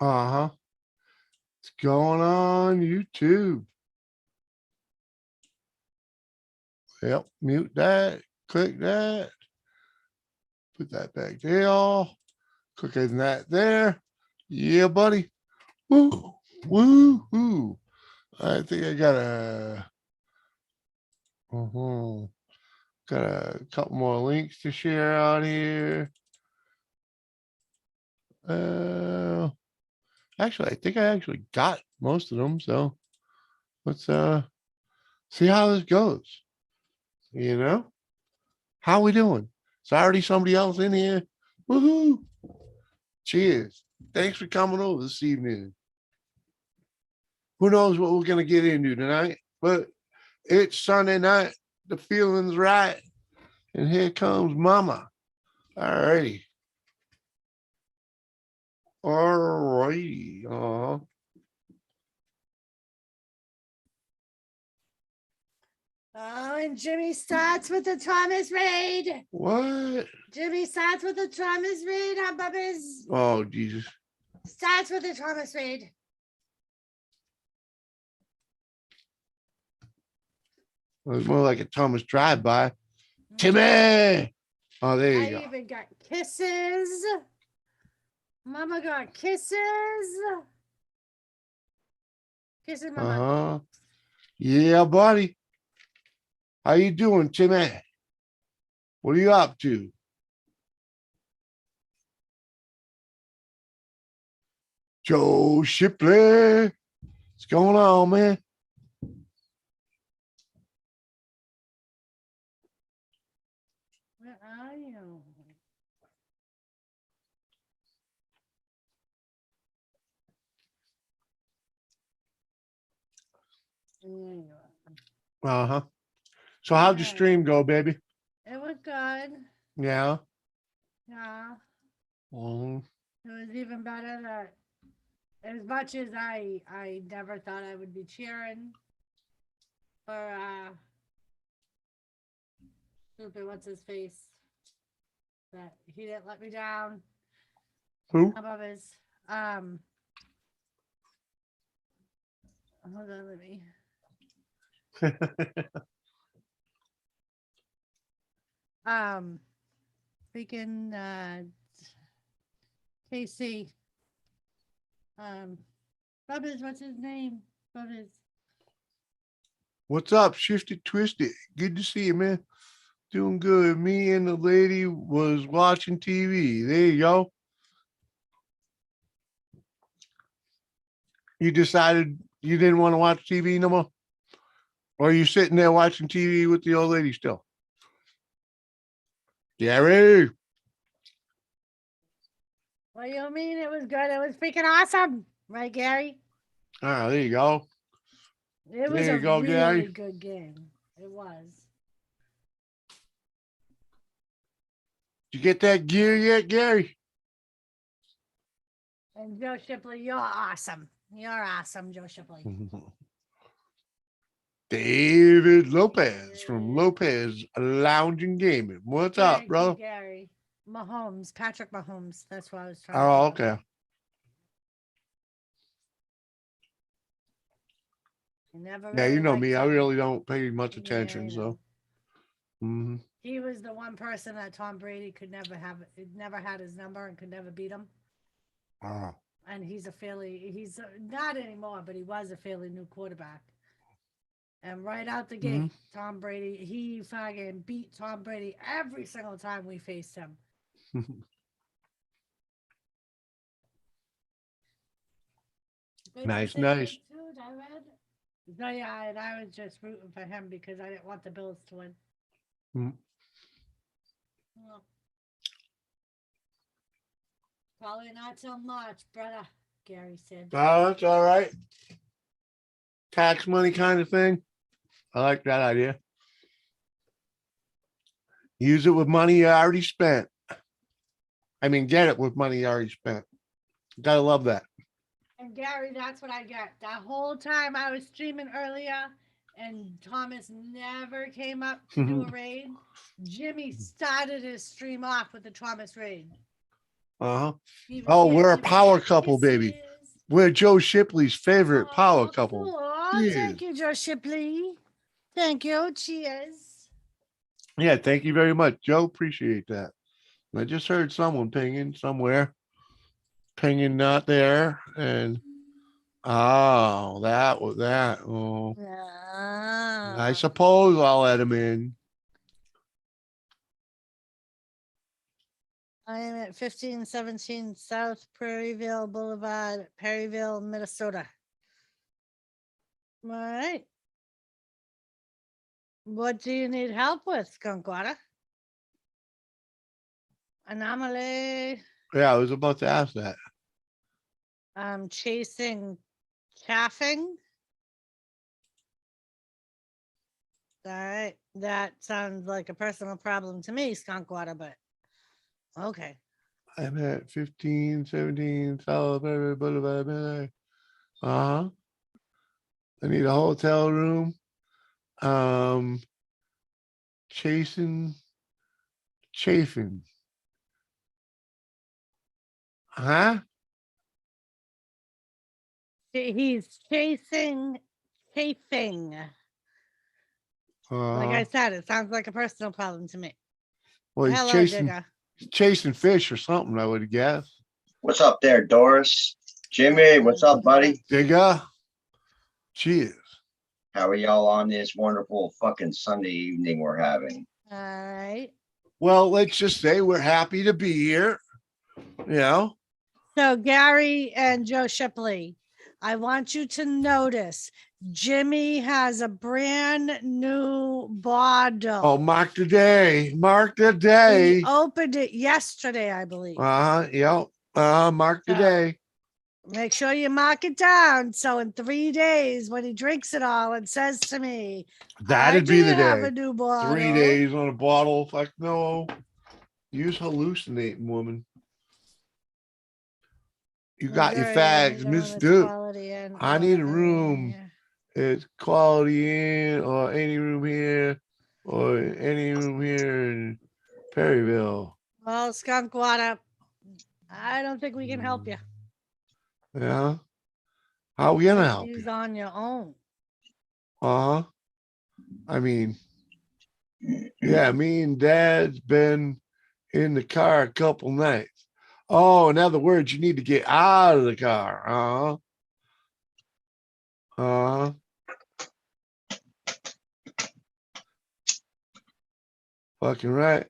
Uh-huh. What's going on YouTube? Yep, mute that, click that, put that back there, click on that there. Yeah, buddy. Woo, woo, woo. I think I got a couple more links to share out here. Actually, I think I actually got most of them. So let's see how this goes. You know, how we doing? It's already somebody else in here. Woohoo! Cheers. Thanks for coming over this evening. Who knows what we're gonna get into tonight? But it's Sunday night. The feeling's right. And here comes Mama. All righty. All righty. Oh, and Jimmy starts with the Thomas raid. What? Jimmy starts with the Thomas raid, huh, Bubba's? Oh, Jesus. Starts with the Thomas raid. It was more like a Thomas drive-by. Timmy! Oh, there you I go. even got kisses. Mama got kisses. Kisses, Mama. Uh-huh. Yeah, buddy. How you doing, Timmy? What are you up to? Joe Shipley. What's going on, man? Where are you? There you are. Uh-huh. So how'd the stream go, baby? It was good. Yeah. Yeah. Mhm. It was even better that as much as I never thought I would be cheering for stupid what's his face. That he didn't let me down. Who? Above his hold on, let me freaking KC. Bubba's, what's his name? Bubba's. What's up, Shifty Twisted? Good to see you, man. Doing good. Me and the lady was watching TV. There you go. You decided you didn't want to watch TV no more? Or are you sitting there watching TV with the old lady still? Gary. What do you mean it was good? It was freaking awesome. Right, Gary? Ah, there you go. It was There a you go, really Gary. good game. It was. Did you get that gear yet, Gary? And Joe Shipley, you're awesome. You're awesome, Joe Shipley. David Lopez from Lopez Lounge and Gaming. What's up, Thank bro? you, Gary. Mahomes, Patrick Mahomes. That's what I was trying Oh, to think of. okay. Never Yeah, you know liked me. I him. really don't pay much Yeah, attention. I So, know. mhm. He was the one person that Tom Brady could never have. It never had his number and could never beat him. Ah. And he's not anymore, but he was a fairly new quarterback. And right out the gate, Tom Brady, he fucking beat Tom Brady every single time we faced him. Nice, nice. Dude, I read. No, yeah, and I was just rooting for him because I didn't want the Bills to win. Well, probably not so much, brother, Gary said. Oh, that's all right. Tax money kind of thing. I like that idea. Use it with money you already spent. I mean, get it with money you already spent. Gotta love that. And Gary, that's what I get. That whole time I was streaming earlier and Thomas never came up to do a raid. Jimmy started his stream off with the Thomas raid. Uh-huh. Oh, we're a power couple, baby. We're Joe Shipley's favorite power Oh, couple. cool. Thank you, Joe Shipley. Thank you. Cheers. Yeah, thank you very much, Joe. Appreciate that. I just heard someone pinging somewhere, pinging not there, and oh, that was that. Oh, I Ah. suppose I'll let him in. I am at 1517 South Prairieville Boulevard, Perryville, Minnesota. All right. What do you need help with, Skunk Water? Anomaly. Yeah, I was about to ask that. I'm chasing chaffing. All right. That sounds like a personal problem to me, Skunk Water, but okay. I'm at 1517 South Perry Boulevard. Uh-huh. I need a hotel room. Chasing, chafing. Huh? He's chasing chafing. Like I said, it sounds like a personal problem to me. Well, he's Hello, Digger. chasing fish or something, I would guess. What's up there, Doris? Jimmy, what's up, buddy? Digger. Cheers. How are y'all on this wonderful fucking Sunday evening we're having? All right. Well, let's just say we're happy to be here. You know? So, Gary and Joe Shipley, I want you to notice Jimmy has a brand new bottle. Oh, mark the day. Mark the day. He opened it yesterday, I believe. Yep. Mark the So, day. make sure you mark it down. So in 3 days, when he drinks it all and says to me, That'd be the have day. a new bottle. 3 days on a bottle. Fuck no. Use hallucinating, woman. You got your fags, Miss Duke. I need a room. It's quality in or any room here or any room here in Perryville. Well, Skunk Water, I don't think we can help you. Yeah. How are we gonna help He's you? on your own. Uh-huh. I mean, yeah, me and Dad's been in the car a couple nights. Oh, in other words, you need to get out of the car. Uh-huh. Uh-huh. Fucking right.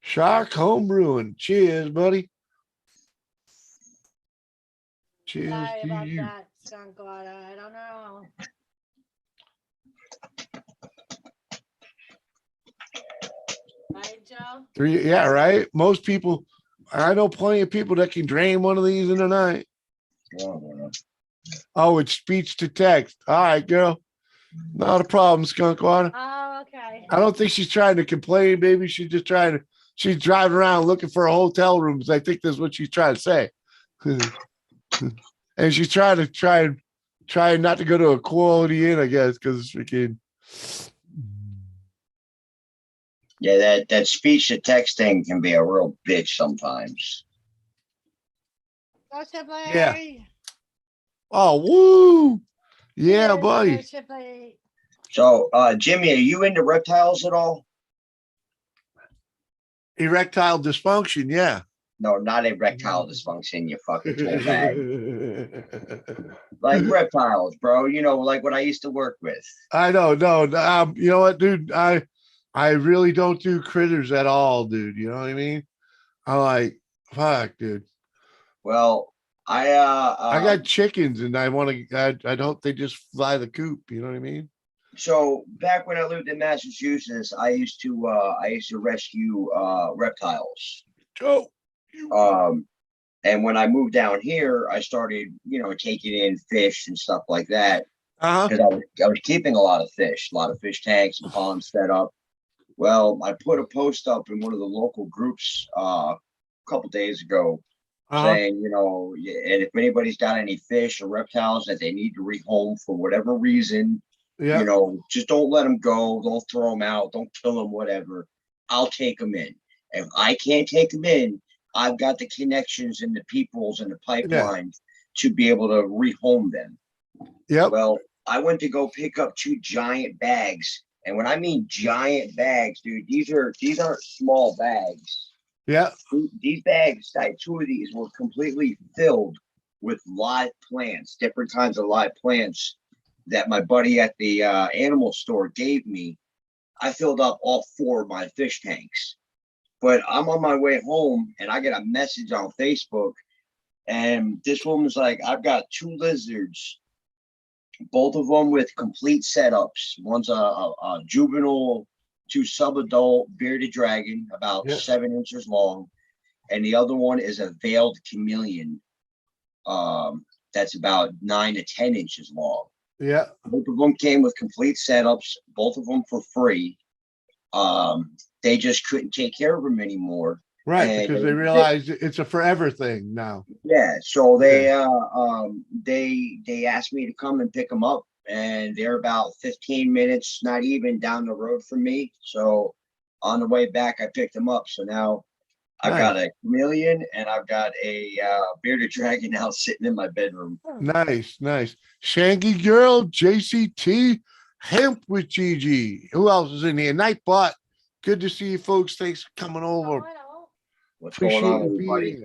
Shark home brewing. Cheers, buddy. Cheers Sorry to about you. that, Skunk Water. I don't know. Right, Joe? Yeah, right. Most people, I know plenty of people that can drain one of these in a night. Oh, it's speech to text. All right, girl. Not a problem, Skunk Water. Oh, okay. I don't think she's trying to complain, baby. She's just she's driving around looking for hotel rooms. I think that's what she's trying to say. And she's trying not to go to a quality inn, I guess, because it's freaking. Yeah, that speech to text thing can be a real bitch sometimes. Go Shipley. Yeah. Oh, woo. Yeah, Cheers, buddy. Joe Shipley. So, Jimmy, are you into reptiles at all? Erectile dysfunction, yeah. No, not erectile dysfunction, you fucking tool bag. Like reptiles, bro. You know, like what I used to work with. I know, no. You know what, dude? I really don't do critters at all, dude. You know what I mean? I'm like, fuck, dude. Well, I got chickens and I want to, I hope they just fly the coop. You know what I mean? So back when I lived in Massachusetts, I used to rescue reptiles. Oh. And when I moved down here, I started, you know, taking in fish and stuff like that. Because I was keeping a lot of fish tanks and ponds set up. Well, I put a post up in one of the local groups a couple days ago saying, you know, and if anybody's got any fish or reptiles that they need to rehome for whatever reason, you know, just don't let them go. Don't throw them out. Don't kill them, whatever. I'll take them in. If I can't take them in, I've got the connections and the peoples and the pipelines to be able to rehome them. Yep. Well, I went to go pick up 2 giant bags. And when I mean giant bags, dude, these aren't small bags. Yeah. These bags, like 2 of these were completely filled with live plants, different kinds of live plants that my buddy at the animal store gave me. I filled up all 4 of my fish tanks. But I'm on my way home and I get a message on Facebook. And this woman's like, I've got 2 lizards, both of them with complete setups. One's a juvenile to subadult bearded dragon, about 7 inches long. And the other one is a veiled chameleon. That's about 9 to 10 inches long. Yeah. Both of them came with complete setups, both of them for free. They just couldn't take care of them anymore. Right, because they realized it's a forever thing now. Yeah, so they asked me to come and pick them up, and they're about 15 minutes, not even down the road from me. So on the way back, I picked them up. So now I've got a chameleon and I've got a bearded dragon now sitting in my bedroom. Nice, nice. Shanky Girl, JCT, Hemp with Gigi. Who else is in here? Nightbot. Good to see you folks. Thanks for coming over. What's going on, everybody?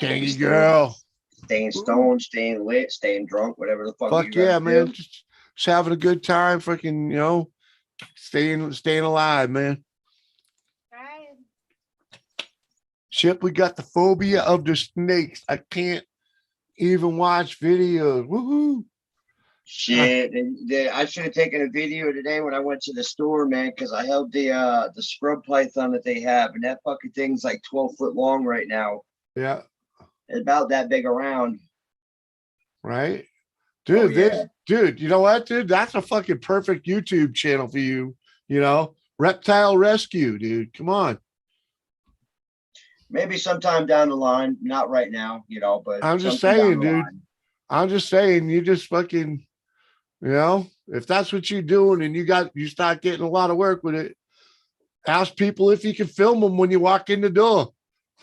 Shanky Girl. Staying stoned, staying lit, staying drunk, whatever the fuck. Fuck yeah, man. Just having a good time, fucking, staying alive, man. Chip, we got the phobia of the snakes. I can't even watch videos. Woohoo. Shit. I should have taken a video today when I went to the store, man, because I held the scrub python that they have, and that fucking thing's like 12 foot long right now. Yeah. It's about that big around. Right? Dude, dude, you know what, dude? That's a fucking perfect YouTube channel for you, Reptile Rescue, dude. Come on. Maybe sometime down the line, not right now, but I'm just saying, dude. I'm just saying, you just fucking, if that's what you're doing and you start getting a lot of work with it, ask people if you can film them when you walk in the door,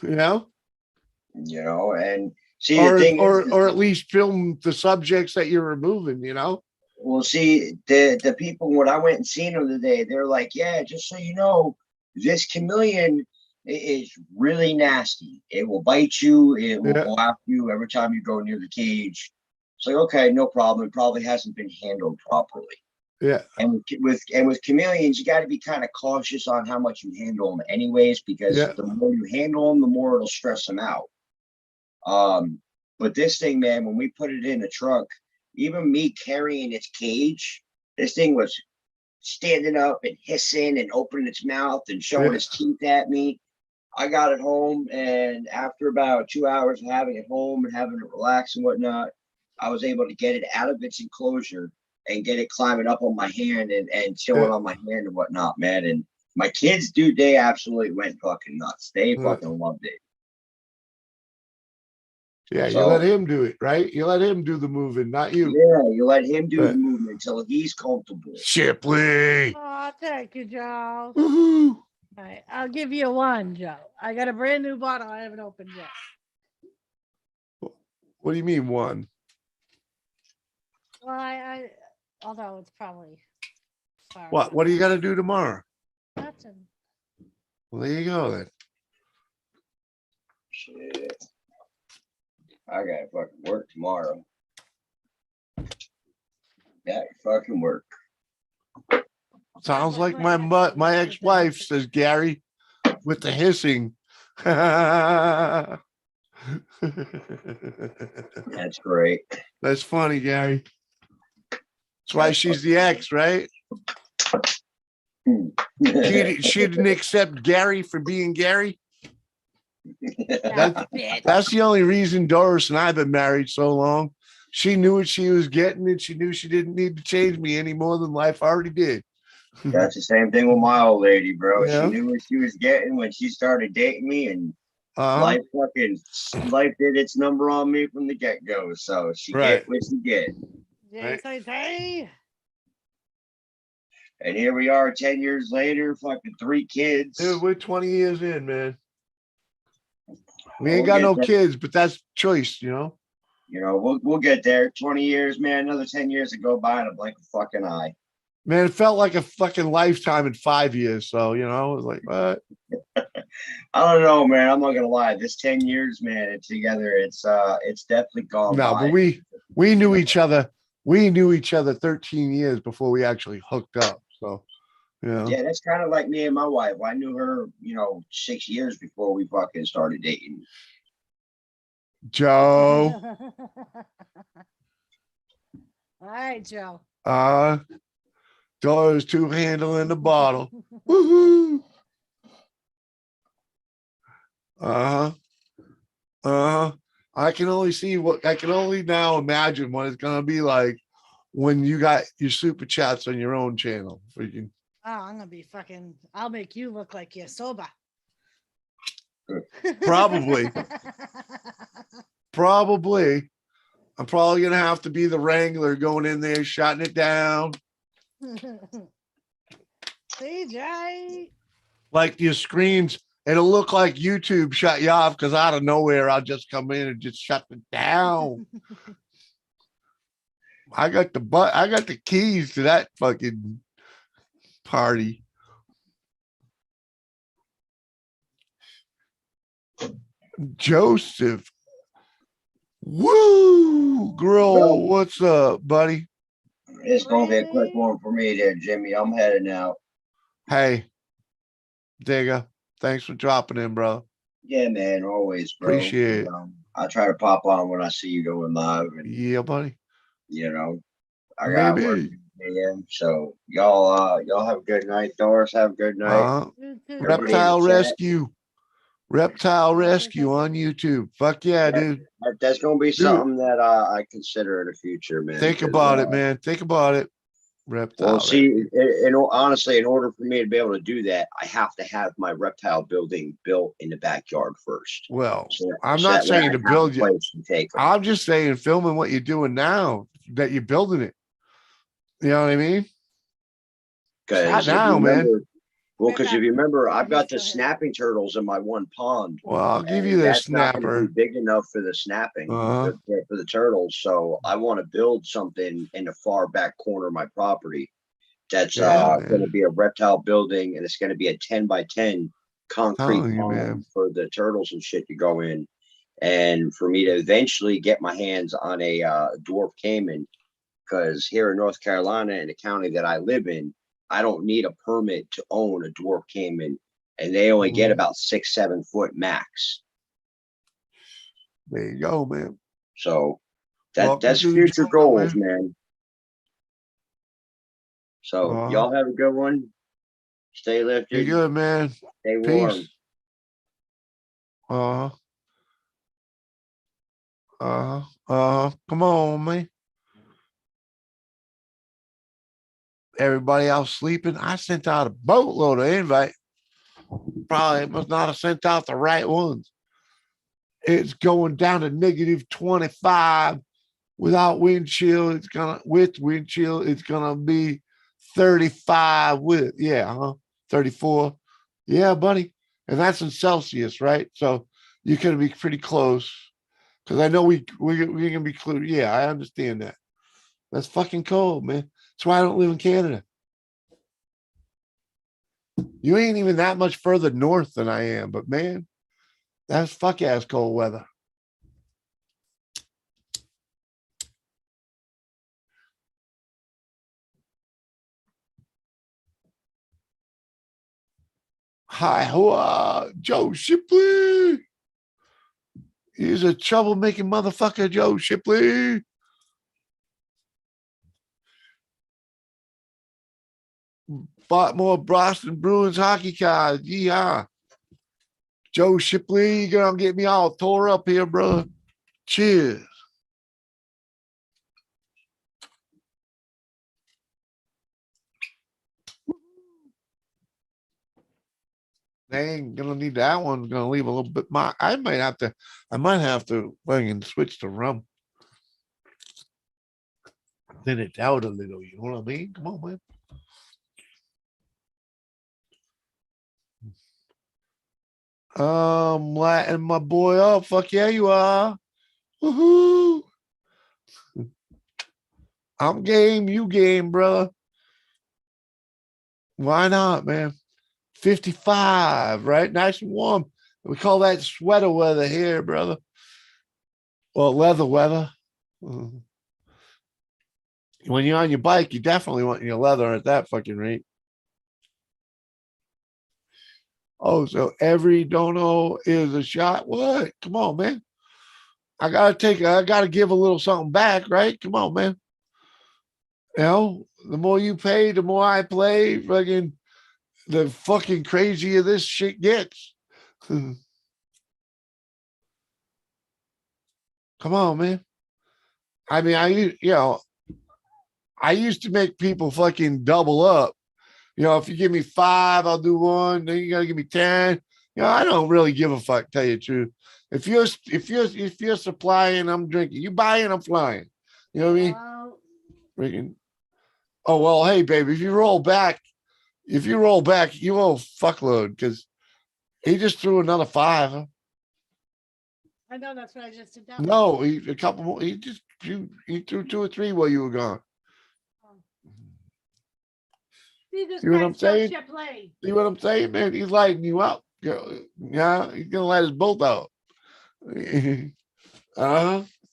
and see, or at least film the subjects that you're removing, Well, see, the people, when I went and seen them today, they're like, yeah, just so you know, this chameleon is really nasty. It will bite you. It will go after you every time you go near the cage. It's like, okay, no problem. It probably hasn't been handled properly. Yeah. And with chameleons, you got to be kind of cautious on how much you handle them anyways, because the more you handle them, the more it'll stress them out. But this thing, man, when we put it in a truck, even me carrying its cage, this thing was standing up and hissing and opening its mouth and showing its teeth at me. I got it home, and after about 2 hours of having it home and having it relax and whatnot, I was able to get it out of its enclosure and get it climbing up on my hand and chilling on my hand and whatnot, man. And my kids, dude, they absolutely went fucking nuts. They fucking loved it. Yeah, you let him do it, right? You let him do the moving, not you. Yeah, you let him do the movement until he's comfortable. Shipley. Oh, thank you, Joe. Woohoo. All right, I'll give you 1, Joe. I got a brand new bottle I haven't opened yet. What do you mean 1? Well, although it's probably far. What do you got to do tomorrow? Nothing. Well, there you go then. Shit. I gotta fucking work tomorrow. Got fucking work. Sounds like my ex-wife, says Gary, with the hissing. That's great. That's funny, Gary. That's why she's the ex, right? She didn't accept Gary for being Gary. That's the only reason Doris and I have been married so long. She knew what she was getting, and she knew she didn't need to change me any more than life already did. That's the same thing with my old lady, bro. She knew what she was getting when she started dating me, and life did its number on me from the get-go. So she get what she get. And here we are 10 years later, fucking 3 kids. Dude, we're 20 years in, man. We ain't got no kids, but that's choice, You know, we'll get there. 20 years, man. Another 10 years to go by in a blink of fucking eye. Man, it felt like a fucking lifetime in 5 years. So, you know, it was like, what? I don't know, man. I'm not gonna lie. This 10 years, man, together, it's definitely gone No, by. but we knew each other. We knew each other 13 years before we actually hooked up. So, yeah. Yeah, that's kind of like me and my wife. I knew her, 6 years before we fucking started dating. Joe. All right, Joe. Joe's two handling the bottle. Woohoo. I can only now imagine what it's gonna be like when you got your super chats on your own channel. Freaking. Oh, I'm gonna be fucking. I'll make you look like you're sober. Probably. Probably. I'm probably gonna have to be the wrangler going in there, shutting it down. CJ. Like your screens, it'll look like YouTube shut you off because out of nowhere I'll just come in and just shut it down. I got the keys to that fucking party. Joseph. Woo, girl, Well, what's up, buddy? it's gonna be a quick one for me there, Jimmy. I'm heading out. Hey, Digga, thanks for dropping in, bro. Yeah, man, always, bro. Appreciate it. I try to pop on when I see you going live, and Yeah, buddy. I got work Maybe. a.m. So y'all have a good night. Doris, have a good night. Reptile Rescue. Reptile Rescue on YouTube. Fuck yeah, dude. That's gonna be something that I consider in the future, man. Think about it, man. Think about it. Reptile. Well, see, honestly, in order for me to be able to do that, I have to have my reptile building built in the backyard first. Well, I'm not saying to build you. I'm just saying filming what you're doing now, that you're building it. You know what I mean? Because now, man. Well, because if you remember, I've got the snapping turtles in my one pond. Well, I'll give you the snapper. Not gonna be big enough for the snapping for the turtles. So I want to build something in the far back corner of my property. That's going to be a reptile building, and it's going to be a 10 by 10 concrete pond for the turtles and shit to go in, and for me to eventually get my hands on a dwarf caiman. Because here in North Carolina, in the county that I live in, I don't need a permit to own a dwarf caiman, and they only get about 6-7 foot max. There you go, man. So that's future goals, man. So y'all have a good one. Stay lifted. Be good, man. Stay warm. Come on, man. Everybody else sleeping. I sent out a boatload of invite. Probably must not have sent out the right ones. It's going down to -25 without wind chill. With wind chill, it's gonna be 35 with 34. Yeah, buddy. And that's in Celsius, right? So you're gonna be pretty close. Because I know we're gonna be clear. Yeah, I understand that. That's fucking cold, man. That's why I don't live in Canada. You ain't even that much further north than I am, but man, that's fuck ass cold weather. Hi, hoa, Joe Shipley. He's a troublemaking motherfucker, Joe Shipley. Bought more Boston Bruins hockey cards. Yeah. Joe Shipley, you're gonna get me all tore up here, bro. Cheers. They ain't gonna need that one. Gonna leave a little bit. I might have to fucking switch to rum. Thin it out a little, you know what I mean? Come on, man. Lighting my boy up. Fuck yeah, you are. Woohoo. I'm game, you game, brother. Why not, man? 55, right? Nice and warm. We call that sweater weather here, brother. Well, leather weather. When you're on your bike, you definitely want your leather at that fucking rate. Oh, so every dono is a shot. What? Come on, man. I gotta give a little something back, right? Come on, man. You know, the more you pay, the more I play. Fucking the fucking crazier this shit gets. Come on, man. I mean, I used to make people fucking double up. You know, if you give me 5, I'll do 1. Then you gotta give me 10. You know, I don't really give a fuck. Tell you the truth. If you're supplying, I'm drinking. You buying, I'm flying. You know what I mean? Freaking. Oh well, hey baby, if you roll back, you owe fuckload because he just threw another 5. Huh? I know that's what I just did. No, a couple more. He threw 2 or 3 while you were gone. See what I'm saying? See what I'm saying, man? He's lighting you up. Yeah, he's gonna light his bolt out.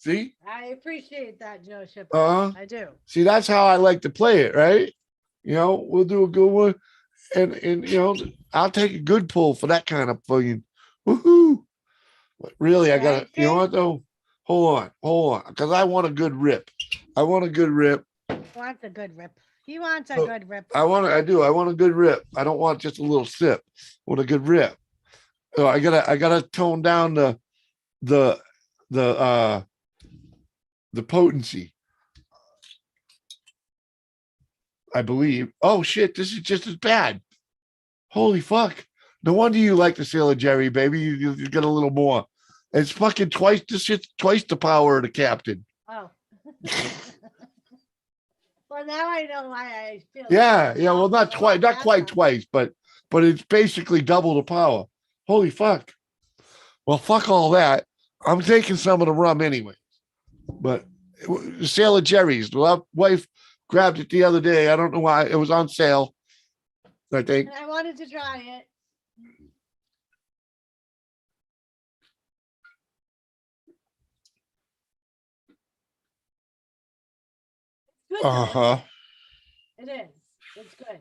See? I appreciate that, Joe Ship. I do. See, that's how I like to play it, right? You know, we'll do a good one, and you know, I'll take a good pull for that kind of fucking woohoo. But really, I gotta, you know what though? Hold on, because I want a good rip. I want a good rip. Wants a good rip. He wants a good rip. I want a good rip. I don't want just a little sip. I want a good rip. So I gotta tone down the potency. I believe. Oh shit, this is just as bad. Holy fuck. No wonder you like the Sailor Jerry, baby. You get a little more. It's fucking twice this shit's twice the power of the captain. Oh. Well, now I know why I feel. Yeah. Well, not quite twice, but it's basically double the power. Holy fuck. Well, fuck all that. I'm taking some of the rum anyway. But Sailor Jerry's. My wife grabbed it the other day. I don't know why. It was on sale, I think. And I wanted to try it. Good. It is. It's good.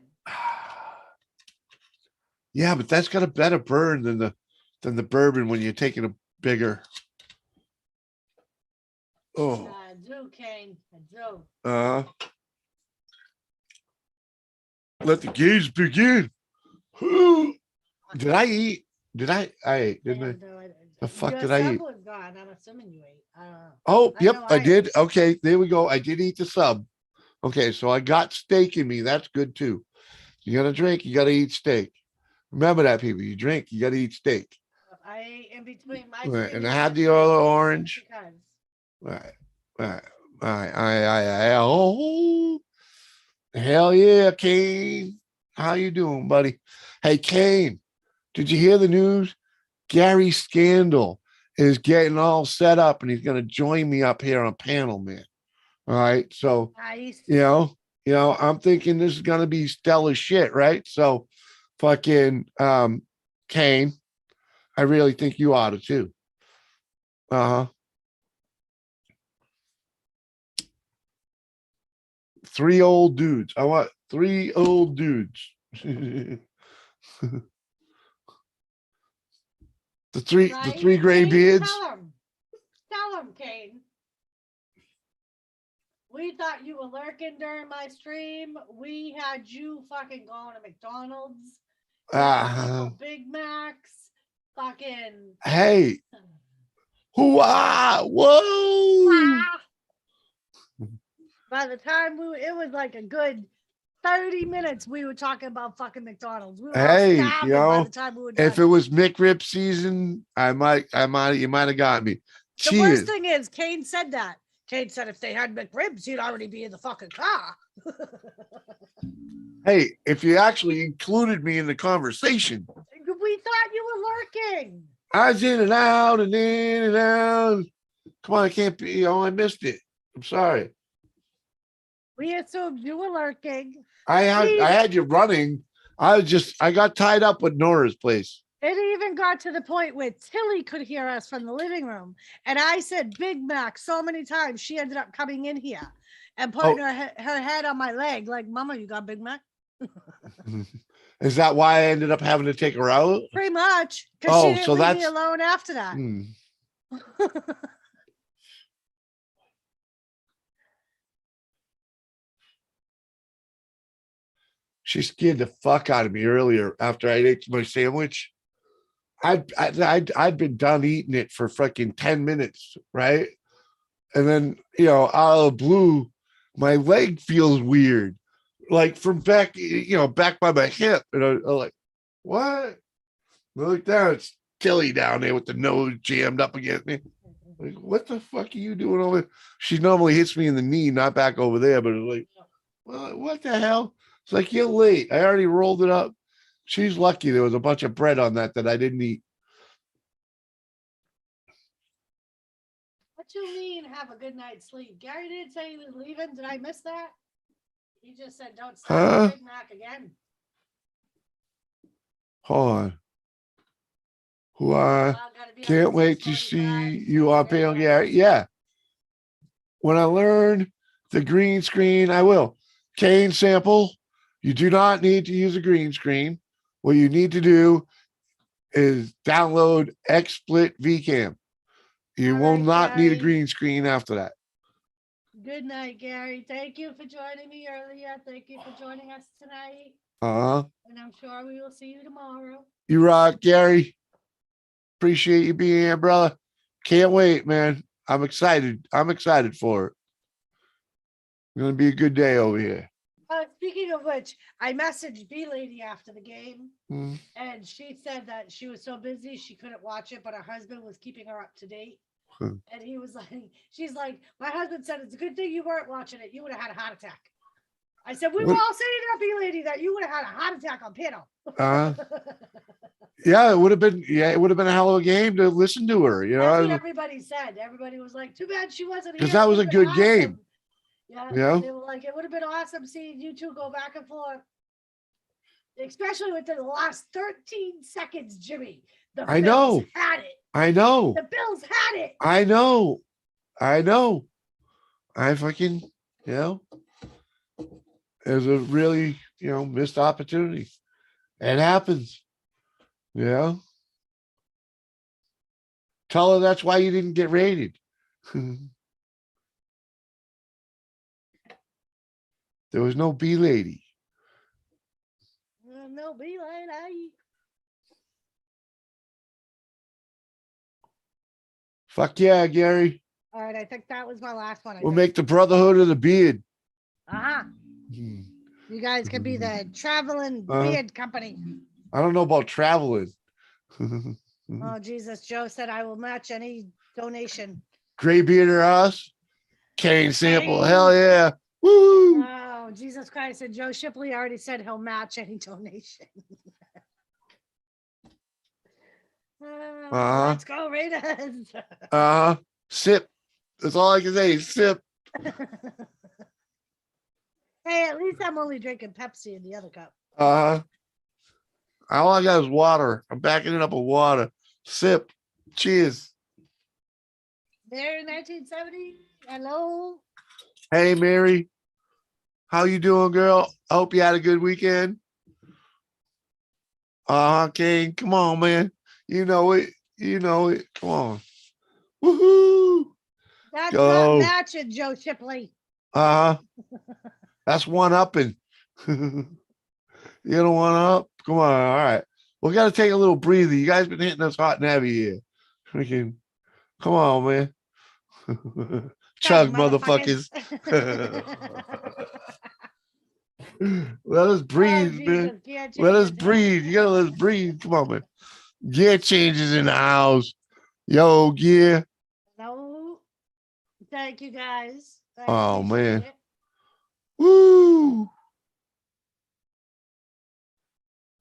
Yeah, but that's got a better burn than the bourbon when you're taking a bigger. Oh. I do, Kane. I do. Let the games begin. Did I eat? Did I ate, didn't I? The fuck did I eat? Was gone. I'm assuming you ate. I don't know. Oh, yep, I did. Okay, there we go. I did eat the sub. Okay, so I got steak in me. That's good too. You gotta drink, you gotta eat steak. Remember that, people. You drink, you gotta eat steak. I ate in between my and I had the other orange. Right. Oh, hell yeah, Kane. How you doing, buddy? Hey, Kane, did you hear the news? Gary Scandal is getting all set up and he's going to join me up here on panel, man. All right. So, nice. you know, I'm thinking this is going to be stellar shit, right? So fucking Kane, I really think you ought to too. 3 old dudes. I want 3 old dudes. the three gray beards. Tell him, Kane. We thought you were lurking during my stream. We had you fucking going to McDonald's. Big Macs. Fucking. Hey. Whoa. By the time it was like a good 30 minutes, we were talking about fucking McDonald's. We were hey, you know, by the time we were done. If it was McRib season, you might have got me. The worst thing is, Kane said that. Kane said if they had McRibs, he'd already be in the fucking car. Hey, if you actually included me in the conversation. We thought you were lurking. I was in and out and in and out. Come on, I can't be, I missed it. I'm sorry. We assumed you were lurking. I had you running. I got tied up with Nora's place. It even got to the point where Tilly could hear us from the living room. And I said Big Mac so many times, she ended up coming in here and putting her head on my leg like, Mama, you got Big Mac? Is that why I ended up having to take her out? Pretty much. Because she didn't leave me alone after that. She scared the fuck out of me earlier after I ate my sandwich. I'd been done eating it for fucking 10 minutes, right? And then, out of the blue, my leg feels weird. Like from back, back by my hip. And I'm like, what? I look down, it's Tilly down there with the nose jammed up against me. Like, what the fuck are you doing over there? She normally hits me in the knee, not back over there, but it's like, well, what the hell? It's like, you're late. I already rolled it up. She's lucky there was a bunch of bread on that I didn't eat. What you mean have a good night's sleep? Gary didn't say he was leaving. Did I miss that? He just said don't start Big Mac again. Hold on. Who can't wait to see you on panel, Gary. Yeah. When I learn the green screen, I will. Cane sample. You do not need to use a green screen. What you need to do is download XSplit VCam. You will not need a green screen after that. Good night, Gary. Thank you for joining me earlier. Thank you for joining us tonight. And I'm sure we will see you tomorrow. You rock, Gary. Appreciate you being here, brother. Can't wait, man. I'm excited. I'm excited for it. It's going to be a good day over here. Speaking of which, I messaged Bee Lady after the game, and she said that she was so busy she couldn't watch it, but her husband was keeping her up to date. And he was like, she's like, my husband said it's a good thing you weren't watching it. You would have had a heart attack. I said, we were all saying that, Bee Lady, that you would have had a heart attack on panel. Yeah, it would have been. Yeah, it would have been a hell of a game to listen to her. That's what everybody said. Everybody was like, too bad she wasn't here. Because that was a good game. Yeah, they were like, it would have been awesome seeing you two go back and forth, especially within the last 13 seconds, Jimmy. The Bills had it. I know. The Bills had it. I know. I fucking, it was a really, missed opportunity. It happens. Tell her that's why you didn't get rated. There was no Bee Lady. No Bee Lady. Fuck yeah, Gary. All right, I think that was my last one. We'll make the Brotherhood of the Beard. You guys could be the traveling beard company. I don't know about traveling. Oh, Jesus. Joe said, I will match any donation. Gray beard or us? Cane sample. Hell yeah. Woo! Oh, Jesus Christ. And Joe Shipley already said he'll match any donation. Let's go, Raiders. Sip. That's all I can say. Sip. Hey, at least I'm only drinking Pepsi in the other cup. All I got is water. I'm backing it up with water. Sip. Cheers. There in 1970. Hello. Hey, Mary. How you doing, girl? I hope you had a good weekend. Kane. Come on, man. You know it. Come on. Woohoo. That's not matching, Joe Shipley. That's one upping. You don't want to up? Come on. All right. We got to take a little breather. You guys been hitting us hot and heavy here. Freaking, come on, man. Chug, motherfuckers. Let us breathe, man. Let us breathe. You gotta let us breathe. Come on, man. Gear changes in the house. Yo, gear. No. Thank you, guys. Oh, man. Woo.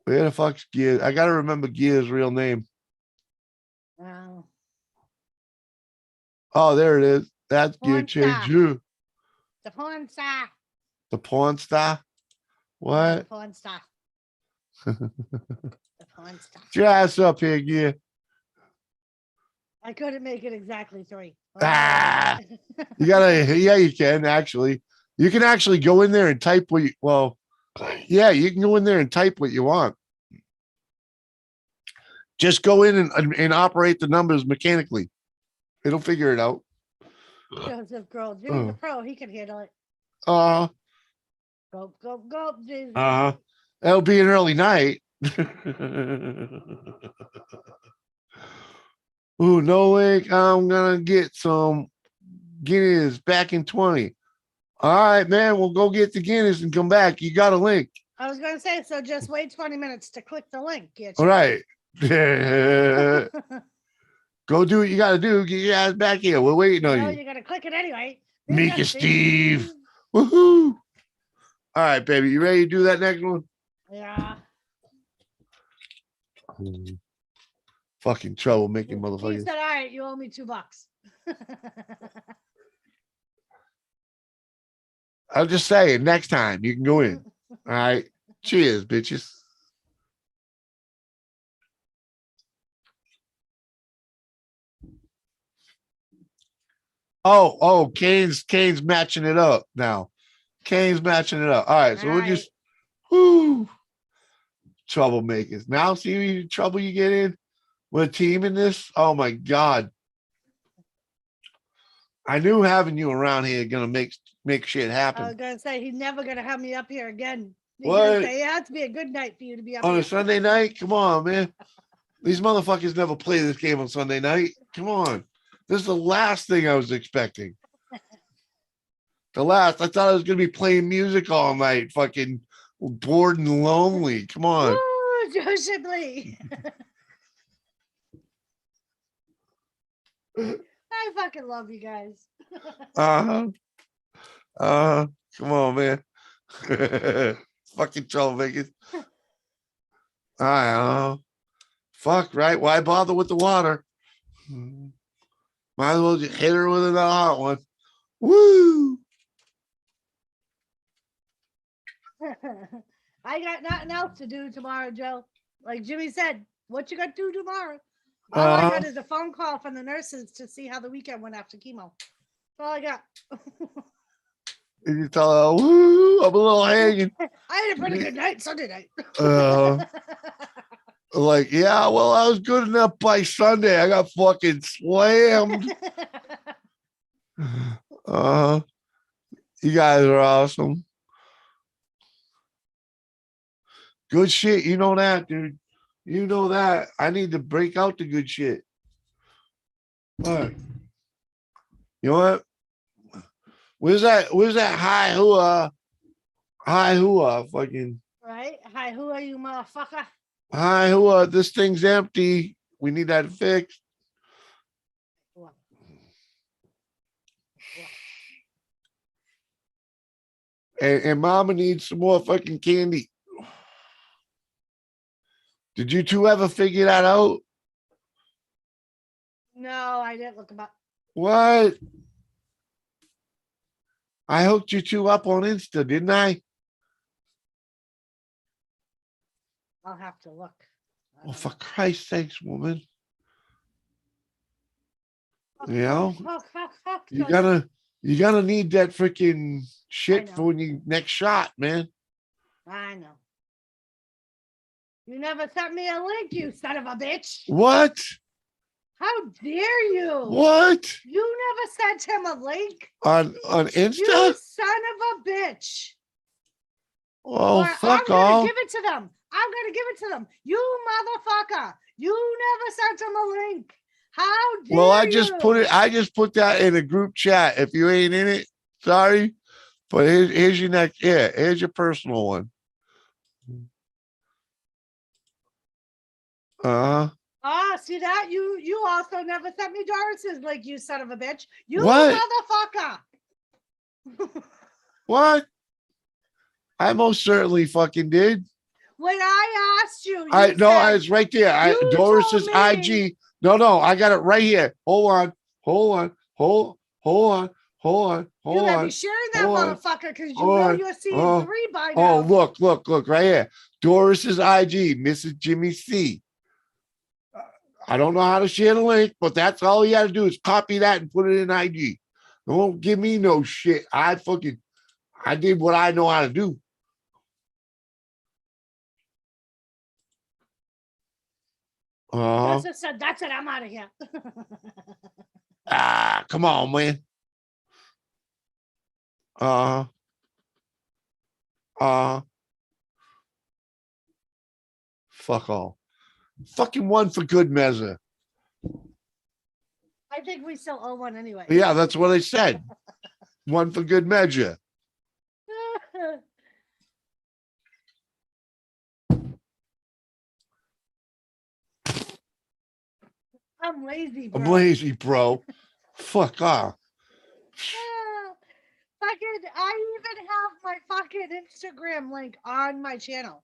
Where the fuck's Gear? I gotta remember Gear's real name. Wow. Oh, there it is. That's Gear change. The Ponsa. The porn star? The What? porn star. The porn star. Get your ass up here, yeah. I couldn't make it exactly 3. Ah, you gotta, yeah, you can actually. You can actually go in there and type what you, well, yeah, you can go in there and type what you want. Just go in and operate the numbers mechanically. It'll figure it out. Joseph Girl. Jimmy's a pro. He can handle it. Go, Jesus. That'll be an early night. Ooh, no link. I'm gonna get some Guinness back in 20. All right, man. We'll go get the Guinness and come back. You got a link. I was gonna say, so just wait 20 minutes to click the link. All right. Go do what you gotta do. Get your ass back here. We're waiting on you. You gotta click it anyway. Mika Steve. Woohoo. All right, baby. You ready to do that next one? Yeah. Fucking trouble making He motherfuckers. said, all right, you owe me $2. I'll just say next time you can go in. All right. Cheers, bitches. Oh, Kane's matching it up now. Kane's matching it up. All right, so we'll just troublemakers. Now see the trouble you get in with a team in this. Oh my God. I knew having you around here gonna make shit happen. I was gonna say he's never gonna have me up here again. What? It has to be a good night for you to be up on here. a Sunday night. Come on, man. These motherfuckers never play this game on Sunday night. Come on. This is the last thing I was expecting. The last. I thought I was gonna be playing music all night, fucking bored and lonely. Come on. Woo, Joe Shipley. I fucking love you guys. Come on, man. Fucking troublemakers. Fuck, right? Why bother with the water? Might as well just hit her with another hot one. Woo! I got nothing else to do tomorrow, Joe. Like Jimmy said, what you got to do tomorrow? All I got is a phone call from the nurses to see how the weekend went after chemo. That's all I got. And you tell her, woo, I'm a little hanging. I had a pretty good night Sunday night. Like, yeah, well, I was good enough by Sunday. I got fucking slammed. You guys are awesome. Good shit. You know that, dude. You know that. I need to break out the good shit. All right. You know what? Where's that high hua fucking Right? Hi, who are you, motherfucker? high hua? This thing's empty. We need that fixed. And mama needs some more fucking candy. Did you two ever figure that out? No, I didn't look them up. What? I hooked you two up on Insta, didn't I? I'll have to look. Oh, for Christ's sakes, woman. You know? Fuck. You're gonna need that freaking shit for when you next shot, man. I know. You never sent me a link, you son of a bitch. What? How dare you? What? You never sent him a link. On Insta? You son of a bitch. Oh, or fuck I'm off. gonna give it to them. I'm gonna give it to them. You motherfucker. You never sent him a link. How dare Well, you? I just put that in a group chat. If you ain't in it, sorry. But here's your next, here's your personal one. Oh, see that? You also never sent me Doris's link, you son of a bitch. You What? motherfucker. What? I most certainly fucking did. When I asked you, I said, it's right there. you Doris's told me- IG. No, I got it right here. Hold on. Hold You better on. be sharing that hold on, motherfucker because you hold know on. you're seeing Oh, 3 by now. Oh, look, right here. Doris's IG, Mrs. Jimmy C. I don't know how to share the link, but that's all you got to do is copy that and put it in IG. Don't give me no shit. I did what I know how to do. That's it. I'm out of here. Come on, man. Fuck all. Fucking one for good measure. I think we still owe one anyway. Yeah, that's what I said. One for good measure. I'm lazy, bro. I'm lazy, bro. Fuck off. I even have my fucking Instagram link on my channel.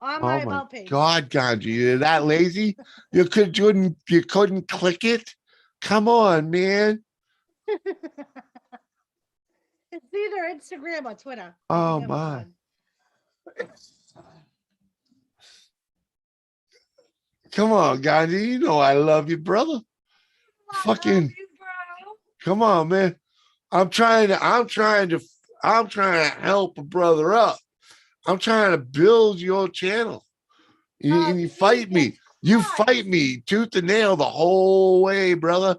On Oh my my about page. God, Gandhi, you're that lazy? You couldn't click it? Come on, man. It's either Instagram or Twitter. Oh Either my. one. Come on, Gandhi. You know I love you, brother. Fucking love you, bro. come on, man. I'm trying to help a brother up. I'm trying to build your channel. And you fight me. You fight me tooth and nail the whole way, brother.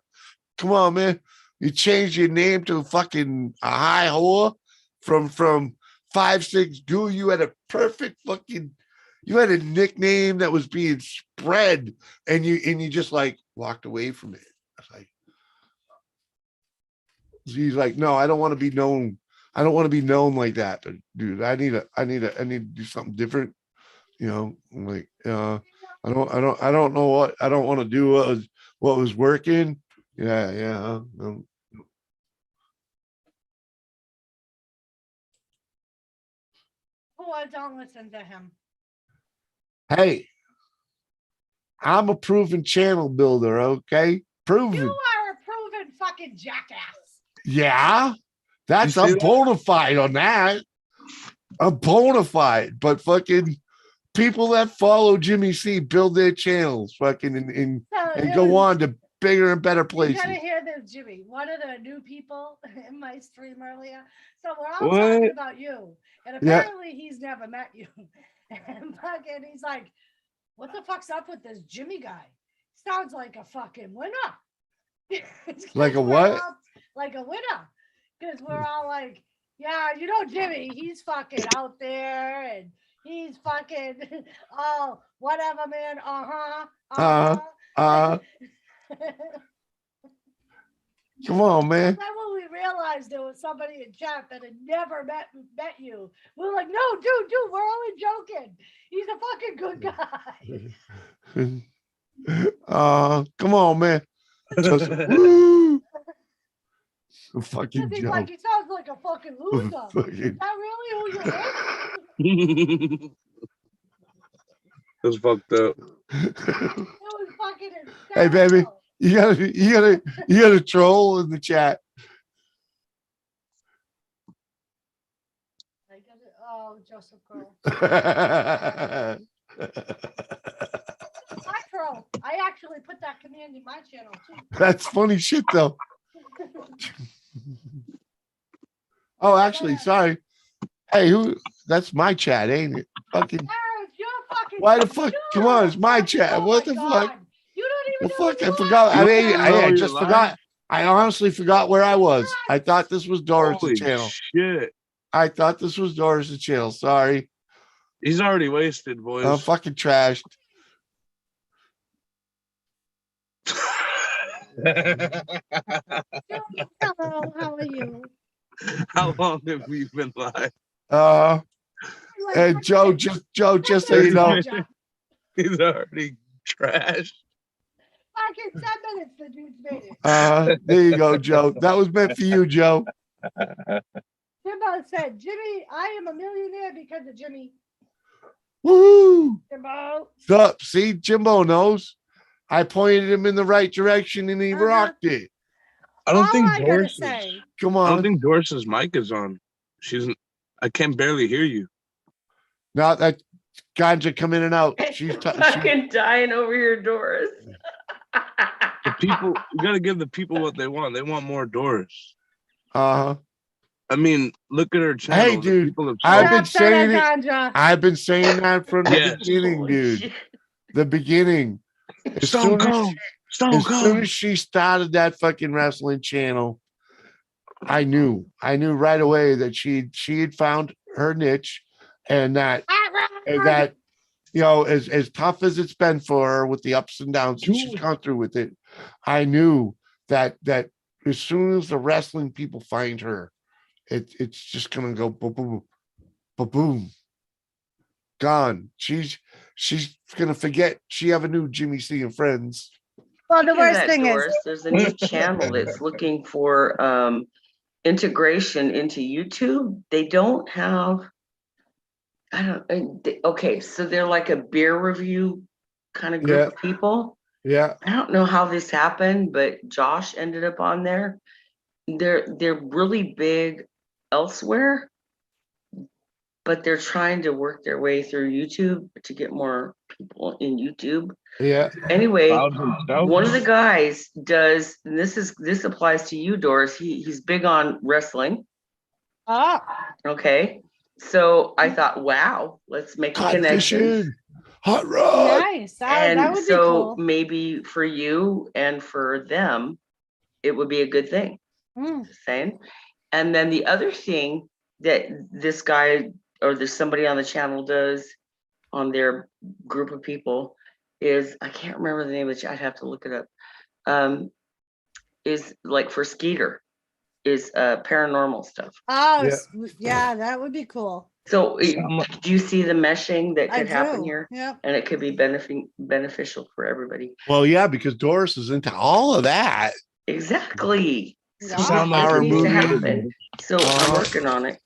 Come on, man. You changed your name to fucking a high whore from 5'6" dude. You had a perfect fucking. You had a nickname that was being spread, and you just like walked away from it. I was like, he's like, no, I don't want to be known. I don't want to be known like that, but dude. I need to do something different. You know, I'm like, I don't know what I don't want to do. What was working. Yeah. Oh, I don't listen to him. Hey, I'm a proven channel builder, okay? Proven. You are a proven fucking jackass. Yeah, that's a bona fide on that. A bona fide, but fucking people that follow Jimmy C build their channels fucking and go on to bigger and better places. You gotta hear this, Jimmy. One of the new people in my stream earlier. So we're all talking about you. And apparently he's never met you. And fucking he's like, what the fuck's up with this Jimmy guy? Sounds like a fucking winner. Like a what? Like a winner. Because we're all like, yeah, you know Jimmy, he's fucking out there and he's fucking oh whatever, man. Come on, man. Then when we realized there was somebody in chat that had never met you, we were like, no, dude, we're only joking. He's a fucking good guy. Come on, man. Just, woo. Fucking he's joke. like, he sounds like a fucking loser. Is that really who you're with? That's fucked up. It was fucking hysterical. Hey, baby, you gotta troll in the chat. Oh, Joseph Girl. I troll. I actually put that command in my channel too. That's funny shit, though. Oh, actually, sorry. Hey, who? That's my chat, ain't it? Fucking. It's your fucking. Why the fuck? Come on, it's my chat. Oh what my the God. fuck? You don't even Well, know fuck, I forgot. I just lying. forgot. I honestly forgot where I was. I thought this was Doris' channel. Shit. I thought this was Doris' channel. Sorry. He's already wasted, boys. I'm fucking trashed. Hello, how are you? How long have we been live? And Joe, just so you know, he's already trashed. Fucking 10 minutes, the dude's made it. There you go, Joe. That was meant for you, Joe. Jimbo said, Jimmy, I am a millionaire because of Jimmy. Woo! Jimbo. Up. See, Jimbo knows. I pointed him in the right direction and he rocked it. I don't All think I gotta Doris. say. Come I don't on. think Doris's mic is on. I can barely hear you. Now that ganja come in and out. She's fucking dying over here, Doris. The people, you gotta give the people what they want. They want more Doris. uh-huh. I mean, look at her channel. Hey, The dude, people have I've Shut been up, Dada saying it. Ganja. I've been saying that from the Yes. beginning, Holy dude. shit. The beginning. As Stone soon as, Cold. Stone as soon Cold. as she started that fucking wrestling channel, I knew right away that she had found her niche, and that you know, as tough as it's been for her with the ups and downs that she's gone through with it, I knew that as soon as the wrestling people find her, it's just gonna go boom, boom, boom, boom, gone. She's gonna forget she have a new Jimmy C and friends. Well, the Look at worst that, thing is, Doris. There's a new channel that's looking for integration into YouTube. They don't have. Okay, so they're like a beer review kind of group of people. Yeah. I don't know how this happened, but Josh ended up on there. They're really big elsewhere, but they're trying to work their way through YouTube to get more people in YouTube. Yeah. Anyway, Thousands. one of the guys does, and this applies to you, Doris. He's big on wrestling. oh, Okay. So I thought, wow, let's make a Hot connection. fishing. Hot rod. nice. That And would so be cool. maybe for you and for them, it would be a good thing. Mm. Saying. And then the other thing that this guy or there's somebody on the channel does on their group of people is, I can't remember the name of it. I'd have to look it up. Is like for Skeeter, is paranormal stuff. Oh, Yeah. yeah, that would be cool. So do you see the meshing that I could happen do. here? Yep. And it could be beneficial for everybody. Well, yeah, because Doris is into all of that. Exactly. Yeah. So Sound it like her needs to movie. happen. So I'm working on it.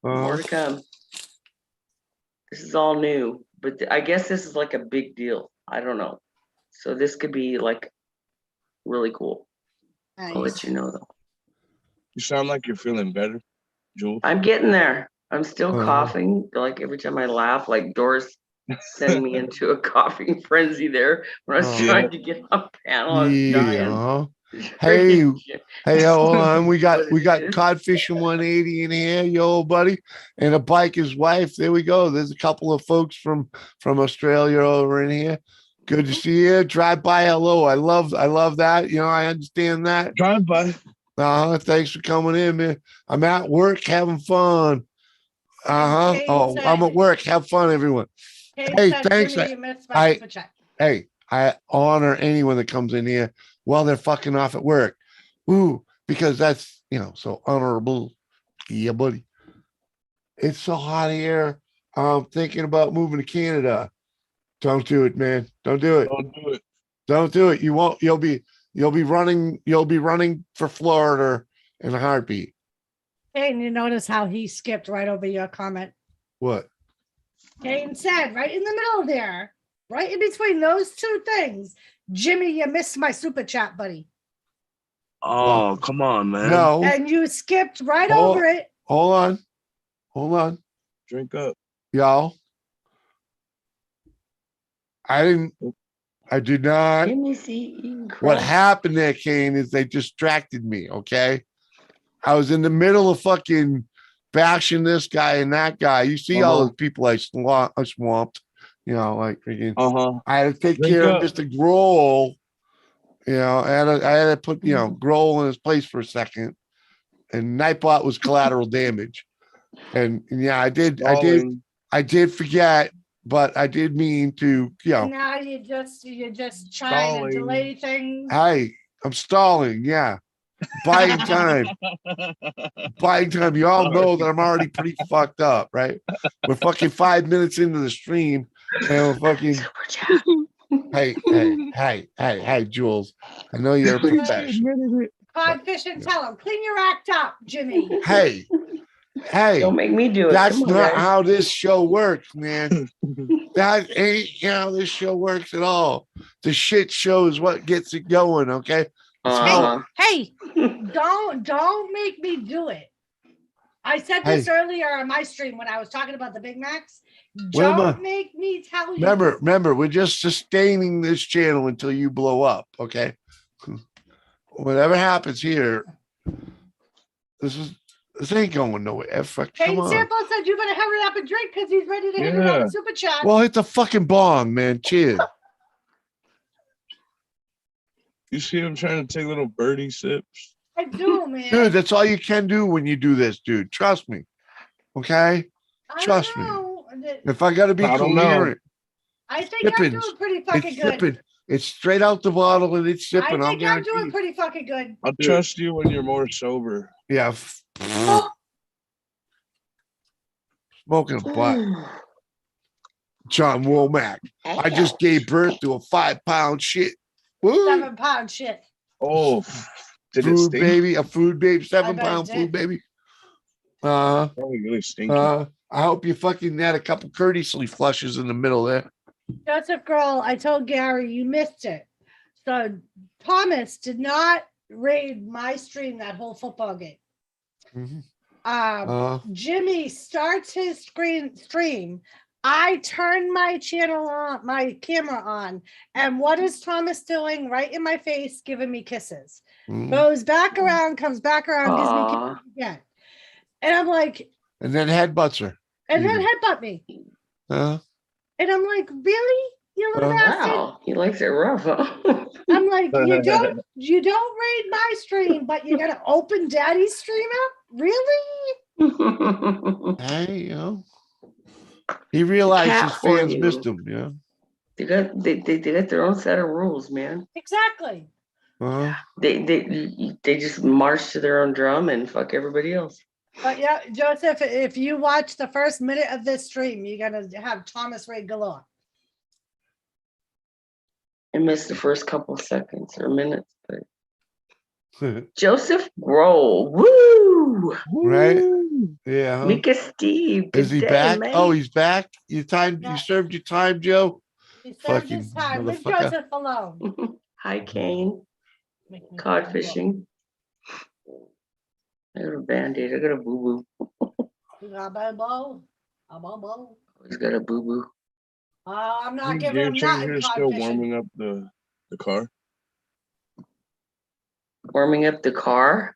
More to come. This is all new, but I guess this is like a big deal. I don't know. So this could be like really cool. Nice. I'll let you know though. You sound like you're feeling better, Jules. I'm getting there. I'm still Uh-huh. coughing. Like every time I laugh, like Doris sent me into a coughing frenzy there when I was Oh. trying to get on panel. I was dying. Yeah. Hey, hold on. We got Codfishing 180 in here, yo, buddy, and a biker's wife. There we go. There's a couple of folks from Australia over in here. Good to see you. Drive by, hello. I love that. You know, I understand that. Drive by. Thanks for coming in, man. I'm at work having fun. Kate Oh, said- I'm at work. Have fun, everyone. Hey, thanks. Jimmy, you missed my super chat. Hey, I honor anyone that comes in here while they're fucking off at work. Ooh, because that's, you know, so honorable. Yeah, buddy. It's so hot here. I'm thinking about moving to Canada. Don't do it, man. Don't do it. Don't do it. Don't do it. You won't. You'll be running for Florida in a heartbeat. Hey, and you notice how he skipped right over your comment. What? Kane said right in the middle there, right in between those two things, Jimmy, you missed my super chat, buddy. Oh, come on, man. No. And you skipped right over it. Hold on. Drink up. Y'all. I did not. What happened there, Kane, is they distracted me, okay? I was in the middle of fucking bashing this guy and that guy. You see all those people I swamped, you know, like freaking. I had to take care of Mr. Grohl. You know, I had to put, you know, Grohl in his place for a second. And Nightbot was collateral damage. And yeah, I did forget, but I did mean to, you know. Now you're just trying to delay things. Hey, I'm stalling, yeah. Buying time. You all know that I'm already pretty fucked up, right? We're fucking 5 minutes into the stream and we're fucking. Hey, Jules. I know you're a professional. Codfish and tell him, clean your act up, Jimmy. Hey. Don't make me do it. That's Come on, not guys. how this show works, man. That ain't how this show works at all. The shit show is what gets it going, okay? Hey, don't make me do it. I said this Hey. earlier on my stream when I was talking about the Big Macs. Wilma, Don't make me tell you. remember, we're just sustaining this channel until you blow up. Okay. Whatever happens here, this ain't going nowhere. Fuck, come Kane on. Sample said you better hurry up and drink because he's ready to hit Yeah. another super chat. Well, hit the fucking bong, man. Cheers. You see him trying to take little birdie sips. I do, man. Dude, that's all you can do when you do this, dude. Trust me. Okay? Trust me. If I gotta be I don't know. coherent, I think I'm sipping. doing pretty fucking It's good. sipping. It's straight out the bottle and it's I sipping. I'll think I'm doing guarantee. pretty fucking good. I'll trust you when you're more sober. Yeah. Smoking a butt. John Womack. I just gave birth to a 5-pound shit. Woo. 7-pound shit. Oh, did it Food stink? baby, a food baby, bet it 7-pound did. food baby. Probably really stinky. I hope you fucking had a couple courtesy flushes in the middle there. Joseph Girl, I told Gary you missed it. So Thomas did not raid my stream that whole football game. Jimmy starts his stream. I turn my channel on, my camera on, and what is Thomas doing? Right in my face, giving me kisses. Goes back around, comes back around, gives me kisses again. And I'm like, and then headbutts her. and then headbutt me. And I'm like, really? You little bastard? Wow, he likes it rough, huh? I'm like, you don't raid my stream, but you're gonna open Daddy's stream up? Really? Hey, you know, he realized his Cat for fans you. missed him. Yeah. They got their own set of rules, man. Exactly. They just march to their own drum and fuck everybody else. But yeah, Joseph, if you watch the first minute of this stream, you're gonna have Thomas raid galore. I missed the first couple seconds or minutes, but Joseph Grohl, woo! Right? Yeah. Mika Steve, Is he good day, back? mate. Oh, he's back. You Yeah. served your time, Joe. He served his Fucking time. Leave motherfucker. Joseph alone. Hi, Kane. Cod fishing. I got a band-aid. I got a boo-boo. You got a bow? A bow? He's got a boo-boo. I'm not Gear giving him nothing. changer Cod still fishing. warming up the car. Warming up the car?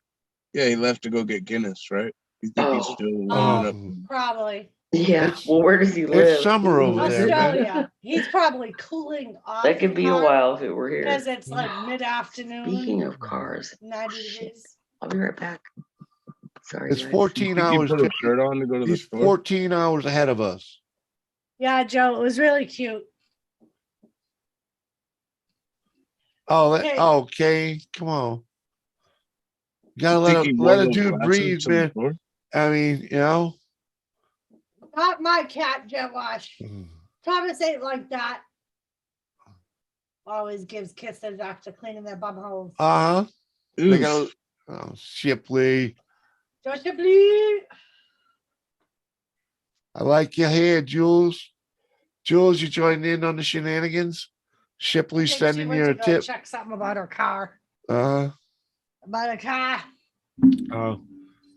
Yeah, he left to go get Guinness, right? You think he's still warming up? Probably. Yeah. It's- Well, where does he live? It's summer over there, man. Australia. He's probably cooling off. That could be a while if it were here. Because it's like mid-afternoon. Speaking of cars, 90 degrees. I'll be right back. Sorry, It's guys. 14 Think he hours. put a shirt on to go to the He's store? 14 hours ahead of us. Yeah, Joe, it was really cute. Oh, Okay. okay. Come on. You gotta Think let he a, wore let a those dude glasses breathe, to the man. store? I mean, you know. Not my cat, Jet Wash. Thomas ain't like that. Always gives kisses after cleaning their bum holes. They Oof. got oh, Shipley. Joseph Lee. I like your hair, Jules. Jules, you joined in on the shenanigans. Shipley I think she sending went you to a go tip. check something about her car. Well, About a car.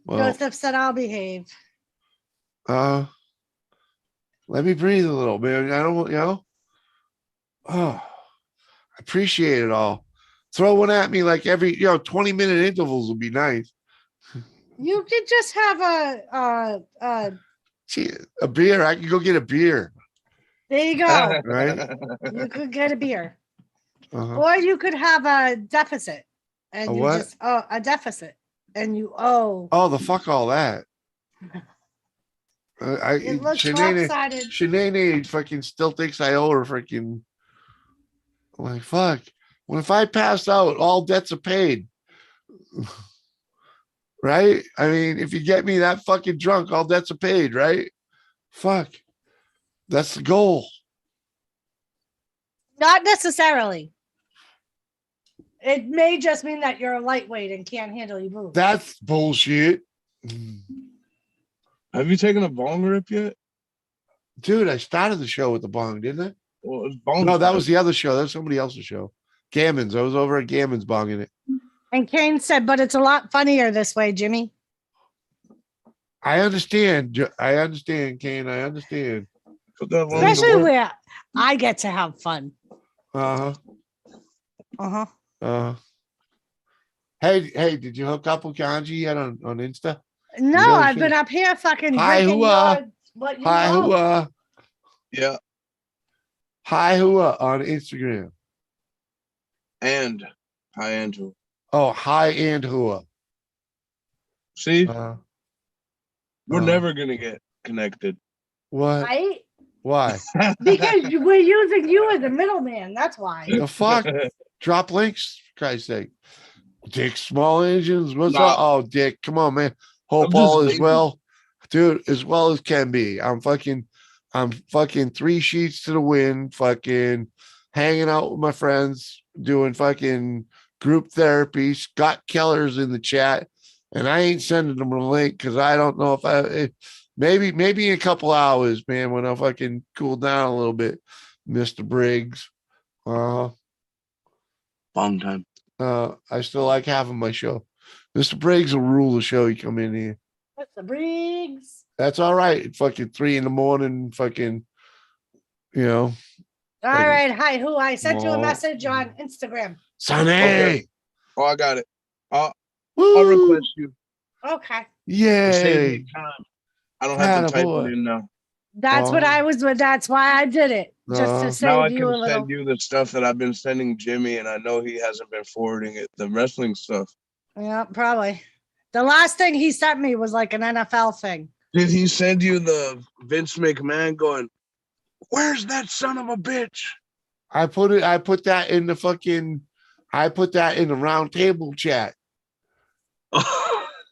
well, Joseph said, I'll behave. let me breathe a little, man. I don't, you know. Oh, I appreciate it all. Throw one at me like every, 20-minute intervals would be nice. You could just have Gee, a beer. I can go get a beer, there you go. right? You could get a beer. Uh-huh. Or you could have a deficit. And A you what? just a deficit. And you owe. Oh, the fuck all that. It looks Shanae lopsided. fucking still thinks I owe her freaking. I'm like, fuck. Well, if I pass out, all debts are paid. Right? I mean, if you get me that fucking drunk, all debts are paid, right? Fuck. That's the goal. Not necessarily. It may just mean that you're a lightweight and can't handle your moves. That's bullshit. Have you taken a bong rip yet? Dude, I started the show with the bong, didn't I? Well, it's bong No, that rip. was the other show. That was somebody else's show. Gammon's. I was over at Gammon's bonging it. And Kane said, but it's a lot funnier this way, Jimmy. I understand. I understand, Kane. I understand. Put that one to Especially work. where I get to have fun. Uh-huh. Uh-huh. Uh hey, did you hook up with Kanji yet on Insta? No, You know I've she- been up here fucking Hi, drinking hoo-ah. what you Hi love. hoo Yeah. Hi hoo on Instagram. And hi, Andrew. Oh, hi and hoo See, Uh, we're uh, never gonna get connected. what? Right? Why? Because we're using you as a middleman. That's why. The fuck? Drop links, for Christ's sake. Dick Small Engines. What's Nah. up? Oh, Dick, come on, man. Hope I'm just all is lazy. well. Dude, as well as can be. I'm fucking 3 sheets to the wind, fucking hanging out with my friends, doing fucking group therapy. Scott Keller's in the chat, and I ain't sending them a link because I don't know if maybe in a couple hours, man, when I fucking cool down a little bit, Mr. Briggs. Fun time. I still like having my show. Mr. Briggs will rule the show. You come in here. What's the Briggs? That's all right. Fucking 3 a.m. Fucking, you know. All Like- right. Hi, who? I sent you a Oh. message on Instagram. Sonny. Okay. Oh, I got it. I'll Woo. request you. Okay. To save Yay. me time. I don't have to type Attaboy. it in now. That's what Oh. I was. That's why I did it. Just to Uh, save Now I you a can little. send you the stuff that I've been sending Jimmy, and I know he hasn't been forwarding it. The wrestling stuff. Yeah, probably. The last thing he sent me was like an NFL thing. Did he send you the Vince McMahon going, "Where's that son of a bitch"? I put that in the fucking, I put that in the round table chat.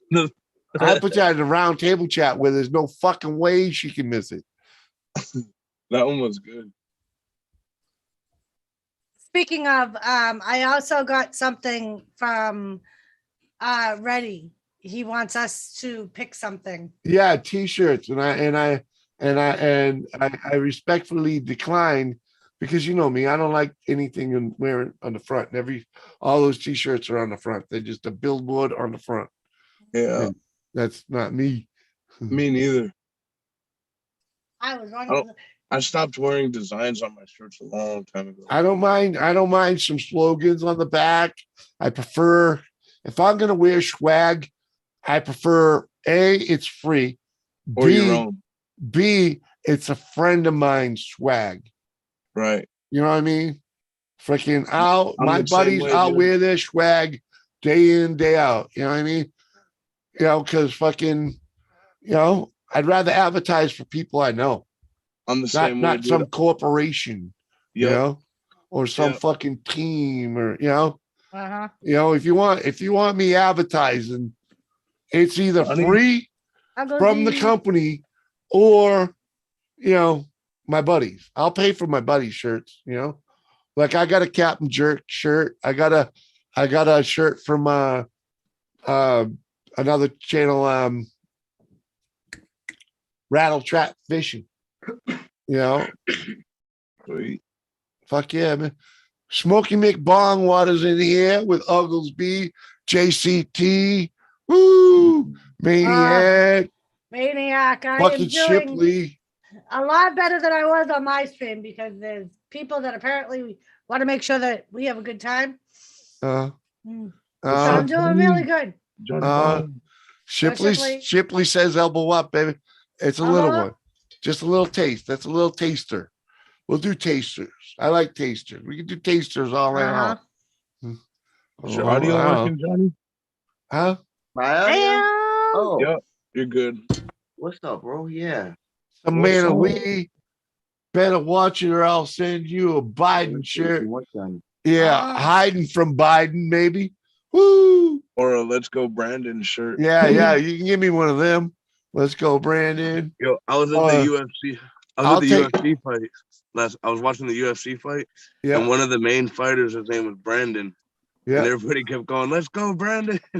The- I put that in the round table chat where there's no fucking way she can miss it. That one was good. Speaking of, I also got something from Reddy. He wants us to pick something. Yeah, t-shirts, and I respectfully declined because you know me, I don't like anything in wearing on the front. All those t-shirts are on the front. They're just a billboard on the front. Yeah, And that's not me. me neither. I was wondering. I stopped wearing designs on my shirts a long time ago. I don't mind some slogans on the back. I prefer, if I'm gonna wear swag, I prefer A, it's free. Or your own. B, it's a friend of mine's swag. Right. You know what I mean? Freaking out. I'm My the same buddies, way, I'll dude. wear their swag day in, day out. You know what I mean? You know, because fucking, you know, I'd rather advertise for people I know, I'm the same way, not dude. some corporation, you Yep. know, or some Yep. fucking team, or Uh-huh. if you want me advertising, it's either Honey. free from the company or my buddies. I'll pay for my buddies' shirts, like I got a Captain Jerk shirt. I got a shirt from another channel, Rattle Trap Fishing. Sweet. Fuck yeah, man. Smoky McBong Waters in here with Ugglesby, JCT, woo, Maniac, Maniac. I am Bucket doing Shipley. a lot better than I was on my stream because there's people that apparently want to make sure that we have a good time. So I'm doing really good. Shipley Shipley. says elbow up, baby. It's a Elbow little up. one. Just a little taste. That's a little taster. We'll do tasters. I like tasters. We can do tasters all night Uh-huh. long. Is your audio wow. working, Johnny? Huh? My audio? Damn. Oh, Yep. You're good. what's up, bro? Yeah. Amanda up? Lee, better watch it or I'll send you a Biden shirt. What done? Yeah, Ah. hiding from Biden, maybe. Woo! Or a Let's Go Brandon shirt. Yeah. You can give me one of them. Let's go, Brandon. Yo, I was at the UFC. I was I'll at the take- UFC fight. I was watching the UFC fight, Yeah, and one of the main fighters, his name was Brandon. And yeah. everybody kept going, "Let's go, Brandon." I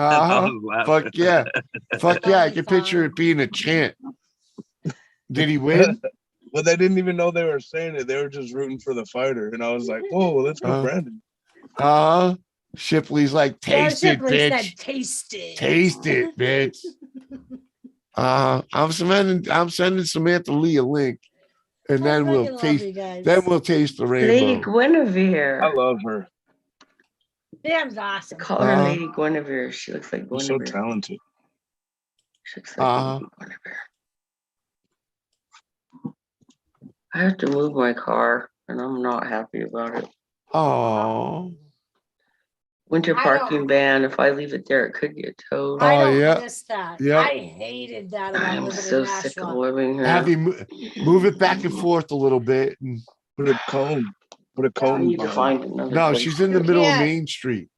Uh-huh. was laughing. Fuck yeah. Fuck yeah. I can picture it being a chant. Did he win? But they didn't even know they were saying it. They were just rooting for the fighter. And I was like, "Whoa, let's go, Brandon." Shipley's like, Well, taste it, Shipley bitch. said, taste it. Taste it, bitch. I'm sending Samantha Lee a link, and I then we'll fucking love taste. you guys. Then we'll taste the Lady rainbow. Guinevere. I love her. Damn awesome. Call her Lady Guinevere. She looks like She's so Guinevere. talented. She looks like Lady Guinevere. I have to move my car, and I'm not happy about it. Oh. Winter I parking don't- ban. If I leave it there, it could get towed. I Oh, don't yeah. miss that. Yeah. I hated that about I'm living so in sick of Nashua. living here. Have you move it back and forth a little bit? And Put a cone. Put a I cone. need to behind. find another no, place. she's in the You middle of can't. Main Street.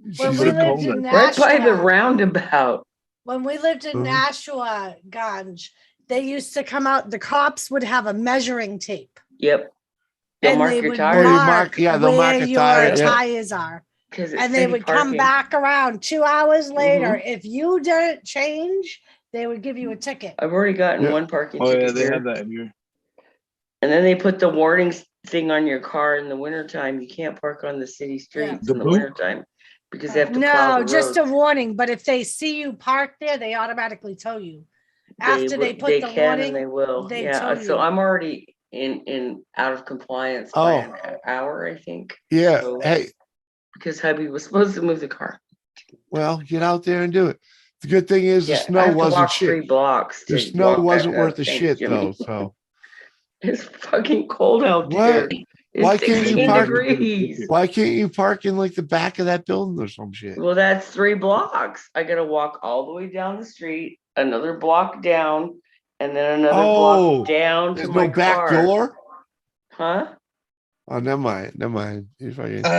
When She's we in- lived in Right by the Nashua, roundabout. when we lived in Nashua, Ganj, they used to come out. The cops would have a measuring tape, Yep. They'll and mark they your would tire. mark they'll mark where a your tire, yeah. tires are. Because it's And they city would come parking. back around 2 hours later. Mhm. If you didn't change, they would give you a ticket. I've already gotten Yeah. one parking Oh yeah, ticket they here. have that in here. And then they put the warning thing on your car in the wintertime. You can't park on the city streets The in the boot? wintertime because they have to plow No, the just a roads. warning. But if they see you parked there, they automatically tow you. After they put the can warning, and they will. they Yeah. tow So you. I'm already in out of compliance by Oh. an hour, I think. Yeah. So- Hey, Because hubby was supposed to move the car. well, get out there and do it. The good thing is the Yeah, I snow have to wasn't walk shit. 3 blocks. The to snow walk wasn't back worth up. a Thanks, shit Jimmy. though. So It's fucking cold out What? there. It's Why can't you 16 park- degrees. why can't you park in like the back of that building or some shit? Well, that's 3 blocks. I gotta walk all the way down the street, another block down, and then another Oh, block down to There's my no back car. door. Huh? Oh, never mind. Never mind. You fucking So,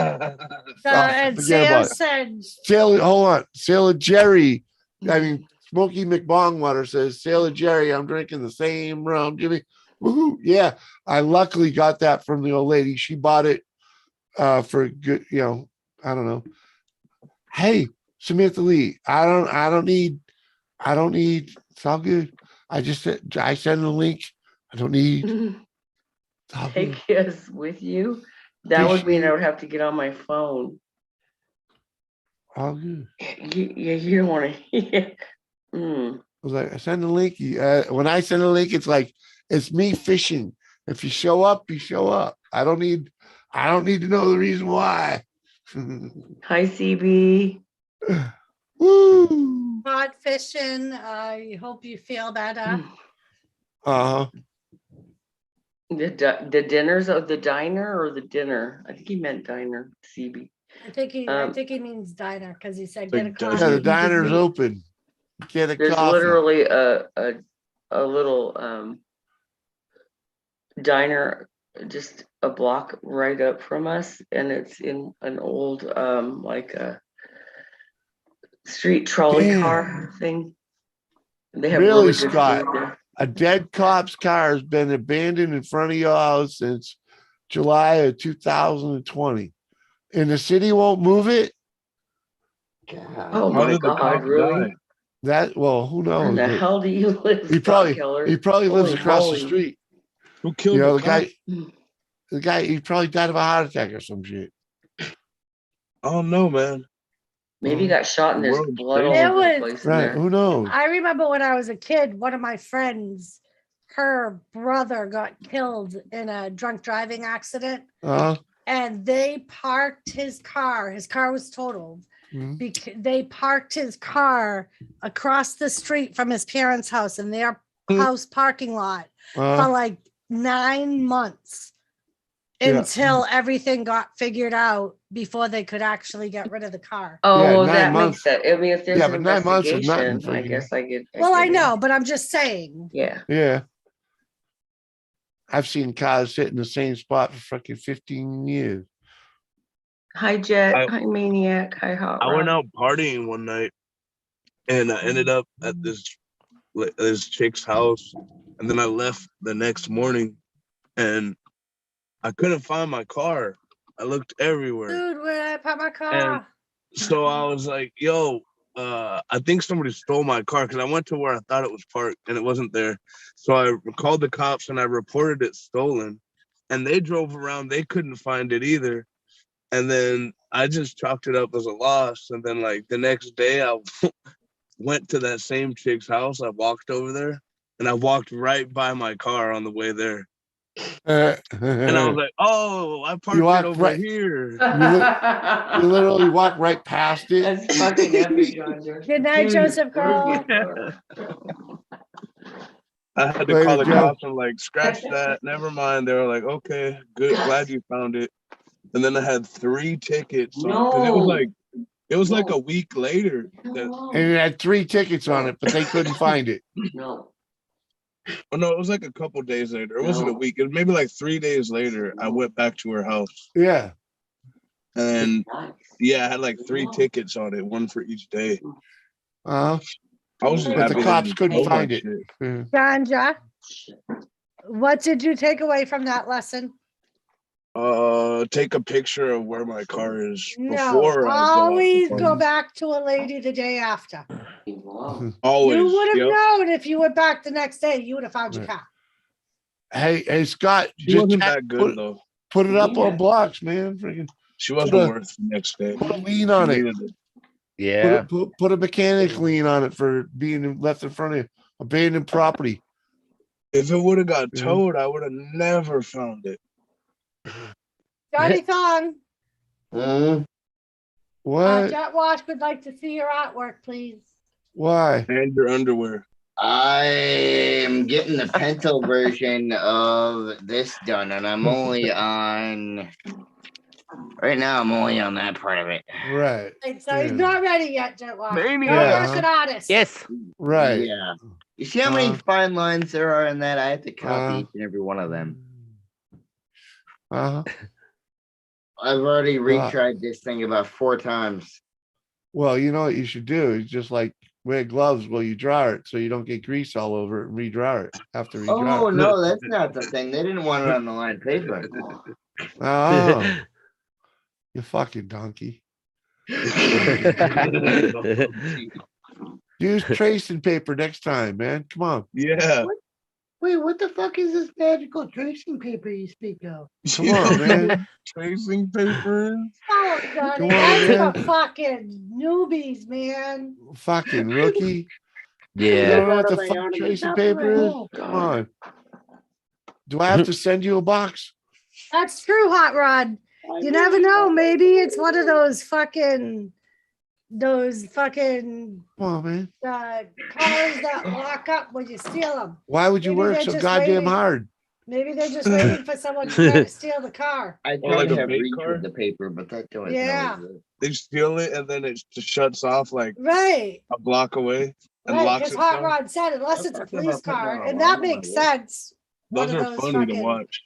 and forget Sam about it. said, Sailor. Hold on, Sailor Jerry. I mean, Smoky McBongwater says, Sailor Jerry, I'm drinking the same rum, Jimmy. Woohoo! Yeah, I luckily got that from the old lady. She bought it for good. I don't know. Hey, Samantha Lee, I don't need. It's all good. I send the link. I don't need. It's all good. Take us with you. That would mean I would have to get on my phone. All good. You don't want to. I was like, I send the link. When I send a link, it's like it's me fishing. If you show up, you show up. I don't need to know the reason why. Hi, CB. Woo. "Hot fishing. I hope you feel better." Uh-huh. The dinners of the diner or the dinner? I think he meant diner, CB. I think he means diner because he said Like get a dozen. coffee. Yeah, the and give diner's me-" open. Get a There's coffee. literally a little diner just a block right up from us, and it's in an old like a street trolley Damn. car thing. They have Really, really good Scott? food there. A dead cop's car has been abandoned in front of your house since July of 2020. And the city won't move it? God. Oh How my did the God, cop really? die? Who Where knows? the But hell do you live, he Scott Keller? probably lives Holy across moly. the street. Who killed The the cop? guy, he probably died of a heart attack or some shit. Oh no, man. Maybe he got shot and The there's world's blood all crazy. over the It place in Right. there. Who knows? I remember when I was a kid, one of my friends, her brother got killed in a drunk driving accident, and they parked his car. His car was totaled. Because they parked his car across the street from his parents' house in their house parking lot for like 9 months until everything got figured out before they could actually get rid of the car. Oh, Yeah, well, 9 that months. makes sense. I mean, if there's Yeah, an but 9 months is nothing investigation, I for you. guess I get. Well, I get it. know, but I'm just saying. Yeah. Yeah. I've seen cars sit in the same spot for fucking 15 years. Hi, Jet. I- Hi, Maniac. Hi, Hot I went Rod. out partying one night, and I ended up at this chick's house, and then I left the next morning, and I couldn't find my car. I looked everywhere, Dude, where did I park my car? and so I was like, "Yo, I think somebody stole my car," because I went to where I thought it was parked, and it wasn't there. So I called the cops and I reported it stolen, and they drove around. They couldn't find it either. And then I just chalked it up as a loss. And then like the next day I went to that same chick's house. I walked over there and I walked right by my car on the way there. And I was like, oh, I parked it walked over right- here. You literally walk right past it. That's fucking epic, Roger. Good night, Joseph Carl. I had to Later, call the Joe. cops and like scratch that. Never mind. They were like, okay, good, glad you found it. And then I had 3 tickets. Because it was like a week later. And it had 3 tickets on it, but they couldn't find it. No. Oh no, it was like a couple days later. It wasn't a week. It was maybe like 3 days later. I went back to her house. Yeah. And yeah, I had like 3 tickets on it, one for each day. Uh-huh. I was just But the happy cops they couldn't stole my find it. shit. Yeah. Ganja, what did you take away from that lesson? Take a picture of where my car is No, before always I go back to a lady the day after. Always. You would have yep. known if you went back the next day, you would have found your Right. car. Hey, Scott, She just wasn't check- that good though. put it up on blocks, man. Freaking She wasn't Put a- worth the next day. put a lien on She it. needed it. Yeah. Put a mechanic lien on it for being left in front of you. Abandoned property. If it would have got Mhm. towed, I would have never found it. Johnny Thong, What? Jet Wash would like to see your artwork, please. Why? And your underwear. I'm getting the pencil version of this done, and I'm only on. Right now, I'm only on that part of it. Right. Right, so he's Yeah. not ready yet, Jet Wash. Maniac. Don't Yeah. rush an artist. Yes. Right. Yeah. You see how many fine lines there are in that? I have to copy Uh, each and every one of them. Uh-huh. I've already retried this thing about 4 times. Well, you know what you should do is just like wear gloves while you dry it so you don't get grease all over it and redry it after redry Oh it. no, that's not the thing. They didn't want it on the line paper. Oh, you fucking donkey. Use tracing paper next time, man. Come on. Yeah. Wait, what the fuck is this magical tracing paper you speak of? Come on, man. Tracing paper. Oh, Johnny, Come on, that's man. for fucking newbies, man. Fucking rookie. You Yeah. don't know what the Right fuck on the tracing top of paper my is? head. Come on. Do I have to send you a box? That's true, Hot Rod. You never know. Maybe it's one of those fucking Come on, man. cars that lock up when you steal them. Why would you Maybe work they're so just goddamn waiting. hard? Maybe they're just waiting for someone to try to steal the car. I Or tried like to a have bait reach car? with the paper, but that don't Yeah. They steal it and then it just shuts off like Right. a block away and Right. locks Because Hot itself. Rod said, unless it's a Talking about police putting car, on a and that line makes on it. sense. One Those of are those funny to fucking- watch.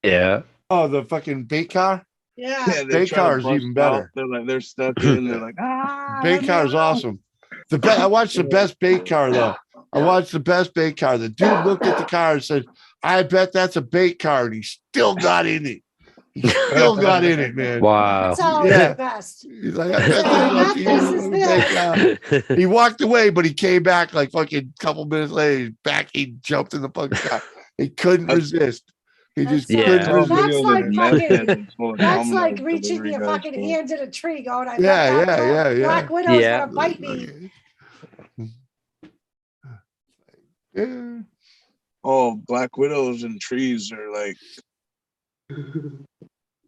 Yeah. Oh, the fucking bait car? Yeah. Yeah, they Bait try to car is bust even out. better. They're like they're stuck in. They're like Bait car is awesome. I watched the best bait car though. I watched the best bait car. The dude looked at the car and said, "I bet that's a bait car," and he still got in it. He still got in it, man. Wow. That's always Yeah. the best. He's like, "I bet How that's this is a bait this? car." He walked away, but he came back like fucking couple minutes later. Back, he jumped in the fucking car. He couldn't resist. He just That's couldn't all- resist. That's like fucking- That's That's like reaching your fucking hand in a tree going, I bet Yeah, that yeah, yeah, Black yeah. Widow's Yeah. gonna bite me. Yeah. Oh, Black Widows and trees are like.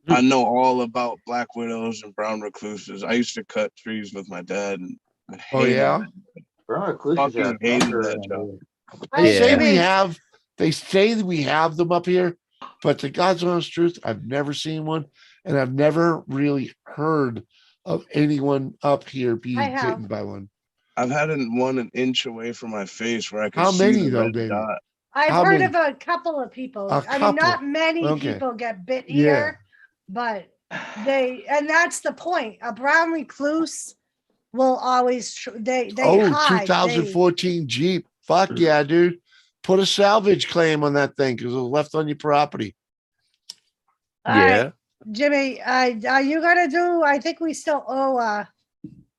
I know all about Black Widows and brown recluses. I used to cut trees with my dad. And I Oh hated yeah. Fucking hated that job. They Hey, say Jimmy. we have. They say that we have them up here, but to God's honest truth, I've never seen one, and I've never really heard of anyone up here being I have. bitten by one. I've had one an inch away from my face where I could How see many the though, red baby? dot. I've How heard many? of a couple of people. A I mean, not couple. many Okay. people get bit Yeah. here, but and that's the point. A brown recluse will always they Oh, hide. 2014 Jeep. Fuck yeah, dude. Put a salvage claim on that thing because it was left on your property. All right, Jimmy, are you gonna do? I think we still owe a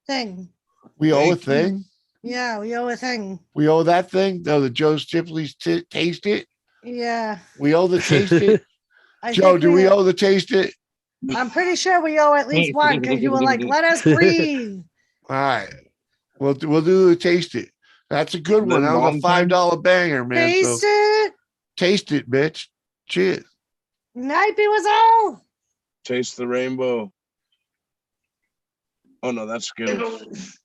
thing. We owe a Thank you. thing. Yeah, we owe a thing. We owe that thing. No, the Joe's Tipley's taste it. Yeah. We owe the taste it. I Joe, think do we owe the taste it? I'm pretty sure we owe at least one because you were like, let us breathe. All right. We'll do taste it. That's a good one. Then That was a long time? $5 banger, man. Taste So it. taste it, bitch. Cheers. Nite was all. Taste the rainbow. Oh no, that's Skittles.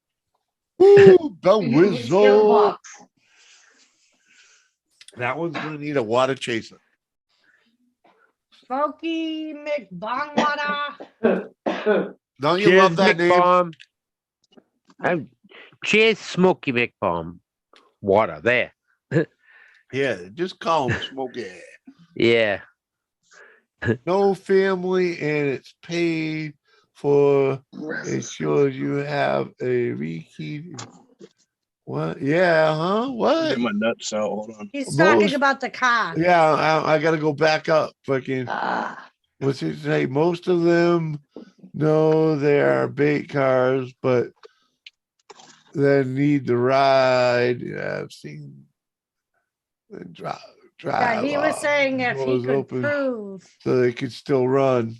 Woo, the whistle. That one's gonna need a water chaser. Smoky McBongwater. Don't you love that name? McBomb. Cheers, Smoky McBomb. Water there. Yeah, just call him Smokey. Yeah. No family, and it's paid for. It shows you have a rekey. What? Yeah, huh? What? Get my nuts out. Hold on. He's talking Most- about the car. Yeah, I gotta go back up. Fucking. What's it say? Most of them know they are bait cars, but then need the ride. Yeah, I've seen the drive. Yeah, he was off, saying if he doors could open prove, so they could still run.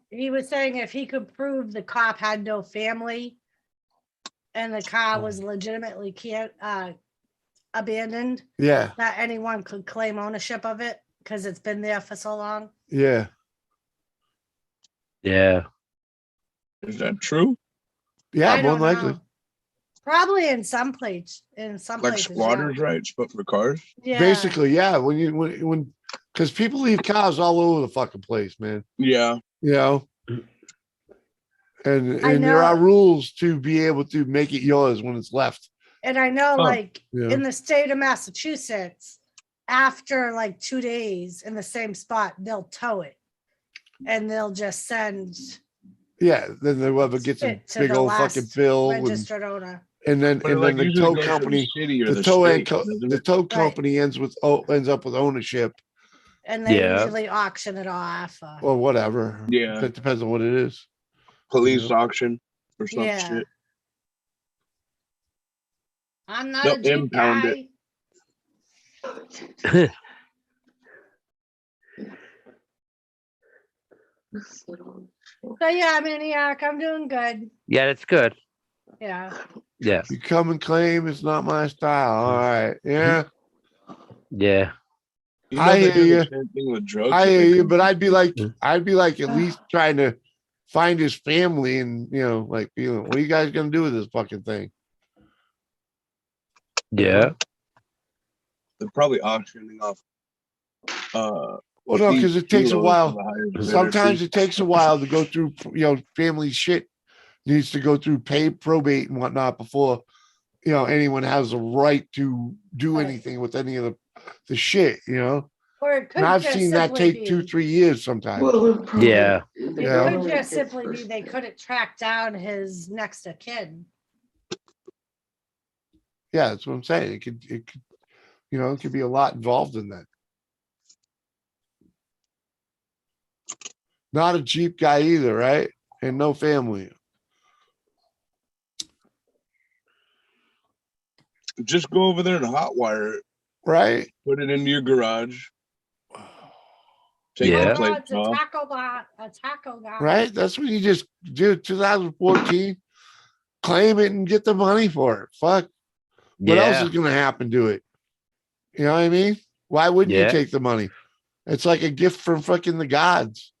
he was saying if he could prove the cop had no family and the car was legitimately abandoned, Yeah, that anyone could claim ownership of it because it's been there for so long. yeah. Yeah. Is that true? Yeah, I more don't than likely. know. Probably in some places. In some Like places, squatters' rights, but for cars? yeah. Basically, yeah. When because people leave cars all over the fucking place, man. Yeah. You know. And I there are know. rules to be able to make it yours when it's left. And I know, Oh, like yeah. in the state of Massachusetts, after like 2 days in the same spot, they'll tow it, and they'll just send Yeah, then whoever gets a it to big the old fucking last bill registered owner. and then But it, like, the usually tow goes to company, city or the tow state, and doesn't the it? tow company ends up with ownership And they Yeah. usually auction it off. or whatever. Yeah. That depends on what it is. Police Yeah. auction or some Yeah. shit. I'm not They'll a Jeep impound guy. it. So yeah, Maniac, I'm doing good. Yeah, that's good. Yeah. Yeah. You come and claim it's not my style. All right. Yeah. Yeah. You know I they hear do you. the same thing with drugs. I that hear they you, come- but I'd be like at least trying to find his family and like what are you guys gonna do with this fucking thing? Yeah. They're probably auctioning off. Well, no, because it takes a kilos while. to the highest bidder, Sometimes too. it takes a while to go through, family shit needs to go through probate and whatnot before, anyone has a right to do Right. anything with any of the shit, Or it could And I've just seen that simply take be, 2-3 years sometimes. Yeah. it Yeah. could just simply be they couldn't track down his next of kin. Yeah, that's what I'm saying. It could, it could be a lot involved in that. Not a Jeep guy either, right? And no family. Just go over there and hotwire it. Right? Put it into your garage. Take Yeah. the Oh, plates it's a off. taco guy. Right? That's when you just do 2014, claim it and get the money for it. Fuck. What else Yeah. is going to happen to it? You know what I mean? Why wouldn't you Yeah. take the money? It's like a gift from fucking the gods.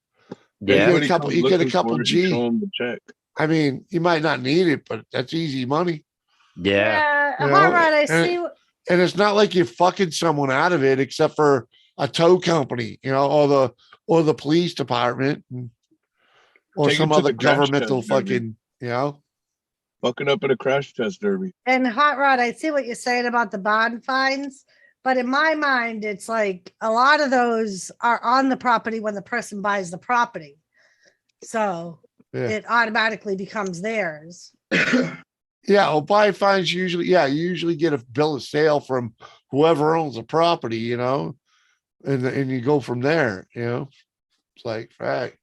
Yeah. Get a couple- you get a couple G. Show them the check. I mean, you might not need it, but that's easy money. Yeah. Yeah. You All know, right. I and- see. And it's not like you're fucking someone out of it, except for a tow company, or the police department, or Take it some to other the crash governmental test, maybe. fucking, Fucking up at a crash test derby. And Hot Rod, I see what you're saying about the bond fines, but in my mind, it's like a lot of those are on the property when the person buys the property. So Yeah. it automatically becomes theirs. Yeah, well, buy fines usually, you usually get a bill of sale from whoever owns the property, and you go from there, It's like, right.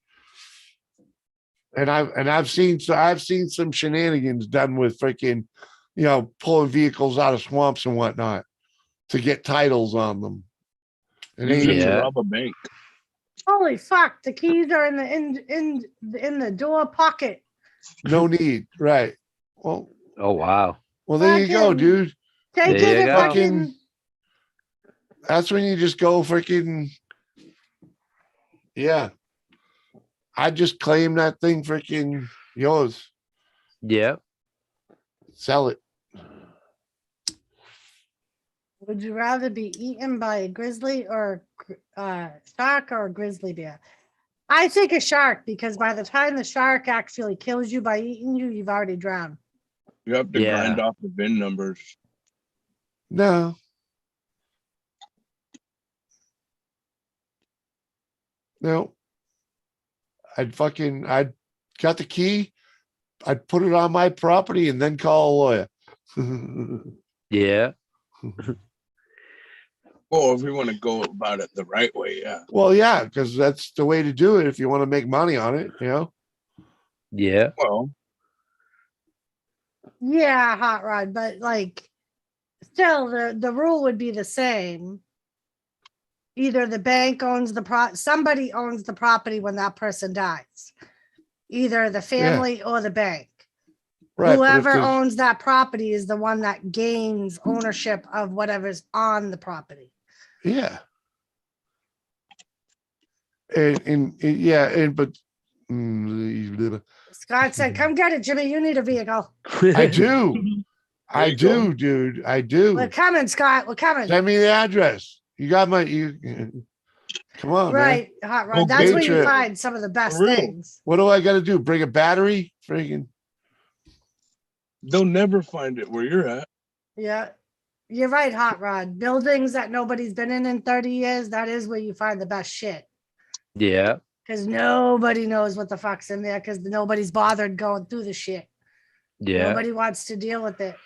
And I've seen some shenanigans done with freaking, pulling vehicles out of swamps and whatnot to get titles on them. And Use it to Yeah. rob a bank. Holy fuck! The keys are in the door pocket. No need. Right. Well, Oh wow. there you go, Fucking dude. Take There it you and go. fucking. That's when you just go freaking. Yeah. I just claim that thing freaking yours. Yeah. Sell it. Would you rather be eaten by a grizzly or shark or a grizzly bear? I think a shark because by the time the shark actually kills you by eating you, you've already drowned. You have to grind off the VIN numbers. No. No. I'd got the key. I'd put it on my property and then call a lawyer. Yeah. Well, if we want to go about it the right way, yeah. Well, yeah, because that's the way to do it if you want to make money on it, you know? Yeah. Well, Yeah, hot rod, but like still the rule would be the same. Either the bank owns somebody owns the property when that person dies. Either the family or the bank. Right. Whoever owns that property is the one that gains ownership of whatever's on the property. Yeah. But Scott said, "Come get it, Jimmy. You need a vehicle." I do. I do, dude. I do. We're coming, Scott. We're coming. Send me the address. You got come on, right, man. hot rod. That's where you trip. find some of the best real. things. What do I got to do? Bring a battery? Freaking. they'll never find it where you're at. Yeah, you're right, hot rod. Buildings that nobody's been in 30 years, that is where you find the best shit. Yeah. Because nobody knows what the fuck's in there because nobody's bothered going through the shit. Yeah. Nobody wants to deal with it.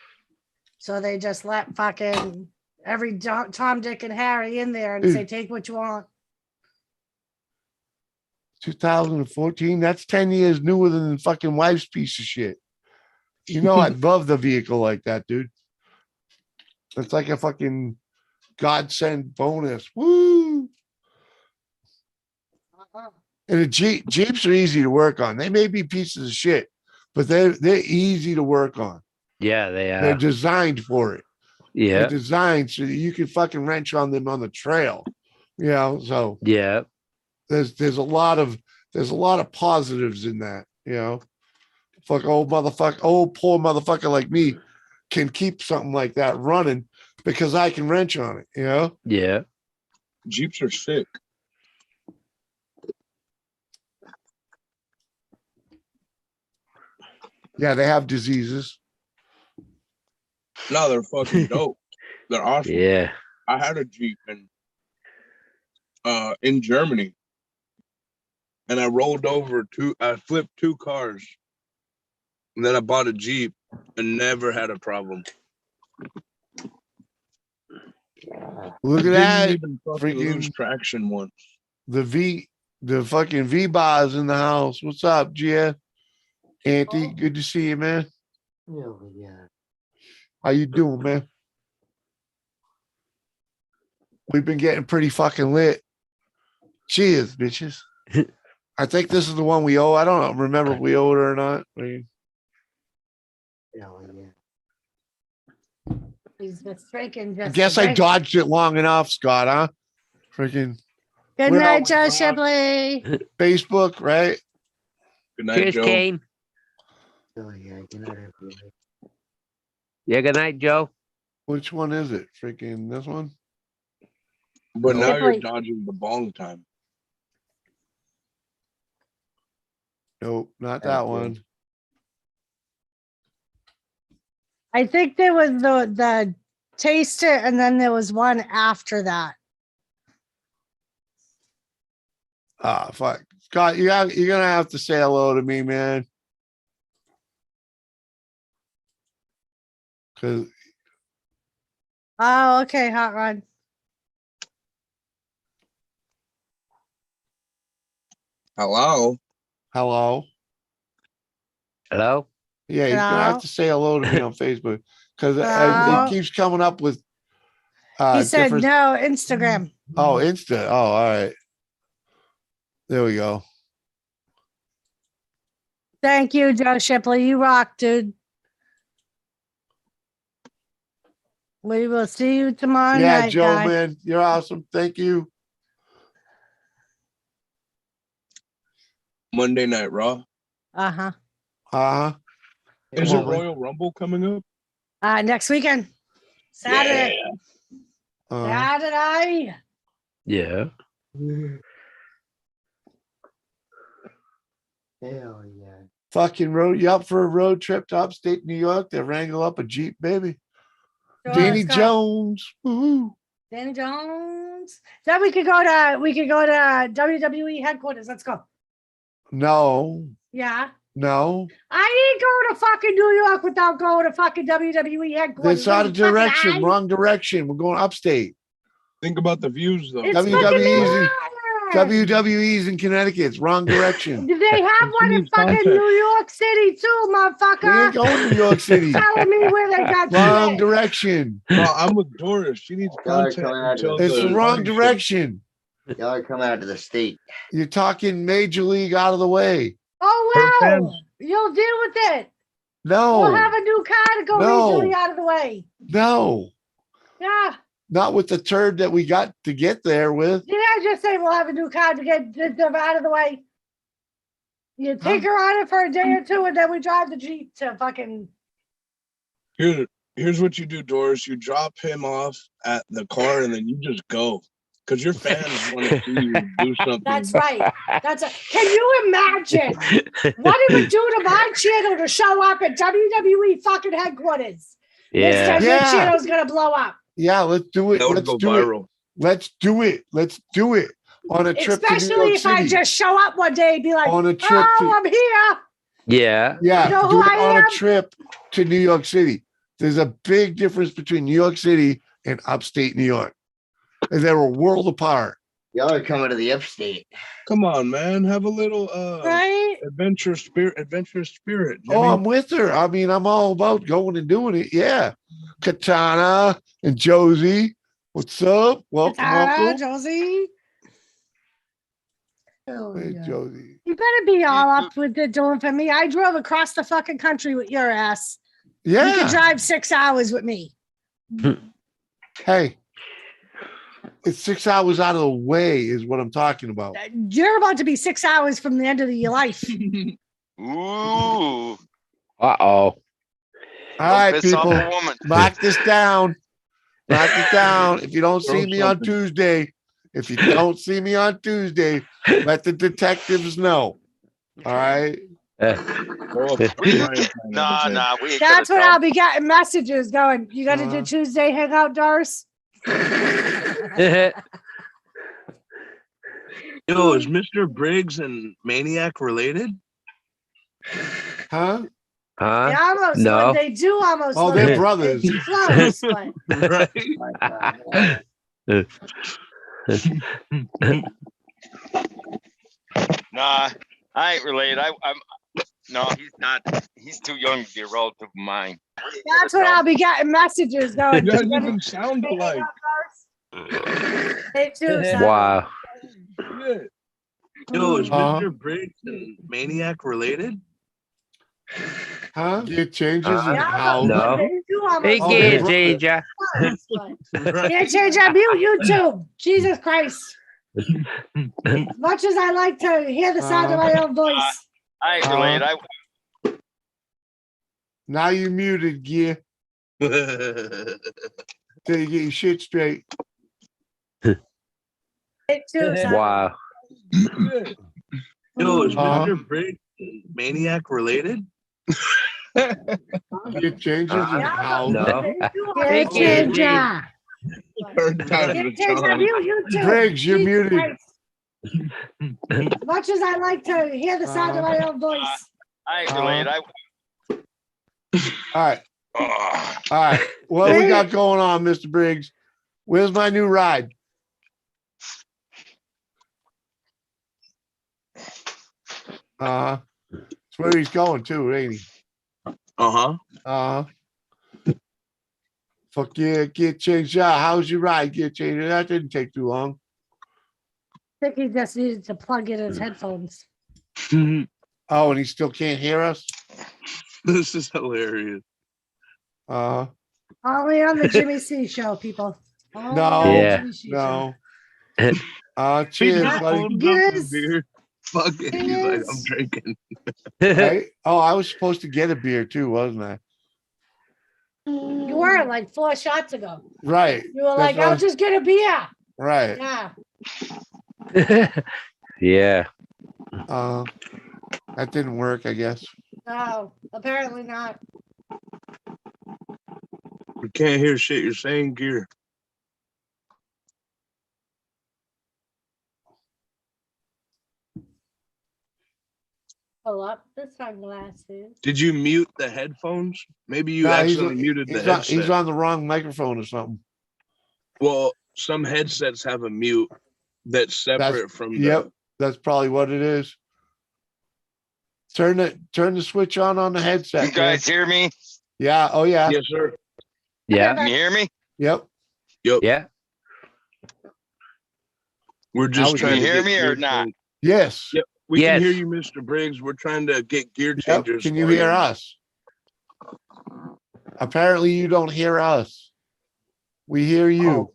So they just let fucking every Tom, Dick, and Harry in there and say, take what you want. 2014. That's 10 years newer than the fucking wife's piece of shit. You know, I'd love the vehicle like that, dude. It's like a fucking godsend bonus. Woo! And the Jeeps are easy to work on. They may be pieces of shit, but they're easy to work on. Yeah, they They're are. designed for it. Yeah. They're designed so that you can fucking wrench on them on the trail. You know, so Yeah. there's a lot of positives in that, you know. Old poor motherfucker like me can keep something like that running because I can wrench on it, you know? Yeah. Jeeps are sick. Yeah, they have diseases. No, they're fucking dope. They're awesome. Yeah. I had a Jeep in Germany, and I flipped two cars, and then I bought a Jeep and never had a problem. Look at that. Didn't even fucking lose traction once. The fucking V-Bar is in the house. What's up, Gia? Auntie, good to see you, man. Yeah. How you doing, man? We've been getting pretty fucking lit. Cheers, bitches. I think this is the one we owe. I don't remember if we owed her or not. He's just drinking. I guess I dodged it long enough, Scott, huh? Freaking. Good We're night, out Joe loud. Shipley. Facebook, right? Good night, Cheers, Joe. Kane. Yeah, good night, Joe. Which one is it? Freaking this one? But now Shipley. you're dodging the bong time. Nope, not that one. I think there was the taster, and then there was one after that. Ah, fuck. Scott, you're gonna have to say hello to me, man. Cause Oh, okay, hot rod. Hello. hello. Hello? Yeah, you're gonna Hello? have to say hello to me on Facebook because Hello? it keeps coming up with He said different. no, Instagram. Oh, Insta. Oh, all right. There we go. Thank you, Joe Shipley. You rock, dude. We will see you tomorrow Yeah, night, Joe, guy. man, you're awesome. Thank you. Monday Night Raw. Uh-huh. Uh-huh. Is Come it on, man. Royal Rumble coming up? Next weekend. Saturday. Uh-huh. Saturday. Yeah. Hell yeah. Fucking road. You up for a road trip to upstate New York to wrangle up a Jeep, baby? Sure, Danny let's go. Jones. Woo-hoo. Danny Jones. Then we could go to WWE headquarters. Let's go. No, Yeah. no. I ain't going to fucking New York without going to fucking WWE headquarters. That's out Are of you fucking direction. high? Wrong direction. We're going upstate. Think about the views though. It's WWE's fucking in, WWE's in Connecticut. It's wrong direction. Do they have She one in needs fucking context. New York City too, We ain't motherfucker? going to New York City. Telling me where they got Wrong shit. direction. No, I'm with Doris. She needs Y'all are content coming out of until the It's the state. wrong party show. direction. Y'all are coming out of the state. You're talking major league out of the way. Oh Her well, fans- you'll deal with it. No, We'll have a new car to go No. regionally out of the way. no, Yeah. not with the turd that we got to get there with. Did I just say we'll have a new car to get them out of the way? You take her on it for a day or two, and then we drive the Jeep to fucking. Here's what you do, Doris. You drop him off at the car, and then you just go because your fans want to see you do something. That's right. Can you imagine what it would do to my channel to show up at WWE fucking headquarters? Next time Yeah. your channel's gonna blow up. Yeah, let's do it. That would Let's go do it. viral. Let's do it. Let's do it on a trip to New Especially York if I City. just show up one day and be like, On a trip "Oh, to- I'm here." Yeah. Yeah, You know do who it I on am? a trip to New York City. There's a big difference between New York City and upstate New York. And they're a world apart. Y'all are coming to the upstate. Come on, man. Have a little Right? adventurous spirit. Oh, Jimmy. I'm with her. I mean, I'm all about going and doing it. Yeah. Katana and Josie. What's up? Welcome, Tara, welcome. Josie. Oh, Hey, yeah. Josie. You better be all up with it doing for me. I drove across the fucking country with your ass. You could Yeah. drive 6 hours with me. Hey, it's 6 hours out of the way, is what I'm talking about. You're about to be 6 hours from the end of your life. Ooh. Uh-oh. All right, Piss off people. a woman. Lock this down. Lock this down. If you don't see Throw me on something. Tuesday, let the detectives know. All right. Throw a frying pan in Nah, his head. nah. We ain't That's gonna what tell. I'll be getting messages going. You got to do Tuesday hangout, Doris? Yo, is Mr. Briggs and Maniac related? Huh? They Huh? almost No. look, they do almost Oh, look they're like brothers. it's close, but Right? Nah, I ain't related. I'm. No, he's not. He's too young to be a relative of mine. that's what I'll be getting messages going. You guys You gotta even do sound Tuesday alike. hangout, Doris? They do. son. Wow. Shit. Yo, is Uh-huh. Mr. Briggs and Maniac related? Huh? Get changes in Yeah, house. No. they do almost Hey, Oh, look they're kid, brothers. Ginger. close, but Right? can't change our mute YouTube. Jesus Christ. As much as I like to hear the sound of my own voice. I ain't related. Now you muted, gear. Till you get your shit straight. It too, son. Wow. Shit. Yo, is Uh-huh. Mr. Briggs and Maniac related? Get changes in Yeah, house. No. Can't Hey, change kid. ya. Third time Can't the change our charm. mute YouTube. Briggs, you're Jesus muted. Christ. As much as I like to hear the sound of my own voice. I ain't related. All right. Oh. All right. What we got going on, Mr. Briggs? Where's my new ride? That's where he's going to, ain't he? Uh-huh. Fuck yeah, get changed. Yeah, how's your ride? Get changed. That didn't take too long. think he just needed to plug in his headphones. Oh, and he still can't hear us? This is hilarious. Only on the Jimmy C show, people. Only No, on the Yeah. Jimmy C show. no. He Cheers, just buddy. opens up Yes. a beer. Fuck it. He's like, I'm Yes. drinking. Right? Oh, I was supposed to get a beer too, wasn't I? You were like 4 shots ago. Right. You were That's like, what I I'll was- just get a beer. Right. Yeah. Yeah. That didn't work, I guess. No, apparently not. We can't hear shit you're saying, Gear. Pull up the sunglasses. Did you mute the headphones? Maybe you No, accidentally muted the headset. he's on the wrong microphone or something. Well, some headsets have a mute that's separate from the. Yep, that's probably what it is. Turn the switch on the headset. You guys hear me? Yeah. Oh yeah. Yes, sir. Yeah. Can you hear me? Yep. Yeah. We're just Can trying you to hear get me or gear not? changed. Yes. Yep. We Yes. can hear you, Mr. Briggs. We're trying to get gear Yep. changers. Can you for hear us? Apparently you don't hear us. We hear you. Oh,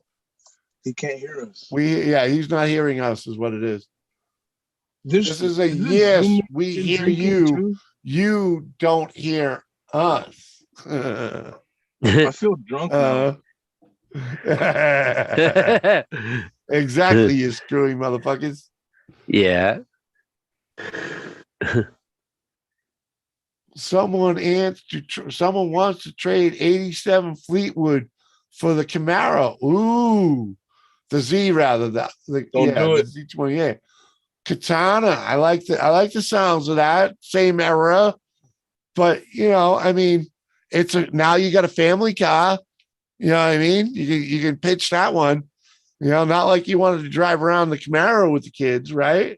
he can't hear us. He's not hearing us is what it is. This is a this yes, Zoom we been hear drinking you. too? You don't hear us. I feel drunk now. Exactly, you screwy motherfuckers. Yeah. Someone wants to trade 87 Fleetwood for the Camaro. Ooh, the Z rather. The Don't do it. the Z28. Katana. I like the sounds of that. Same era, but I mean, now you got a family car. You know what I mean? You can pitch that one. Not like you wanted to drive around the Camaro with the kids, right?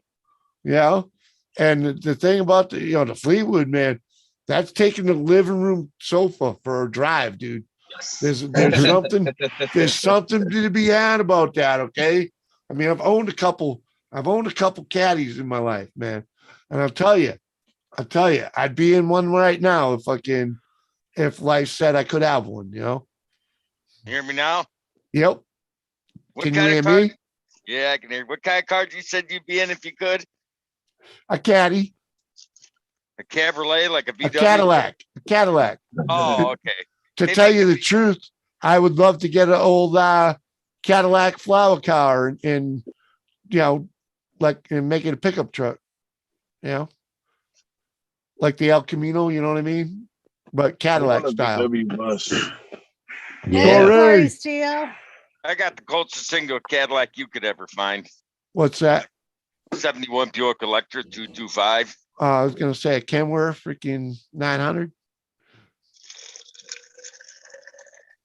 And the thing about the Fleetwood, man, that's taking the living room sofa for a drive, dude. There's something to be had about that. Okay. I mean, I've owned a couple caddies in my life, man. And I'll tell you, I'd be in one right now if life said I could have one, You hear me now? Yep. What Can you kind hear of car? me? Yeah, I can hear. What kind of car you said you'd be in if you could? A caddy, A Cabriolet, like a VW? a Cadillac. Oh, okay. To They tell make you the- the truth, I would love to get an old Cadillac flower car and make it a pickup truck, like the El Camino, you know what I mean? But Cadillac I want a style. VW bus. Yeah. All right. Praise to you. I got the closest single Cadillac you could ever find. What's that? 71 Buick Electra 225. I was gonna say a Kenworth freaking 900.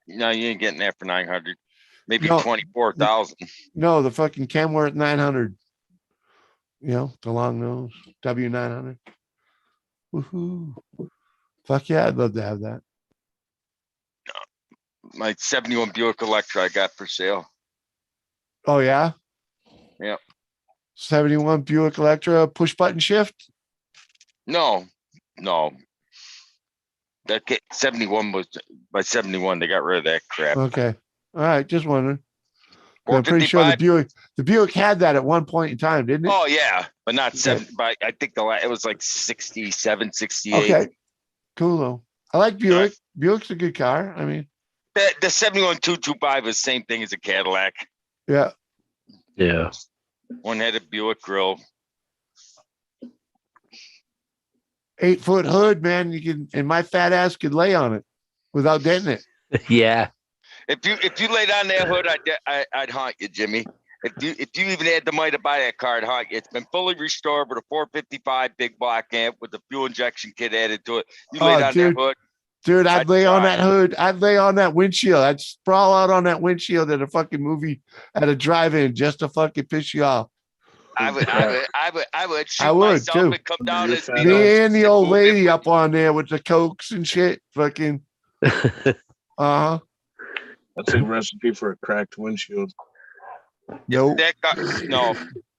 No, you ain't getting that for 900. Maybe No. 24,000. No, the fucking Kenworth 900. The long nose W900. Woohoo! Fuck yeah, I'd love to have that. My 71 Buick Electra I got for sale. Oh yeah. Yep. 71 Buick Electra push button shift. No. That 71 was by 71. They got rid of that crap. Okay. All right. Just wondering. I'm pretty sure 455. the Buick had that at one point in time, didn't it? Oh yeah, but not Okay. 7. But I think it was like 67, 68. Okay. Cool though. I like Buick. Buick's a good car. I mean, The 71 225 is the same thing as a Cadillac. yeah. Yeah. One had a Buick grill. 8-foot hood, man. And my fat ass could lay on it without denting it. Yeah. If you laid on that hood, I'd haunt you, Jimmy. If you even had the money to buy that car, I'd haunt you. It's been fully restored with a 455 big block amp with the fuel injection kit added to it. You laid on dude. that hood. Dude, I'd lay on cry. that hood. I'd lay on that windshield. I'd sprawl out on that windshield at a fucking movie at a drive-in just to fucking piss you off. I would shoot I would, myself too. and come down You're as fat. Me and the old movie. lady up on there with the cokes and shit. Fucking uh-huh. That's a recipe for a cracked windshield. Nope. That car, no,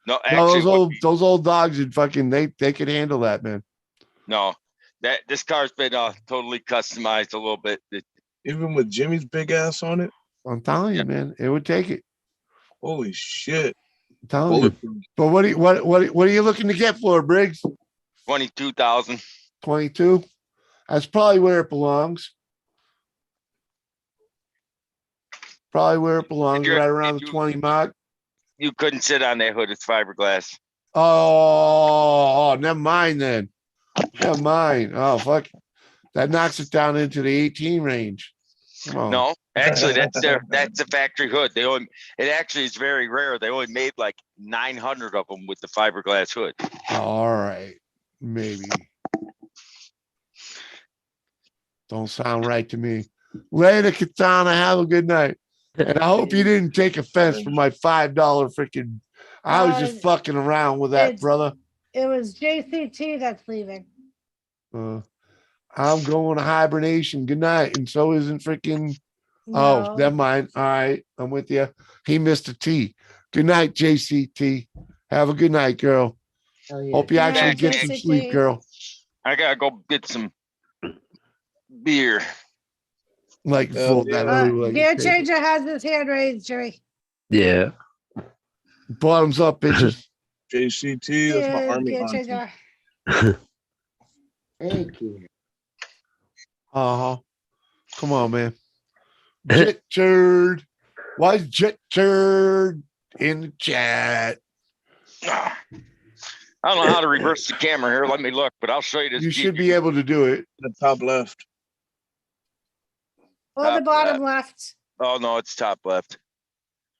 No, No, actually, those old dogs and fucking they could handle that, man. no, this car's been totally customized a little bit. Even with Jimmy's big ass on it. I'm telling you, man, it would take it. Holy shit. I'm telling you. Bulletproof. But what are you looking to get for, Briggs? 22,000. 22. That's probably where it belongs. Probably where it belongs, you're- right around if the you- 20 mark. You couldn't sit on that hood. It's fiberglass. Oh, never mind then. Never mind. Oh, fuck. That knocks it down into the 18 range. Come on. No, actually, that's the factory hood. It actually is very rare. They only made like 900 of them with the fiberglass hood. All right. Maybe. Don't sound right to me. Later, Katana. Have a good night. And I hope you didn't take offense for my $5 freaking. I was just fucking around with that, brother. It was JCT that's leaving. I'm going to hibernation. Good night. And so isn't freaking. Oh, No. never mind. All right. I'm with you. He missed a T. Good night, JCT. Have a good night, girl. Hell yeah. Hope you actually Yeah, get some JCT. sleep, girl. I gotta go get some beer. Like full that blue, like Gear it takes. changer has his hand raised, Jerry. Yeah. Bottoms up, bitches. JCT, that's my army Gear auntie. changer. Thank you. Uh-huh. Come on, man. Jet turd. Why is jet turd in the chat? I don't know how to reverse the camera here. Let me look, but I'll show you this. You should be able to do it. The top left. Or the Top bottom left. Oh no, it's top left.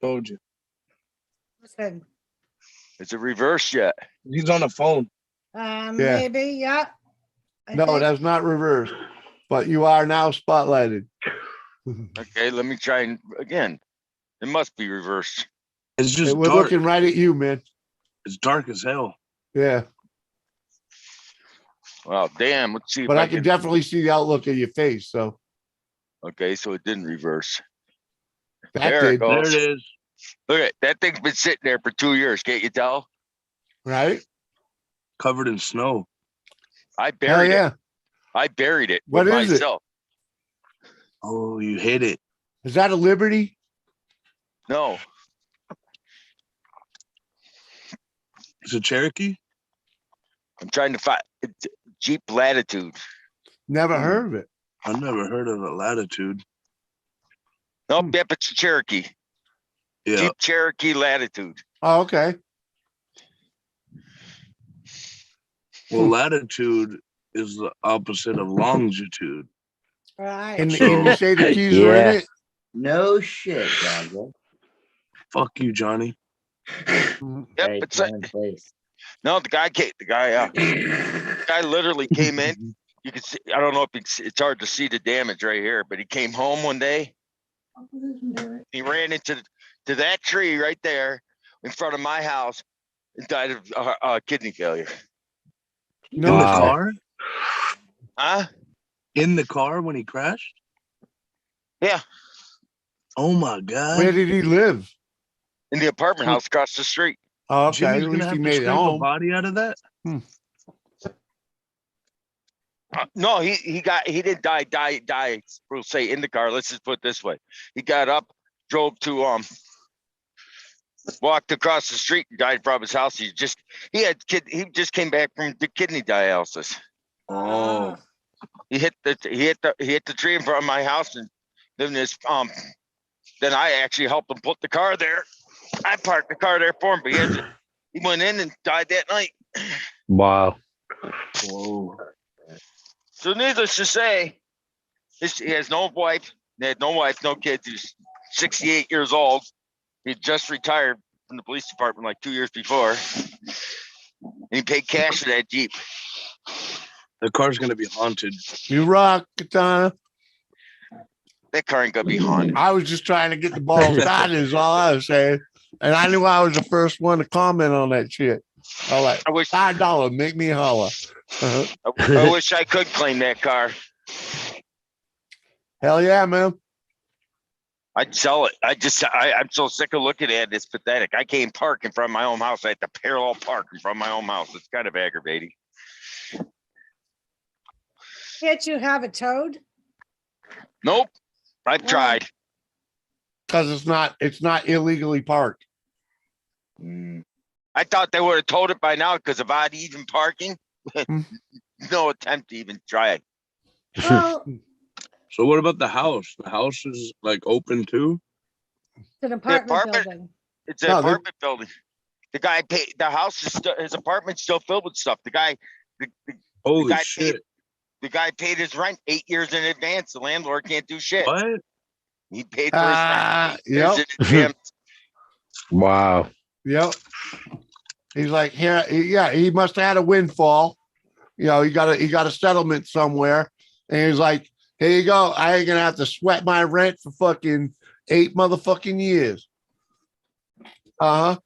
Told you. Listen. Is it reversed yet? He's on the phone. Maybe, yeah. No, that's not reversed. But you are now spotlighted. Okay, let me try again. It must be reversed. It's just We're dark. looking right at you, man. It's dark as hell. Yeah. Well, damn. Let's see. But if I can definitely see the outlook of your face. So Okay, so it didn't reverse. that There it did, goes. There it is. Look at that thing's been sitting there for 2 years. Can't you tell? right? Covered in snow. I Hell buried yeah. it. I buried it What with is it? myself. Oh, you hit it. Is that a Liberty? No, It's a Cherokee? I'm trying to find Jeep Latitude. Never heard of it. I've never heard of a Latitude. Nope, yep, it's a Cherokee. Yeah. Jeep Cherokee Latitude. Oh, okay. Well, latitude is the opposite of longitude. Right. And you say the keys are in Yeah. it? No shit, Dodger. Fuck you, Johnny. Yep, Hey, it's time and place. no. The guy literally came in. You can see. I don't know if it's hard to see the damage right here, but he came home one day. He ran into that tree right there in front of my house and died of kidney failure. No. In the Wow. car? Huh? In the car when he crashed? Yeah, Oh my God. Where did he live? in the apartment house across the street. Oh, okay. Jimmy's At gonna least have he to made it scrape a home. body out of that? No, he didn't die. We'll say in the car. Let's just put it this way: he got up, drove to walked across the street, and died from his house. He just came back from the kidney dialysis. Oh. He hit the tree in front of my house, and then then I actually helped him put the car there. I parked the car there for him, but he went in and died that night. Wow. Whoa. So needless to say, he has no wife. He had no wife, no kids. He's 68 years old. He just retired from the police department like 2 years before. And he paid cash for that Jeep. The car's gonna be haunted. You rock, Katana. That car ain't gonna be haunted. I was just trying to get the ball started is all I was saying. And I knew I was the first one to comment on that shit. I was like, I wish $5, make me holler. I wish I could claim that car. Hell yeah, man. I'd sell it. I'm so sick of looking at it. It's pathetic. I can't park in front of my own house. I have to parallel park in front of my own house. It's kind of aggravating. Can't you have a toad? Nope. I've Why? tried. Because it's not illegally parked. I thought they would have told it by now because of odd even parking. Hmm. No attempt to even try it. Well, So what about the house? The house is like open too? it's an apartment apartment- building. It's an No, they- apartment building. The guy paid. The house is still. His apartment's still filled with stuff. The Holy guy shit. paid his rent 8 years in advance. The landlord can't do shit. What? He paid for his rent 8 years Yep. in advance. Wow. Yep. He's like, here, yeah, he must have had a windfall. You know, he got a settlement somewhere. And he's like, here you go. I ain't gonna have to sweat my rent for fucking 8 motherfucking years. Uh-huh.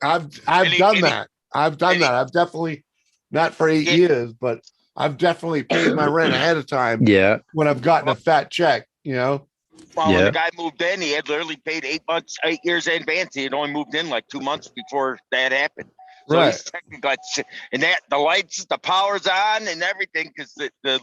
I've done that. I've done that. I've definitely not for 8 years, but I've definitely paid my rent ahead of time Yeah. when I've gotten a fat check, you know. Well, when Yeah. the guy moved in, he had literally paid 8 years in advance. He had only moved in like 2 months before that happened. So Right. he's technically got and that the lights, the power's on and everything because the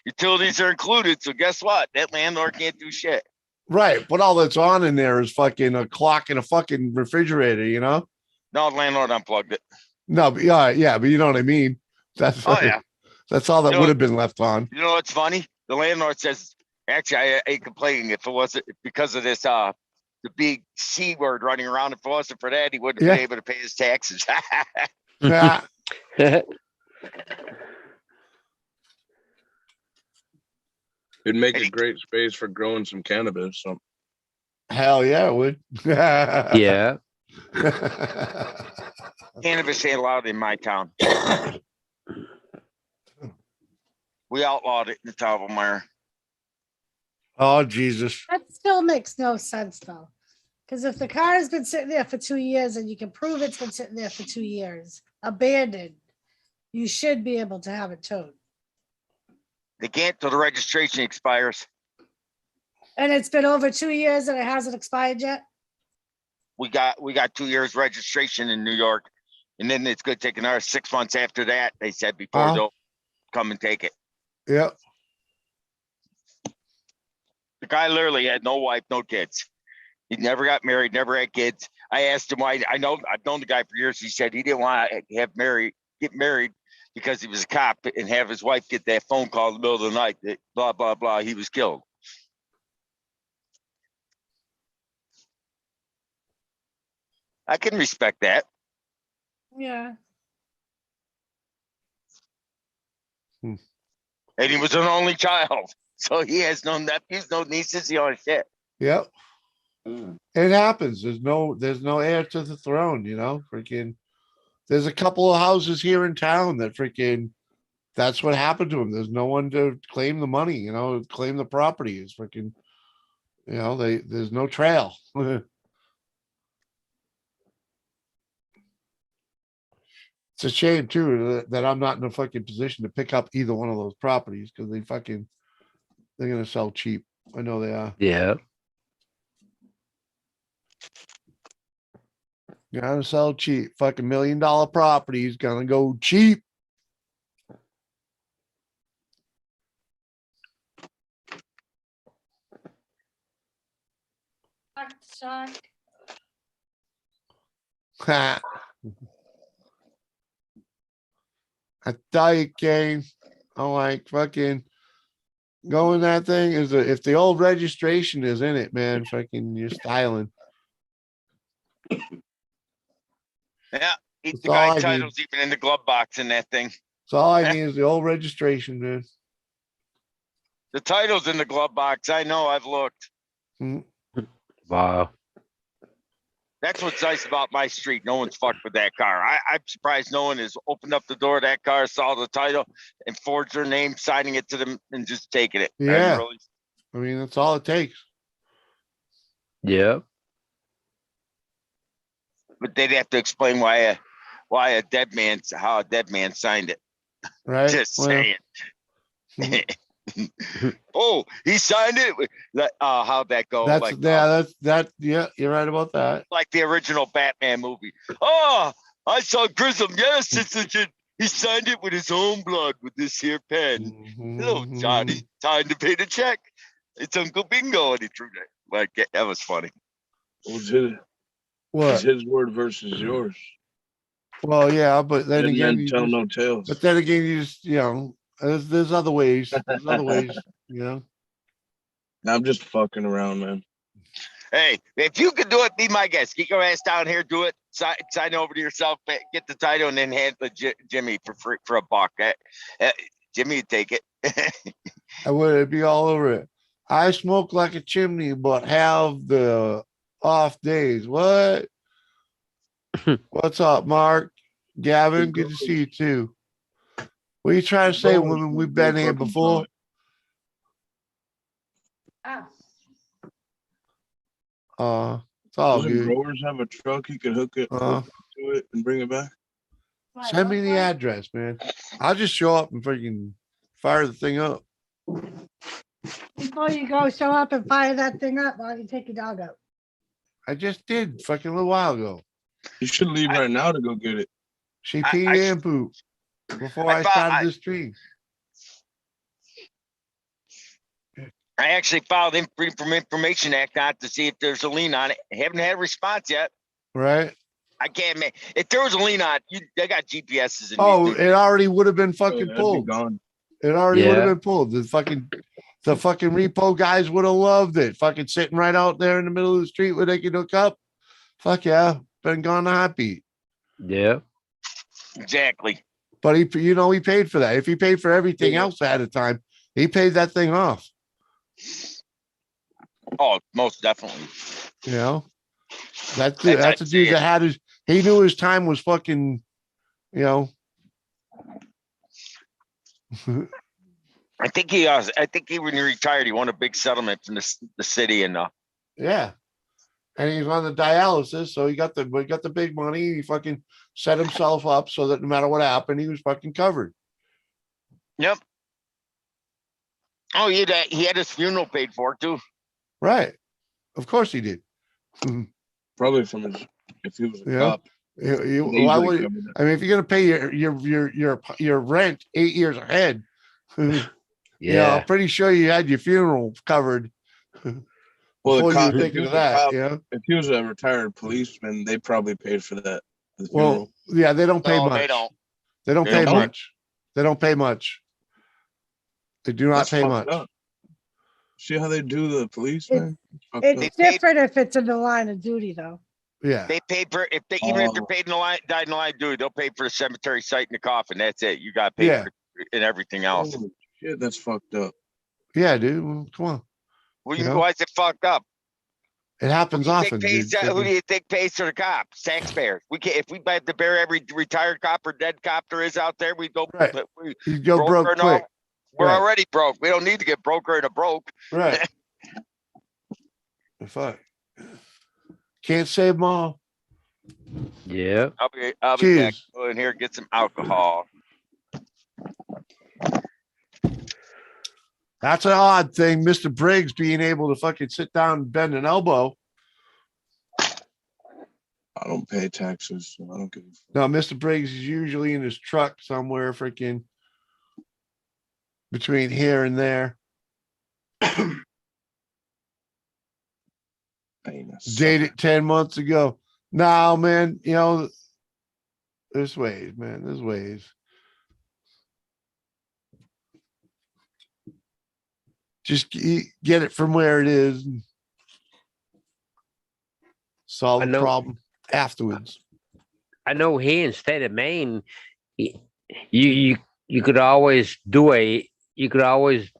utilities are included. So guess what? That landlord can't do shit. Right. But all that's on in there is fucking a clock and a fucking refrigerator, you know? No, the landlord unplugged it. No, but yeah, but you know what I mean? That's Oh yeah. that's all that You know would what- have been left on. You know what's funny? The landlord says, actually, I ain't complaining if it wasn't because of this the big C word running around. If it wasn't for that, he wouldn't have Yeah. been able to pay his taxes. Yeah. It'd make Hey. a great space for growing some cannabis. So Hell yeah, it would. Yeah. Cannabis ain't allowed in my town. We outlawed it in the town of Elmira. Oh, Jesus. That still makes no sense though. Because if the car has been sitting there for 2 years and you can prove it's been sitting there for 2 years, abandoned, you should be able to have it towed. They can't till the registration expires. And it's been over 2 years and it hasn't expired yet. We got 2 years registration in New York, and then it's gonna take another 6 months after that. They said before they'll come and take it. Yep. The guy literally had no wife, no kids. He never got married, never had kids. I asked him why. I've known the guy for years. He said he didn't want to get married because he was a cop and have his wife get that phone call in the middle of the night that blah blah blah. He was killed. I can respect that. Yeah. And he was an only child. So he has no nephews, no nieces, he on shit. Yep. It happens. There's no heir to the throne, you know. Freaking there's a couple of houses here in town that freaking that's what happened to them. There's no one to claim the money, you know, claim the property. Is freaking, you know, there's no trail. It's a shame too that I'm not in a fucking position to pick up either one of those properties because they're gonna sell cheap. I know they are. Yeah. Gonna sell cheap. Fucking $1 million properties gonna go cheap. Shock. Ha. I tell you, Kane, I'm like fucking going that thing is if the old registration is in it, man, fucking you're styling. Yeah. The That's all guy I need. title's even in the glove box in that thing. So all I need is the old registration, man. The title's in the glove box. I know, I've looked. Wow. That's what's nice about my street. No one's fucked with that car. I'm surprised no one has opened up the door of that car, saw the title, and forged their name, signing it to them, and just taking it. Yeah. Really, I mean, that's all it takes. Yeah. but they'd have to explain how a dead man signed it. Right? Just Well, saying. Oh, he signed it. How'd that go? That's Like, yeah, you're right about that. like the original Batman movie. Oh, I saw Grissom. Yes, it's legit. He signed it with his own blood with this here pen. Hello, Johnny. Time to pay the check. It's Uncle Bingo, and he threw that. Like, that was funny. Was his, What? it's his word versus yours. Well, yeah, but then Dead again, men tell no tales. but then again, you just, there's other ways. There's other ways, I'm just fucking around, man. Hey, if you could do it, be my guest. Get your ass down here, do it. Sign over to yourself, get the title, and then hand it to Jimmy for free, for $1. Jimmy would take it. I would be all over it. I smoke like a chimney, but have the off days. What? What's up, Mark? Gavin, good to see you too. What are you trying to say, women? We've been here before. It's all Doesn't good. Growers have a truck you can hook it to it and bring it back? Send me the address, man. I'll just show up and freaking fire the thing up. Before you go, show up and fire that thing up while you take your dog out. I just did fucking a little while ago. You should leave right now to go get it. She peed and pooped before I started this tree. I actually filed Freedom from Information Act on to see if there's a lien on it. I haven't had a response yet. Right. I can't make. If there was a lien on it, they got GPSs in. Oh, it already would have been fucking pulled. It already would have been pulled. The fucking repo guys would have loved it. Fucking sitting right out there in the middle of the street where they could hook up. Fuck yeah, been gone a hot beat. Yeah, exactly. But he paid for that. If he paid for everything else ahead of time, he paid that thing off. Oh, most definitely. That's a dude that had his. He knew his time was fucking. I think when he retired, he won a big settlement from the city and yeah, and he's on the dialysis, so he got the big money. He fucking set himself up so that no matter what happened, he was fucking covered. Yep. Oh, he had his funeral paid for too. Right. Of course he did. Probably from his, if he was a cop. Why would you, I mean, if you're gonna pay your rent 8 years ahead, I'm pretty sure you had your funeral covered. Well, before the cop, you were thinking of that, if he was a retired policeman, they probably paid for that. Well, yeah, they don't pay much. They don't. They don't pay much. They don't pay much. They do not pay much. See how they do the police, man? It's different if it's in the line of duty, though. Yeah. They pay for even if they're paid in the line, died in the line of duty, they'll pay for the cemetery site and the coffin. That's it. You got paid for and everything else. Oh, shit, that's fucked up. Yeah, dude. Well, come on. Well, why is it fucked up? It happens often. Who do you think pays for the cops? Taxpayers. We can't. If we had to bury every retired cop or dead cop there is out there, we go. Right. You go broke quick. We're already broke. We don't need to get broker and a broke. Right. Fuck. Can't save them all. Yeah. I'll be back. Go in here and get some alcohol. That's an odd thing, Mr. Briggs being able to fucking sit down and bend an elbow. I don't pay taxes, so I don't give a fuck. No, Mr. Briggs is usually in his truck somewhere freaking between here and there. Dated 10 months ago. No, man, there's ways, man. There's ways. Just get it from where it is and solve the problem afterwards. I know here in state of Maine, you could always you could always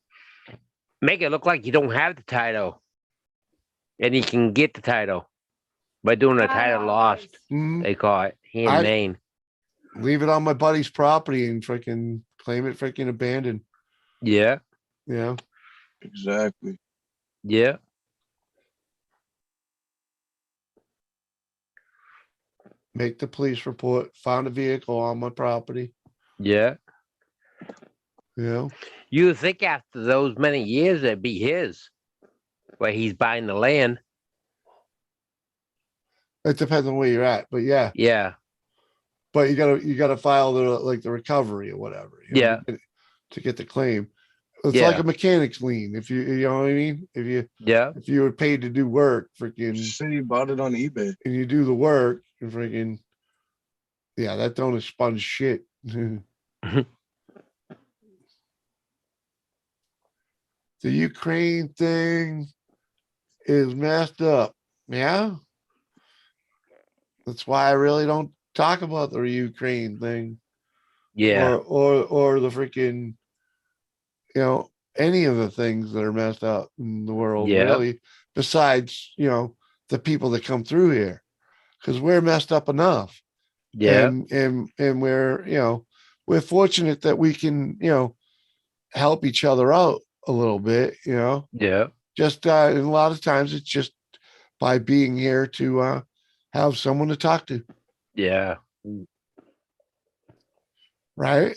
make it look like you don't have the title, and you can get the title by doing a title lost. They call it here in Maine. Leave it on my buddy's property and freaking claim it freaking abandoned. Yeah. Yeah. Exactly. Yeah. Make the police report. Found a vehicle on my property. Yeah. You know, You would think after those many years it'd be his, where he's buying the land. it depends on where you're at, but yeah, Yeah, but you gotta file the recovery or whatever. Yeah. To get the claim. It's Yeah. like a mechanic's lien. If you know what I mean. yeah, If you were paid to do work, freaking, City bought it on eBay. and you do the work, and freaking, yeah, that don't expunge shit. The Ukraine thing is messed up. Yeah. That's why I really don't talk about the Ukraine thing yeah, or the freaking, any of the things that are messed up in the world, Yeah. really, besides, the people that come through here. Because we're messed up enough. yeah, And we're fortunate that we can, help each other out a little bit, yeah, just and a lot of times it's just by being here to have someone to talk to, yeah, right?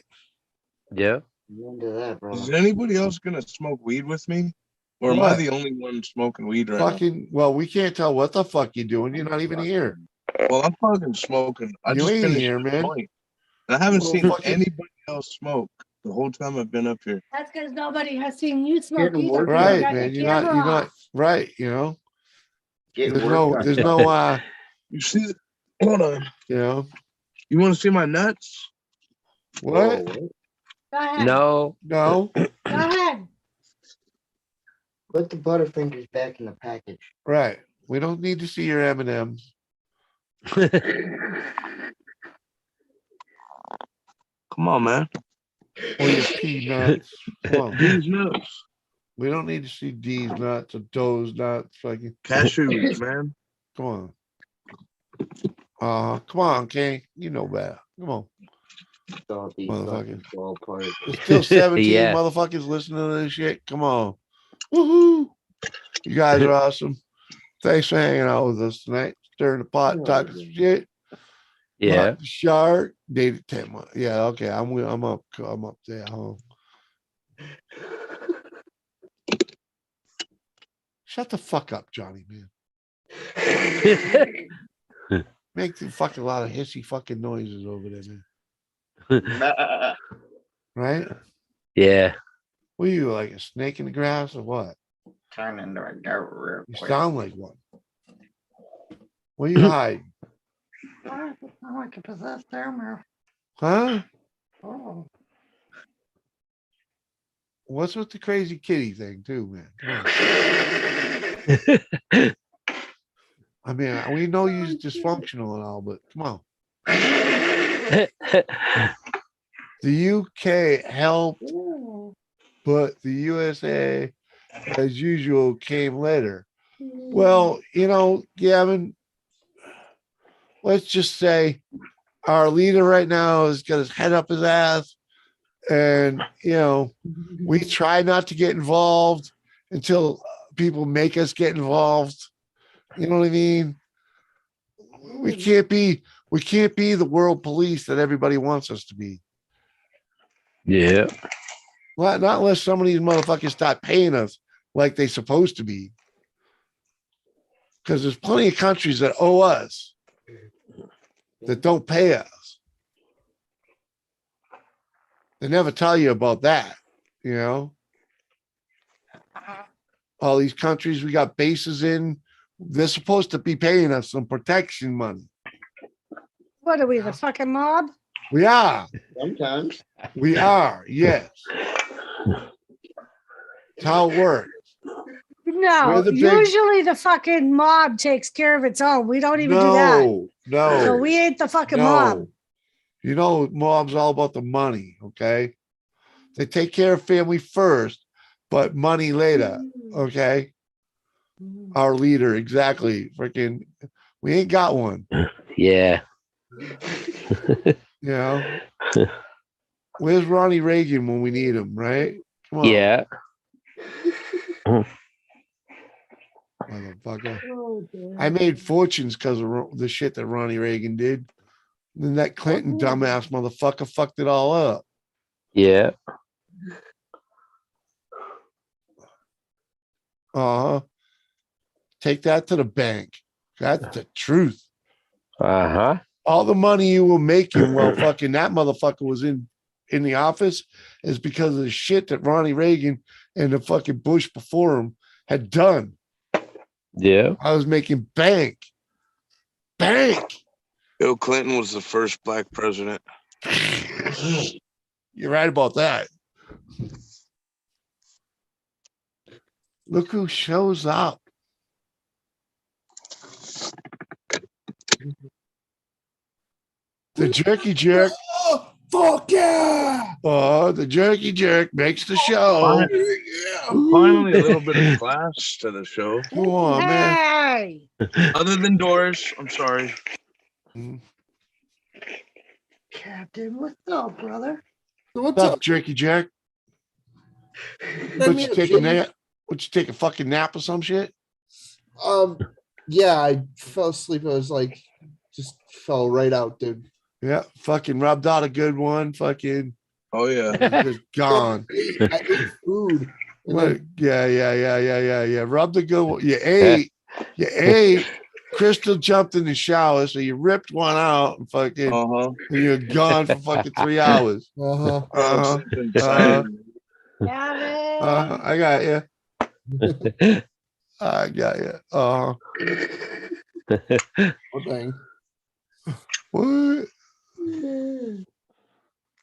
yeah. Into that, bro. Is anybody else gonna smoke weed with me? Or am I What? the only one smoking weed right now? Fucking, well, we can't tell what the fuck you're doing. You're not even here. Well, I'm fucking smoking. I You just ain't finished here, the man. joint. And I haven't Well, seen fucking- anybody else smoke the whole time I've been up here. That's because nobody has seen you smoke Getting either. 'cause work you Right, got man. your You're camera not off. right, Getting There's work no, done. there's no, You see, hold on. you know, You want to see my nuts? what? Go ahead. No, No, Go ahead. Put the Butterfingers back in the package. right. We don't need to see your M&Ms. Come on, man. or your peanuts. Come on. These nuts. We don't need to see these nuts or those nuts. Fucking, Cashews, man. come on. Come on, King. You know better. Come on. Salty, Motherfucker. ballpark. There's still 17 Yeah. motherfuckers listening to this shit. Come on. Woohoo. You guys are awesome. Thanks for hanging out with us tonight. Stirring the pot, talking some shit. yeah. Mark the Shark. Dated 10 months. Yeah, okay. I'm up there. Shut the fuck up, Johnny, man. Make the fucking lot of hissy fucking noises over there, man. Right? Yeah. What are you, like a snake in the grass or what? Turn into a goat real You quick. sound like one. Where you hiding? I like a possessed animal. Huh? Oh. What's with the crazy kitty thing too, man? Come on. I mean, we know you're dysfunctional and all, but come on. The UK helped, Ooh. but the USA, as usual, came later. Well, Gavin, let's just say our leader right now has got his head up his ass. And, we try not to get involved until people make us get involved. You know what I mean? We can't be the world police that everybody wants us to be. Yeah. Not unless some of these motherfuckers start paying us like they're supposed to be. Because there's plenty of countries that owe us that don't pay us. They never tell you about that, All these countries we got bases in, they're supposed to be paying us some protection money. What are we, the fucking mob? We are. Sometimes. We are, yes. That's how it works. No, We're the big- usually the fucking mob takes care of its own. We don't even do that. No. So we ain't the fucking mob. Mob's all about the money, okay? They take care of family first, but money later, okay? Our leader, exactly. Freaking, we ain't got one, Yeah. Where's Ronnie Reagan when we need him, right? Come on, Yeah. motherfucker. Oh, dear. I made fortunes because of the shit that Ronnie Reagan did. Then that Clinton dumbass motherfucker fucked it all up. Yeah. Take that to the bank. That's the truth. Uh-huh. All the money you were making while fucking that motherfucker was in the office is because of the shit that Ronnie Reagan and the fucking Bush before him had done. Yeah. I was making bank. Bill Clinton was the first black president. You're right about that. Look who shows up. The jerky jerk. Oh, fuck yeah! Oh, the jerky jerk makes the show. Finally, a little bit of class to the show. Come on, man. Hey! Other than Doris, I'm sorry. Captain, what's up, brother? What's What's up, up? jerky jerk? Send Would me you a take a Jimmy. nap? Would you take a fucking nap or some shit? Yeah, I fell asleep. I was like, just fell right out, dude. Yeah, fucking rubbed out a good one. Fucking Oh yeah. just gone. I ate food. And What? then, Yeah. Rubbed a good one. You ate. Crystal jumped in the shower, so you ripped one out and fucking Uh-huh. and you're gone for fucking 3 hours. uh-huh. I got you. I got you. Oh, dang. What?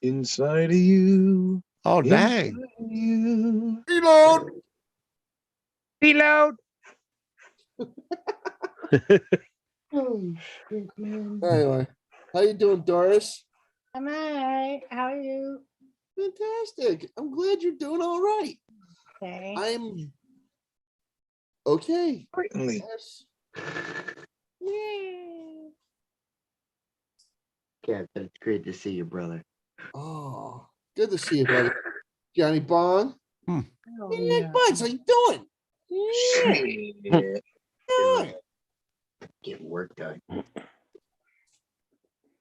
Inside of you. Oh, dang. Inside of you. Reload. Reload. Oh, shit, man. Anyway, how you doing, Doris? I'm all right. How are you? Fantastic. I'm glad you're doing all right. Okay. I'm okay. Certainly. Yes. Yay. Captain, it's great to see you, brother. Oh, good to see you, buddy. Johnny Bond. Oh, Hey, yeah. Nick Buds, how you doing? Yeah. Shit. Good. Get work done.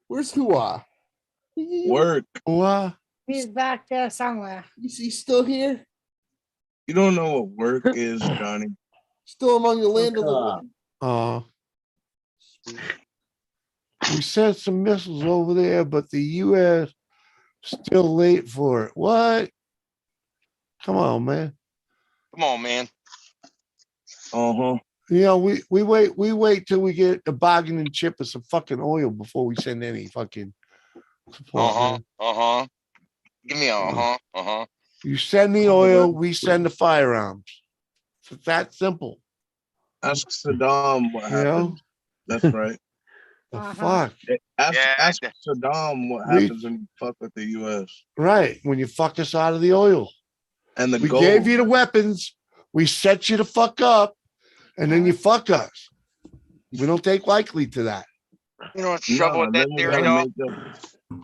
Where's Hua? Work. What? He's back there somewhere. Is he still here? You don't know what work is, Johnny. Still among the land of the Fuck. living? We sent some missiles over there, but the U.S. still late for it. What? Come on, man. Come on, man. Uh-huh. You know, we wait till we get a bargaining chip of some fucking oil before we send any fucking support. Uh-huh. Man. Uh-huh. Give me uh-huh. You send the oil, we send the firearms. It's that simple. Ask Saddam what You know? happened. That's right. The Uh-huh. fuck. Ask Saddam what happens when you fuck with the U.S. Right. When you fuck us out of the oil. and the We gold. gave you the weapons. We set you the fuck up. And then you fuck us. We don't take likely to that. You know what's the trouble with that then we theory, gotta though? make You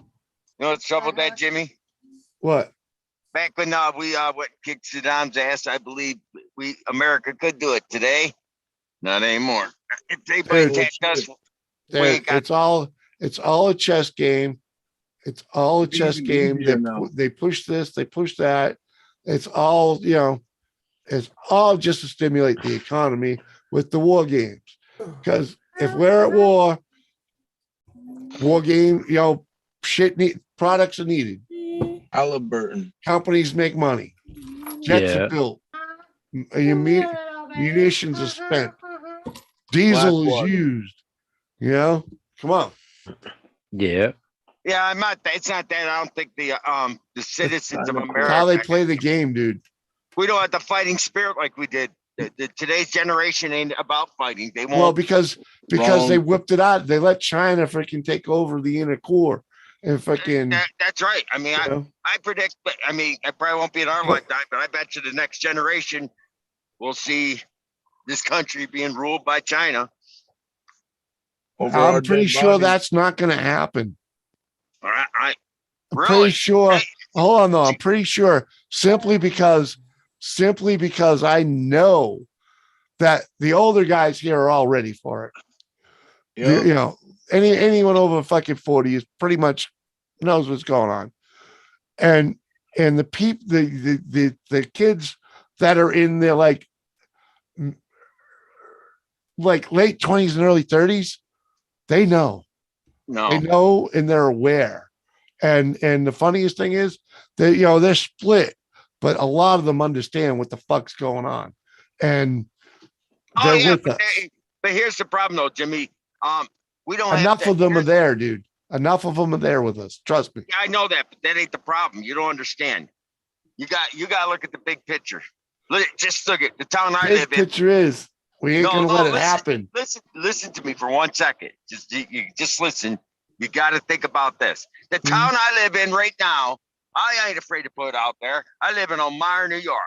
know what's the trouble with that, Jimmy? What? Back when we what kicked Saddam's ass, I believe America could do it. Today, not anymore. If anybody Dude, attacked us, we There, ain't got it's all a chess game. It's all a It's chess even game. easier now. They push this, they push that. It's all, you know, it's all just to stimulate the economy with the war games. Because if we're at war game, you know, products are needed. Halliburton. Companies make money. Jets Yeah. are built. Munitions are spent. Diesel is Blackwater. used. You know, come on. Yeah. Yeah, I'm not. It's not that. I don't think the citizens of It's It's how they America. play the game, dude. We don't have the fighting spirit like we did. Today's generation ain't about fighting. They Well, won't. because Wrong. they whipped it out. They let China freaking take over the inner core and freaking. That's right. I mean, You know, I predict. But I mean, it probably won't be in our lifetime, but I bet you the next generation we'll see this country being ruled by China. Over our I'm pretty dead sure bodies. that's not going to happen. I I'm Really? pretty sure. Hey. Hold on, though. I'm pretty sure simply because I know that the older guys here are all ready for it. Yep. You know, anyone over fucking 40 is pretty much knows what's going on. And And the kids that are in their like late 20s and early 30s, they know. No. They know and they're aware. And the funniest thing is that they're split, but a lot of them understand what the fuck's going on. And they're with us. But here's the problem though, Jimmy. We don't Enough have to, of them are there, dude. Enough of them are there with us. Trust me. Yeah, I know that, but that ain't the problem. You don't understand. You got to look at the big picture. Just look at the town I live in. Big picture is we ain't gonna let it happen. Listen to me for 1 second. Just listen. You got to think about this. The town I live in right now, I ain't afraid to put it out there. I live in Elmira, New York.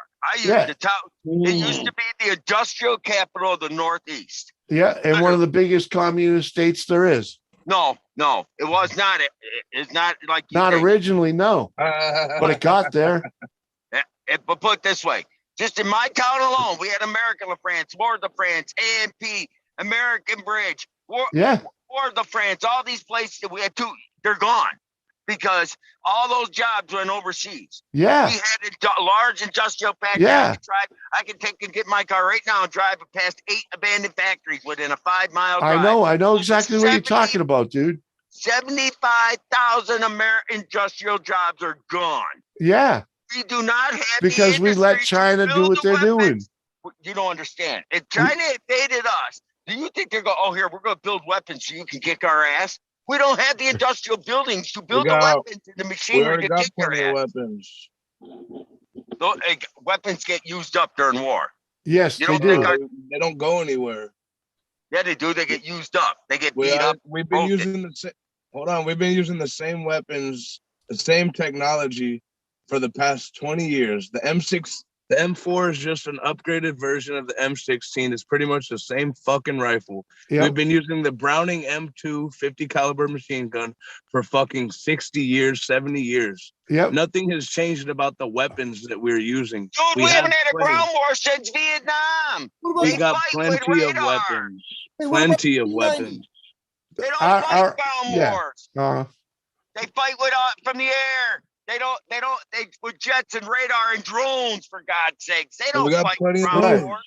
The town. It used to be the industrial capital of the Northeast. Yeah, and one of the biggest communist states there is. No, it was not. It's not like not originally, no, but it got there. But put it this way, just in my town alone, we had American La France, War de France, AMP, American Bridge, War de France, all these places that we had they're gone because all those jobs went overseas. Yeah. We had a large industrial factory. Yeah. I can get my car right now and drive it past 8 abandoned factories within a 5-mile drive. I know exactly what you're talking about, dude. 75,000 American industrial jobs are gone. Yeah. We do not have because we let China do what they're doing. You don't understand. If China invaded us, do you think they're going, oh, here, we're going to build weapons so you can kick our ass? We don't have the industrial buildings to build the weapons and the machinery to kick our ass. Weapons. Weapons get used up during war. Yes, they do. They don't go anywhere. Yeah, they do. They get used up. They get beat up. We've been using the same. Hold on, we've been using the same weapons, the same technology for the past 20 years. The M4 is just an upgraded version of the M16. It's pretty much the same fucking rifle. Yep. We've been using the Browning M2 50 caliber machine gun for fucking 60 years, 70 years. Yep. Nothing has changed about the weapons that we're using. Dude, we haven't had a ground war since Vietnam. We got plenty of weapons. Plenty of weapons. They don't fight ground wars. They fight from the air. They with jets and radar and drones, for God's sakes. They don't fight ground wars.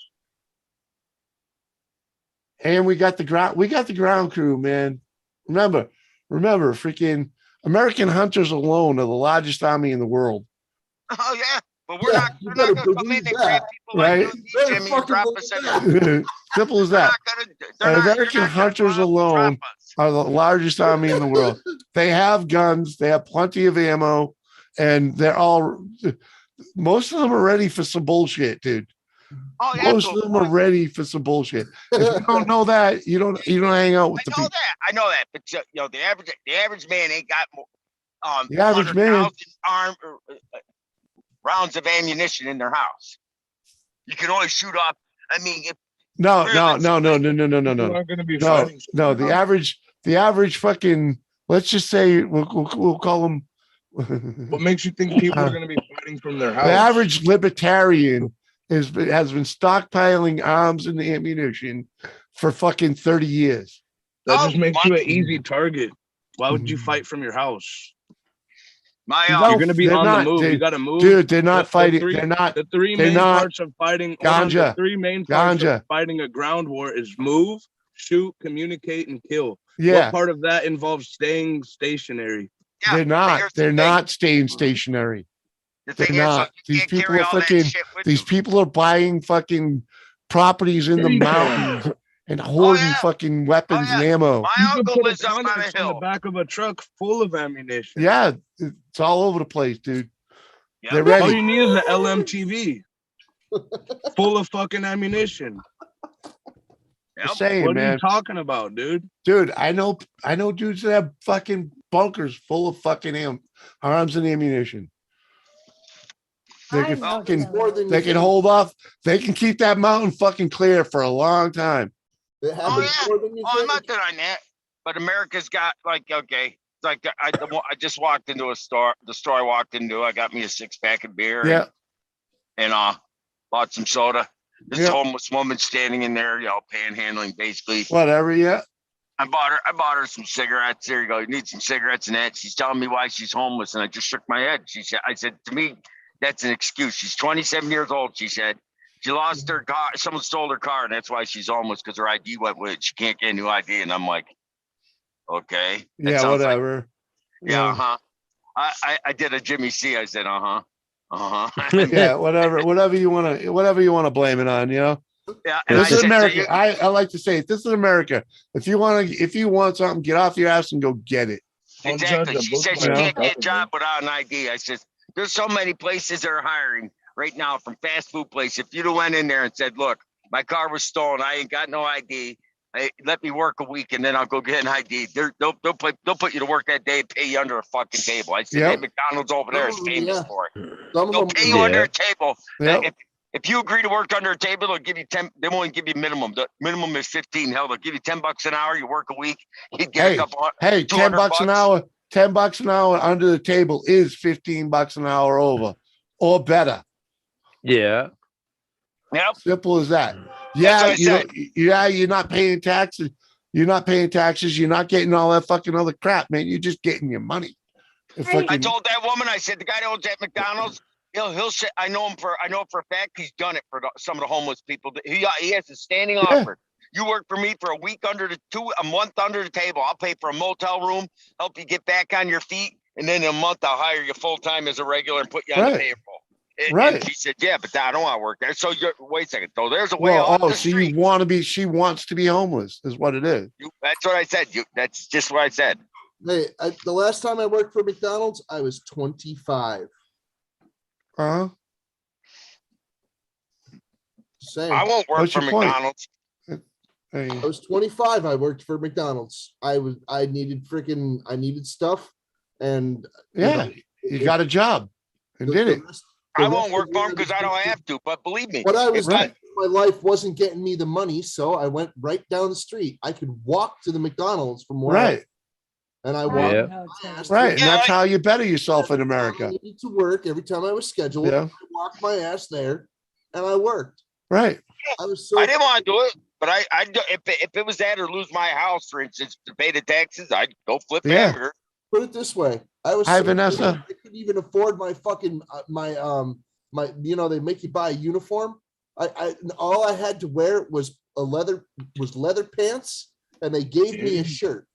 And we got the ground crew, man. Remember, freaking American hunters alone are the largest army in the world. Oh yeah. But we're not gonna come in and grab people like you, Jimmy, and drop us in. Simple as that. American hunters alone are the largest army in the world. They have guns, they have plenty of ammo, and most of them are ready for some bullshit, dude. Oh, yeah, most of them are ready for some bullshit. If you don't know that, you don't hang out with the people. I know that, but the average man ain't got the average man rounds of ammunition in their house. You can only shoot off. I mean, no. The average fucking. Let's just say we'll call them. What makes you think people are going to be fighting from their house? The average libertarian has been stockpiling arms and ammunition for fucking 30 years. That just makes you an easy target. Why would you fight from your house? You're going to be on the move. You got to move. Dude, they're not fighting. The three main parts of fighting. Ganja. The three main parts of fighting a ground war is move, shoot, communicate, and kill. Yeah. What part of that involves staying stationary? Yeah, they're not staying stationary. They're not. These people are fucking. These people are buying fucking properties in the mountains and hoarding fucking weapons and ammo. My uncle lives up on a hill. On the back of a truck full of ammunition. Yeah, it's all over the place, dude. Yep. They're ready. All you need is an LMTV full of fucking ammunition. Just saying, what man. Are you talking about, dude? Dude, I know dudes that have fucking bunkers full of fucking arms and ammunition. They can hold off. They can keep that mountain fucking clear for a long time. I'm not denying that. But America's got I just walked into a store. The store I walked into, I got me a 6-pack of beer. Yeah. And bought some soda. This homeless woman standing in there, panhandling basically. Whatever, yeah. I bought her some cigarettes. There you go. You need some cigarettes and that. She's telling me why she's homeless, and I just shook my head. I said, to me, that's an excuse. She's 27 years old. She said she lost her car. Someone stole her car, and that's why she's homeless because her ID went with it. She can't get a new ID, and I'm like, okay. That Yeah, sounds like- whatever. yeah, uh-huh. I did a Jimmy C. I said, Yeah, whatever you want to blame it on, you know. Yeah, and This I is said, America. so you- I like to say it. This is America. If you want something, get off your ass and go get it. Don't judge exactly. a She book said by she its can't cover, get a job without an ID. I said, there's so many places that are hiring right now from fast food places. If you'd have went in there and said, look, my car was stolen. I ain't got no ID. Let me work a week and then I'll go get an ID. They'll put you to work that day and pay you under a fucking table. I said, Yep. hey, McDonald's over there is famous Yeah. for it. Some of They'll them, pay you under a table. Yep. If you agree to work under a table, they'll give you 10. They won't give you minimum. The minimum is 15. Hell, they'll give you $10 an hour. You work a week. You get a couple. Hey, 10 bucks an hour. 10 bucks an hour under the table is 15 bucks an hour over or better. Yeah. Yep. Simple as that. what Yeah, I said. you're not paying taxes. You're not paying taxes. You're not getting all that fucking other crap, man. You're just getting your money. I told that woman, I said, the guy that owns at McDonald's, he'll say, I know for a fact he's done it for some of the homeless people. He has a standing offer. You work for me for a week a month under the table. I'll pay for a motel room, help you get back on your feet. And then in a month, I'll hire you full time as a regular and put you on the payroll. And she said, yeah, but I don't want to work there. So wait a second. So there's a way off the street. She wants to be homeless is what it is. That's what I said. That's just what I said. hey, the last time I worked for McDonald's, I was 25. Huh? Saying. I won't work What's for your point? McDonald's. Hey, I was 25. I worked for McDonald's. I needed stuff, and yeah, you got a job and did it. I won't work for him because I don't have to. But believe me, What I was Right. doing in my life wasn't getting me the money, so I went right down the street. I could walk to the McDonald's from where I, and I walked. Yeah. my ass Right. to- And that's how you better yourself in America. I needed to work every time I was scheduled. Yeah. I walked my ass there, and I worked. Right. I was so. I didn't want to do it. But if it was that or lose my house, for instance, to pay the taxes, I'd go flip Yeah. hamburger. Put it this way, I was. Hi, so Vanessa. poor, I couldn't even afford my fucking my. They make you buy a uniform. All I had to wear was leather pants, and they gave me a shirt.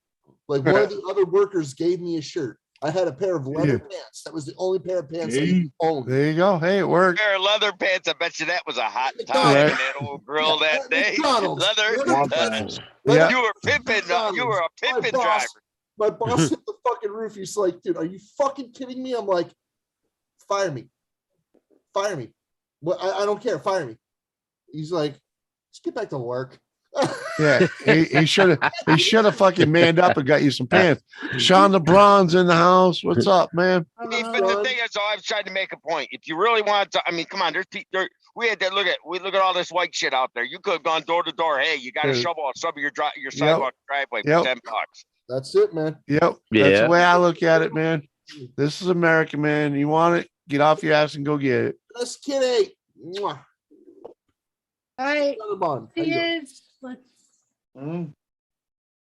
Like one of the other workers gave me a shirt. I had a pair of leather pants. That was the only pair of pants I owned. There you go. Hey, it worked. Pair of leather pants. I bet you that was a hot Right. time in that old grill that day. McDonald's. Leather. Yeah. You were pimping. You were a pimping driver. My boss hit the fucking roof. He's like, dude, are you fucking kidding me? I'm like, fire me. Fire me. Well, I don't care. Fire me. He's like, let's get back to work. Yeah, he should have fucking manned up and got you some pants. Sean LeBron's in the house. What's up, man? I mean, but the thing is, I was trying to make a point. If you really want to, I mean, come on. We had that. Look at all this white shit out there. You could have gone door to door. Hey, you got to shovel out some of your sidewalk driveway for $10. That's it, man. Yep. That's the way I look at it, man. This is America, man. You want it? Get off your ass and go get it. That's kid 8. Mwah. All right. How you doing?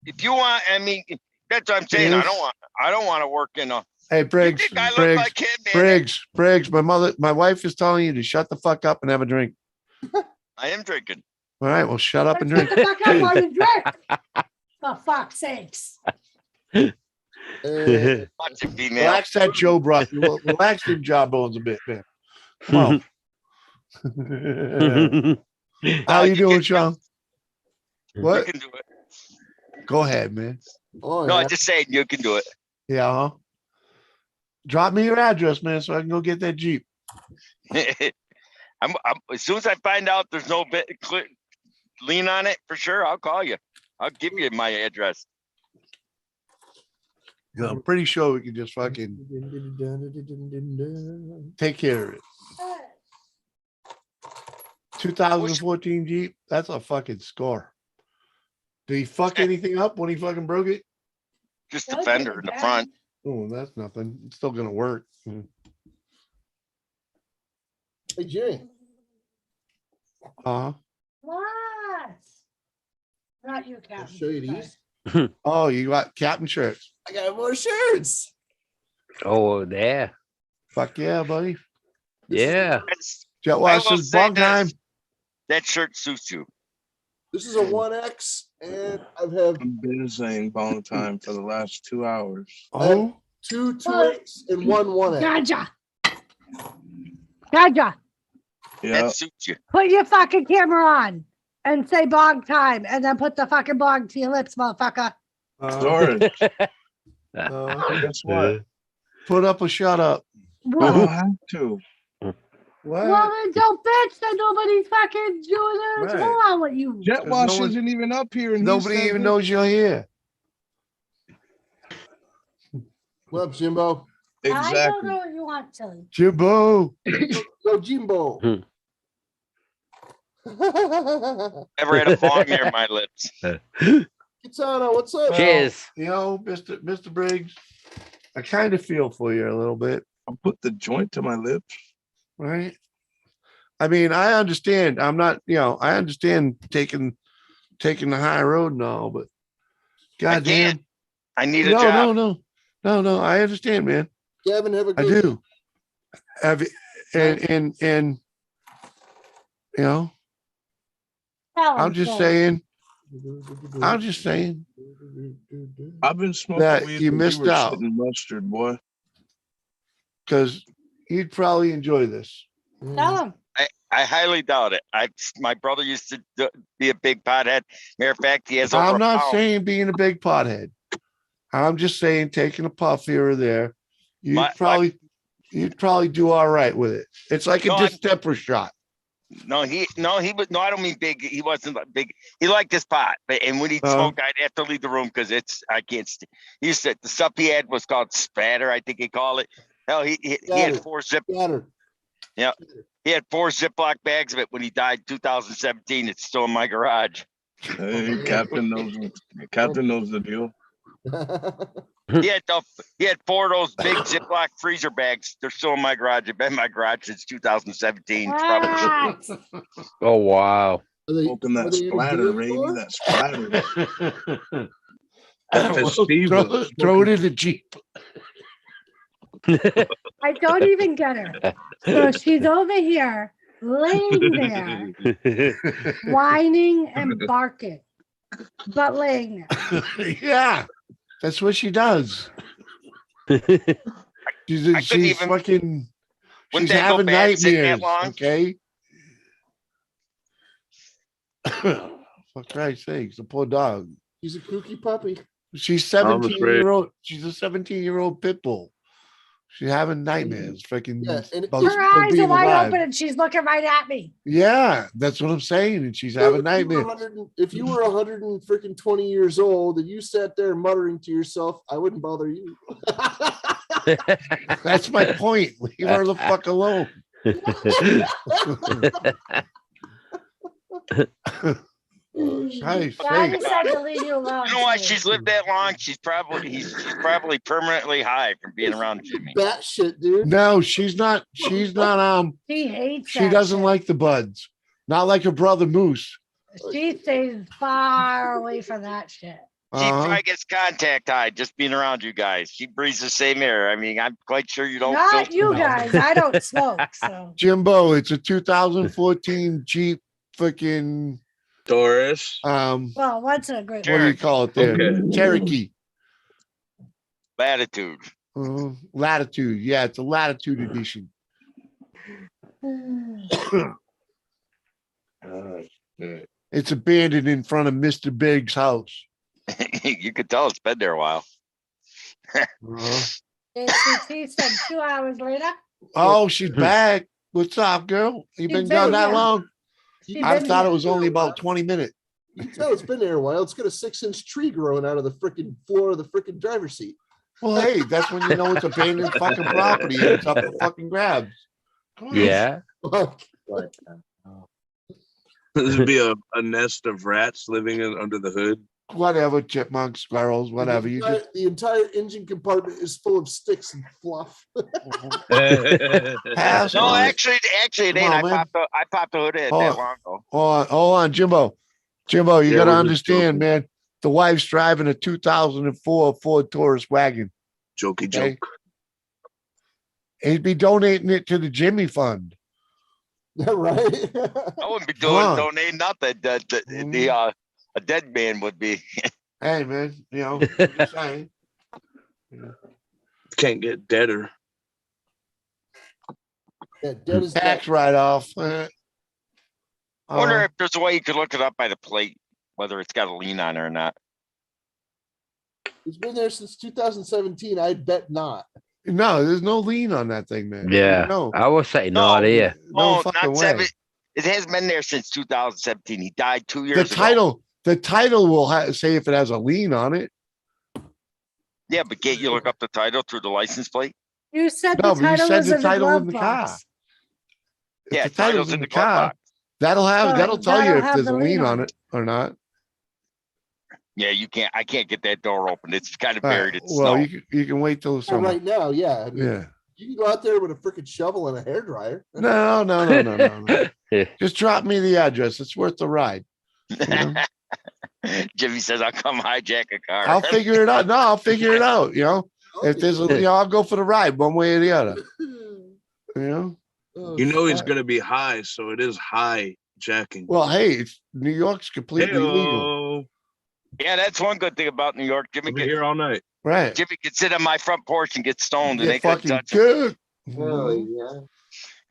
If you want, I mean, that's what I'm saying. I don't want to work in a. Hey, Briggs, You think I look like him, man? Briggs. My wife is telling you to shut the fuck up and have a drink. I am drinking. All right, well, shut up and drink. Shut the fuck up while you drink. For fuck's sakes. Watch it, female. Relax that Joe bro. Relax them jawbones a bit, man. Come on. How you doing, Sean? What? You can do it. Go ahead, man. Oh, No, yeah. I'm just saying you can do it. Yeah, huh? Drop me your address, man, so I can go get that Jeep. I'm as soon as I find out there's no lien on it, for sure, I'll call you. I'll give you my address. Yeah, I'm pretty sure we can just fucking take care of it. 2014 Jeep, that's a fucking score. Did he fuck anything up when he fucking broke it? Just the fender in the front. Oh, that's nothing. It's still gonna work. Hey, Jimmy. Uh-huh. What? Not you, I'll Captain. show you these. Oh, you got Captain shirts. I got more shirts. Oh, there. Fuck yeah, buddy. Yeah. Jet I Wash will says say bong this, time. that shirt suits you. This is a 1X, and I've had I've been saying bong time for the last 2 hours. Oh, two 2X and one 1X. Gotcha. Gotcha. Yeah. That suits you. Put your fucking camera on and say bong time and then put the fucking bong to your lips, motherfucker. Doris, uh, guess what? put up or shut up. I What? don't have to. What? Well, then don't bitch that nobody's fucking doing this. Right. Hold on with you. Jet no Wash one- isn't even up here. And he Nobody said even that- knows you're here. What up, Jimbo? I don't Exactly. know what you want, Tilly. Jimbo. Go, Jimbo. Never had a bong near my lips. Kitana, what's up? Cheers. You know, Mr. Briggs, I kind of feel for you a little bit, I'll put the joint to my lips. right? I mean, I understand. I'm not, I understand taking the high road and all, but goddamn. can't. I need a No, job. no. I understand, man. Gavin, have a I good do. Have and Tell I'm him, just Tilly. saying I've been smoking That weed you since missed were out. shitting mustard, boy. because you'd probably enjoy this. Tell him. I highly doubt it. My brother used to be a big pothead. Matter of fact, he has over I'm a not pound. saying being a big pothead. I'm just saying taking a puff here or there. You'd probably do all right with it. It's like a No, distemper shot. he was I don't mean big. He wasn't big. He liked his pot, and when he'd smoke, I'd have to leave the room because I can't. He used to, the stuff he had was called spatter, I think he called it. Hell, he had four Scatter. He had 4 Ziploc bags of it when he died in 2017. It's still in my garage. Hey, Captain knows the deal. He had 4 of those big Ziploc freezer bags. They're still in my garage. They've been in my garage since 2017. Probably. What? Oh, wow. Smoking that splatter, baby. That splatter. That Well, Festiva. throw it in the Jeep. I don't even get her. So she's over here laying there, whining and barking, but laying there. Yeah, that's what she does. She's even- fucking. Wouldn't She's that go having bad sitting that nightmares. long? Okay. For Christ's sakes, the poor dog. He's a kooky puppy. She's I'm 17-year-old. She's a 17-year-old pit bull. She's having nightmares. Freaking. Yeah, and about Her eyes being are wide alive. open and she's looking right at me. Yeah, that's what I'm saying. And she's having nightmares. If you were 120 years old and you sat there muttering to yourself, I wouldn't bother you. That's my point. Leave her the fuck alone. Christ's Daddy sakes. said to leave you alone. You know why Tilly. she's lived that long? She's probably permanently high from being around Jimmy. Bat shit, dude. No, she's not. She hates she that doesn't shit. like the buds. Not like her brother Moose. She stays far away from that shit. She Uh-huh. probably gets contact high just being around you guys. She breathes the same air. I mean, I'm quite sure you don't. Not filter you them. guys. I don't smoke, so Jimbo, it's a 2014 Jeep freaking Doris. well, once in a great what do you call it there? Okay. Cherokee. Latitude. Latitude. Yeah, it's a Latitude edition. It's abandoned in front of Mr. Big's house. You could tell it's been there a while. Uh-huh. ACT said 2 hours later. Oh, she's back. What's up, girl? You She's been gone been that here. long? She's I been thought it here. was only about 20 minutes. You can tell it's been there a while. It's got a 6-inch tree growing out of the freaking floor of the freaking driver's seat. Well, hey, that's when you know it's abandoned fucking property and it's up for fucking grabs. Come on. Yeah. This would be a nest of rats living under the hood. Whatever, chipmunks, squirrels, whatever. You just The entire engine compartment is full of sticks and fluff. pass No, on it. actually, it Come ain't. on, man. I popped the hood in Hold that on. long ago. Hold on, Jimbo. Jimbo, you Yeah, gotta we're just understand, joking. man. The wife's driving a 2004 Ford Taurus wagon. Jokey Okay. joke. And he'd be donating it to the Jimmy Fund. Right. I wouldn't be Come on. donating nothing. A dead man would be. Hey man, you know, I'm just saying. Can't get deader. Yeah, dead is Tax dead. write-off. I wonder if there's a way you could look it up by the plate, whether it's got a lien on it or not. It's been there since 2017. I bet not. No, there's no lien on that thing, man. Yeah. No. I would say no No. idea. No fucking way. It has been there since 2017. He died 2 years ago. The title will say if it has a lien on it. Yeah, but can't you look up the title through the license plate? You said No, the but you title said was the in the title glove in the car. box. If Yeah, the title's in the car, box. that'll So tell you that'll if have there's the a lien lien on on it or not. Yeah, you can't. I can't get that door open. It's kind of All right, buried in well, snow. you can wait till the Yeah, summer. right now, yeah. I mean, Yeah. you can go out there with a freaking shovel and a hairdryer. No. Just drop me the address. It's worth the ride. You know? Jimmy says, "I'll come hijack a car." I'll figure it out. No, I'll figure it out. You know, if there's I'll go for the ride one way or the other. You know. Oh, You know he's shit. gonna be high, so it is hijacking. Well, hey, it's New York's completely legal. Heyo. Yeah, that's one good thing about New York. I'll be here all night. Right. Jimmy can sit on my front porch and get stoned, and Get they couldn't fucking touch him. good. Oh, yeah.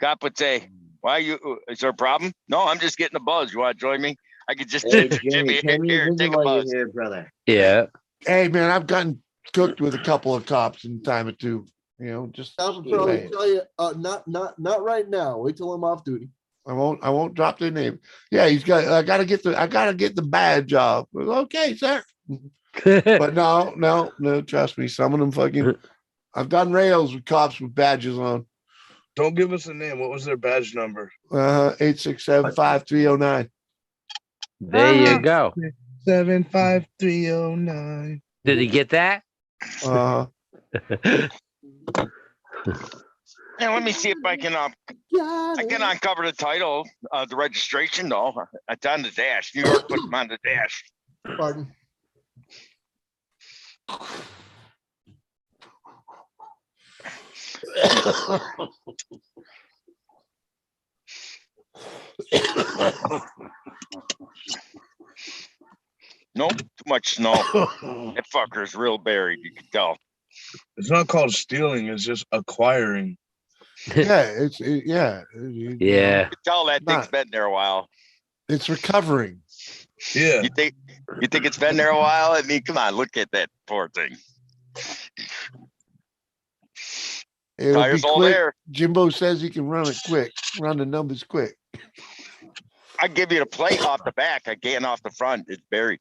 Cop would say, "Why you? Is there a problem?" No, I'm just getting a buzz. You want to join me? I could just Hey, Jimmy, can you here, visit take a while you're buzz. here, brother? Yeah. Hey man, I've gotten cooked with a couple of cops in time or two. You know, just I would probably saying. tell you, not right now. Wait till I'm off duty. I won't drop their name. Yeah, I gotta get the badge off. Okay, sir. But no, trust me. Some of them fucking I've done rails with cops with badges on. Don't give us a name. What was their badge number? 867-5309. There you go. 75309. Did he get that? Yeah, let me see if I can uncover the title, the registration though. It's on the dash. New York put them on the dash. Pardon. Nope, too much snow. That fucker's real buried. You can tell. It's not called stealing. It's just acquiring. Yeah, Yeah. You can tell that thing's Not- been there a while. it's recovering. Yeah. You think it's been there a while? I mean, come on, look at that poor thing. It'll Tires be all quick. there. Jimbo says he can run it quick, run the numbers quick. I give you the plate off the back. I can't off the front. It's buried.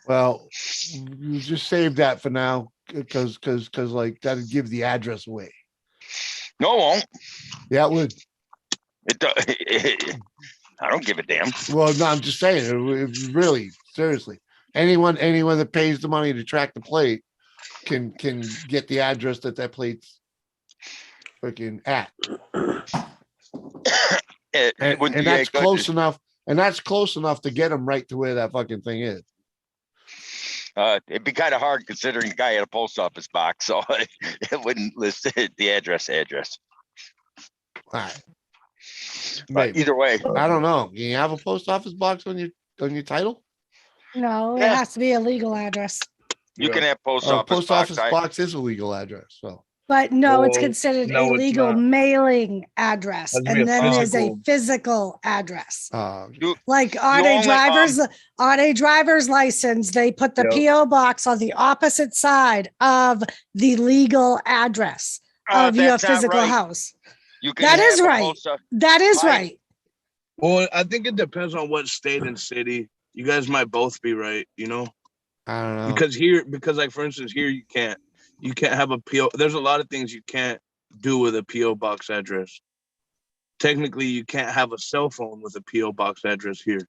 Well, you just save that for now because like that'd give the address away. No, it won't. Yeah, it would. I don't give a damn. Well, no, I'm just saying, it really, seriously, anyone that pays the money to track the plate can get the address that plate's freaking at. And that's close enough. And that's close enough to get them right to where that fucking thing is. It'd be kind of hard considering the guy had a post office box, so it wouldn't list the address. All right. But either way, I don't know. Can you have a post office box on your title? No, it Yeah. has to be a legal address. you can have post Oh, office post box. office box is a legal address. So But no, it's Well, considered no, a it's legal not. mailing address. Has to be And a then there's a physical- physical address. You- Like on only, a driver's license, they put the Yep. PO box on the opposite side of the legal address of your that's not physical right. house. You can That have is a right. post office- That is Mike. right. Well, I think it depends on what state and city. You guys might both be right, you know? I don't know. Because like for instance, here you can't have a PO. There's a lot of things you can't do with a PO box address. Technically, you can't have a cell phone with a PO box address here.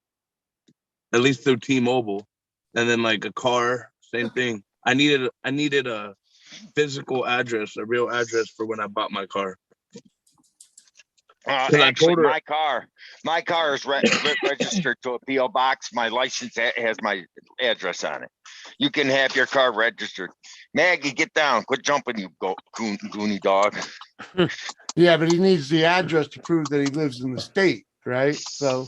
At least through T-Mobile. And then like a car, same thing. I needed a physical address, a real address for when I bought my car. I Actually, told her- my car is registered to a PO box. My license has my address on it. You can have your car registered. Maggie, get down. Quit jumping, you goony dog. Yeah, but he needs the address to prove that he lives in the state, right? So,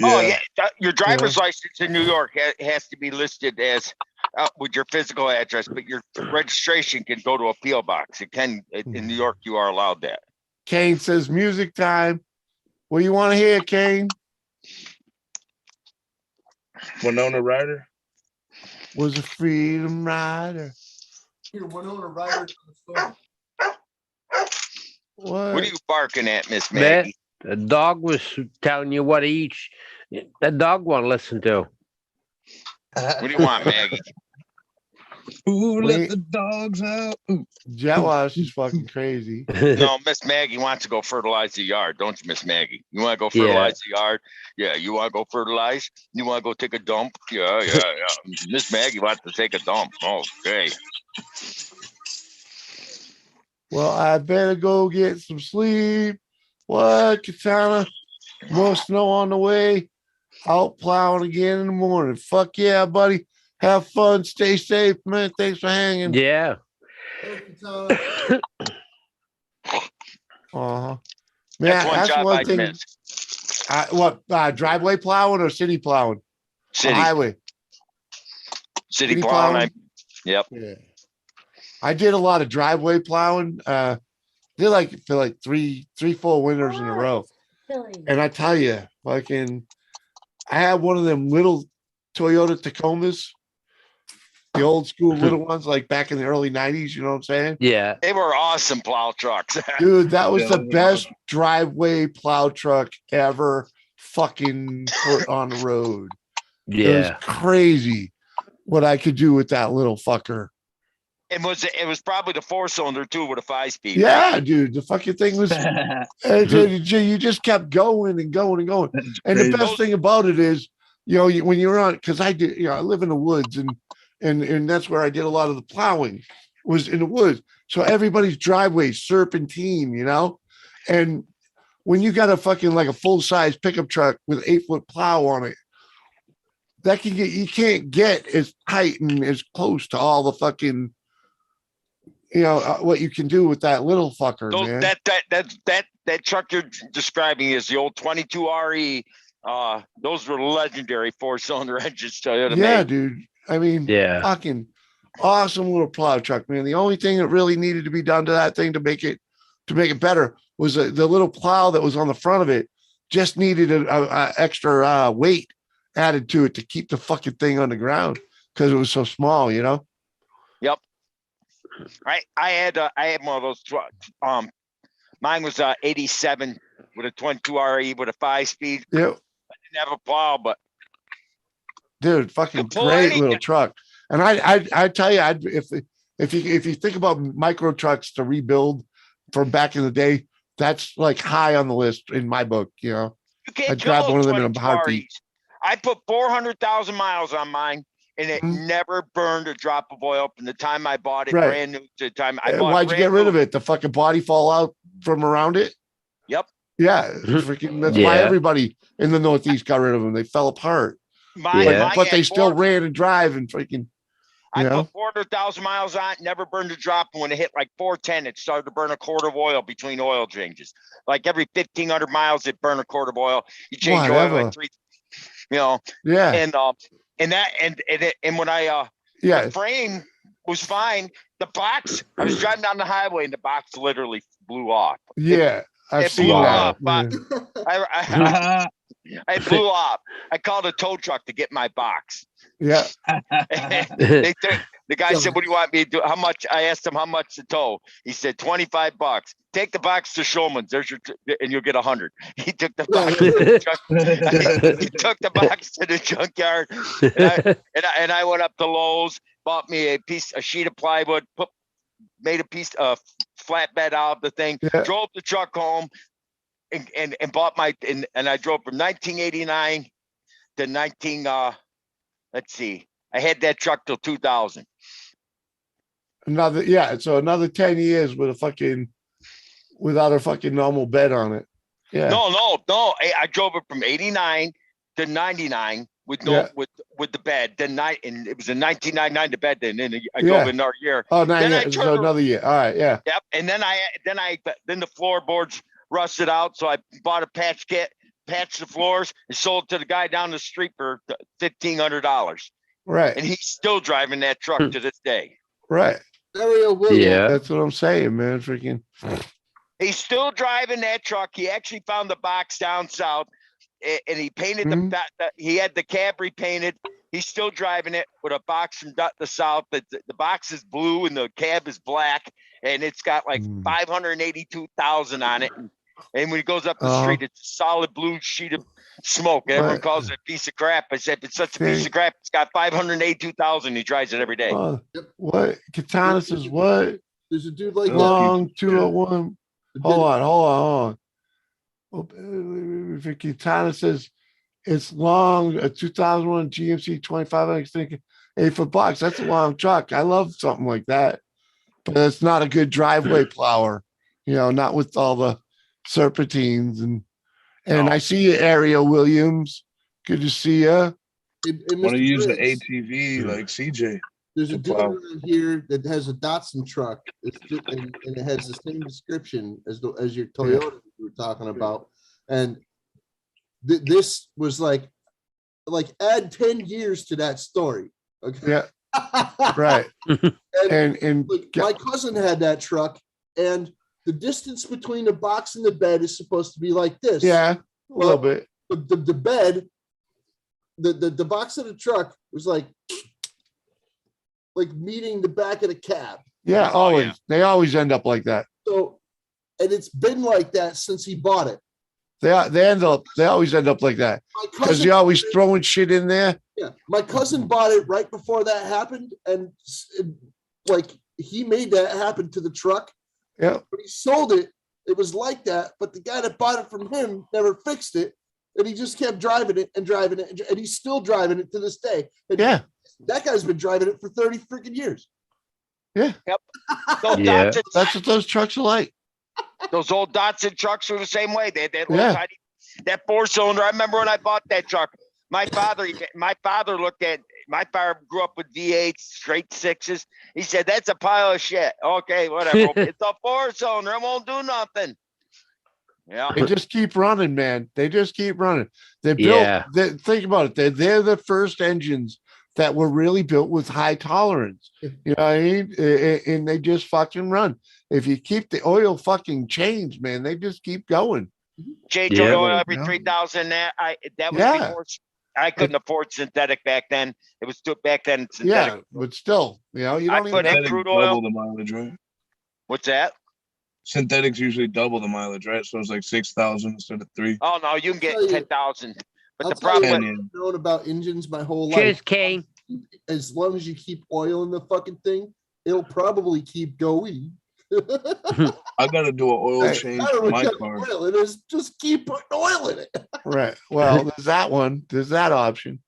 Oh yeah, your driver's Yeah. license in New York has to be listed as with your physical address, but your registration can go to a PO box. It can in New York. You are allowed that. Kane says music time. What do you want to hear, Kane? Winona Ryder. Was a freedom rider. Here, Winona Ryder on the phone. What? What are you barking at, Miss Man, Maggie? the dog was telling you what each that dog want to listen to. What do you want, Maggie? Who Wait. let the dogs out? Ooh. Jet Wash is fucking crazy. No, Miss Maggie wants to go fertilize the yard, don't you, Miss Maggie? You want to go fertilize the yard? Yeah, you want to go fertilize? You want to go take a dump? Yeah. Miss Maggie wants to take a dump. Okay. Well, I better go get some sleep. What, Katana? More snow on the way. Out plowing again in the morning. Fuck yeah, buddy. Have fun. Stay safe, man. Thanks for hanging. Yeah. Hey, Katana. Uh-huh. Man, That's one that's job one I'd thing. miss. Driveway plowing or city plowing? City, Highway. city city plowing. plowing? Yep. Yeah. I did a lot of driveway plowing. Did like for like three full winters in a row. Silly. And I tell you, fucking, I had one of them little Toyota Tacomas, the old school little ones, like back in the early 90s, you know what I'm saying? Yeah. They were awesome plow trucks. Dude, that was the Yeah. best driveway plow truck ever fucking put on the road. It was Yeah. crazy what I could do with that little fucker. It was probably the 4-cylinder too with a 5-speed. Yeah, dude, the fucking thing was, you just kept going and going and going. And the best thing about it is, when you're on, because I did, I live in the woods and that's where I did a lot of the plowing was in the woods. So everybody's driveway serpentine, and when you got a fucking like a full size pickup truck with 8-foot plow on it, you can't get as tight and as close to all the fucking, what you can do with that little fucker, man. That truck you're describing is the old 22 RE. Those were legendary 4-cylinder engines. Toyota Yeah, made. dude. I mean, Yeah. fucking awesome little plow truck, man. The only thing that really needed to be done to that thing to make it better was the little plow that was on the front of it just needed a extra weight added to it to keep the fucking thing on the ground because it was so small, Yep. I had one of those trucks. Mine was 87 with a 22 RE with a 5-speed. Yeah. I didn't have a plow, but dude, fucking Could pull great anything. little truck. And I tell you, if you think about micro trucks to rebuild from back in the day, that's like high on the list in my book. you can't I'd kill grab those one of them in a 22 heartbeat. REs. I put 400,000 miles on mine, and it Mhm. never burned a drop of oil from the time I bought it Right. brand new to the time I bought. Why'd you get rid of it? The fucking body fall out from around it? Yep. Yeah, freaking. That's why Yeah. everybody in the Northeast got rid of them. They fell apart, Yeah. but they still ran and drive and freaking. I put 400,000 miles on it, never burned a drop. And when it hit like 410, it started to burn a quart of oil between oil changes. Like every 1,500 miles, it burned a quart of oil. You change oil Whatever. like 3, Yeah. and when I Yeah. the frame was fine. The box, I was driving down the highway and the box literally blew off. Yeah. I've it seen blew that. off. Yeah. I blew off. I called a tow truck to get my box. Yeah. The guy said, "What do you want me to do? How much?" I asked him how much to tow. He said, $25. Take the box to Schulman's. There's and you'll get 100. He took the box. He took the box to the junkyard, and I went up to Lowe's, bought me a sheet of plywood, made a piece of flatbed out of the thing, drove the truck home, and bought and I drove from 1989 to let's see, I had that truck till 2000. So another 10 years without a fucking normal bed on it. Yeah. No. I drove it from 89 to 99 with with the bed. Then and it was in 1999 the bed. Then I drove it another year. Oh, then I so another year. All right, yeah. Yep. And then then the floorboards rusted out, so I bought a patch kit, patched the floors, and sold it to the guy down the street for $1,500. Right. And he's still driving that truck to this day. Right. Yeah. That's what I'm saying, man. Freaking. He's still driving that truck. He actually found the box down south, and he painted he had the cab repainted. He's still driving it with a box from the south. The box is blue and the cab is black, and it's got like 582,000 on it. And when he goes up the street, it's a solid blue sheet of smoke. Everyone calls it a piece of crap. I said, it's such a piece of crap. It's got 582,000. He drives it every day. What? Katana says what? There's a dude like long 201. Hold on. Katana says it's long, a 2001 GMC 25. I was thinking $8 That's a long truck. I love something like that, but it's not a good driveway plower. Not with all the serpentines and I see you, Ariel Williams. Good to see you. Want to use an ATV like CJ? There's a dude around here that has a Datsun truck, and it has the same description as your Toyota you were talking about. And this was like add 10 years to that story. Okay. Yeah. Right. and my cousin had that truck, and the distance between the box and the bed is supposed to be like this. Yeah, a little bit. The bed, the box of the truck was like meeting the back of the cab. Yeah, always. Yeah. They always end up like that. So, and it's been like that since he bought it. They always end up like that because you're always throwing shit in there. Yeah, my cousin bought it right before that happened, and he made that happen to the truck. Yeah, when he sold it, it was like that. But the guy that bought it from him never fixed it, and he just kept driving it, and he's still driving it to this day. And yeah, that guy's been driving it for 30 freaking years. Yeah, yep. That's what those trucks are like. Those old Datsun trucks are the same way. That 4-cylinder. I remember when I bought that truck. My father grew up with V8s, straight 6s. He said, that's a pile of shit. Okay, whatever. It's a 4-cylinder. It won't do nothing. Yeah. They just keep running, man. They just keep running. They built, think about it. They're the first engines that were really built with high tolerance. You know what I mean? And they just fucking run. If you keep the oil fucking changed, man, they just keep going. Change oil every 3,000. That was before. I couldn't afford synthetic back then. It was still back then. Synthetic. Yeah, but still, you don't I even put in crude oil. Double the mileage, right? What's that? Synthetics usually double the mileage, right? So it's like 6,000 instead of 3. Oh no, you can get 10,000. But I'll the problem I've known about engines my whole life. Cheers, Kane. As long as you keep oil in the fucking thing, it'll probably keep going. I gotta do an oil change for my car. It is just keep putting oil in it. Right. Well, there's that one. There's that option.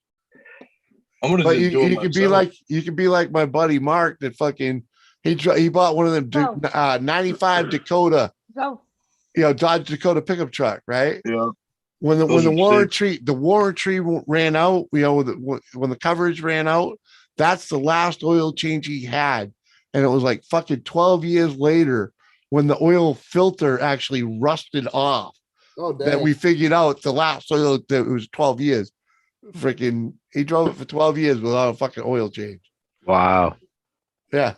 I'm gonna. But you could be like my buddy Mark that fucking he bought one of them 95 Dakota. Go. Dodge Dakota pickup truck, right? Yeah. When the warranty ran out, when the coverage ran out, that's the last oil change he had. And it was like fucking 12 years later when the oil filter actually rusted off that we figured out the last oil that it was 12 years. Freaking, he drove it for 12 years without a fucking oil change. Wow. Yeah.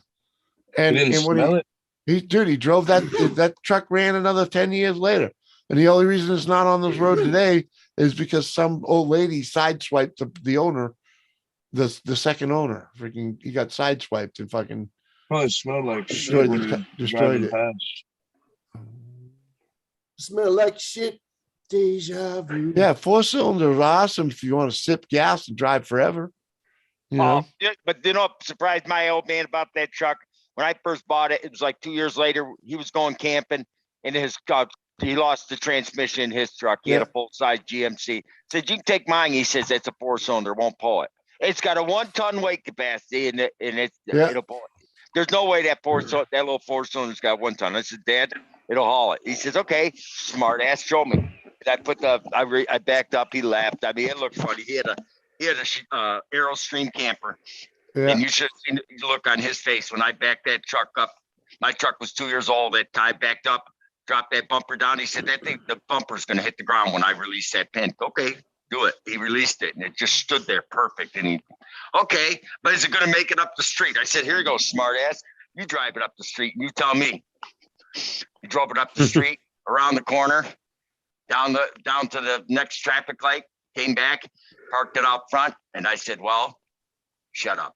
And when he drove that truck ran another 10 years later. And the only reason it's not on this road today is because some old lady sideswiped the owner, the second owner. Freaking, he got sideswiped and fucking probably smelled like shit when you destroyed it. Past. Smell like shit. Deja vu. Yeah, 4-cylinder is awesome if you want to sip gas and drive forever. But surprised my old man about that truck. When I first bought it, it was like 2 years later. He was going camping, and he lost the transmission in his truck. He had a full-size GMC. Said, you can take mine. He says, it's a 4-cylinder, won't pull it. It's got a 1-ton weight capacity, and it'll pull it. There's no way that little 4-cylinder's got 1 ton. I said, Dad, it'll haul it. He says, okay, smart ass, show me. I backed up. He laughed. I mean, it looked funny. He had a Aerostream camper, Yeah. and you should see the look on his face when I backed that truck up. My truck was 2 years old. That I backed up, dropped that bumper down. He said, "That thing, the bumper's going to hit the ground when I release that pin." Okay, do it. He released it, and it just stood there perfect. And okay, but is it going to make it up the street? I said, "Here you go, smart ass. You drive it up the street, and you tell me." He drove it up the street, around the corner, down to the next traffic light, came back, parked it out front, and I said, "Well, shut up."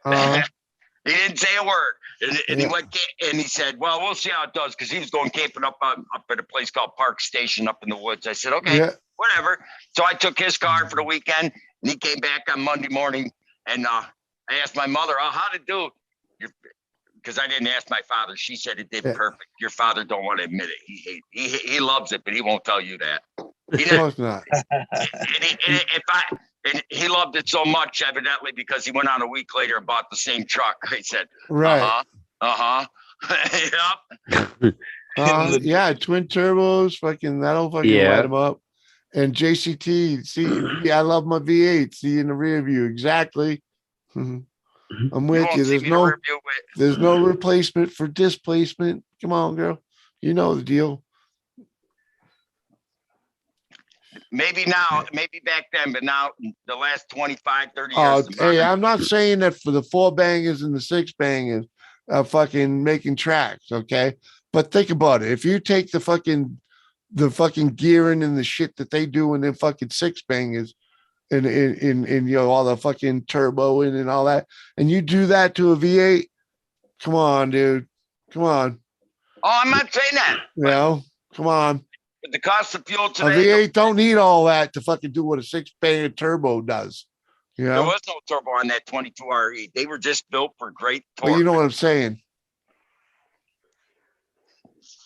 He didn't say a word, and he went and he said, "Well, we'll see how it does," because he was going camping up at a place called Park Station up in the woods. I said, "Okay, whatever." So I took his car for the weekend, and he came back on Monday morning, and I asked my mother, "Oh, how'd it do?" Because I didn't ask my father. She said it did perfect. Your father don't want to admit it. He loves it, but he won't tell you that. He Of course not. And he loved it so much, evidently, because he went on a week later and bought the same truck. I said, Right. Yep. Yeah, twin turbos, fucking that'll fucking light them up. And JCT, see, I love my V8. See in the rear view, exactly. I'm with you. There's no replacement for displacement. Come on, girl. You know the deal. Maybe now, maybe back then, but now the last 25, 30 years. Hey, I'm not saying that for the 4 bangers and the 6 bangers fucking making tracks, okay? But think about it. If you take the fucking gearing and the shit that they do in their fucking 6 bangers and all the fucking turbo and all that, and you do that to a V8, come on, dude. Come on. Oh, I'm not saying that. Come on. But the cost of fuel A today. V8 don't need all that to fucking do what a 6-banger turbo does. There was no turbo on that 22 RE. They were just built for great torque. Well, you know what I'm saying?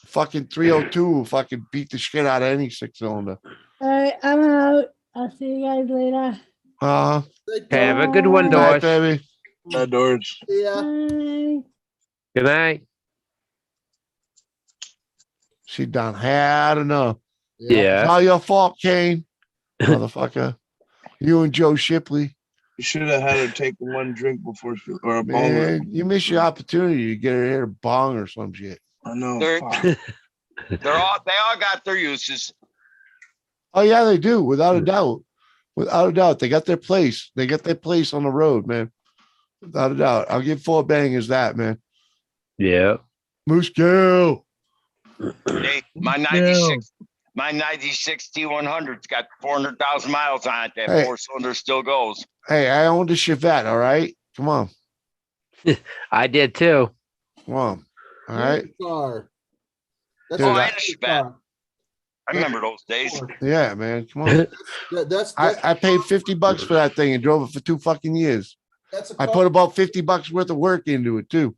Fucking 302 will fucking beat the shit out of any 6-cylinder. All right, I'm out. I'll see you guys later. Have a good one, Doris. Baby. Bye, Doris. Yeah. Bye. Good night. She done had enough. Yeah. It's all your fault, Kane. Motherfucker. You and Joe Shipley. You should have had her take one drink before she, or a bong. Man, you miss your opportunity to get her here a bong or some shit. I know. They all got their uses. Oh yeah, they do, without a doubt. Without a doubt. They got their place. They got their place on the road, man. Without a doubt. I'll give 4 bangers that, man. Yeah. Moose Gill. Hey, my 96 T100's got 400,000 miles on it. That 4-cylinder still goes. Hey, I owned a Chevette, all right? Come on. I did too. Come on. All right. Car. That's I had a Chevette. I remember those days. Yeah, man. Come on. I paid $50 for that thing and drove it for 2 fucking years. I put about $50 worth of work into it too.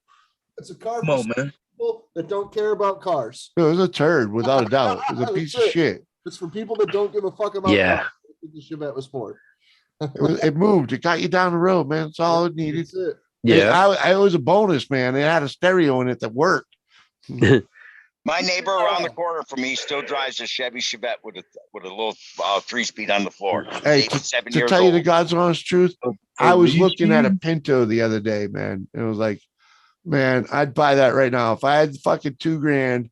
It's a car Come on, man. People that don't care about cars. It was a turd, without a doubt. It was a piece of shit. It's for people that don't give a fuck about cars. That's what the Chevette was for. It moved. It got you down the road, man. That's all it needed. That's it. Yeah. It was a bonus, man. It had a stereo in it that worked. My neighbor around the corner from me still drives a Chevy Chevette with a little 3-speed on the floor. Hey, to tell you the God's honest truth, I was looking at a Pinto the other day, man. It was like, man, I'd buy that right now. If I had fucking $2,000,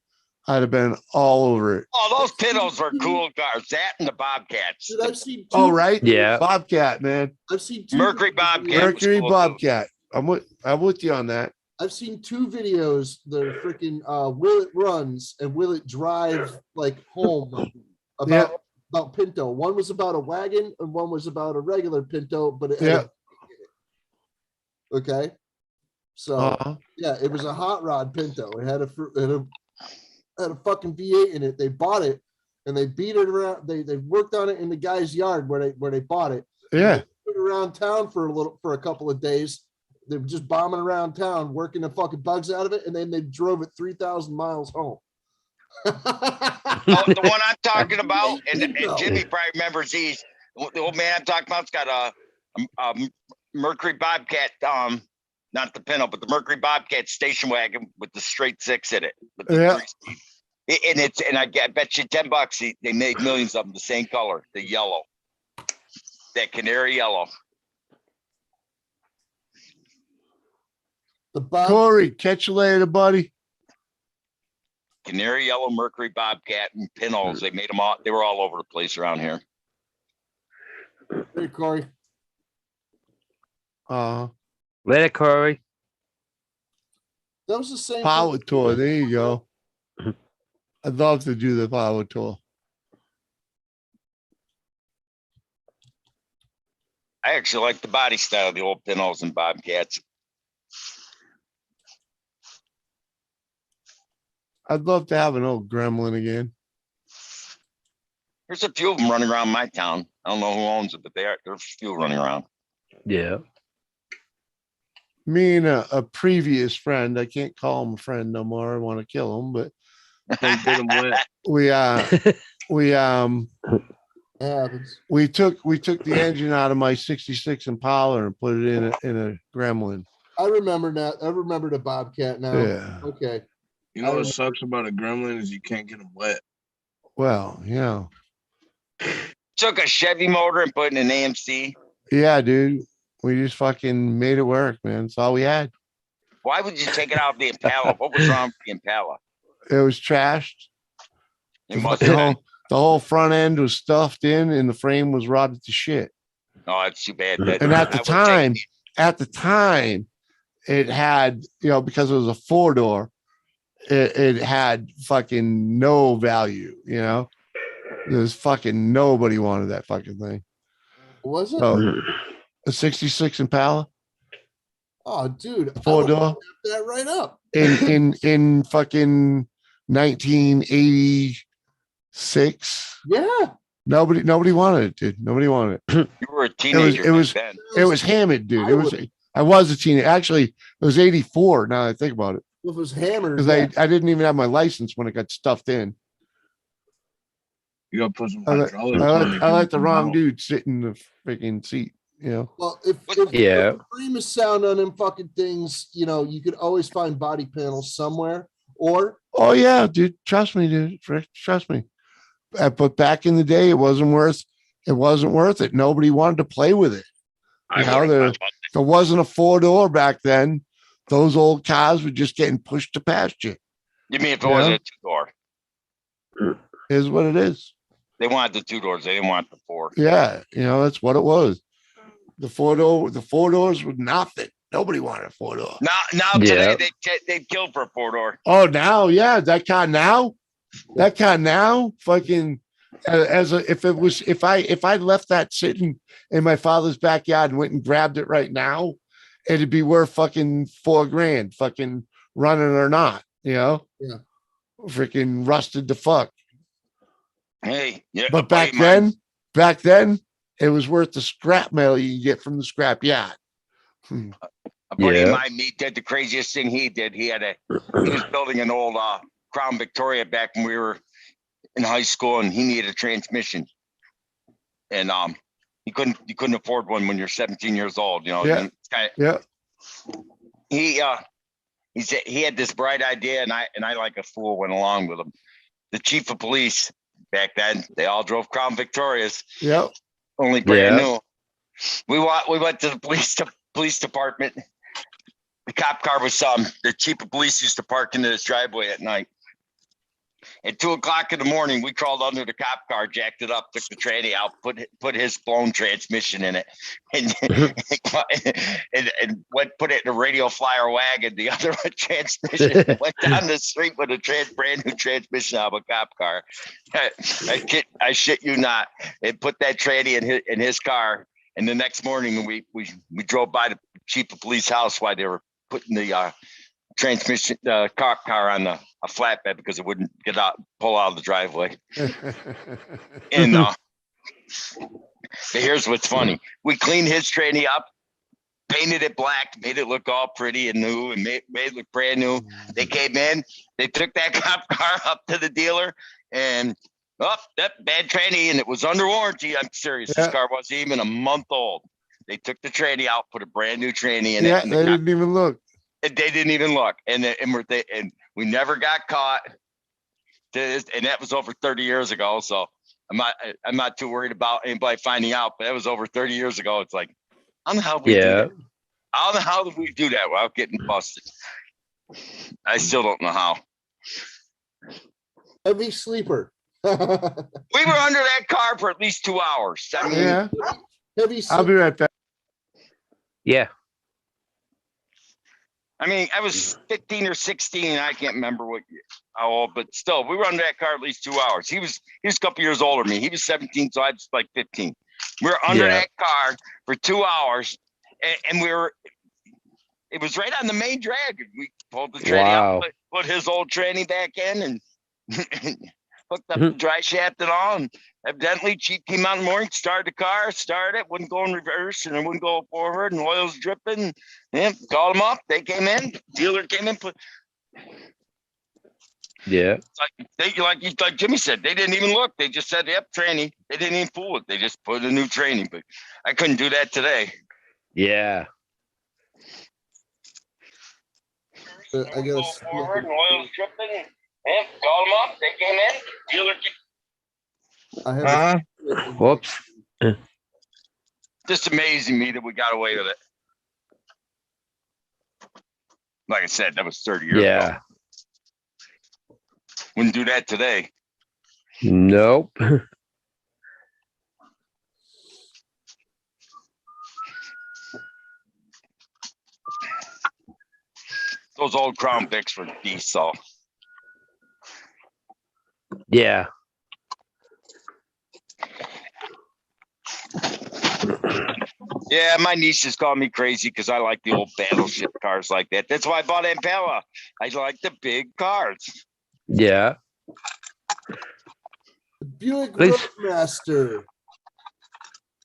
I'd have been all over it. Oh, those Pintos were cool cars. That and the Bobcats. Dude, I've seen right? Yeah. Bobcat, man. I've seen Mercury Bobcat. Mercury Bobcat. I'm with you on that. I've seen 2 videos that are freaking Will It Runs and Will It Drive like home about Pinto. One was about a wagon and one was about a regular Pinto, but it had okay. So yeah, it was a hot rod Pinto. It had a fucking V8 in it. They bought it and they beat it around. They worked on it in the guy's yard where they bought it. Yeah. They put it around town for a couple of days. They were just bombing around town, working the fucking bugs out of it, and then they drove it 3,000 miles home. The one I'm talking about, and Jimmy probably remembers these. The old man I'm talking about's got a Mercury Bobcat, not the Pinto, but the Mercury Bobcat station wagon with the straight 6 in it. With the 3-speed. And I bet you $10 they made millions of them the same color, the yellow, that canary yellow. The Bob. Corey, catch you later, buddy. Canary yellow, Mercury bobcat, and pinholes. They made them all. They were all over the place around here. Hey, Corey. Later, Corey. That was the same Power thing. tour. There you go. I'd love to do the power tour. I actually like the body style of the old pinholes and bobcats. I'd love to have an old gremlin again. There's a few of them running around my town. I don't know who owns it, but there's a few running around. Yeah. Me and a previous friend, I can't call him a friend no more. I want to kill him, but Don't get them wet. we Happens. we took the engine out of my 66 Impala and put it in a gremlin. I remember that. I remember the Bobcat now. Yeah. Okay. You know what sucks about a gremlin is you can't get them wet. Well, yeah. Took a Chevy motor and put in an AMC. Yeah, dude. We just fucking made it work, man. That's all we had. Why would you take it out of the Impala? What was wrong with the Impala? It was trashed. It The, must fucking have been. the whole front end was stuffed in and the frame was rotted to shit. Oh, it's too bad. And at the time, it had, because it was a 4-door, it had fucking no value, There's fucking nobody wanted that fucking thing. Was it? Oh, a 66 Impala, Oh, dude. I 4-door looked that right up. in fucking 1986. Yeah. Nobody wanted it, dude. Nobody wanted it. You were a teenager. Then. It was hammered, dude. I was a teenager. Actually, it was 84. Now that I think about it, If it was hammered. because I didn't even have my license when it got stuffed in. You gotta put some I hydraulics on it. let the wrong dude sit in the freaking seat. Well, if Yeah. the frame is sound on them fucking things, you could always find body panels somewhere. Or Oh yeah, dude. Trust me, dude. Trust me. But back in the day, it wasn't worth it. Nobody wanted to play with it. There wasn't a 4-door back then. Those old cars were just getting pushed to pasture. You mean if it was a 2-door? Is what it is. They wanted the 2 doors. They didn't want the 4. Yeah, that's what it was. The 4-doors were nothing. Nobody wanted a 4-door. Now today they'd kill for a 4-door. Oh, now, yeah, that car now, fucking if I left that sitting in my father's backyard and went and grabbed it right now, it'd be worth fucking $4,000, fucking running or not, Yeah. freaking rusted the fuck. Hey, yeah. But back then, it was worth the scrap metal you can get from the scrap yard. A buddy of mine, he did the craziest thing he did. He was building an old Crown Victoria back when we were in high school, and he needed a transmission. And you couldn't afford one when you're 17 years old. Yeah. He said he had this bright idea, and I like a fool went along with him. The chief of police back then, they all drove Crown Victorias. Yep. Only brand new. We went to the police department. The cop car was the chief of police used to park into his driveway at night. At 2:00 in the morning, we crawled under the cop car, jacked it up, took the tranny out, put his blown transmission in it, and put it in a radio flyer wagon. The other transmission went down the street with a brand new transmission out of a cop car. I shit you not. They put that tranny in his car, and the next morning we drove by the chief of police house while they were putting the transmission cop car on a flatbed because it wouldn't pull out of the driveway. And here's what's funny. We cleaned his tranny up, painted it black, made it look all pretty and new, and made it look brand new. They came in, they took that cop car up to the dealer, and that bad tranny, and it was under warranty. I'm serious. This car wasn't even a month old. They took the tranny out, put a brand new tranny in it. Yeah, they didn't even look. They didn't even look, and we never got caught. And that was over 30 years ago. So I'm not too worried about anybody finding out, but that was over 30 years ago. It's like, I don't know how we do that. I don't know how we do that without getting busted. I still don't know how. Heavy sleeper. We were under that car for at least 2 hours. I mean, Yeah. Heavy I'll be sleeper. right back. Yeah. I mean, I was 15 or 16. I can't remember how old, but still, we were under that car at least 2 hours. He was a couple years older than me. He was 17, so I was like 15. We were under that car for 2 hours, and it was right on the main drag. We pulled the tranny out, put his old tranny back in, and hooked up the dry shaft and all. And evidently, Chief came out in the morning, started the car, wouldn't go in reverse, and it wouldn't go forward, and oil's dripping. Yeah, called them up. They came in. Dealer came in. Like Jimmy said, they didn't even look. They just said, "Yep, tranny." They didn't even fool it. They just put a new tranny. But I couldn't do that today. Yeah. I gotta forward, and oil's dripping. Yeah, called them up. They came in. Dealer. I have Whoops. Just amazing me that we got away with it. Like I said, that was 30 years ago. Wouldn't do that today. Nope. Those old Crown Vics were beasts, so. Yeah. Yeah, my nieces call me crazy because I like the old battleship cars like that. That's why I bought Impala. I like the big cars. Yeah. the Buick Please. Roadmaster.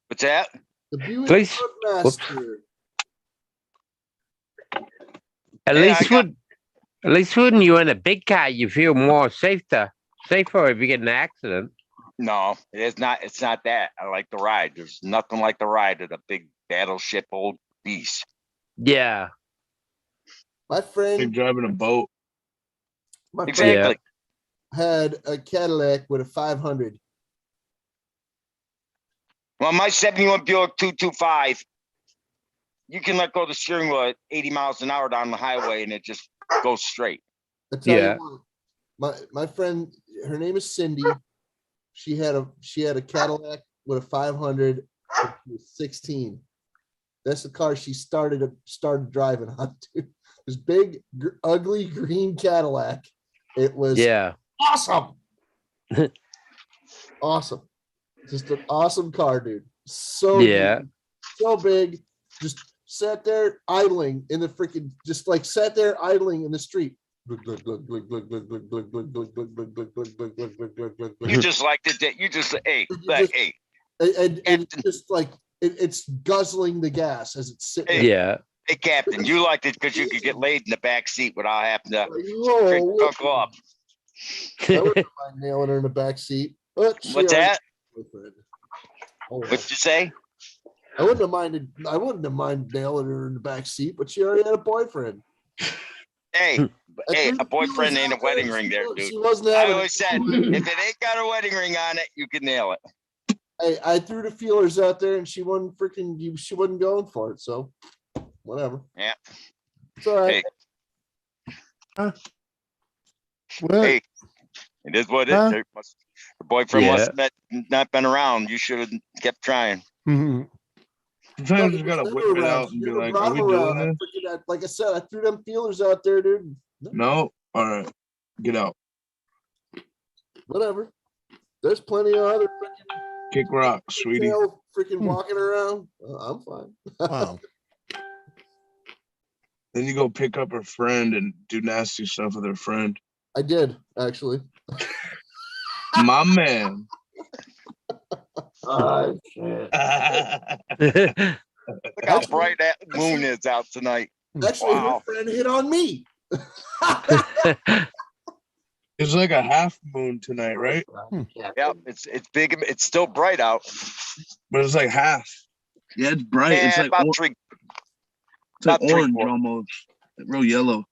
What's that? The Buick Please. Roadmaster. At least when you're in a big car, you feel more safer if you get an accident. No, it's not. It's not that. I like the ride. There's nothing like the ride of the big battleship old beast. Yeah. My Like friend, driving a boat. my friend Exactly. had a Cadillac with a 500. Well, my 71 Buick 225, you can let go of the steering wheel at 80 miles an hour down the highway and it just goes straight. I tell Yeah. you what, my friend, her name is Cindy. She had a Cadillac with a 500 when she was 16. That's the car she started driving on to. This big, ugly green Cadillac. It was awesome. Awesome. Just an awesome car, dude. So good. So big. Just sat there idling in the freaking, just like sat there idling in the street. You just like the you just hey, and it's just like it's guzzling the gas as it's sitting. Yeah. Hey, Captain, you liked it because you could get laid in the back seat without having to hook up. I wouldn't mind nailing her in the back seat. What's that? Oh, What'd you say? I wouldn't have minded nailing her in the back seat, but she already had a boyfriend. Hey, a boyfriend ain't a wedding ring there, dude. She wasn't I having always said, if it ain't got a wedding ring on it, you can nail it. Hey, I threw the feelers out there and she wasn't going for it. So whatever. Yeah. It's all right. Hey, hey, it is what it is. Her boyfriend must have not been around. You should have kept trying. Sometimes you gotta whip it out and be like, "Are we doing this?" Like I said, I threw them feelers out there, dude. No, all right, get out. Whatever. There's plenty of other kick rock, sweetie. Freaking walking around. I'm fine. Wow. Then you go pick up her friend and do nasty stuff with her friend. I did actually. My man. Oh, shit. Look how bright that moon is out tonight. Actually, her friend hit on me. It's like a half moon tonight, right? Yep, it's big. It's still bright out, but it's like half. Yeah, it's bright. Yeah, it's like about three. It's like orange almost, like real yellow.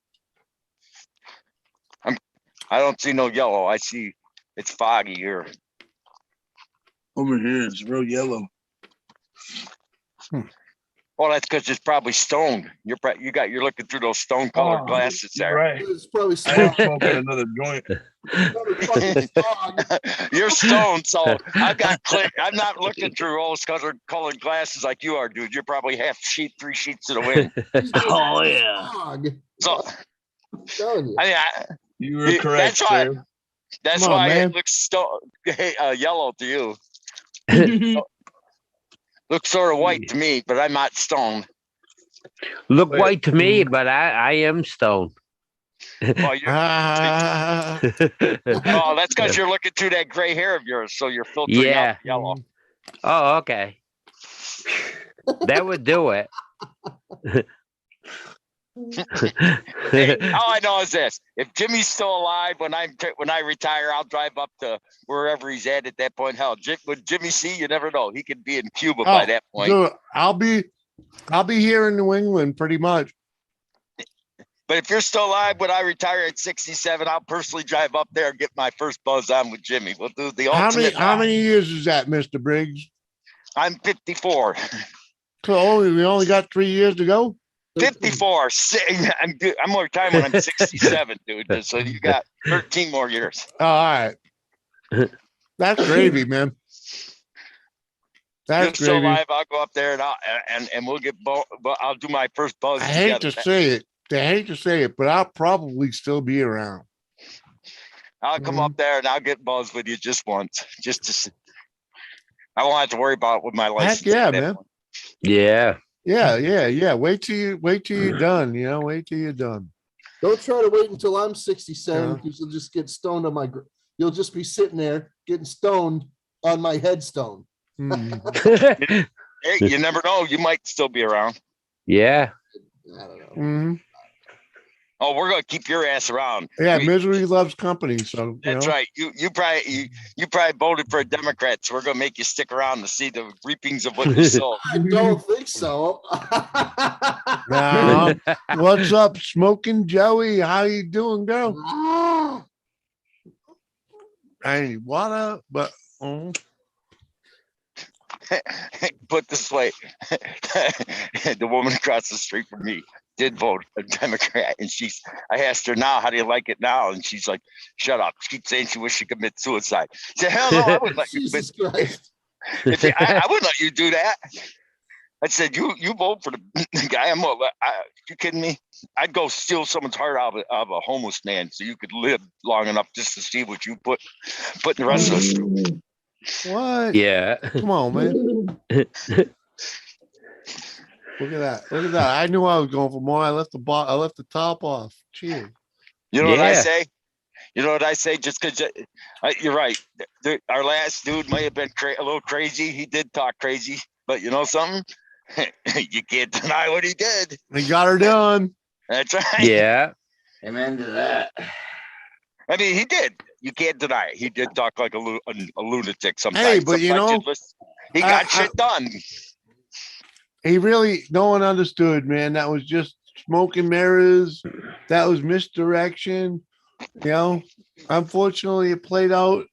I don't see no yellow. I see it's foggy here. Over here, it's real yellow. Well, that's because it's probably stoned. You're looking through those stone colored Oh, glasses there. Right. It's probably I am smog. smoking another joint. Probably fucking smog. You're stoned, so I've got clear. I'm not looking through rose colored glasses like you are, dude. You're probably 3 sheets to the wind. Oh yeah. Smog. So I'm telling you. I mean, You were correct, that's why. sir. That's Come on, why man. it looks yellow to you. Looks sort of white to me, but I'm not stoned. Look Wait. white to me, but I am stoned. Well, Ah, well, that's because you're looking through that gray hair of yours, so you're filtering Yeah. out the yellow. Oh, okay. That would do it. Hey, all I know is this: if Jimmy's still alive when I retire, I'll drive up to wherever he's at that point. Hell, with Jimmy C, you never know; he could be in Cuba by that point. So I'll be here in New England pretty much. But if you're still alive when I retire at 67, I'll personally drive up there and get my first buzz on with Jimmy. We'll do the ultimate. How many years is that, Mr. Briggs? I'm 54. So we only got 3 years to go. 54. I'm gonna retire when I'm 67, dude. So you got 13 more years. All right. That's gravy, man. You're That's still gravy. alive. I'll go up there and we'll get. I'll do my first buzz. I hate to say it. But I'll probably still be around. I'll come up there and I'll get buzzed with you just once, just to see. I won't have to worry about it with my license. Heck yeah, at that man. point. Yeah. Yeah. Wait till you're done. Wait till you're done. Don't try to wait until I'm 67 Yeah. because you'll just get stoned on my. You'll just be sitting there getting stoned on my headstone. Mhm. Hey, you never know. You might still be around. Yeah. I don't know. Mhm. Oh, we're gonna keep your ass around. Yeah, misery loves company. So That's right. You probably voted for a Democrat, so we're gonna make you stick around to see the reapings of what you sowed. I don't think so. Now, what's up, Smoking Joey? How you doing, girl? Hey, what up? But Put this way, the woman across the street from me did vote a Democrat, and I asked her now, how do you like it now? And she's like, shut up. She keeps saying she wished she could commit suicide. I said, hell no, I wouldn't let you commit. Jesus Christ. I wouldn't let you do that. I said, you vote for the guy. You kidding me? I'd go steal someone's heart out of a homeless man so you could live long enough just to see what you put the rest of us through. what? Yeah. Come on, man. Look at that. I knew I was going for more. I left the top off. Cheers. You know what I Yeah. say? You know what I say? Just because you're right. Our last dude may have been a little crazy. He did talk crazy, but you know something? You can't deny what he did. They got her done. That's right. Yeah. Amen to that. I mean, he did. You can't deny it. He did talk like a lunatic sometimes. Hey, but you know, he got shit done. No one understood, man. That was just smoke and mirrors. That was misdirection. Unfortunately, it played out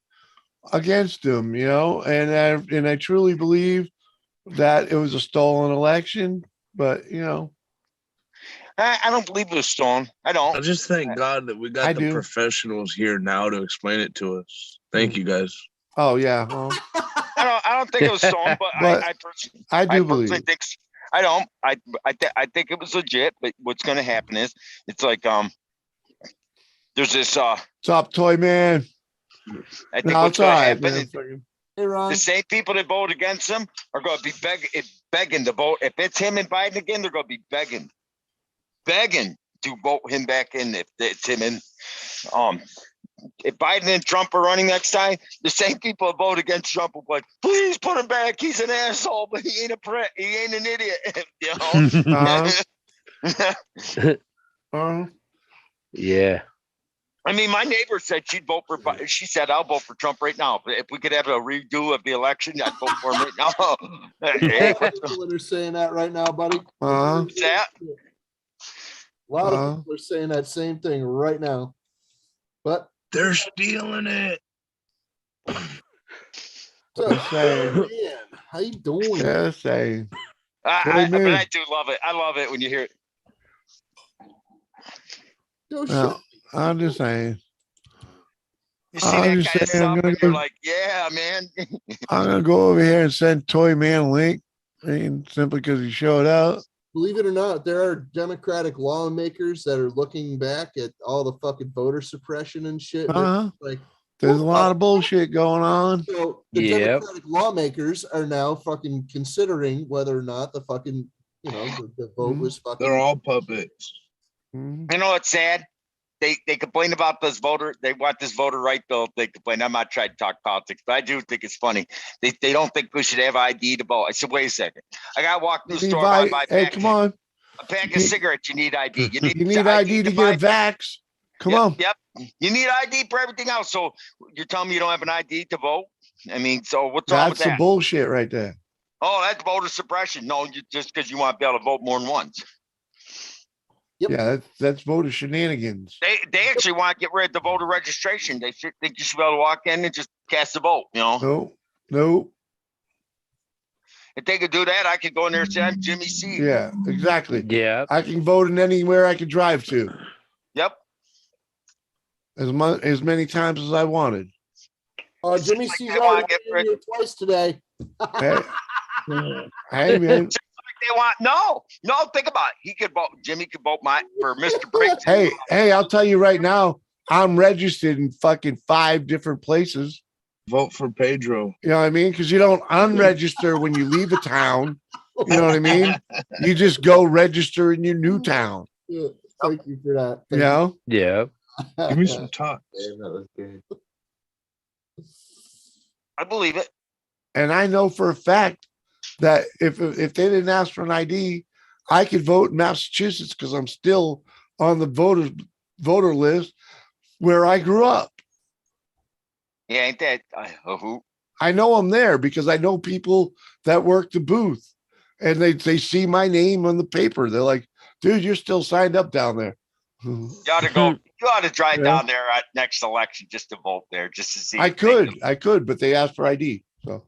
against him, and I truly believe that it was a stolen election, but I don't believe it was stolen. I don't. I just thank God that we got I the do. professionals here now to explain it to us. Thank you guys. Oh yeah. Well, I don't think it was stolen, but I do personally believe. think I don't. I think it was legit. But what's going to happen is it's like there's this What's up, Toy Man? I think No, what's it's all going to right, happen is man. Hey, Ron. the same people that vote against him are going to be begging to vote. If it's him and Biden again, they're going to be begging to vote him back in. If it's him and if Biden and Trump are running next time, the same people that vote against Trump will be like, please put him back. He's an asshole, but he ain't an idiot. Yeah. I mean, my neighbor said she'd vote for Biden. She said, I'll vote for Trump right now. But if we could have a redo of the election, I'd vote for him right now. Hey, People that are saying that right now, buddy. what's that? A lot of people are saying that same thing right now. But They're stealing it. So, Just saying. man, how you doing? Just saying. But man. I do love it. I love it when you hear it. Go Well, shit. I'm just saying. You see I'm that just kind of saying, I'm stuff, gonna and you're go- like, yeah, man. I'm gonna go over here and send Toy Man a link. I mean, simply because he showed up. Believe it or not, there are Democratic lawmakers that are looking back at all the fucking voter suppression and shit. and they're Uh-huh. like, There's a what lot the of bullshit going on. So the Yep. Democratic lawmakers are now fucking considering whether or not the fucking, the vote was fucking. They're all puppets. Mhm. You know what's sad? They complain about this voter. They want this voter right bill. They complain. I'm not trying to talk politics, but I do think it's funny. They don't think we should have ID to vote. I said, wait a second. I got to walk through the store, buy my Hey, pack, come on. a pack You of need- cigarettes. You need ID. You need, You need ID to buy get a vax. Come Yep, on. Yep. You need ID for everything else. So you're telling me you don't have an ID to vote? I mean, so what's wrong with That's the that? bullshit right there. Oh, that's voter suppression. No, just because you want to be able to vote more than once. Yep. Yeah, that's voter shenanigans. They actually want to get rid of the voter registration. They should think you should be able to walk in and just cast a vote. No. If they could do that, I could go in there and say I'm Jimmy C. Yeah, exactly. Yeah. I can vote in anywhere I can drive to Yep. as many times as I wanted. Jimmy like C's they wanna already get been rid- here twice today. Hey, hey man. They want no. Think about it. He could vote. Jimmy could vote for Mr. Briggs. Hey, I'll tell you right now, I'm registered in fucking 5 different places. Vote for Pedro. You know what I mean? Because you don't unregister when you leave a town. You know what I mean? You just go register in your new town. Yeah, thank you for that. You know? Yeah. Give me some talk. Damn, that was good. I believe it. And I know for a fact that if they didn't ask for an ID, I could vote in Massachusetts because I'm still on the voter list where I grew up. Yeah, ain't that who? I know I'm there because I know people that work the booth, and they see my name on the paper. They're like, "Dude, you're still signed up down there." You ought to go. You ought to drive Yeah. down there at next election just to vote there, just to see. I if they could, but they asked for ID. So,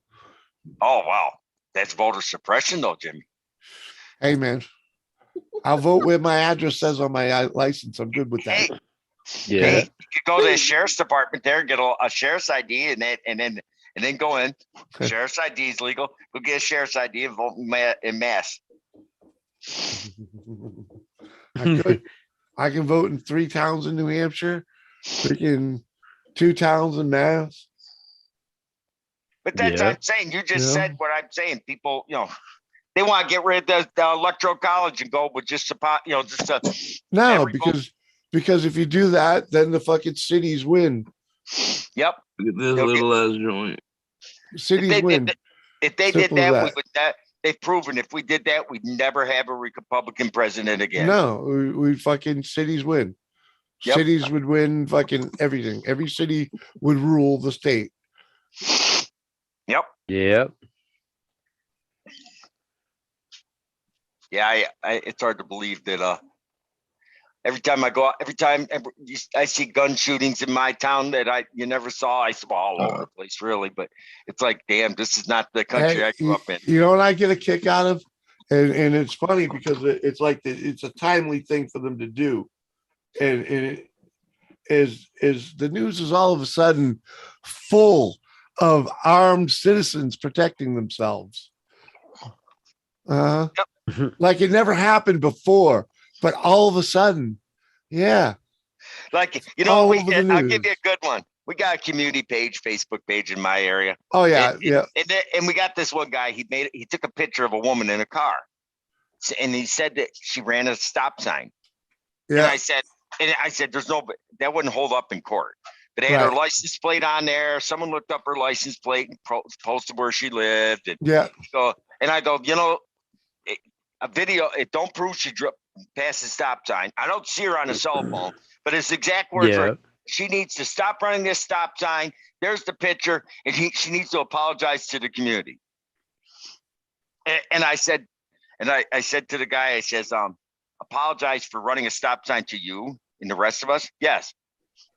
Oh wow, that's voter suppression, though, Jimmy. hey man, I'll vote where my address says on my license. I'm good with that. Hey, Yeah. hey, you could go to the sheriff's department there, get a sheriff's ID, and then go in. Sheriff's ID is legal. Go get a sheriff's ID and vote in mass. I could. I can vote in 3 towns in New Hampshire, freaking 2 towns in Mass. But that's Yeah. what I'm saying. You just Yeah. said what I'm saying. People, they want to get rid of the electoral college and go with just No, every vote. because if you do that, then the fucking cities win. Yep. Look at this They'll little ass joint. Cities win. If they did Simple as that, that. we would. They've proven if we did that, we'd never have a Republican president again. No, we fucking cities win. Yep. Cities would win fucking everything. Every city would rule the state. Yep. Yeah. Yeah. It's hard to believe that. Every time I go out, I see gun shootings in my town that you never saw. I saw all over the place, really. But it's like, damn, this is not the country Hey, I grew up in. You know what I get a kick out of? And it's funny because it's like it's a timely thing for them to do. And it is the news is all of a sudden full of armed citizens protecting themselves. Like it never happened before, but all of a sudden, yeah. Like, All over the I'll give news. you a good one. We got a community page, Facebook page in my area. Oh yeah, And we got this one guy. He took a picture of a woman in a car, and he said that she ran a stop sign. And yeah. I said, that wouldn't hold up in court. But they had her Right. license plate on there. Someone looked up her license plate and posted where she lived. And Yeah. I go, a video, it don't prove she drove past the stop sign. I don't see her on a cell phone, but his exact words were, she needs to stop running this stop sign. There's the picture, and she needs to apologize to the community. And I said, I said to the guy, I says, apologize for running a stop sign to you and the rest of us. Yes.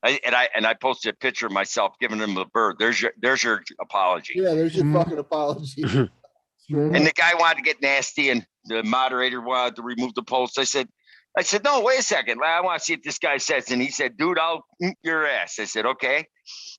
I posted a picture of myself giving him the bird. There's your apology. Yeah, there's your fucking apology. And the guy wanted to get nasty, and the moderator wanted to remove the post. I said, no, wait a second. I want to see what this guy says. And he said, dude, I'll eat your ass. I said, okay.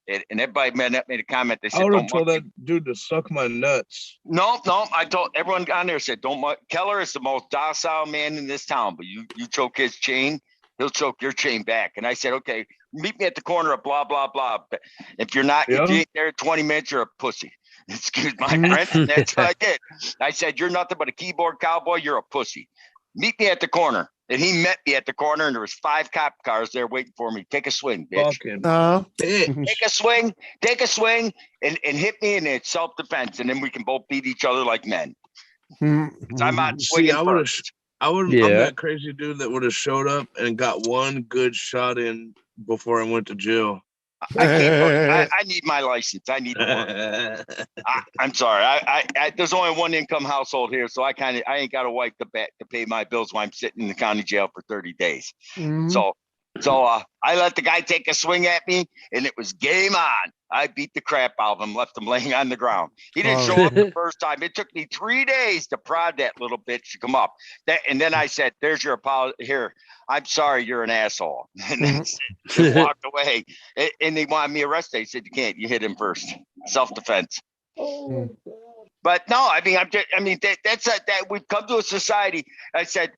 And everybody made a comment. They said, I would have don't told that dude to suck my nuts. No, I told everyone on there said, Keller is the most docile man in this town, but you choke his chain, he'll choke your chain back. And I said, okay, meet me at the corner of blah, blah, blah. But if you ain't there 20 minutes, you're a pussy. Excuse my French. That's what I did. I said, you're nothing but a keyboard cowboy. You're a pussy. Meet me at the corner. And he met me at the corner, and there was 5 cop cars there waiting for me. Take a swing, bitch. Take a swing and hit me, and it's self-defense. And then we can both beat each other like men. I'm not swinging first. I'm that crazy dude that would have showed up and got one good shot in before I went to jail. I need my license. I need more. I'm sorry. I there's only one income household here, so I ain't got a wife to pay my bills while I'm sitting in the county jail for 30 days. So I let the guy take a swing at me, and it was game on. I beat the crap out of him, left him laying on the ground. He didn't show up the first time. It took me 3 days to prod that little bitch to come up. And then I said, there's your apology. Here, I'm sorry, you're an asshole. And then he walked away. And they wanted me arrested. He said, you can't. You hit him first. Self-defense. But no, I mean, that's that we've come to a society. I said,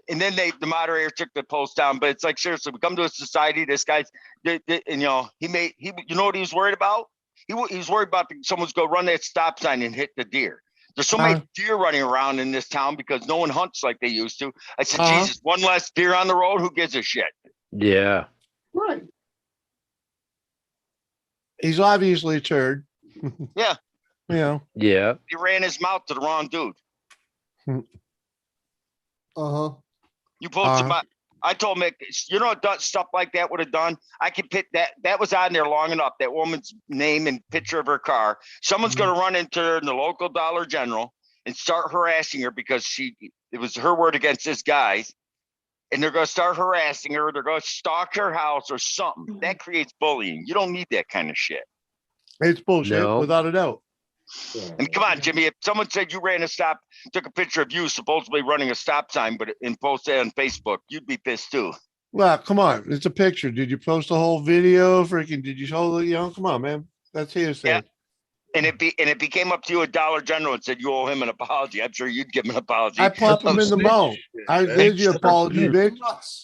and then the moderator took the post down, but it's like, seriously, we come to a society, this guy's, and you know what he was worried about? He was worried about someone's going to run that stop sign and hit the deer. There's so many deer running around in this town because no one hunts like they used to. I said, Jesus, one less deer on the road, who gives a shit? Yeah. Right. He's obviously a turd. Yeah. Yeah. Yeah. He ran his mouth to the wrong dude. You posted I told Mick, you know what stuff like that would have done? I could pick that was on there long enough, that woman's name and picture of her car. Someone's going to run into her in the local Dollar General and start harassing her because it was her word against this guy's. And they're going to start harassing her. They're going to stalk her house or something. That creates bullying. You don't need that kind of shit. It's bullshit, without a doubt. And come on, Jimmy, if someone said you took a picture of you supposedly running a stop sign, and posted it on Facebook, you'd be pissed too. Well, come on. It's a picture. Did you post a whole video? Did you show come on, man. That's hearsay. Yeah. And if he came up to you at Dollar General and said you owe him an apology, I'm sure you'd give him an apology. I pop him in the bone. I did your apology, bitch.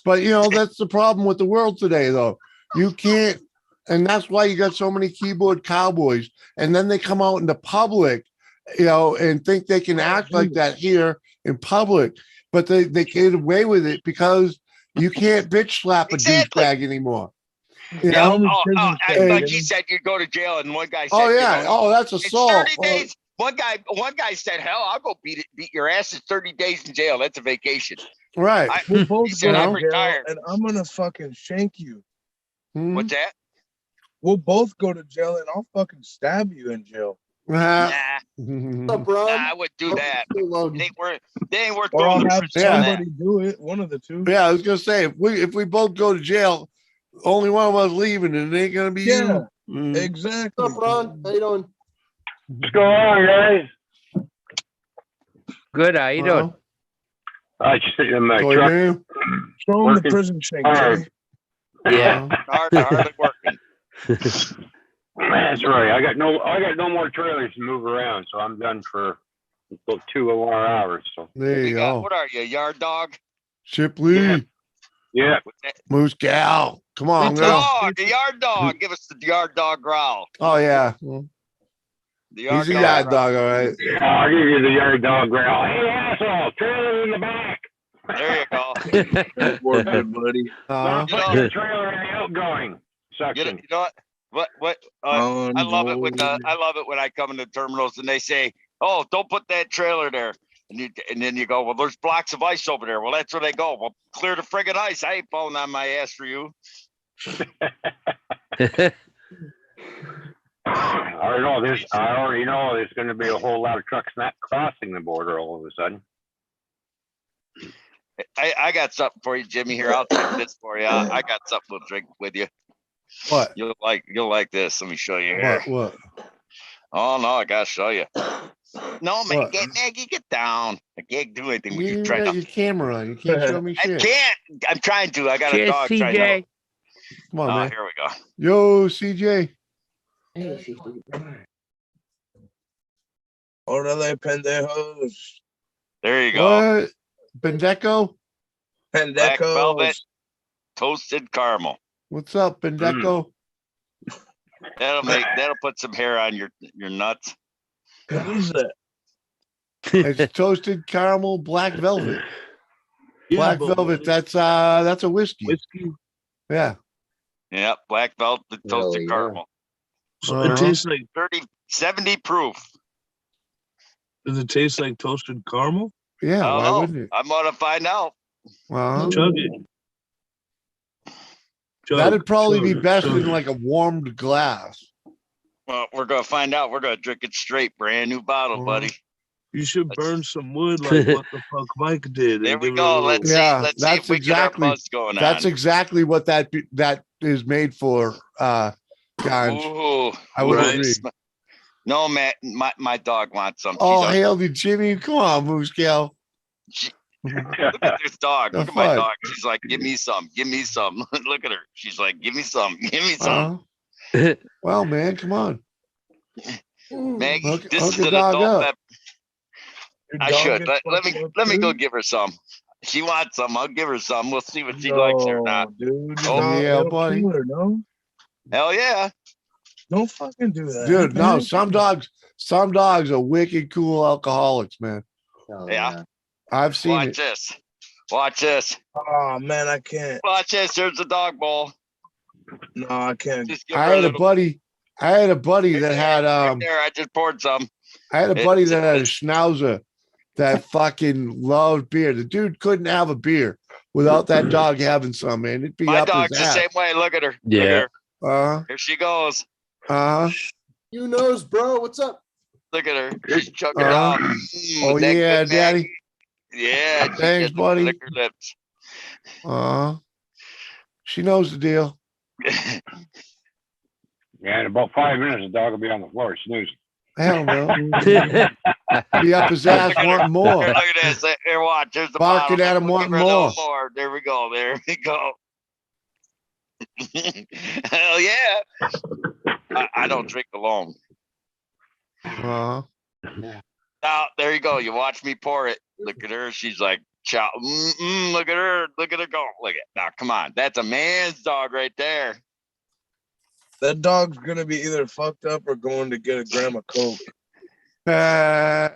But that's the problem with the world today, though. You can't. And that's why you got so many keyboard cowboys. And then they come out in the public, and think they can act like that here in public. But they get away with it because you can't bitch slap a douchebag anymore. Like he said, you'd go to jail, and one guy said, that's assault. 30 days. One guy said, hell, I'll go beat your ass. It's 30 days in jail. That's a vacation. Right. We'll both he said, go I'm to jail, retired. and I'm gonna fucking shank you. What's that? We'll both go to jail, and I'll fucking stab you in jail. Nah, I would do that. They ain't worth or I'll going have to prison. somebody do it. One of the two. Yeah, I was gonna say if we both go to jail, only one of us leaving, and it ain't gonna be you. Exactly. What's up, Ron? How you doing? What's going on, guys? Good. How you doing? I just sitting in my truck. Throw him the prison shank. Yeah. Hardly working. That's right. I got no more trailers to move around, so I'm done for about 2 more hours. So there you go. What are you, a yard dog? Shipley. Yeah. Moose Gal. Come on, girl. Oh, the yard dog. Give us the yard dog growl. Oh yeah. He's a yard dog, all right. I'll give you the yard dog growl. Hey, asshole! Trailer in the back. There you go. Poor good buddy. Put the trailer in the outgoing section. You know what? I love it when I come in the terminals and they say, "Oh, don't put that trailer there." And then you go, "Well, there's blocks of ice over there." Well, that's where they go. Well, clear the friggin' ice. I ain't falling on my ass for you. I already know there's going to be a whole lot of trucks not crossing the border all of a sudden. I got something for you, Jimmy. Here, I'll take this for you. I got something to drink with you. What? You'll like this. Let me show you here. What? Oh no, I gotta show you. No, man, What? Maggie, get down. I can't do anything with You you. got your camera on. You can't show me I shit. can't. I'm trying to. I got a Cheers, dog trying to. CJ. Come on, Oh, man. here we go. Yo, CJ. Orale pendejos. There you go. What? Bendeco? Black velvet, Pendejos. toasted caramel. What's up, Bendeco? That'll put some hair on your nuts. What is that? It's toasted caramel black velvet. Yeah, Black but velvet, what that's a whiskey. whiskey. Yeah. Yeah, black velvet, toasted yeah. caramel. So it tastes like. 70 proof. Does it taste like toasted caramel? Yeah, I why don't know. wouldn't it? I'm gonna find out. Chug it. That'd probably be chug, best chug. in like a warmed glass. Well, we're gonna find out. We're gonna drink it straight, brand new bottle, buddy. You should burn some wood like what the fuck Mike did. There and we give it a go. little- Let's see. Yeah, Let's see that's if we get our exactly buzz going that's on. exactly what that is made for. Ganj. Ooh, I would right. agree. No, Matt, my dog wants some. Oh, She's hail to Jimmy! Come on, Moose Gal. Look at this dog. The Look at my fuck? dog. She's like, give me some. Give me some. Look at her. She's like, give me some. Give me some. Well, man, come on. Maggie, Hook this is the an dog adult up. pep. Your I dog should. gets Let me fucked up let me go too? give her some. She wants some. I'll give her some. We'll see what she likes or not. No, dude. Oh, yeah, They'll buddy. kill her, no? Hell yeah. Don't fucking do that. Dude, no, man. some dogs are wicked cool alcoholics, man. Yeah. I've seen Watch it. this. Watch this. Oh man, I can't. Watch this. There's the dog bowl. No, I can't. Just give I her had a little- buddy that had Right there. I just poured some. I had a buddy It's- that had a schnauzer that fucking loved beer. The dude couldn't have a beer without that dog having some, man. It'd be My up dog's his the ass. same way. Look at her. Yeah. Look at her. Uh, Here she goes. You knows, bro. What's up? Look at her. She's chugging Uh-huh. out. Oh That yeah, good daddy. Maggie. Yeah. she Thanks, gets to buddy. Lick her lips. She knows the deal. Yeah, in about 5 minutes, the dog will be on the floor snoozing. Hell no. Be up his ass wanting more. Here, look at this. Here, watch. There's the Barking bottle. at him Give wanting her a little more. more. There we go. There we go. Hell yeah. I don't drink alone. Uh, Now, there you go. You watch me pour it. Look at her. She's like, chow. Look at her. Look at her go. Look at now. Come on. That's a man's dog right there. That dog's gonna be either fucked up or going to get a gram of coke. Nah.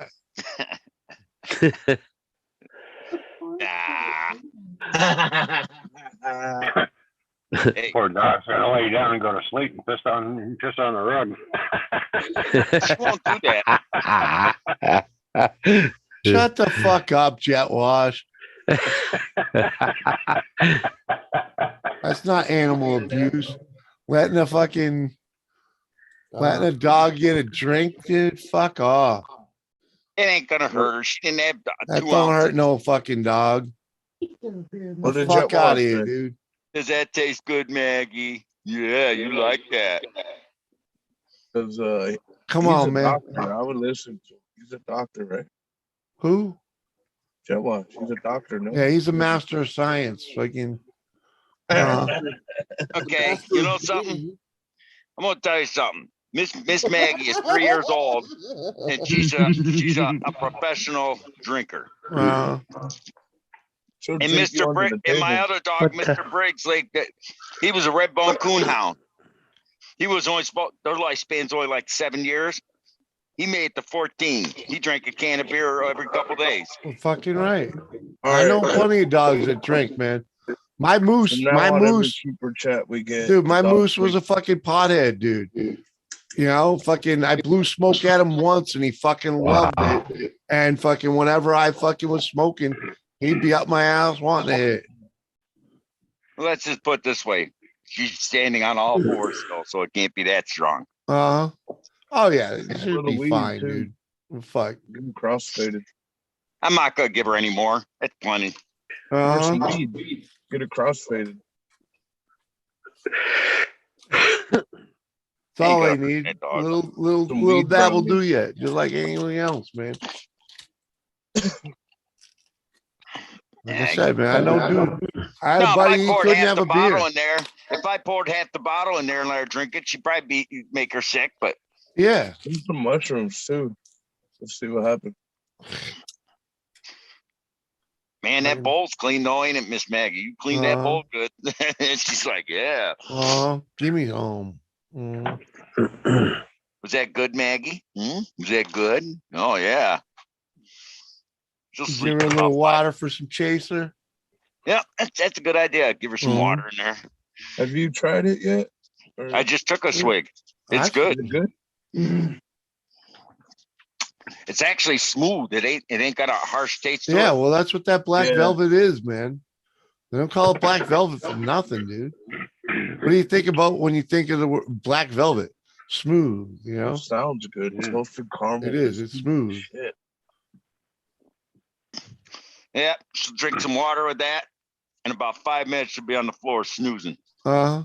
Hey, Poor dog's gonna lay down and go to sleep and piss on the rug. she won't do that. shut the fuck up, Jet Wash. That's not animal abuse. Letting a dog get a drink, dude. Fuck off. It ain't gonna hurt her. She didn't have That 2 don't hurt ounces. no fucking dog. What The did fuck Jet out Wash of here, say? dude. Does that taste good, Maggie? Yeah, you like that. Because Come he's a on, man. doctor. I would listen to him. He's a doctor, right? Who? Jet Wash. He's a doctor, no? Yeah, he's a master of science. Fucking. Okay, you know something? I'm gonna tell you something. Miss Maggie is 3 years old, and she's a professional drinker. She'll And take you Mr. under Briggs the and my table. other dog, What the- Mr. Briggs, like that, he was a red bone coonhound. He was only supposed their lifespan's only like 7 years. He made it to 14. He drank a can of beer every couple days. Well, fucking right. All I know right. plenty of dogs that drink, man. My moose, From now my on, every moose, super chat we get. dude, my the dog moose was a fucking pothead, dude. You know, fucking, I blew smoke at him once and he fucking loved it. And fucking, whenever I fucking was smoking, he'd be up my ass wanting to hit. Let's just put it this way. She's standing on all fours still, so it can't be that strong. Oh yeah, it should little be weed, fine, too. dude. Well, fuck. Get him crossfaded. I'm not gonna give her any more. That's plenty. Get some weed. Get it crossfaded. That's all they Ain't got need. that dog. Little Some little weed dabble brownies. do yet, just like anything else, man. Like I said, man, I know, dude. I had No, a if buddy, I he poured couldn't half have the a beer. bottle in there, if I poured half the bottle in there and let her drink it, she'd probably make her sick. But Yeah. There's some mushrooms too. Let's see what happens. man, that bowl's clean though, ain't it, Miss Maggie? You clean that bowl good. And she's like, yeah. Give me home. Was that good, Maggie? Was that good? Oh yeah. She'll Give sleep her a for little about water for some chaser. Yeah, that's a good idea. Give her some water in there. Have you tried it yet? Or- I just took a swig. It's good. Is it good? It's actually smooth. It ain't got a harsh taste to Yeah, it. well, that's what that black Yeah. velvet is, man. They don't call it black velvet for nothing, dude. What do you think about when you think of the word black velvet? Smooth, you know? Sounds good. It's roasted caramel. It is. It's smooth. Shit. Yeah, she'll drink some water with that. In about 5 minutes, she'll be on the floor snoozing. Uh,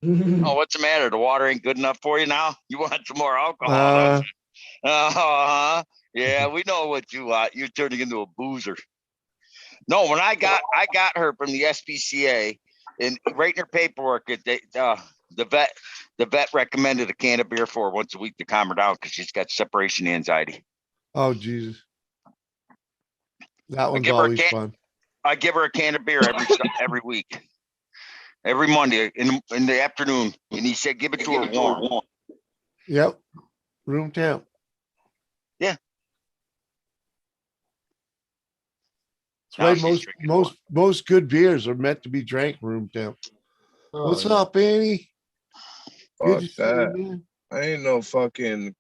Oh, what's the matter? The water ain't good enough for you now? You want some more alcohol? Don't you? Yeah, we know what you want. You're turning into a boozer. No, when I got her from the SPCA, and right in her paperwork, the vet recommended a can of beer for her once a week to calm her down because she's got separation anxiety. oh, Jesus. That one's give her a always can- fun. I give her a can of beer every week, every Monday in the afternoon, and he said give it to her warm. Yep. Room temp. Yeah. That's Now why she's drinking most good beers are meant to be drank room temp. What's yeah. up, Annie? Good Fuck to see you, that. man. I ain't no fucking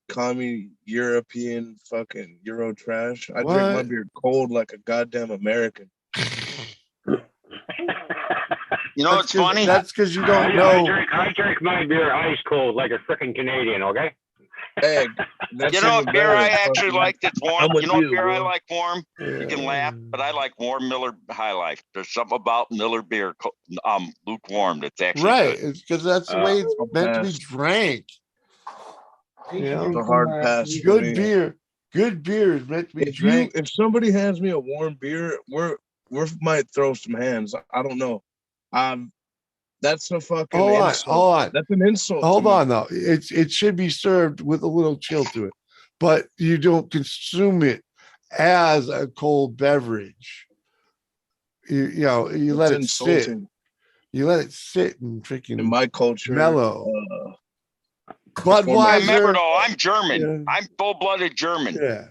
commie European fucking Euro trash. I drink my What? beer cold like a goddamn American. You know, it's funny. That's because you don't I know. drink my beer ice cold like a freaking Canadian, okay? Hey, that's You know what even beer better. I actually Fucking- like that's warm? I'm with You know what you, beer I bro. like warm? You can laugh, but I like warm Miller High Life. There's something about Miller beer, lukewarm, that's actually Right. good. It's because that's the way it's I'll meant to be pass. drank. You know? It's a hard pass for Good me. beer. Good beer is meant to be drank. If somebody hands me a warm beer, we might throw some hands. I don't know. That's a fucking insult. Hold on. That's an insult. Hold to me. on, though. It should be served with a little chill to it, but you don't consume it as a cold beverage. You know, you let It's it sit. insulting. You let it sit and freaking In my culture, mellow. before my- Remember Budweiser. though, I'm German. Yeah. I'm full-blooded German. Yeah.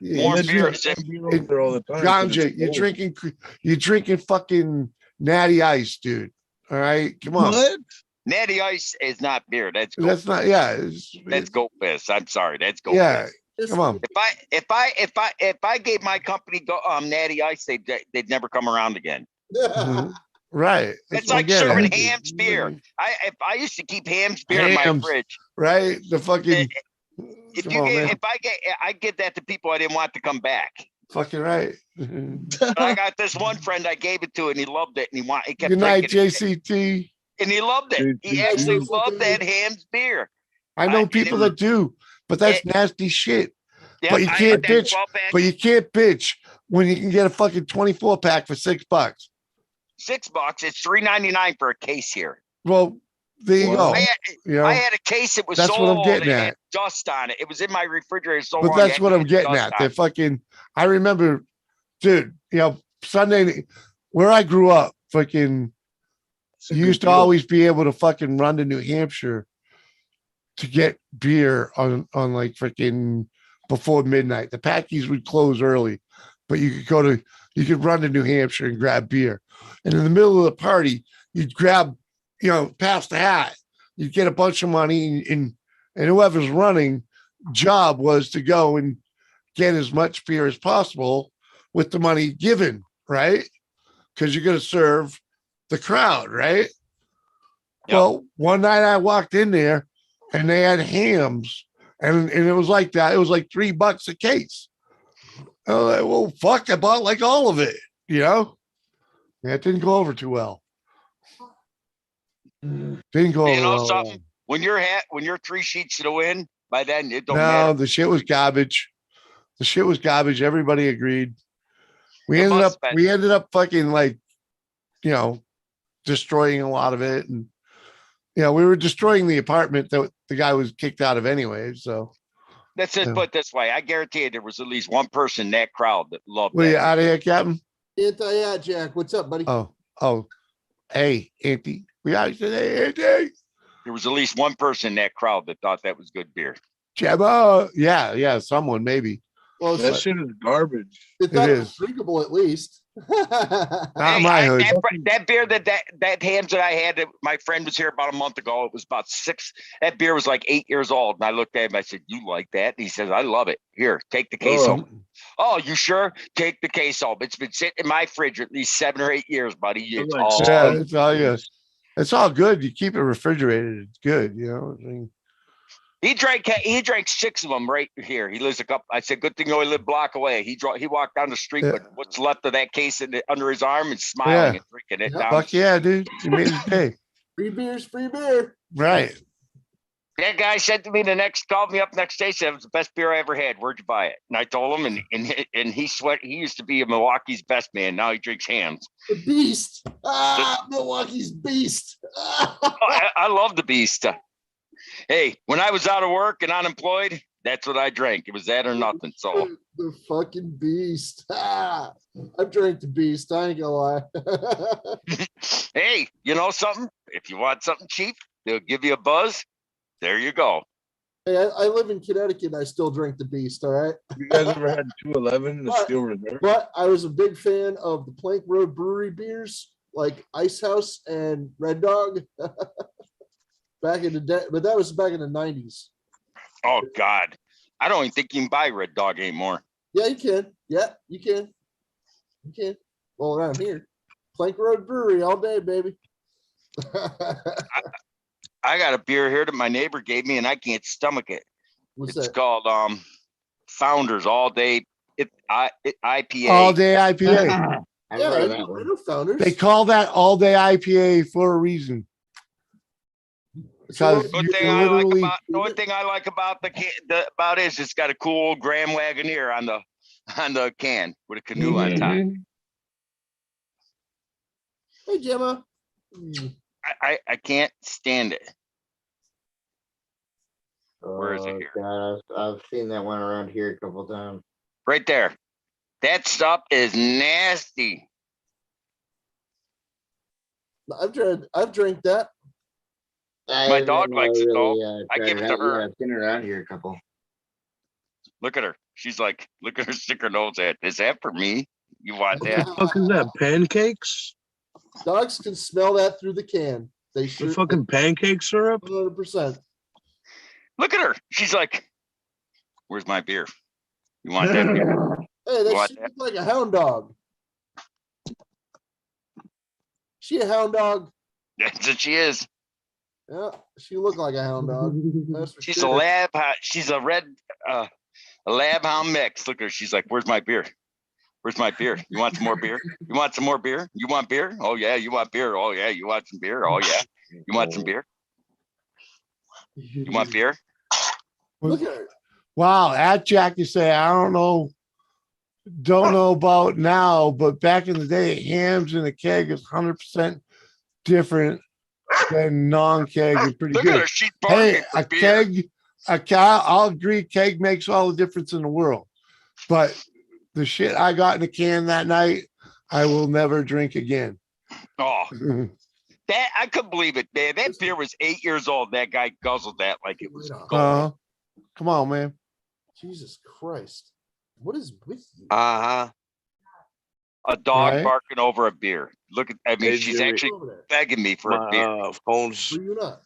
Yeah, Warm you beer just- is beer over there all the time. 'cause it's Ganja, cold. you're drinking fucking natty ice, dude. All right, come on. What? Natty Ice is not beer. That's goat. That's not. Yeah, That's goat piss. I'm sorry. That's goat yeah. piss. Come on. If I gave my company Natty Ice, they'd never come around again. Mhm. Right. It's what I'm like getting serving at. Ham's beer. I used to keep Ham's beer in my Hamm's. fridge. Right. The fucking. If Come you on, gave, man. I give that to people I didn't want to come back. Fucking right. But I got this one friend I gave it to, and he loved it, and he kept Good night, drinking it, JCT. and he loved it. He actually loved that Ham's beer. I know people that do, but that's nasty shit. But you can't bitch. But you can't bitch when you can get a fucking 24 pack for $6. $6. It's $3.99 for a case here. Well, there you go. You know, I had a case. It was that's so what I'm old, getting it had at. dust on it. It was in my refrigerator so But long. that's it what had I'm getting dust at. on They're it. fucking. I remember, dude. You know, Sunday where I grew up, fucking. You used to always be able to fucking run to New Hampshire to get beer on like freaking before midnight. The Packies would close early, but you could run to New Hampshire and grab beer. And in the middle of the party, you'd grab, pass the hat. You'd get a bunch of money, and whoever's running job was to go and get as much beer as possible with the money given, right? Because you're going to serve the crowd, right? Yep. Well, one night I walked in there and they had hams, and it was like that. It was like $3 a case. I was like, well, fuck, I bought like all of it, Yeah, it didn't go over too well. Didn't go You over know well. something? When you're 3 sheets to the wind, by then it don't No, matter. the shit was garbage. The shit was garbage. Everybody agreed. We It ended must up have been. we ended up fucking like, destroying a lot of it. And we were destroying the apartment that the guy was kicked out of anyway. So Let's just Yeah. put it this way. I guarantee you there was at least one person in that crowd that loved what are you that. out of here, Captain? Yeah, Jack. What's up, buddy? Oh, hey, Auntie. We out today, Auntie. There was at least one person in that crowd that thought that was good beer. Gemma. Yeah, someone maybe. Well, That shit is garbage. they thought It it was is. drinkable at least. Not in my hood. That beer that Hams that I had, that my friend was here about a month ago. It was about 6. That beer was like 8 years old. And I looked at him, I said, "You like that?" And he says, "I love it. Here, take the case home." Oh, you sure? Take the case home. It's been sitting in my fridge at least 7 or 8 years, buddy. It's like all Yeah, it's all good. It's all good. You keep it refrigerated. It's good. I mean, He drank 6 of them right here. He lives a couple. I said, "Good thing you only live a block away." He walked down the street with what's left of that case under his arm and smiling and drinking it Yeah. down. fuck yeah, dude. You made his day. Free beers, free beer. Right. That guy said to me called me up next day, said it was the best beer I ever had. Where'd you buy it? And I told him, and he He used to be a Milwaukee's best man. Now he drinks Hams. The Beast. Milwaukee's Beast. I love the Beast. Hey, when I was out of work and unemployed, that's what I drank. It was that or nothing. So The fucking Beast. I've drank the Beast. I ain't gonna lie. hey, you know something? If you want something cheap, they'll give you a buzz. There you go. Hey, I live in Connecticut and I still drink the Beast, all right? You guys ever had 211, the Steel Reserve? But I was a big fan of the Plank Road Brewery beers, like Ice House and Red Dog. Back in the day, but that was back in the 90s. Oh, God. I don't even think you can buy Red Dog anymore. Yeah, you can. Yeah, you can. You can. Well, around here. Plank Road Brewery all day, baby. I got a beer here that my neighbor gave me, and I can't stomach it. What's It's that? called Founders All Day IPA. All day IPA. I've Yeah, heard I of that know one. Founders. They call that all day IPA for a reason. Because Good you thing can I like literally about the only thing I like about about it is it's got a cool Grand Wagoneer on the can with a canoe on top. Hey, Gemma. I can't stand it. Where is it here? God, I've seen that one around here a couple times. Right there. That stuff is nasty. I've drank that. My dog likes it though. I tried give it it to out. her. Yeah, I've seen it around here a couple. Look at her. She's like, look at her, stick her nose at. Is that for me? You want that? What the fuck is that? Pancakes? Dogs can smell that through the can. They The sure fucking pancake syrup? 100%. Look at her. She's like, where's my beer? You want that beer? Hey, that What? shit looks like a hound dog. She a hound dog? That's what she is. Yeah, she looked like a hound dog. That's for She's sure. a lab. She's a lab hound mix. Look at her. She's like, where's my beer? Where's my beer? You want some more beer? You want some more beer? You want beer? Oh yeah, you want beer? Oh yeah, you want some beer? Oh yeah, you want some beer? You want beer? Look at her. wow, at Jack you say, I don't know about now, but back in the day, Hams in a keg is 100% different than non-keg and pretty Look at her. good. She's Hey, bargaining for beer. I'll agree, keg makes all the difference in the world. But the shit I got in a can that night, I will never drink again. Oh, that I couldn't believe it, man. That beer was 8 years old. That guy guzzled that like it was gold. Come on, man. Jesus Christ. What is with you? A dog Right. barking over a beer. Look at, I mean, Hey, she's Jimmy. actually Over there. begging me for a beer. My phone's Were you not?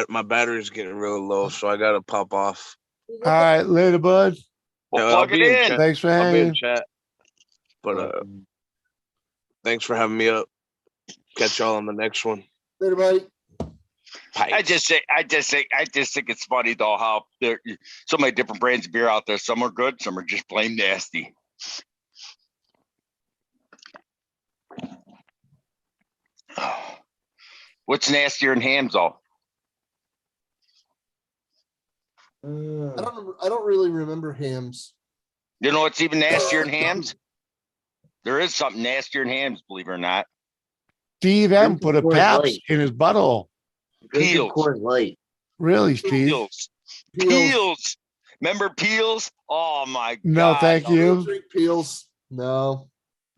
my battery's getting real low, so I gotta pop off. All right, later, bud. Well, Yeah, I'll plug it be in in. chat. Thanks for I'll be in hanging. chat. But thanks for having me up. Catch y'all on the next one. Later, buddy. I just think it's funny though how there so many different brands of beer out there. Some are good, some are just plain nasty. What's nastier than hams, though? I don't really remember hams. You know what's even nastier than hams? There is something nastier than hams, believe it or not. Steve M put a Pabst in his butthole. Peels. Really, Steve? Peels. Remember Peels? Oh my God. No, thank you. Drink Peels. No.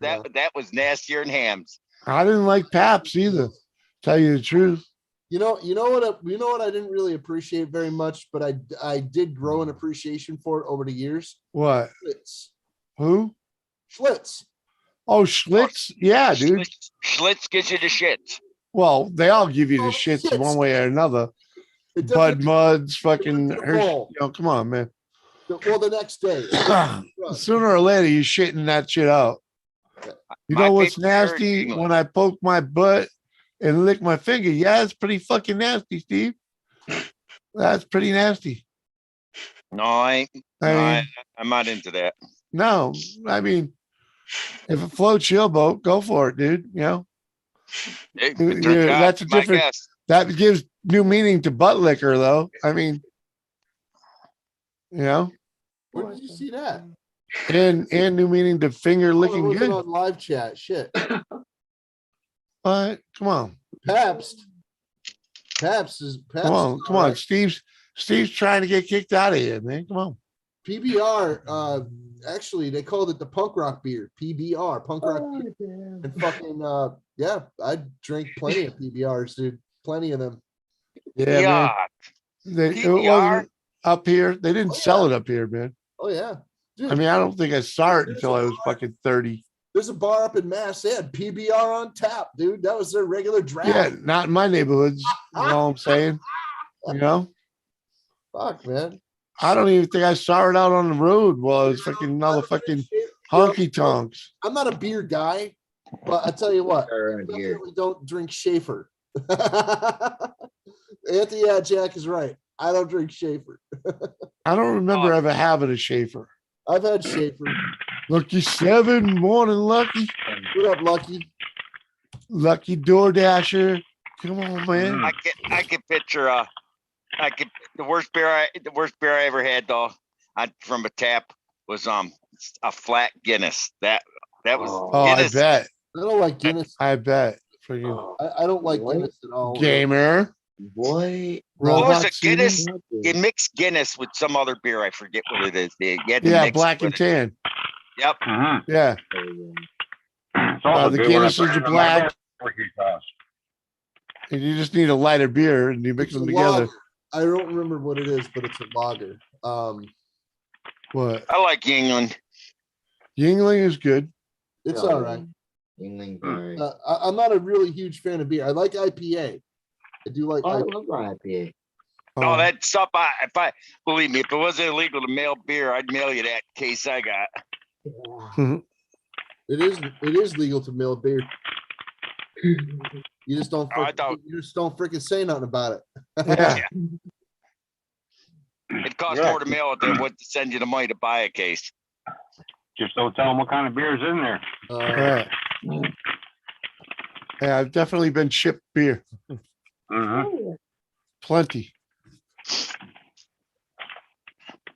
That was nastier than hams. I didn't like Pabst either. Tell you the truth. You know what I didn't really appreciate very much, but I did grow an appreciation for it over the years. What? Schlitz. Who? Schlitz. Oh, Schlitz. Yeah, dude. Schlitz gives you the shits. Well, they all give you the shits one way or another. Bud Muds, fucking Hershey. Come on, man. Well, the next day. Sooner or later, you're shitting that shit out. You know what's nasty? When I poke my butt and lick my finger. Yeah, it's pretty fucking nasty, Steve. That's pretty nasty. No, I'm not into that. No, I mean, if it floats your boat, go for it, dude. That's a different. That gives new meaning to butt liquor, though. I mean, where did you see that? And new meaning to finger licking good on live chat. Shit. But come on, Pabst. Come on. Steve's trying to get kicked out of here, man. Come on. PBR. Actually, they called it the punk rock beer. PBR, punk rock beer. And fucking yeah, I drink plenty of PBRs, dude. Plenty of them. Yeah, man. It wasn't up here. They didn't sell it up here, man. Oh yeah. Dude, I mean, I don't think I saw it until I was fucking 30. There's a bar up in Mass. They had PBR on tap, dude. That was their regular draft. Yeah, not in my neighborhoods. You know what I'm saying? Fuck, man. I don't even think I saw it out on the road while I was fucking all the fucking honky tonks. I'm not a beer guy, but I tell you what, we don't drink Schaefer. Anthony, Jack is right. I don't drink Schaefer. I don't remember ever having a Schaefer. I've had Schaefer. Lucky 7, morning, Lucky. What up, Lucky? Lucky DoorDasher. Come on, man. I can picture the worst beer I ever had though, from a tap was a flat Guinness. That was Guinness. I bet. I don't like Guinness. I bet for you. I don't like Guinness at all. Gamer. What? What was it? Guinness? You mix Guinness with some other beer. I forget what it is. Black and tan. Yep. Yeah. The Guinness is black. And you just need a lighter beer and you mix them together. Lager. I don't remember what it is, but it's a lager. What? I like Yingling. Yingling is good. It's all right. Yingling, I'm not a really huge fan of beer. I like IPA. I do like I love IPA. Oh, that stuff. Believe me, if it wasn't illegal to mail beer, I'd mail you that case I got. It is legal to mail beer. You just don't. You just don't freaking say nothing about it. Yeah. It costs more to mail it than what to send you the money to buy a case. Just don't tell them what kind of beer is in there. Yeah, I've definitely been shipped beer. Plenty.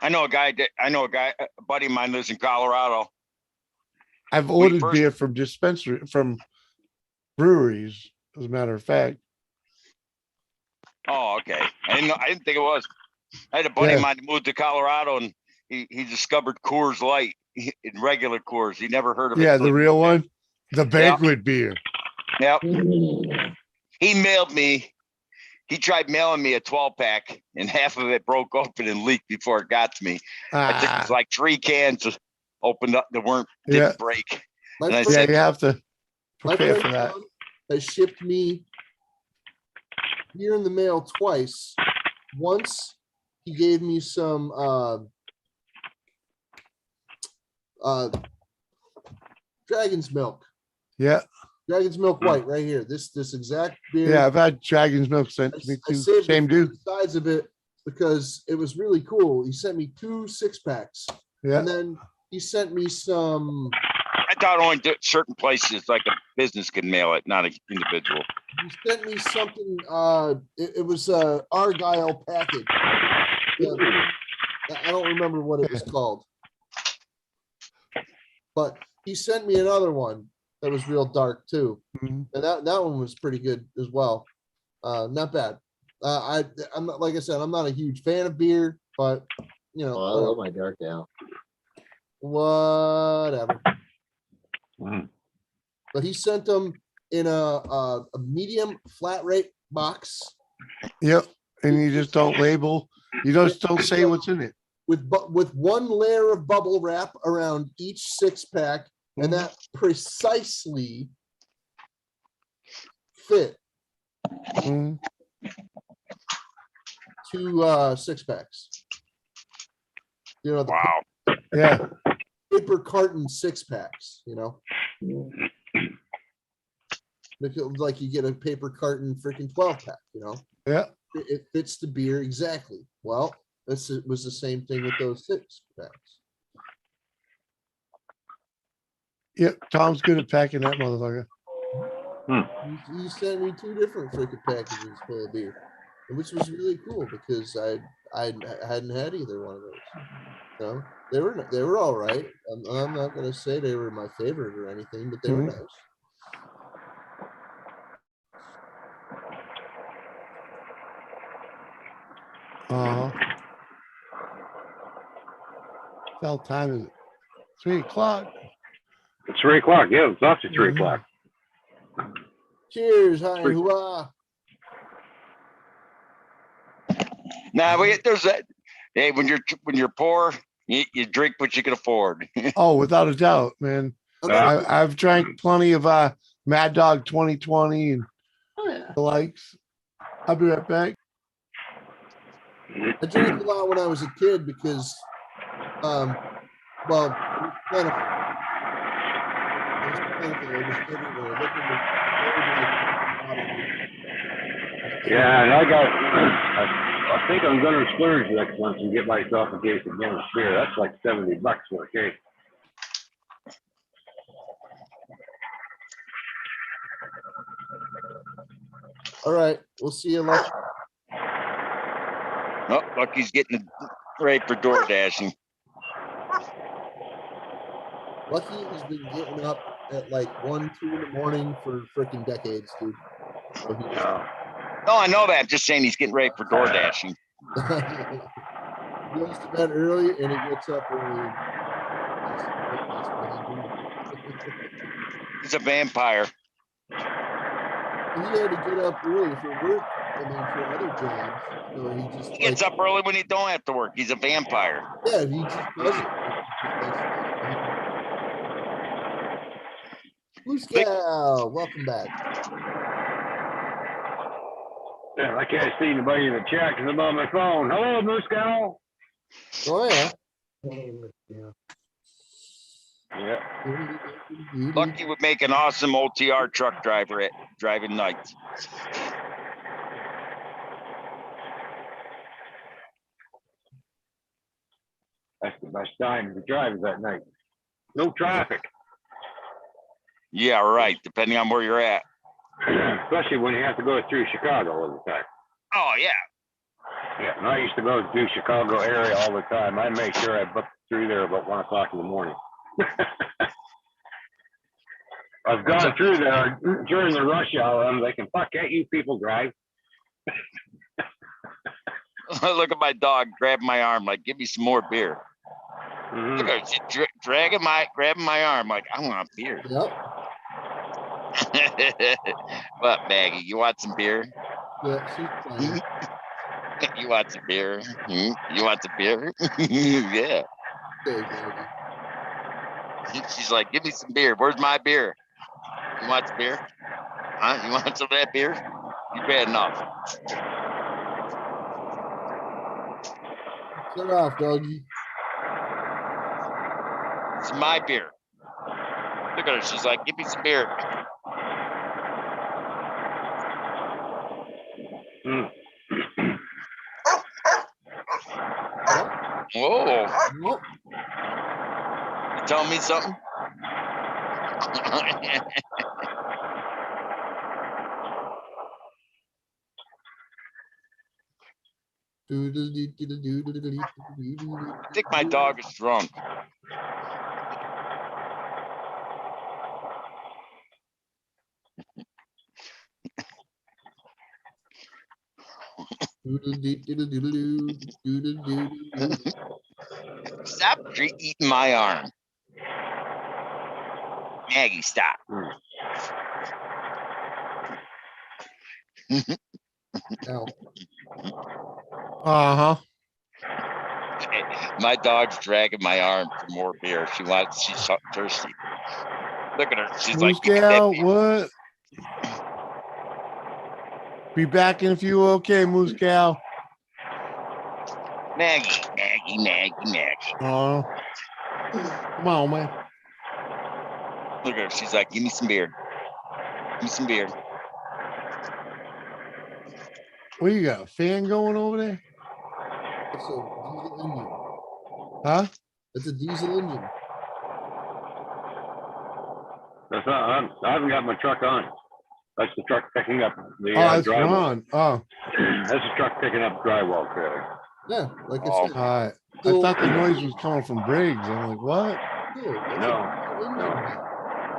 I know a guy, a buddy of mine lives in Colorado. I've ordered beer from breweries, as a matter of fact. Oh, okay. I didn't think it was. I had a buddy of mine who moved to Colorado and he discovered Coors Light in regular Coors. He never heard of it. Yeah, the real one. The banquet beer. Yep. He tried mailing me a 12-pack and half of it broke open and leaked before it got to me. I think it was like 3 cans opened up that didn't break. And I said, you have to prepare for that. Has shipped me beer in the mail twice. Once he gave me some Dragon's Milk. Yeah. Dragon's Milk White right here. This exact beer. Yeah, I've had Dragon's Milk sent to me too. Same dude. The size of it because it was really cool. He sent me 2 6-packs. Yeah. And then he sent me some. I thought only certain places like a business could mail it, not an individual. He sent me something. It was a Argyle package. I don't remember what it was called, but he sent me another one that was real dark too, Mhm. and that one was pretty good as well. Not bad. I'm not, like I said, I'm not a huge fan of beer, but you know, Oh, I love my dark ale. whatever. Mm. But he sent them in a medium flat rate box Yep. And you just don't label. You just don't say what's in it. with one layer of bubble wrap around each 6-pack, and that precisely fit Mhm. 2 6-packs. You know, the Wow. Yeah. paper carton 6-packs, you know. Like you get a paper carton freaking 12-pack, you know. Yeah. It fits the beer exactly. Well, it was the same thing with those 6-packs. Yep. Tom's good at packing that motherfucker. He sent me 2 different freaking packages full of beer, which was really cool because I hadn't had either one of those. So they were all right. I'm not gonna say they were my favorite or anything, but they were Mhm. nice. Hell time is it? 3 o'clock. It's 3 o'clock. Yeah, it's after 3 o'clock. Cheers, hi, hooah. Nah, there's that. Hey, when you're poor, you drink what you can afford. Oh, without a doubt, man. I've drank plenty of Mad Dog 2020 and the likes. I'll be right back. I drank a lot when I was a kid because, well, kind of. It was everywhere. Yeah, and I think I'm gonna splurge next month and get myself a case of Guinness beer. That's like $70 for a case. All right, we'll see you later. Oh, Lucky's getting ready for door dashing. Lucky has been getting up at like 1, 2 in the morning for freaking decades, dude. So he just, No, I know that. I'm just saying he's getting ready for door dashing. he goes to bed early and he gets up early. He's a vampire. He had to get up early for work and then for other jobs. So he just He gets up early when he don't have to work. He's a vampire. Yeah, he just does it. Blue Scout, welcome back. Yeah, I can't see anybody in the chat because I'm on my phone. Hello, Moose Cow. Oh yeah. Yeah. Lucky would make an awesome OTR truck driver at driving nights. That's the best time to drive at night. No traffic. Yeah, right. Depending on where you're at. Especially when you have to go through Chicago all the time. Oh yeah. Yeah, and I used to go through Chicago area all the time. I make sure I booked through there about 1 o'clock in the morning. I've gone through there during the rush hour. I'm like, fuck, can't you people drive? Look at my dog grabbing my arm, like, give me some more beer. Look at her, grabbing my arm, like, I want beer. Yep. What, Maggie? You want some beer? Yeah, she's fine. You want some beer? You want some beer? Yeah. Okay, Maggie. She's like, give me some beer. Where's my beer? You want some beer? Huh? You want some of that beer? You bad enough. Shut off, doggy. It's my beer. Look at her. She's like, give me some beer. Whoa. Nope. You telling me something? I think my dog is drunk. Stop eating my arm. Maggie, stop. Uh-huh. My dog's dragging my arm for more beer. She's thirsty. Look at her. She's Moose like, Gal, what? Be back in a few. Okay, Moose Gal. Maggie. Oh. Come on, man. Look at her. She's like, give me some beer. Give me some beer. What you got? A fan going over there? It's a diesel engine. Huh? It's a diesel engine. That's not, I haven't got my truck on. That's the truck picking up the Oh, that's drywall. Ron. Oh, That's the truck picking up drywall trailer. Yeah, like I Oh. said. all right. I thought the noise was coming from Briggs. I'm like, what? No.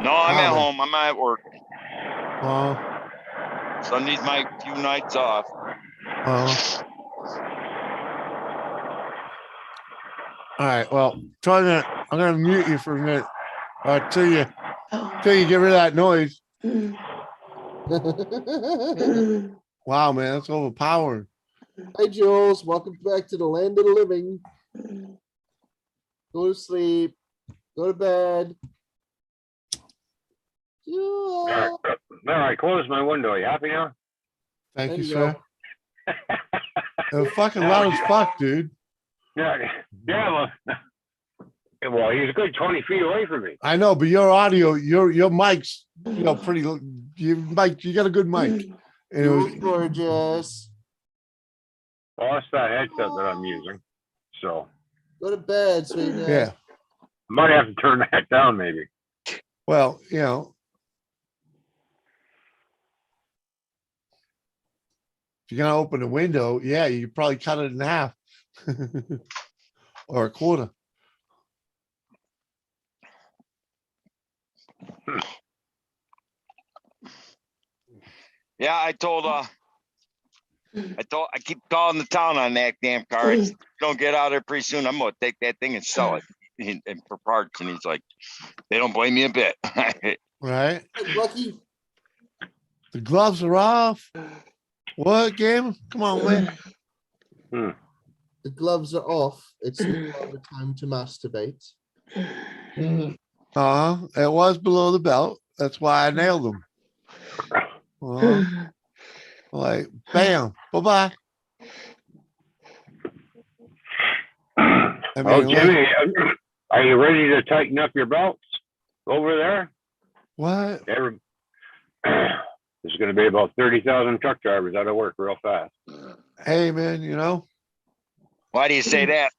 No, I'm at Wow, man. home. I'm at work. Oh, Sunday's my few nights off. oh. All right. Well, I'm gonna mute you for a minute. Till you get rid of that noise. Wow, man, that's overpowering. Hi, Jules. Welcome back to the land of the living. Go to sleep. Go to bed. All right, close my window. You happy now? Thank There you, you sir. It was fucking loud as fuck, dude. Yeah, well, he's a good 20 feet away from me. I know, but your audio, your mic's, pretty. You got a good mic. And it was gorgeous. Well, that's that headset that I'm using. So Go to bed, sweetie. yeah. might have to turn that down maybe. Well, if you're gonna open the window, yeah, you could probably cut it in half or a quarter. Yeah, I keep calling the town on that damn car. It's, don't get out there pretty soon. I'm gonna take that thing and sell it for parts. And he's like, they don't blame me a bit. Right? Lucky. The gloves are off. What, game? Come on, man. The gloves are off. It's no longer time to masturbate. It was below the belt. That's why I nailed them. Like, bam, bye-bye. Oh, Jimmy, are you ready to tighten up your belts over there? What? There's going to be about 30,000 truck drivers out of work real fast. Hey, man, Why do you say that?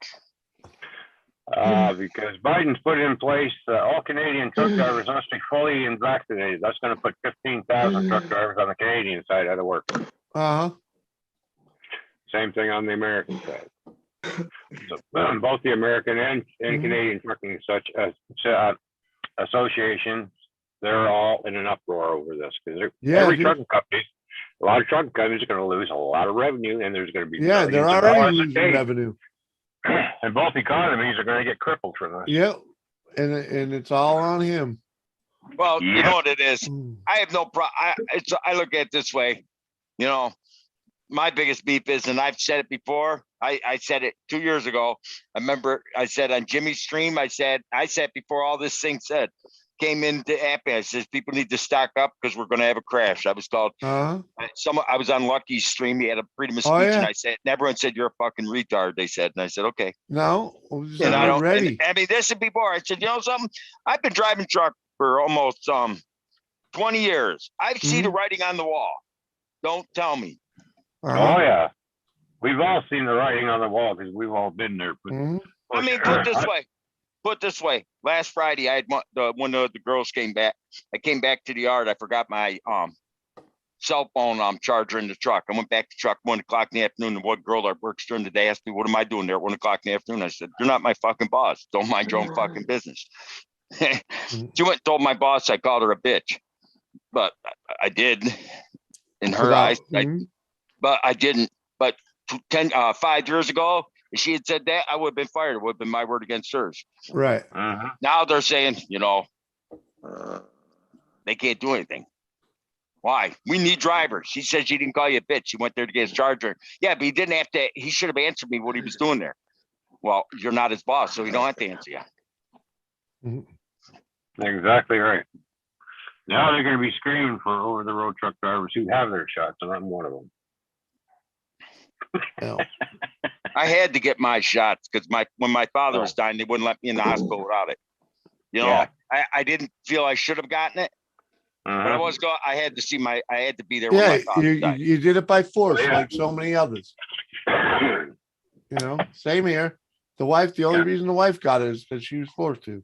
Because Biden's put in place all Canadian truck drivers must be fully vaccinated. That's going to put 15,000 truck drivers on the Canadian side out of work. Same thing on the American side. So both the American and Canadian trucking such as associations, they're all in an uproar over this because every trucking company, a lot of trucking companies are going to lose a lot of revenue, and there's going to be they're already losing revenue. And both economies are going to get crippled for this. Yep, and it's all on him. Well, you know what it is. I have no problem. I look at it this way. My biggest beef is, and I've said it before. I said it 2 years ago. I remember I said on Jimmy's stream. I said before all this thing came into Apiary. I says people need to stock up because we're going to have a crash. I was called. I was on Lucky's stream. He had a freedom of speech, and I said, and everyone said you're a fucking retard. They said, and I said, okay. No, and I don't. Ready. And, I mean, this is before. I said, you know something? I've been driving truck for almost 20 years. I've seen the writing on the wall. Don't tell me. Oh yeah, we've all seen the writing on the wall because we've all been there. I mean, put this way. Last Friday, I had one of the girls came back. I came back to the yard. I forgot my cell phone charger in the truck. I went back to the truck 1 o'clock in the afternoon. And one girl that works during the day asked me, what am I doing there at 1 o'clock in the afternoon? I said, you're not my fucking boss. Don't mind your own fucking business. She went and told my boss I called her a bitch. But I did in her eyes. But I didn't. But 5 years ago, if she had said that, I would have been fired. It would have been my word against hers. Right. Now they're saying, they can't do anything. Why? We need drivers. She said she didn't call you a bitch. She went there to get his charger. Yeah, but he didn't have to. He should have answered me what he was doing there. Well, you're not his boss, so you don't have to answer you. Exactly right. Now they're going to be screaming for over-the-road truck drivers who have their shots, and I'm one of them. I had to get my shots because when my father was dying, they wouldn't let me in the hospital without it. I didn't feel I should have gotten it. But I had to see I had to be there. Yeah, when my father died. you did it by force, like so many others. Same here. The only reason the wife got it is because she was forced to.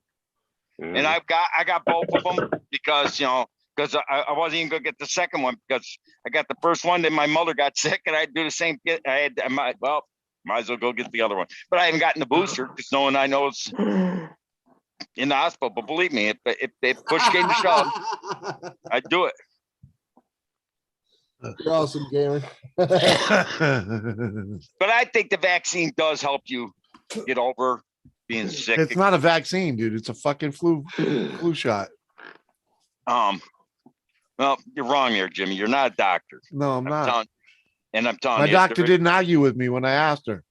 And I got both of them because I wasn't even gonna get the second one because I got the first one, then my mother got sick, and I'd do the same. Might as well go get the other one. But I haven't gotten the booster because no one I know is in the hospital. But believe me, if push came to shove, I'd do it. You're awesome, gamer. But I think the vaccine does help you get over being sick. It's not a vaccine, dude. It's a fucking flu shot. Well, you're wrong there, Jimmy. You're not a doctor. No, I'm not. I'm telling My you, doctor didn't argue with me when I asked her.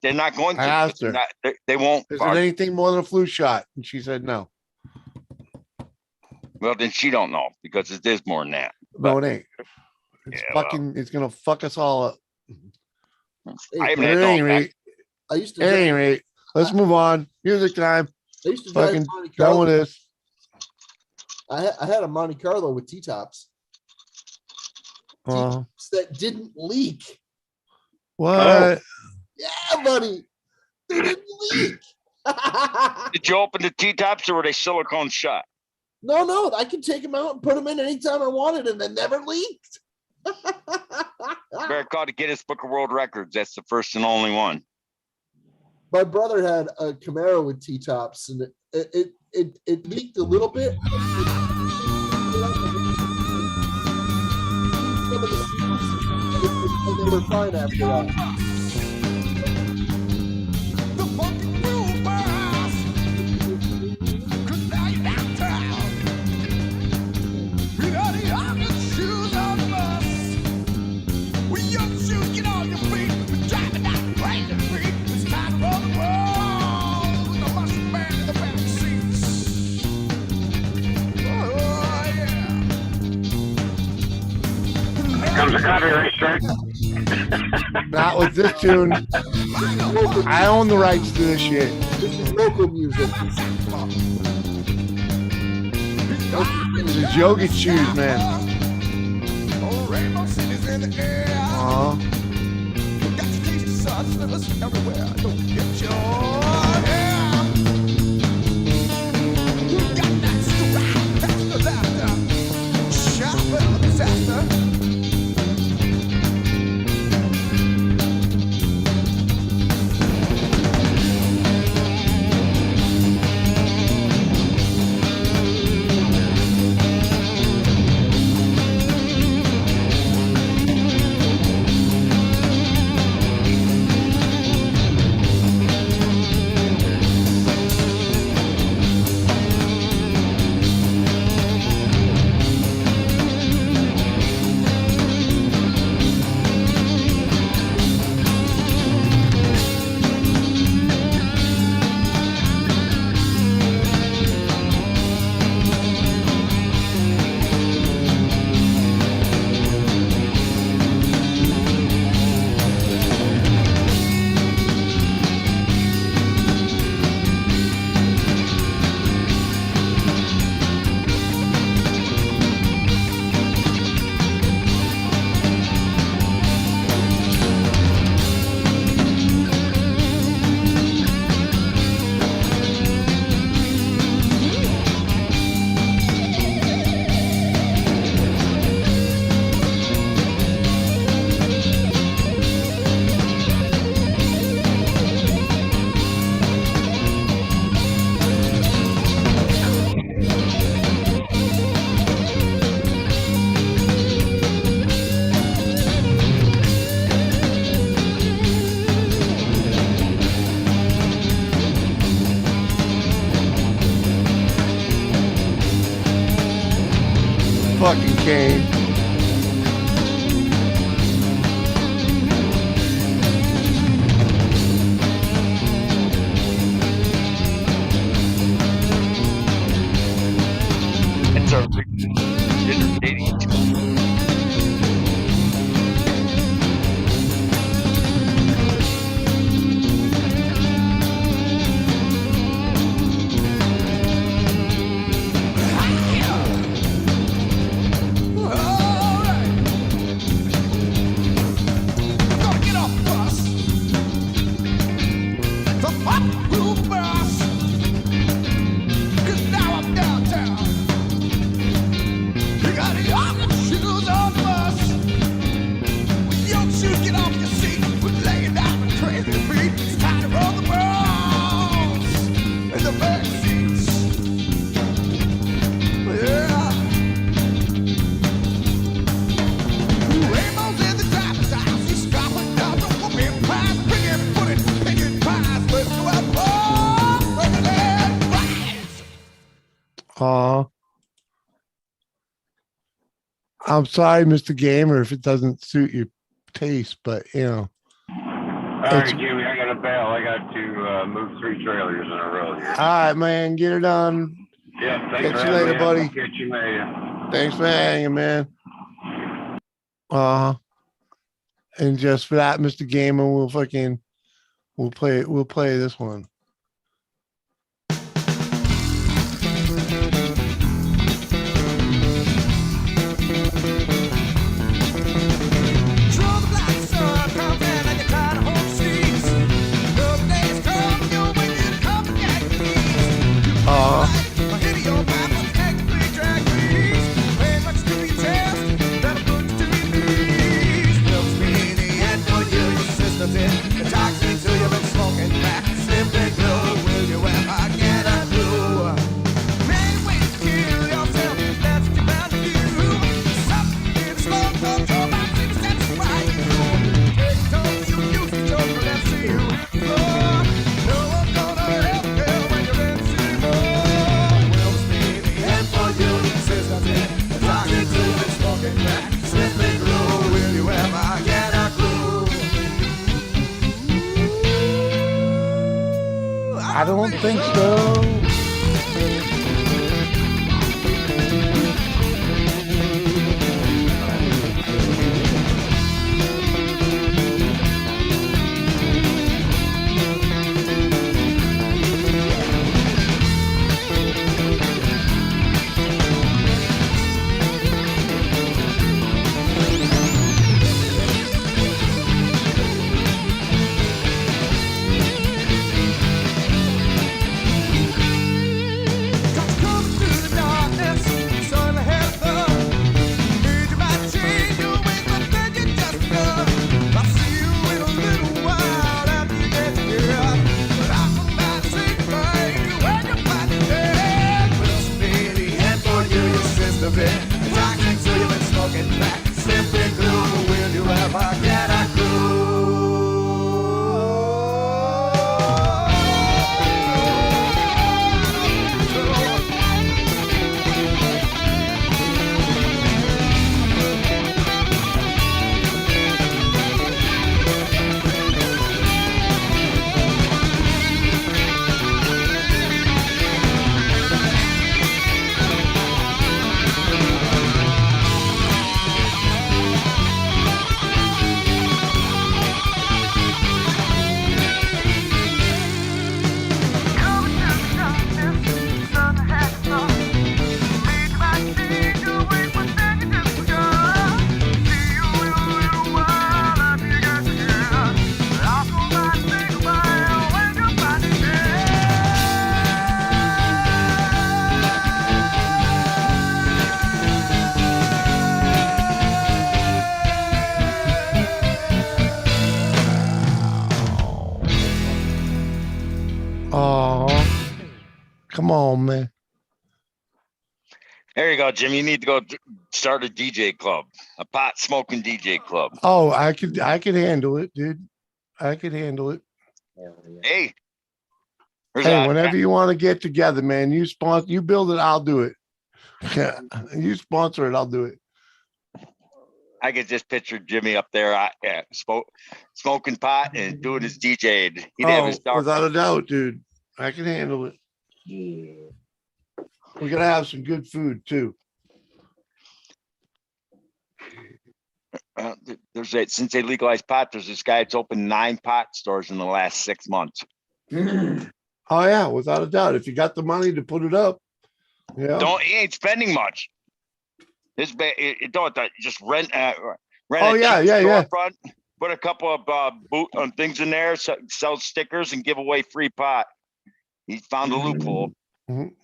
They're not going to. I asked her. They won't. Is it anything more than a flu shot? And she said no. Well, then she don't know because it is more than that. No, it ain't. It's it's gonna fuck us all up. I haven't had no rate. I used to. At any rate, let's move on. Music time. I used to drive Fucking Monte done Carlo. with this. I had a Monte Carlo with T-tops. T-tops that didn't leak. What? Yeah, buddy. They didn't leak. Did you open the T-tops or were they silicone shut? No, I can take them out and put them in anytime I wanted, and they never leaked. Better call the Guinness Book of World Records. That's the first and only one. My brother had a Camaro with T-tops, and it leaked a little bit. And they were fine after that. Comes a copyright strike. Not with this tune. I own the rights to this shit. This is local music. This is Yogi Shoes, man. fucking cane. It's a entertaining. I'm sorry, Mr. Gamer, if it doesn't suit your taste, but you know. All right, Jimmy, I got to bail. I got to move 3 trailers in a row here. All right, man, get her done. Yeah, thanks Catch for you having later, me. buddy. Catch you later. Thanks for hanging, man. And just for that, Mr. Gamer, we'll play this one. I don't think so. Come on, man. There you go, Jim. You need to go start a DJ club, a pot smoking DJ club. Oh, I could handle it, dude. I could handle it. Hey. Hey, whenever you want to get together, man, you build it, I'll do it. Yeah, you sponsor it, I'll do it. I could just picture Jimmy up there, smoking pot and doing his DJing. He'd have his dark. Without a doubt, dude. I can handle it. We're gonna have some good food too. Since they legalized pot, there's this guy that's opened 9 pot stores in the last 6 months. Oh yeah, without a doubt. If you got the money to put it up, yeah. He ain't spending much. It don't just rent. Oh, yeah, yeah. Front, put a couple of things in there, sell stickers, and give away free pot. He found a loophole. Mhm.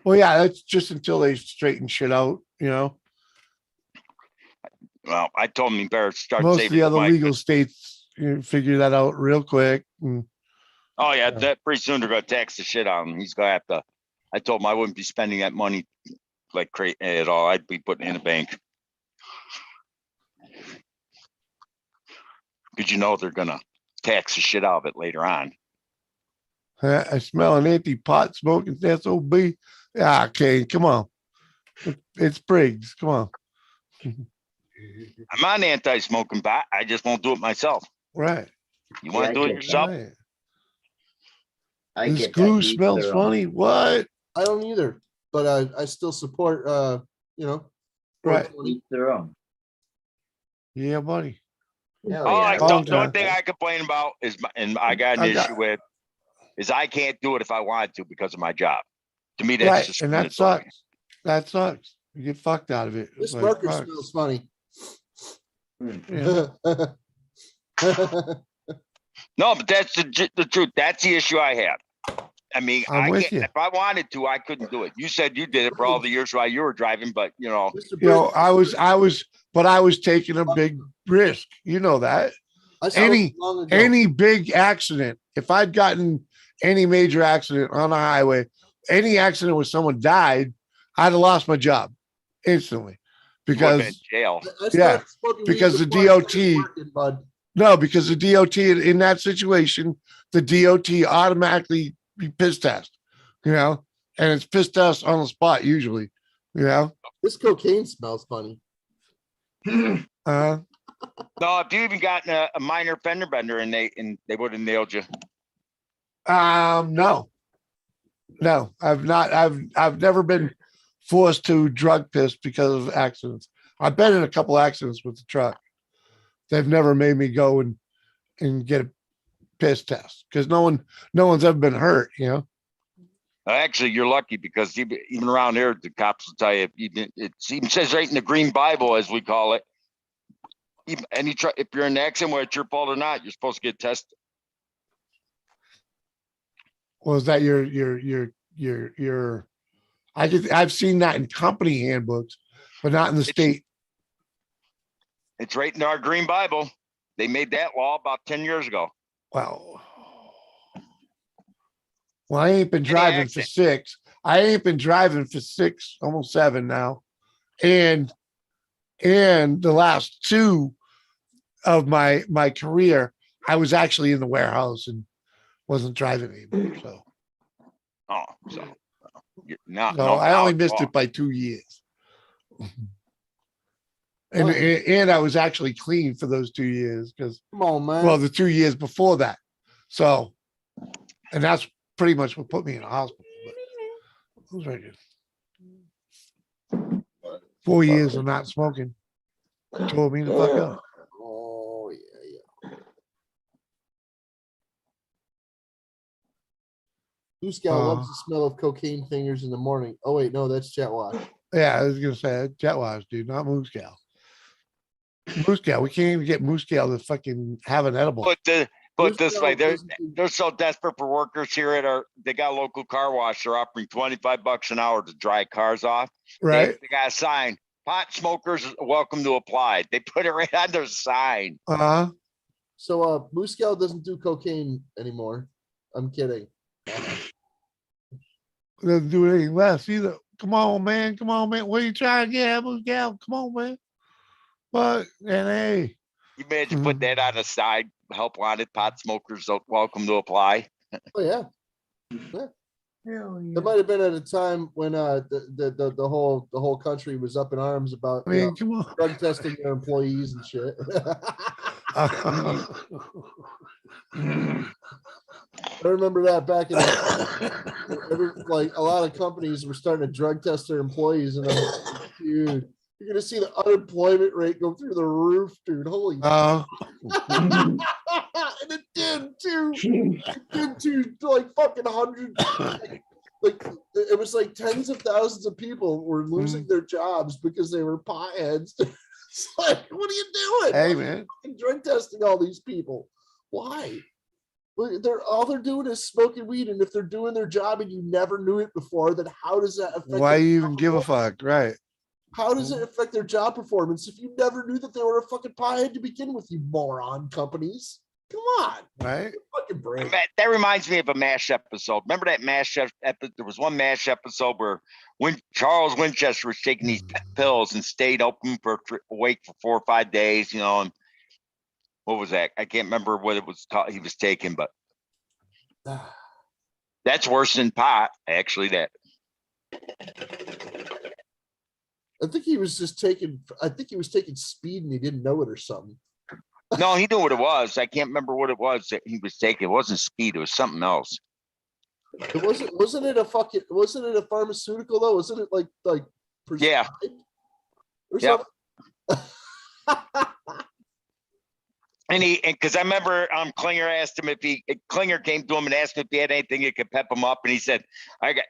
Well, yeah, that's just until they straighten shit out, Well, I told him he better start Most of saving the other money. legal states figure that out real quick. Oh yeah, that pretty soon they're gonna tax the shit out of him. He's gonna have to. I told him I wouldn't be spending that money like crazy at all. I'd be putting it in a bank. Because they're gonna tax the shit out of it later on. I smell an empty pot smoking SOB. Yeah, okay, come on. It's Briggs. Come on. I'm not anti-smoking pot. I just won't do it myself. Right. You want to do it yourself? Right. I This get glue that. smells funny. What? I don't either, but I still support, Right. 420. Each their own. Yeah, buddy. Hell Oh, yeah. the only thing I complain about is, and I got an issue with, is I can't do it if I wanted to because of my job. To me, that's Right, just and that sucks. That sucks. You get fucked out of it. This It's like, marker fuck. smells funny. Yeah. No, but that's the truth. That's the issue I have. I mean, I'm I with can't. you. If I wanted to, I couldn't do it. You said you did it for all the years while you were driving, but Mr. I Briggs, was taking a big risk. You know that. I saw it long ago. Any big accident, if I'd gotten any major accident on a highway, any accident where someone died, I'd have lost my job instantly. you would have been in Because jail. I started yeah, smoking weed because the before I started DOT working, bud. no, because the DOT in that situation, the DOT automatically be piss test, and it's piss test on the spot usually, This cocaine smells funny. uh, No, if you even gotten a minor fender bender and they would have nailed you. no, I've not, I've never been forced to drug piss because of accidents. I've been in a couple accidents with the truck. They've never made me go and get a piss test because no one's ever been hurt, Actually, you're lucky because even around here, the cops will tell you. It even says right in the Green Bible, as we call it. If you're in an accident, whether it's your fault or not, you're supposed to get tested. Was that I've seen that in company handbooks, but not in the state. It's right in our Green Bible. They made that law about 10 years ago. Well, I ain't been driving for 6. I ain't been driving for 6, almost 7 now. And the last 2 of my career, I was actually in the warehouse and wasn't driving anymore. So I only missed it by 2 years. And I was actually clean for those 2 years because Come on, man. well, the 2 years before that. So, and that's pretty much what put me in a hospital. But it was very good. 4 years of not smoking tore me the fuck up. Oh yeah. Blue Scout loves the smell of cocaine fingers in the morning. Oh wait, no, that's Chet Wash. Yeah, I was gonna say Jet Wash, dude, not Moose Cow. Moose Cow, we can't even get Moose Cow to fucking have an edible. But this way, they're so desperate for workers here they got a local car wash. They're offering $25 an hour to dry cars off. Right. They got a sign. Pot smokers welcome to apply. They put it right on their sign. So Blue Scout doesn't do cocaine anymore. I'm kidding. Doesn't do anything less either. Come on, man. What are you trying to get, Moose Cow? Come on, man. But and hey. You imagine put that on the side, help wanted pot smokers welcome to apply. Oh yeah. It might have been at a time when the whole country was up in arms about I mean, come on. drug testing their employees and shit. I remember that back in like a lot of companies were starting to drug test their employees, and I'm like, dude, you're gonna see the unemployment rate go through the roof, dude. Holy and it did too. It did too, like fucking hundreds. Like it was like tens of thousands of people were losing their jobs because they were potheads. It's like, what are you doing? Hey, man. Drug testing all these people. Why? All they're doing is smoking weed, and if they're doing their job and you never knew it before, then how does that affect? Why you even give a fuck, right? How does it affect their job performance if you never knew that they were a fucking piehead to begin with, you moron companies? Come on, right? Fucking brain. That reminds me of a MASH episode. Remember that MASH episode? There was one MASH episode where Charles Winchester was taking these pills and stayed open awake for 4 or 5 days, you know, and what was that? I can't remember what it was he was taking, but that's worse than pot, actually. That I think he was just taking. I think he was taking speed and he didn't know it or something. no, he knew what it was. I can't remember what it was that he was taking. It wasn't speed. It was something else. It wasn't. Wasn't it a fucking? Wasn't it a pharmaceutical though? Wasn't it like Yeah. Or Yep. something? And because I remember Klinger asked him Klinger came to him and asked him if he had anything that could pep him up, and he said,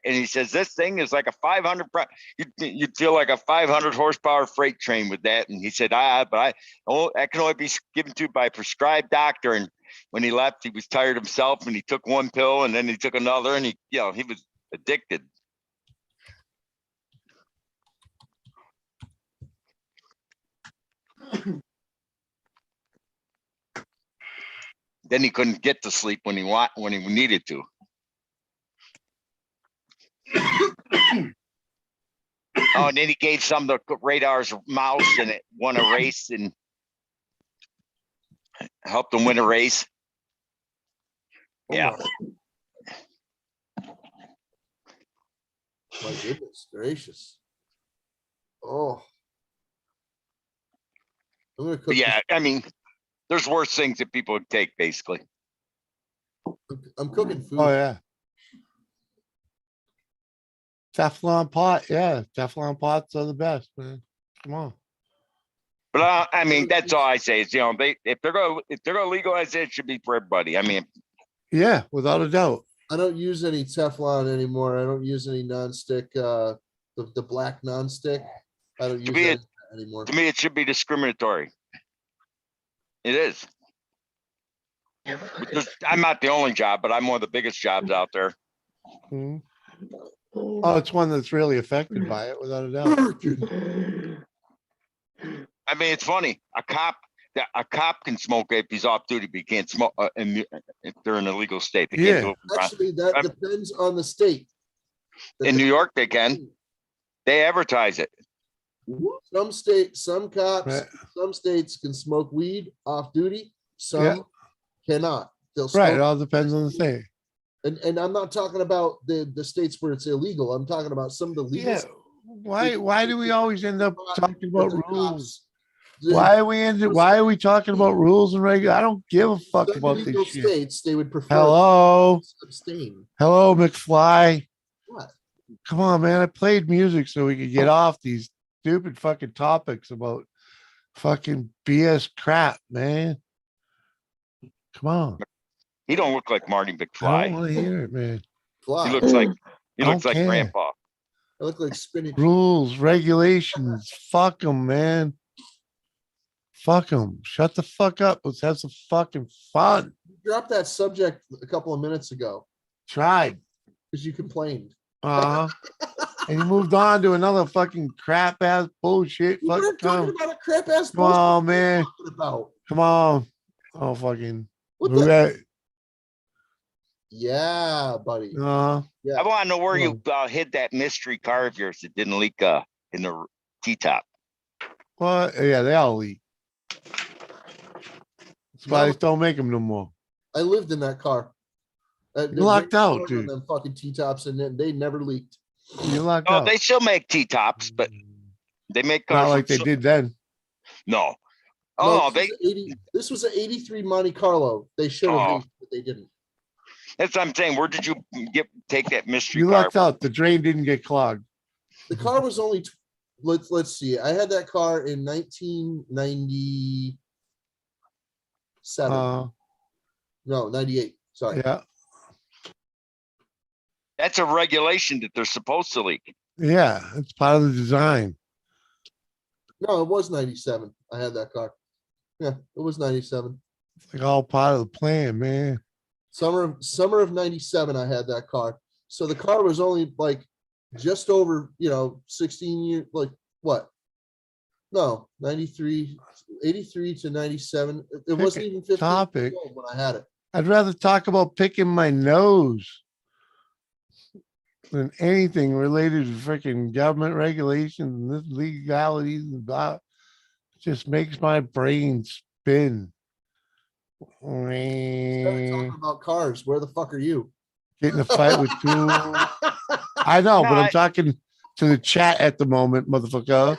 he says, this thing is like a 500, you'd feel like a 500 horsepower freight train with that. And he said, but I can only be given to by a prescribed doctor. And when he left, he was tired himself, and he took one pill, and then he took another, and he was addicted. Then he couldn't get to sleep when he needed to. Oh, and then he gave some of the radars a mouse, and it won a race and helped him win a race. Yeah. My goodness gracious. Oh. I'm gonna cook. Yeah, I mean, there's worse things that people would take, basically. I'm cooking food. Oh yeah. Teflon pot, yeah. Teflon pots are the best, man. Come on. But I mean, that's all I say is, if they're gonna legalize it, it should be for everybody. I mean, yeah, without a doubt. I don't use any Teflon anymore. I don't use any nonstick. The black nonstick. I don't use that anymore. To me, it should be discriminatory. It is. I'm not the only job, but I'm one of the biggest jobs out there. Mm-hmm. Oh, it's one that's really affected by it, without a doubt. I mean, it's funny. A cop can smoke if he's off duty, but he can't smoke if they're in a legal state. They can't do it. Actually, that depends on the state. In New York, they can. They advertise it. Some states, some cops, some states can smoke weed off duty. Some cannot. They'll smoke. Right. It all depends on the state. And I'm not talking about the states where it's illegal. I'm talking about some of the legal. Yeah. Why do we always end up talking about rules? Why are we talking about rules and regular? I don't give a fuck about this shit. States, they would prefer. Hello. Abstain. Hello, McFly. What? Come on, man. I played music so we could get off these stupid fucking topics about fucking BS crap, man. Come on. He don't look like Marty McFly. I don't want to hear it, man. He looks like Grandpa. I look like spinach. Rules, regulations. Fuck them, man. Fuck them. Shut the fuck up. Let's have some fucking fun. You dropped that subject a couple of minutes ago. Tried. Because you complained. And you moved on to another fucking crap ass bullshit. We're talking about a crap ass. Come on, man. About. Come on. Oh, fucking. Yeah, buddy. Yeah. I want to know where you hid that mystery car of yours that didn't leak in the T-top. Well, yeah, they all leak. That's why they don't make them no more. I lived in that car. You're locked out, On dude. them fucking T-tops, and then they never leaked. You're locked Oh, out. they still make T-tops, but they make cars. Not like they did then. No. No, Oh, this was an 83 Monte Carlo. They should have leaked, but they didn't. That's what I'm saying. Where did you take that mystery You car? lucked out. The drain didn't get clogged. The car was only let's see. I had that car in 1997. No, 98. Sorry. Yeah. That's a regulation that they're supposed to leak. Yeah. It's part of the design. No, it was 97. I had that car. Yeah, it was 97. It's like all part of the plan, man. Summer of 97, I had that car. So the car was only like just over, 16 years, like what? No, 93, 83 to 97. It wasn't even 15 topic. years old when I had it. I'd rather talk about picking my nose than anything related to freaking government regulations and this legalities and blah. It just makes my brain spin. Talking about cars. Where the fuck are you? Get in a fight with two. I know, but I'm talking to the chat at the moment, motherfucker.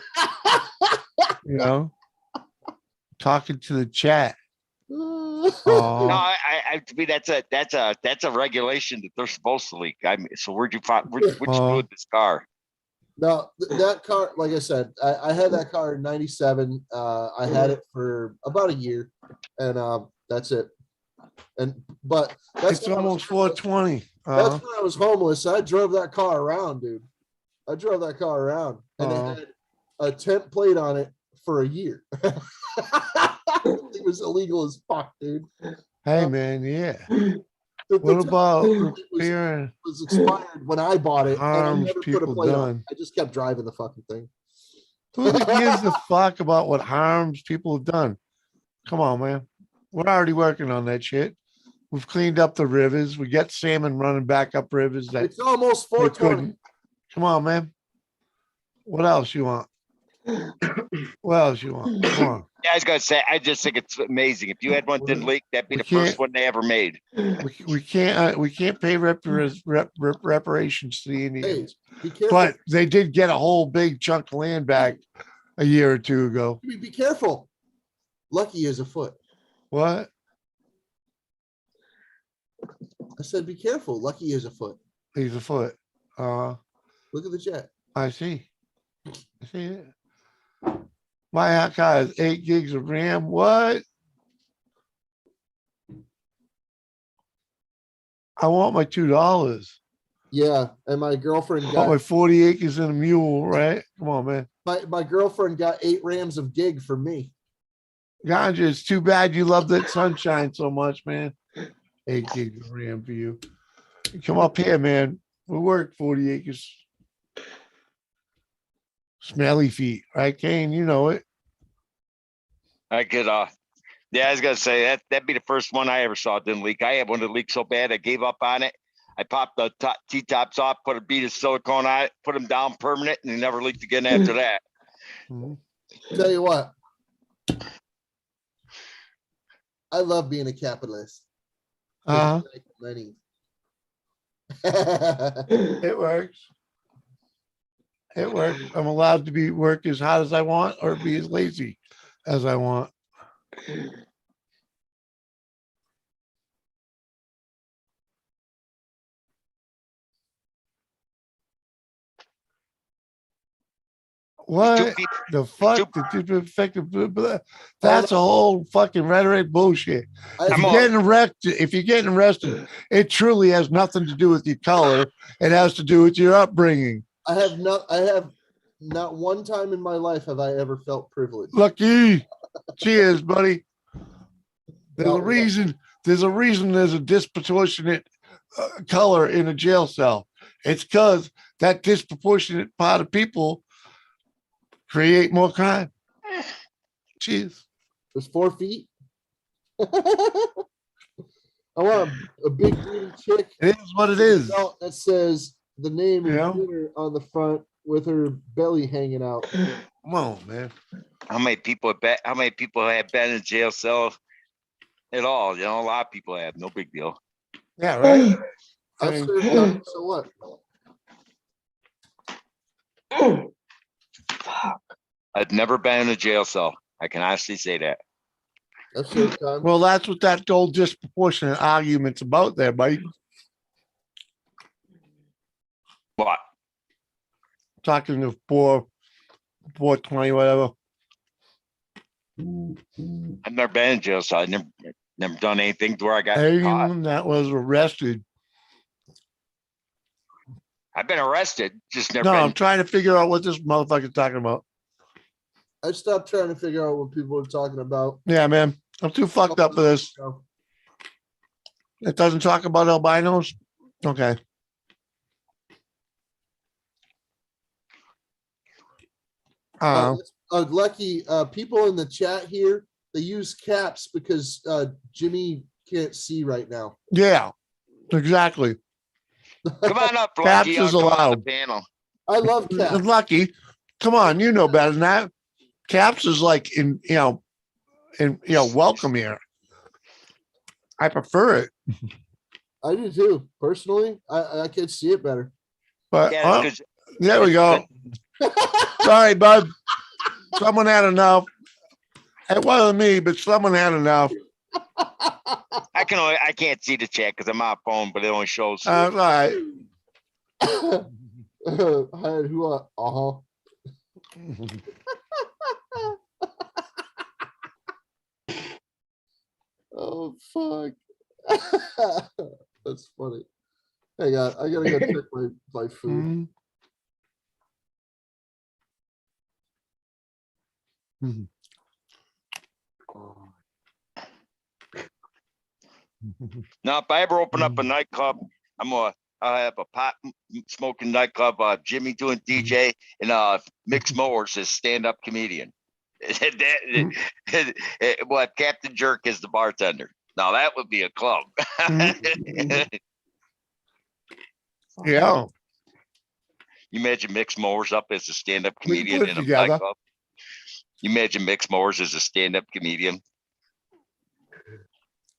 Talking to the chat. No, to me that's a regulation that they're supposed to leak. I mean, so where'd you find what you do with this car? No, that car, like I said, I had that car in 97. I had it for about a year, and that's it. But it's almost 420. That's when I was homeless. I drove that car around, dude. I drove that car around, and it had a temp plate on it for a year. It was illegal as fuck, dude. Hey, man, yeah. What about repairing? It was expired when I bought it, and I never put a plate on. I just kept driving the fucking thing. Who gives a fuck about what harms people have done? Come on, man. We're already working on that shit. We've cleaned up the rivers. We got salmon running back up rivers that it's almost 420. Come on, man. What else you want? What else you want? Come on. Yeah, I was gonna say, I just think it's amazing. If you had one didn't leak, that'd be the first one they ever made. We can't pay reparations to the Indians, be careful. but they did get a whole big chunk of land back a year or two ago. Be careful. Lucky is afoot. What? I said, be careful. Lucky is afoot. He's afoot. Look at the jet. I see. I see it. My car has 8 gigs of RAM. What? I want my $2. Yeah, and my girlfriend I got want my 40 acres and a mule, right? Come on, man. My girlfriend got 8 rams of gig for me. Ganja, it's too bad you love that sunshine so much, man. 8 gigs of RAM for you. Come up here, man. We work 40 acres. Smelly feet, right, Kane? You know it. I could yeah, I was gonna say that'd be the first one I ever saw it didn't leak. I had one that leaked so bad I gave up on it. I popped the T-tops off, put a bead of silicone on it, put them down permanent, and they never leaked again after that. Tell you what, I love being a capitalist. Money. It works. It works. I'm allowed to work as hard as I want or be as lazy as I want. What the fuck? That's a whole fucking rhetoric bullshit. If you're getting arrested, it truly has nothing to do with your color. It has to do with your upbringing. I have not one time in my life have I ever felt privileged. Lucky. Cheers, buddy. There's a reason there's a disproportionate color in a jail cell. It's because that disproportionate part of people create more crime. Cheers. There's 4 feet. I want a big green chick. It is what it is. That says the name of dinner on the front with her belly hanging out. Come on, man. How many people have been in jail cell at all? A lot of people have. No big deal. Yeah, right. I I'll mean, serve time, so what? I've never been in a jail cell. I can honestly say that. I've served time. well, that's what that old disproportionate argument's about there, Mike. What? Talking to 420, whatever. I've never been in jail, so I never done anything to where I got caught. Anyone that was arrested. I've been arrested, just never No, I'm been. trying to figure out what this motherfucker's talking about. I stopped trying to figure out what people are talking about. Yeah, man. I'm too fucked up for this. It doesn't talk about albinos? Okay. Lucky, people in the chat here, they use caps because Jimmy can't see right now. Yeah, exactly. Come on up, Caps Lucky. is I'll come on the allowed. panel. I love caps. Lucky. Come on, you know better than that. Caps is like welcome here. I prefer it. I do too. Personally, I can see it better. But Yeah, that's 'cause- there we that's go. Sorry, bud. Someone had enough. It wasn't me, but someone had enough. I can't see the chat because I'm on phone, but it only shows. All right. Who? Oh fuck. That's funny. Hang on, I gotta go check my food. Now, if I ever open up a nightclub, I'll have a pot smoking nightclub, Jimmy doing DJ, and Mix Mowers as stand-up comedian. What Captain Jerk is the bartender. Now that would be a club. Yeah. You imagine Mix Mowers up as a stand-up We can comedian put it in a together. nightclub. You imagine Mix Mowers as a stand-up comedian.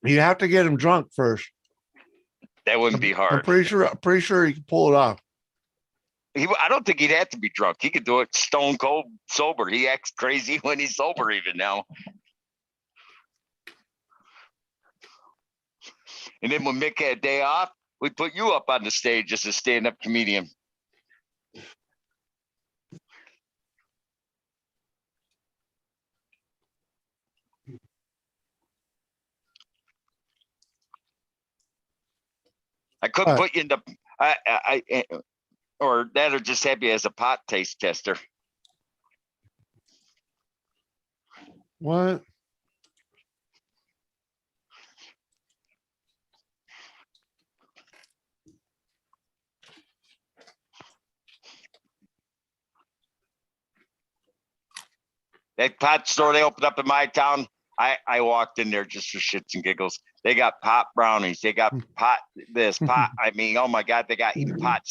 You have to get him drunk first. That wouldn't be I'm hard. pretty sure he can pull it off. I don't think he'd have to be drunk. He could do it stone cold sober. He acts crazy when he's sober even now. And then when Mick had a day off, we put you up on the stage as a stand-up comedian. I couldn't put you in the or that, or just have you as a pot taste tester. What? That pot store they opened up in my town, I walked in there just for shits and giggles. They got pot brownies. They got pot this, pot. I mean, oh my God, they got even pot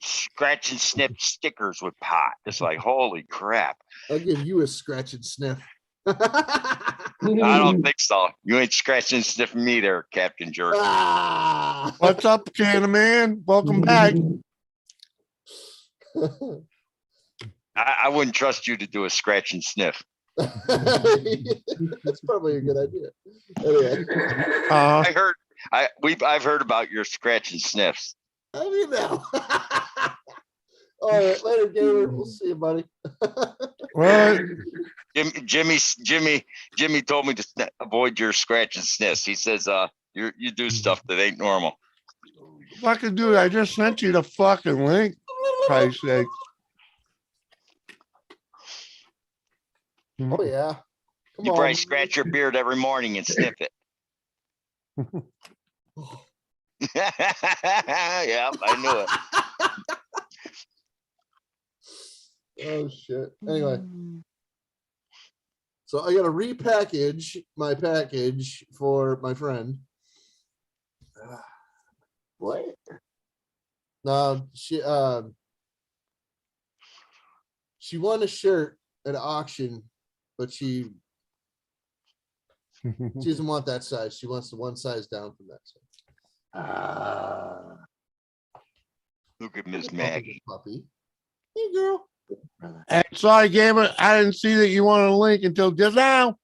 scratch and sniff stickers with pot. It's like, holy crap. I'll give you a scratch and sniff. I don't think so. You ain't scratching and sniffing me there, Captain Jerk. What's up, Canna Man? Welcome back. I wouldn't trust you to do a scratch and sniff. That's probably a good idea. Anyway. I've heard about your scratch and sniffs. I mean now. All right, later, gamer. We'll see you, buddy. What? Jimmy told me to avoid your scratch and sniffs. He says, you do stuff that ain't normal. Fucking dude, I just sent you the fucking link. Christ's sake. Oh yeah. Come You on. probably scratch your beard every morning and sniff it. Yeah, I knew it. Oh shit. Anyway. So I gotta repackage my package for my friend. What? She won a shirt at an auction, but she doesn't want that size. She wants the one size down from that size. Look at Miss Look at Maggie. Puppy. Hey, girl. And sorry, Gamer, I didn't see that you wanted a link until just now.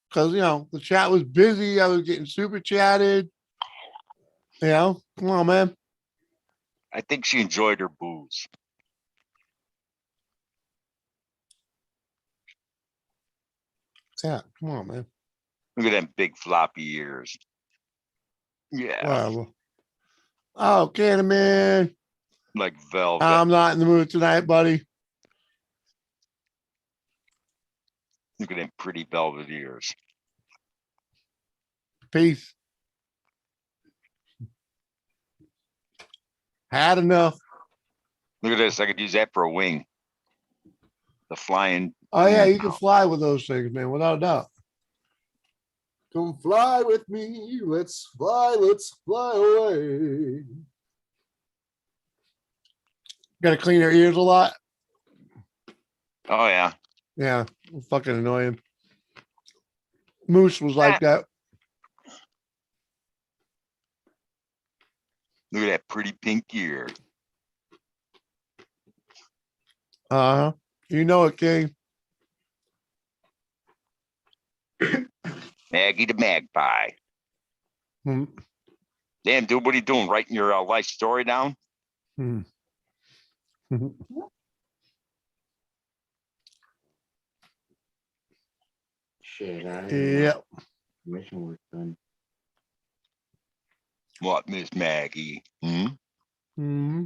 Because, you know, the chat was busy. I was getting super chatted. You know, come on, man. I think she enjoyed her booze. Yeah, come on, man. Look at them big floppy ears. Yeah, Whatever. Oh, Candyman. like velvet. I'm not in the mood tonight, buddy. Look at them pretty velvet ears. Peace. Had enough. Look at this. I could use that for a wing. The flying. Oh, yeah, you can fly with those things, man, without a doubt. Come fly with me. Let's fly away. Got to clean their ears a lot. Oh, yeah. Yeah, fucking annoying. Moose was like that. Look at that pretty pink ear. Uh-huh. You know it, King. Maggie the Magpie. Hmm. Damn, dude, what are you doing? Writing your life story down? Hmm. Shit, Yeah. mission was done. What, Miss Maggie? Hmm? Hmm.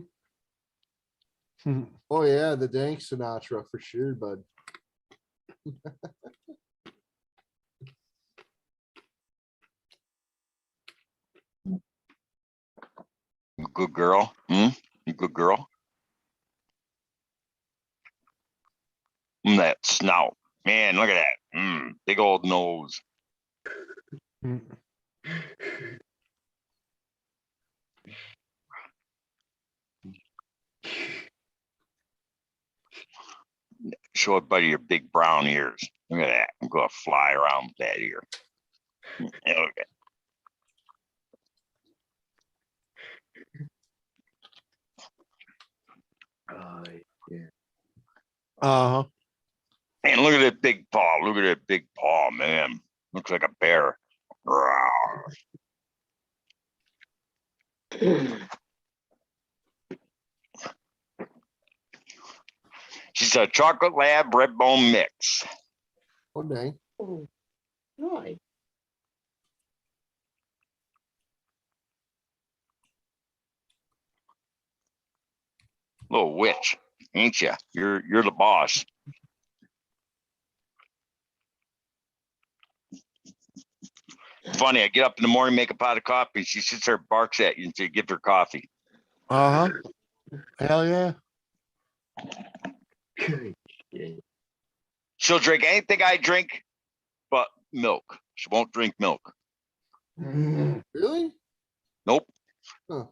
Oh yeah, the dank Sinatra for sure, bud. Good girl. Hmm? You good girl? That snout. Man, look at that. Big old nose. Show it by your big brown ears. Look at that. I'm going to fly around with that ear. Okay. Oh, yeah. Uh-huh. Man, look at that big paw. Look at that big paw, man. Looks like a bear. Rawr. She's a chocolate lab red bone mix. Oh dang. Nice. Little witch, ain't you? You're the boss. Funny, I get up in the morning, make a pot of coffee, and she sits there and barks at you until you give her coffee. Uh-huh. Hell yeah. She'll drink anything I drink but milk. She won't drink milk. Really? Nope. Huh.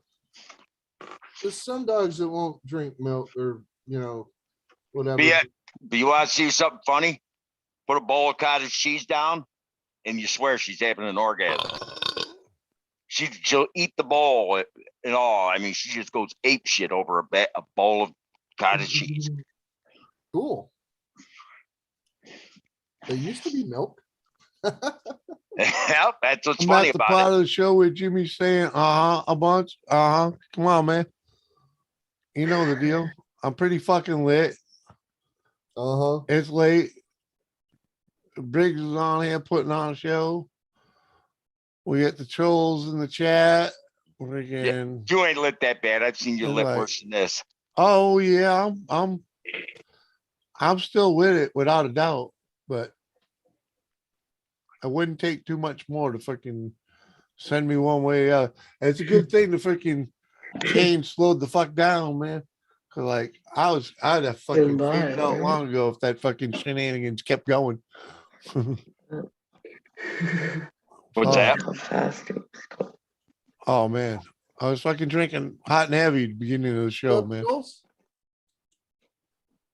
There's some dogs that won't drink milk or, you know, whatever. But you want to see something funny? Put a bowl of cottage cheese down, and you swear she's having an orgasm. She'll eat the bowl and all. I mean, she just goes ape shit over a bowl of cottage cheese. Cool. There used to be milk. Yep, that's what's I'm funny at the about part it. of the show where Jimmy's saying, uh-huh, a bunch. Uh-huh. Come on, man. You know the deal. I'm pretty fucking lit. Uh-huh. It's late. Briggs is on here putting on a show. We get the trolls in the chat. Freaking, You ain't lit that bad. I've seen you They're lit like- worse than this. oh yeah, I'm still with it without a doubt, but I wouldn't take too much more to fucking send me one way or the other. And it's a good thing the freaking change slowed the fuck down, man. Cause like I'd have fucking Goodbye, figured out right? long ago if that fucking shenanigans kept going. What's Oh. that? How fast it was. Oh man, I was fucking drinking hot and heavy at the beginning of the show, Up, man. Jules?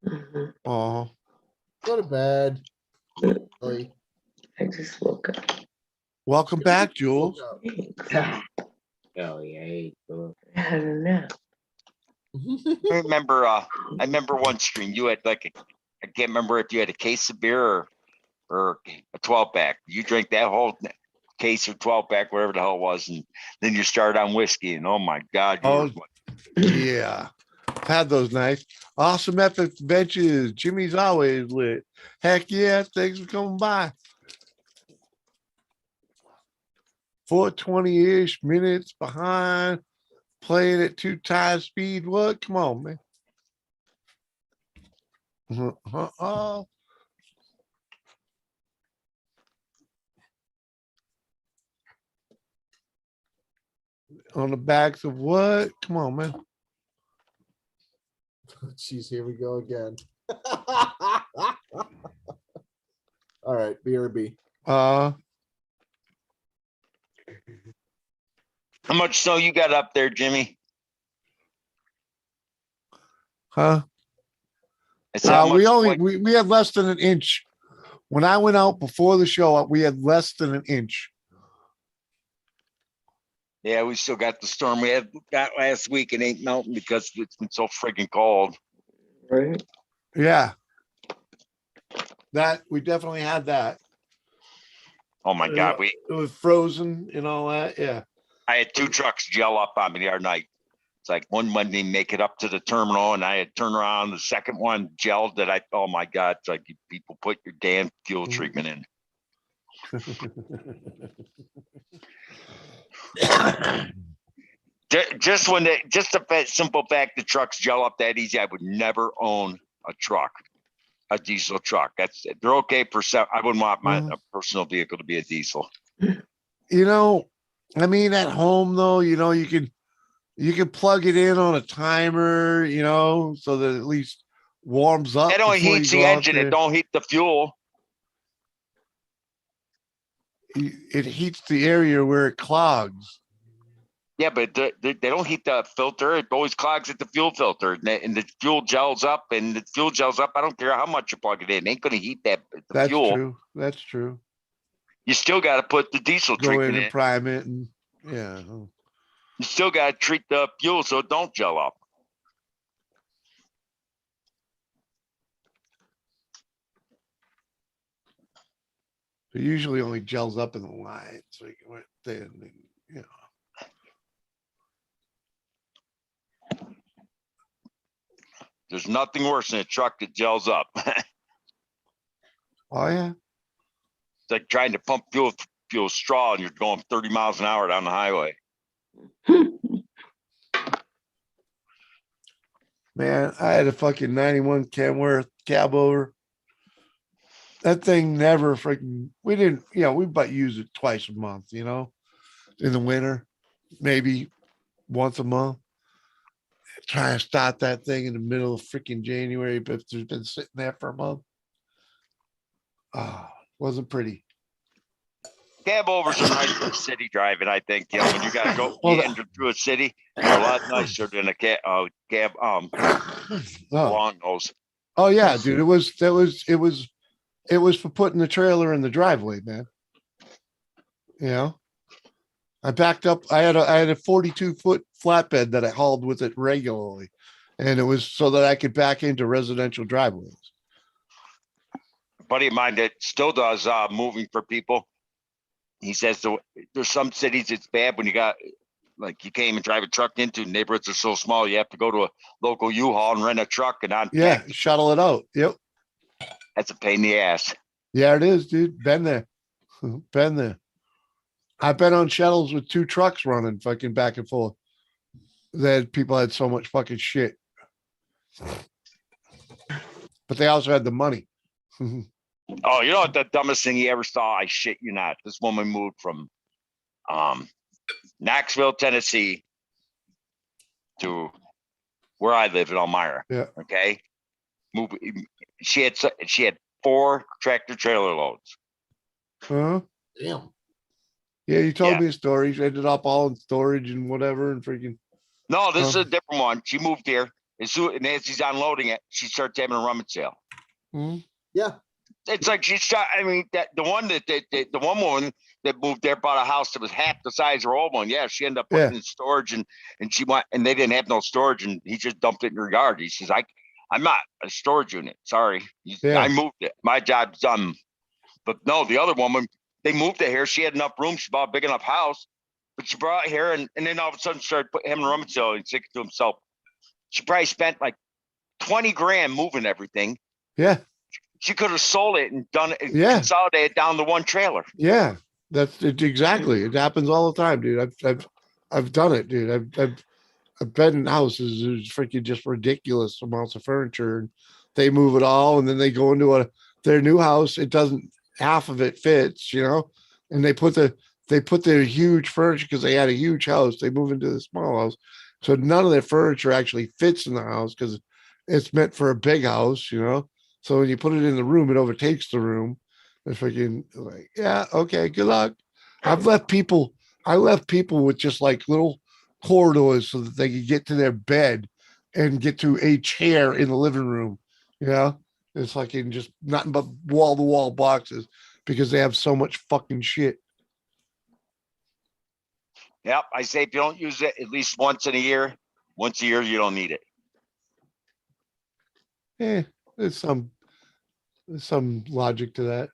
Mhm. Oh, Go to bed. Really. I just woke up. welcome back, Jules. Woke up. Thanks. Oh yeah. Cool. I don't know. I remember one stream you had like I can't remember if you had a case of beer or a 12 pack. You drank that whole case or 12 pack, whatever the hell it was, and then you started on whiskey. And oh my God, Yeah. Had those nights. Awesome epic adventures. Jimmy's always lit. Heck yeah, thanks for coming by. 420-ish minutes behind. Playing at 2 times speed. What? Come on, man. Oh. On the backs of what? Come on, man. Jeez, here we go again. All right, BRB. How much snow you got up there, Jimmy? Huh? It's how We much only what- we had less than an inch. When I went out before the show, we had less than an inch. Yeah, we still got the storm we got last week. It ain't melting because it's been so friggin' cold. Right. Yeah. That we definitely had that. Oh my God, It was frozen and all that. Yeah. I had 2 trucks gel up on me the other night. It's like one Monday make it up to the terminal, and I had turned around. The second one gelled that oh my God, it's like you people put your damn fuel treatment in. Just the simple fact the trucks gel up that easy, I would never own a diesel truck. They're okay for I wouldn't want my personal vehicle to be a diesel. You know, I mean, at home though, you know, you can plug it in on a timer, you know, so that at least warms up. It only before heats you the go out engine. there. It don't heat the fuel. It heats the area where it clogs. Yeah, but they don't heat the filter. It always clogs at the fuel filter, and the fuel gels up. And the fuel gels up. I don't care how much you plug it in. It ain't going to heat the That's fuel. true. That's true. You still got to put the diesel Go treatment in and in. prime it, and yeah. You still got to treat the fuel so it don't gel up. It usually only gels up in the line, so you can went thin, you know. There's nothing worse than a truck that gels up. Oh yeah. It's like trying to pump fuel straw, and you're going 30 miles an hour down the highway. Man, I had a fucking 91 Kenworth cab over. That thing never freaking, we didn't, you know, we but use it twice a month, you know, in the winter, maybe once a month. Try to start that thing in the middle of freaking January, but it's been sitting there for a month. Wasn't pretty. Cab overs are nice for city driving, I think. You know, when you got to go Well, meander through a city, they're a lot nicer than a cab along those. Oh yeah, dude. It was for putting the trailer in the driveway, man. You know, I backed up. I had a 42-foot flatbed that I hauled with it regularly, and it was so that I could back into residential driveways. A buddy of mine that still does moving for people. He says there's some cities it's bad when you got like you can't even drive a truck into neighborhoods are so small. You have to go to a local U-Haul and rent a truck and shuttle it out. Yep. That's a pain in the ass. Yeah, it is, dude. Been there. Been there. I've been on shuttles with 2 trucks running fucking back and forth. That people had so much fucking shit. But they also had the money. Oh, you know what the dumbest thing you ever saw? I shit you not. This woman moved from Knoxville, Tennessee to where I live in Elmira. Yeah. Okay. She had 4 tractor trailer loads. Huh? Damn. Yeah, you told me a story. She ended up all in storage and whatever and freaking. No, this is a different one. She moved here. And as she's unloading it, she starts having a rummage sale. Hmm? Yeah. it's like she's shot. I mean, that the one the one woman that moved there bought a house that was half the size of her old one. Yeah, she ended up putting it in storage, and she went, and they didn't have no storage, and he just dumped it in her yard. He says, I'm not a storage unit. Sorry, I moved it. My job's done. But no, the other woman, they moved it here. She had enough room. She bought a big enough house, but she brought it here, and then all of a sudden started having a rummage sale. He's thinking to himself, she probably spent like 20 grand moving everything. Yeah. She could have sold it and done it and consolidated down to one trailer. Yeah, that's it, exactly. It happens all the time, dude. I've done it, dude. I've been in houses. There's freaking just ridiculous amounts of furniture, and they move it all, and then they go into their new house. It doesn't, half of it fits, and they put their huge furniture because they had a huge house. They move into the small house, so none of their furniture actually fits in the house because it's meant for a big house, So when you put it in the room, it overtakes the room. It's freaking like, yeah, okay, good luck. I left people with just like little corridors so that they could get to their bed and get to a chair in the living room. It's like in just nothing but wall to wall boxes because they have so much fucking shit. Yep, I say if you don't use it at least once a year, you don't need it. Yeah, there's some logic to that.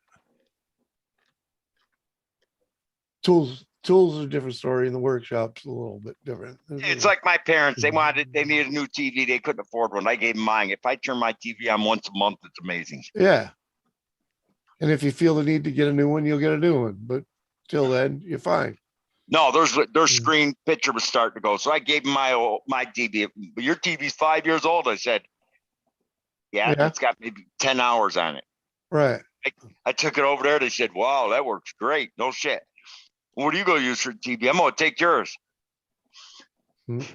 Tools are a different story, in the workshop's a little bit different. It's like my parents. They needed a new TV. They couldn't afford one. I gave them mine. If I turn my TV on once a month, it's amazing. Yeah. And if you feel the need to get a new one, you'll get a new one. But till then, you're fine. No, their screen picture was starting to go. So I gave them my TV. But your TV's 5 years old. I said, yeah, it's got maybe 10 hours on it. Right. I took it over there. They said, wow, that works great. No shit. What are you going to use for TV? I'm going to take yours. Theirs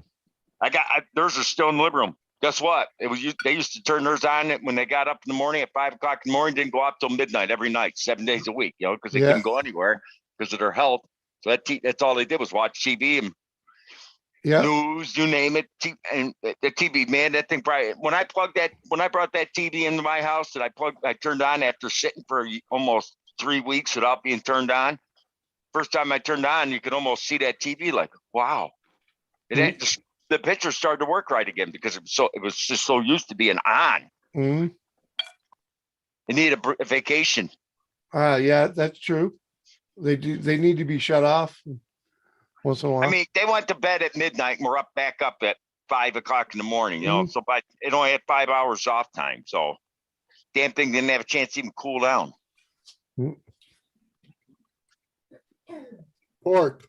are still in the living room. Guess what? They used to turn theirs on when they got up in the morning at 5 o'clock in the morning, didn't go out till midnight every night, 7 days a week, because they couldn't go anywhere because of their health. So that's all they did was watch TV and news, you name it. And the TV, man, that thing probably, when I brought that TV into my house that I turned on after sitting for almost 3 weeks without being turned on. First time I turned on, you could almost see that TV like, wow. The picture started to work right again because it was just so used to being on. Mm-hmm. It needed a vacation. Yeah, that's true. They need to be shut off once in a while. I mean, they went to bed at midnight and we're back up at 5 o'clock in the morning, So it only had 5 hours off time. So damn thing didn't have a chance to even cool down. Pork.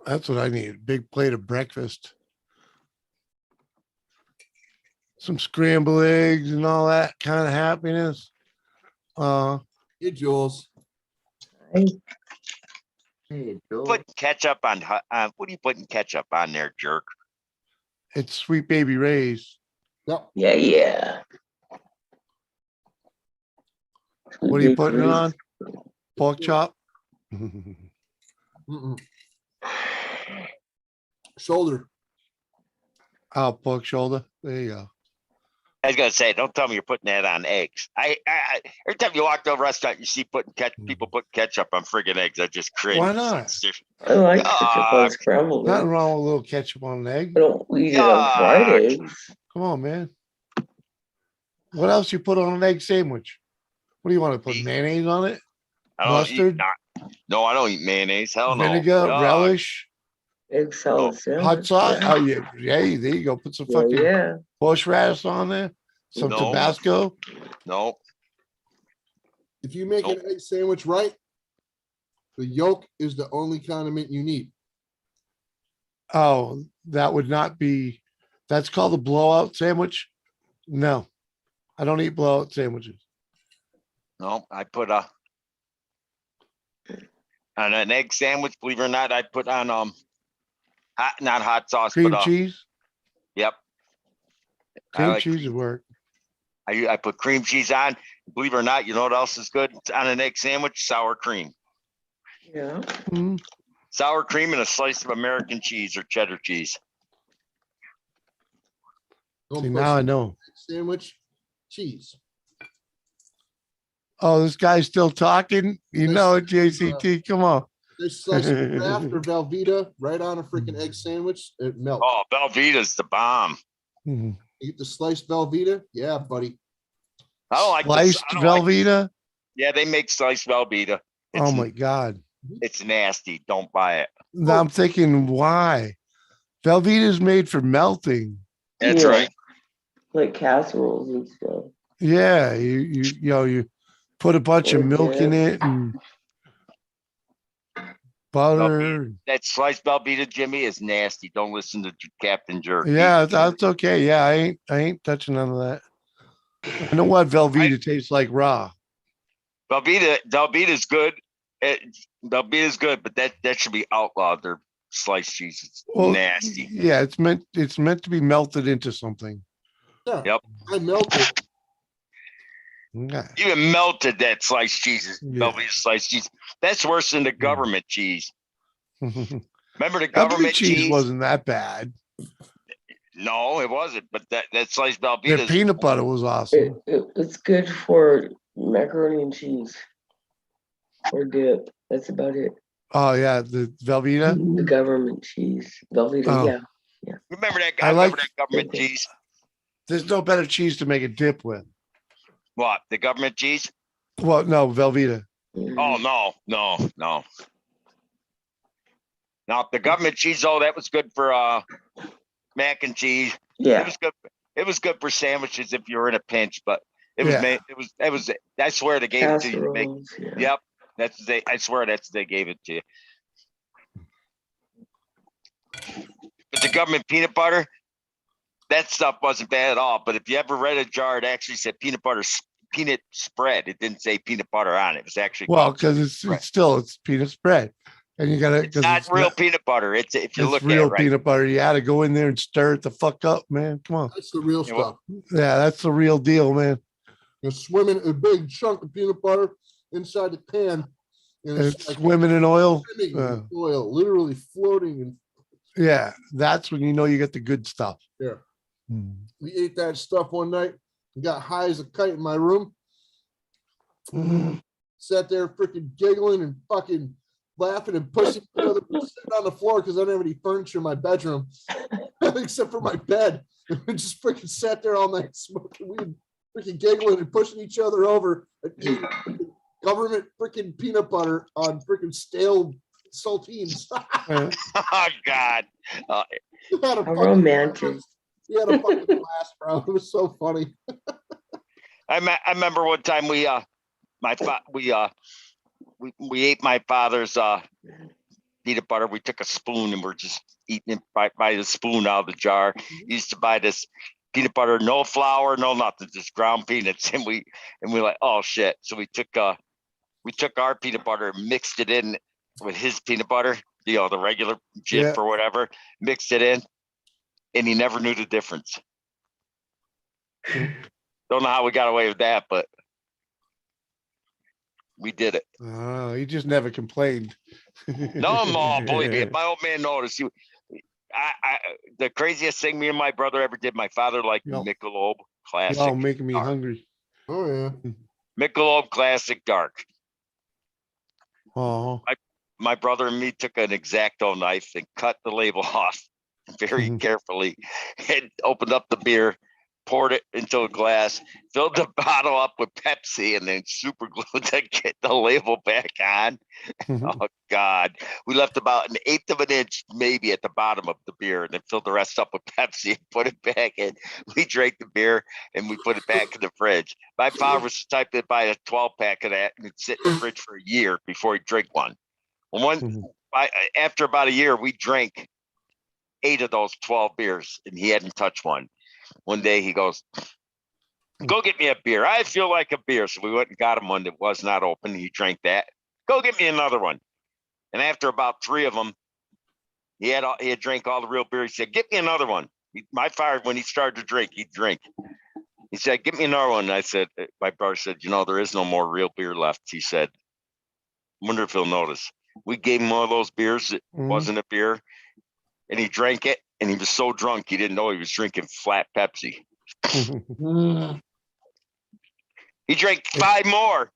That's what I need. Big plate of breakfast. Some scrambled eggs and all that kind of happiness. Hey, Jules. Hey, Jules. Put ketchup on. What are you putting ketchup on there, jerk? It's Sweet Baby Ray's. Yep. Yeah. What are you putting it on? Pork chop? Shoulder. Oh, pork shoulder. There you go. I was gonna say, don't tell me you're putting that on eggs. Every time you walk to a restaurant, you see people putting ketchup on friggin' eggs. I just cringe. Why not? I like ketchup on scrambled Nothing eggs. wrong with a little ketchup on an egg. I don't eat it on fried eggs. Come on, man. What else you put on an egg sandwich? What do you want to put? Mayonnaise on it? Mustard? No, I don't eat mayonnaise. Hell no. Vinegar, relish, Egg salad sandwich. hot sauce. Yeah. Oh yeah, there you go. Put some fucking horseradish on there. Some Tabasco. No. If you make an egg sandwich right, the yolk is the only condiment you need. Oh, that would not be. That's called a blowout sandwich. No, I don't eat blowout sandwiches. No, I put on an egg sandwich. Believe it or not, I put on not hot sauce, Cream but cheese. Yep. Cream cheese would work. I put cream cheese on. Believe it or not, you know what else is good on an egg sandwich? Sour cream. Yeah. Mm-hmm. Sour cream and a slice of American cheese or cheddar cheese. See, now I know. Sandwich cheese. Oh, this guy's still talking. You They know it, slice, JCT. Come on. They slice Kraft or Velveeta right on a freaking egg sandwich. It melts. Oh, Velveeta's the bomb. Mhm. You get the sliced Velveeta. Yeah, buddy. I don't like this. Sliced I don't like this. Velveeta. Yeah, they make sliced Velveeta. Oh my God. It's nasty. Don't buy it. Now I'm thinking, why? Velveeta is made for melting. That's Yeah. right. Like casseroles and stuff. Yeah, you put a bunch of Or milk in dip. it and butter. That sliced Velveeta, Jimmy, is nasty. Don't listen to Captain Jerk. Yeah, that's okay. Yeah, I ain't touching none of that. I know what Velveeta tastes like raw. Velveeta's good. Velveeta's good, but that should be outlawed. They're sliced cheese. It's nasty. Yeah, it's meant to be melted into something. Yeah. Yep. I melted. Yeah. Even melted that sliced cheese is Yeah. Velveeta sliced cheese. That's worse than the government cheese. Remember the Government government cheese wasn't that bad. No, it wasn't. But that sliced Their Velveeta. peanut butter was awesome. It's good for macaroni and cheese or dip. That's about it. Oh yeah, the Velveeta. The government cheese. Velveeta, Oh. yeah. Remember that? I Remember like- that government cheese. There's no better cheese to make a dip with. What? The government cheese? Well, no, Velveeta. Oh no. Now the government cheese, that was good for mac and cheese. Yeah. It was good. It was good for sandwiches if you were in a pinch, but it was Yeah. made. It was. I swear they gave it to you to make. Casseroles, yeah. Yep. I swear they gave it to you. But the government peanut butter, that stuff wasn't bad at all. But if you ever read a jar, it actually said peanut spread. It didn't say peanut butter on it. It was actually Well, called because it's peanut spread, and you gotta. it's not real peanut butter. It's if you It's look at real it right. peanut butter. You got to go in there and stir it the fuck up, man. Come on. That's the real Yeah, well- stuff. Yeah, that's the real deal, man. You're swimming a big chunk of peanut butter inside the pan. And It's swimming in oil. swimming Uh, in oil, literally floating. And yeah, that's when you know you get the good stuff. Yeah. Mm. we ate that stuff one night. We got high as a kite in my room. Sat there freaking giggling and fucking laughing and pushing each other, sitting on the floor because I didn't have any furniture in my bedroom except for my bed. We just freaking sat there all night smoking weed, freaking giggling and pushing each other over and eating freaking government freaking peanut butter on freaking stale saltines. Oh God. We had a How fucking romantic. blast. We had a fucking blast, bro. It was so funny. I remember one time we ate my father's peanut butter. We took a spoon and we're just eating it by the spoon out of the jar. He used to buy this peanut butter, no flour, no nothing, just ground peanuts. And we like, oh shit. So we took our peanut butter and mixed it in with his peanut butter, the regular Jif or whatever, mixed it in, and he never knew the difference. Don't know how we got away with that, but we did it. Oh, he just never complained. No, believe me, if my old man noticed, the craziest thing me and my brother ever did, my father liked Michelob Classic. Y'all making me Dark. hungry. Oh yeah. Michelob Classic Dark. Oh, My brother and me took an X-Acto knife and cut the label off very carefully and opened up the beer, poured it into a glass, filled the bottle up with Pepsi, and then super glued to get the label back on. Oh God. We left about an eighth of an inch maybe at the bottom of the beer and then filled the rest up with Pepsi and put it back in. We drank the beer and we put it back in the fridge. My father was the type to buy a 12-pack of that and it'd sit in the fridge for a year before he'd drink one. After about a year, we drank 8 of those 12 beers and he hadn't touched one. One day he goes, go get me a beer. I feel like a beer. So we went and got him one that was not open. He drank that. Go get me another one. And after about 3 of them, he had drank all the real beer. He said, get me another one. My father, when he started to drink, he'd drink. He said, get me another one. I said, my brother said, there is no more real beer left. He said, wonder if he'll notice. We gave him one of those beers that wasn't a beer. And he drank it. And he was so drunk, he didn't know he was drinking flat Pepsi. He drank 5 more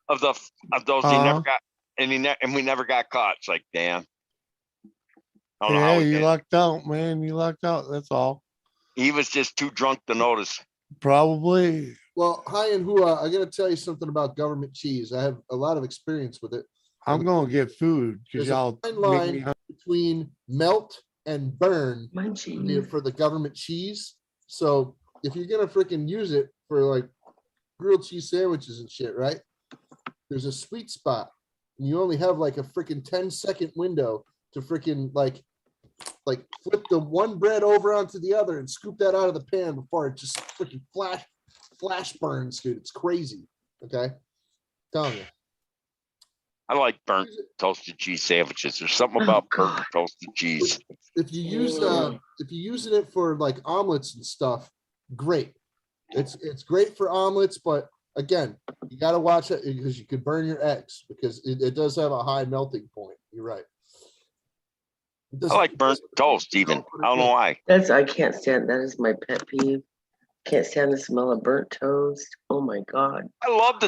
of those. He never Uh-huh. got, and we never got caught. It's like, damn. I don't know Yeah, how you lucked out, man. You lucked out. That's all. he was just too drunk to notice. Probably. Well, hi and hua. I got to tell you something about government cheese. I have a lot of experience with it. I'm going to get food because There's a y'all fine make me line hungry. between melt and burn Munchies. for the government cheese. So if you're gonna freaking use it for like grilled cheese sandwiches and shit, right? There's a sweet spot. And you only have like a freaking 10-second window to freaking like flip the one bread over onto the other and scoop that out of the pan before it just freaking flash burns, dude. It's crazy. Okay. Telling you. I like burnt toasted cheese sandwiches. There's something about burnt toasted cheese. If you use if you're using it for like omelets and stuff, great. It's great for omelets, but again, you got to watch it because you could burn your eggs because it does have a high melting point. You're right. I like burnt toast even. I don't know why. I can't stand, that is my pet peeve. Can't stand the smell of burnt toast. Oh my God. I love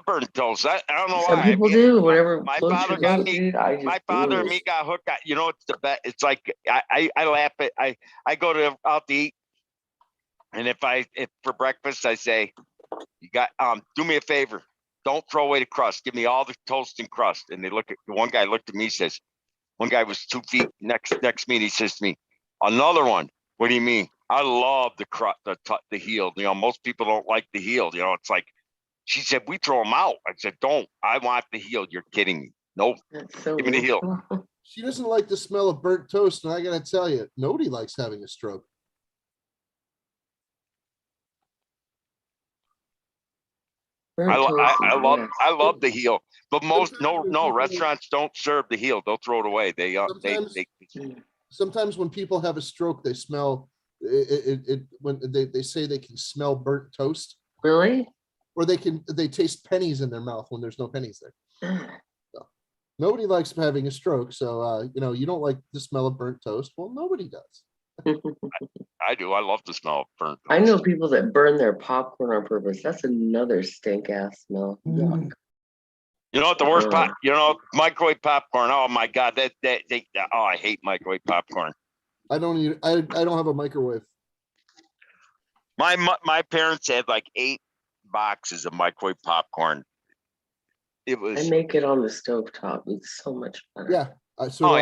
burnt toast. I don't know Some why. people do, whatever My floats father your got boat, me. dude. I just My father and me got hooked. You know, it's the best. It's like I laugh at I go out to eat, and if for breakfast I say, you got do me a favor, don't throw away the crust. Give me all the toast and crust. And they look at the one guy looked at me, says, one guy was 2 feet next to me, and he says to me, another one. What do you mean? I love the crust, the heel. You know, most people don't like the heel. You know, it's like, she said, we throw them out. I said, don't. I want the heel. You're kidding me. Nope. so Give me the heel. She doesn't like the smell of burnt toast, and I gotta tell you, nobody likes having a stroke. I love the heel, but most restaurants don't serve the heel. They'll throw it away. Sometimes when people have a stroke, they smell it when they say they can smell burnt toast. Really? Or they taste pennies in their mouth when there's no pennies there. So, nobody likes having a stroke. So you know, you don't like the smell of burnt toast. Well, nobody does. I do. I love the smell of burnt toast. I know people that burn their popcorn on purpose. That's another stink ass smell. Yuck. You know what the worst microwave popcorn. Oh my God, I hate microwave popcorn. I don't have a microwave. My parents had like 8 boxes of microwave popcorn. I make it on the stovetop. It's so much better. Yeah. So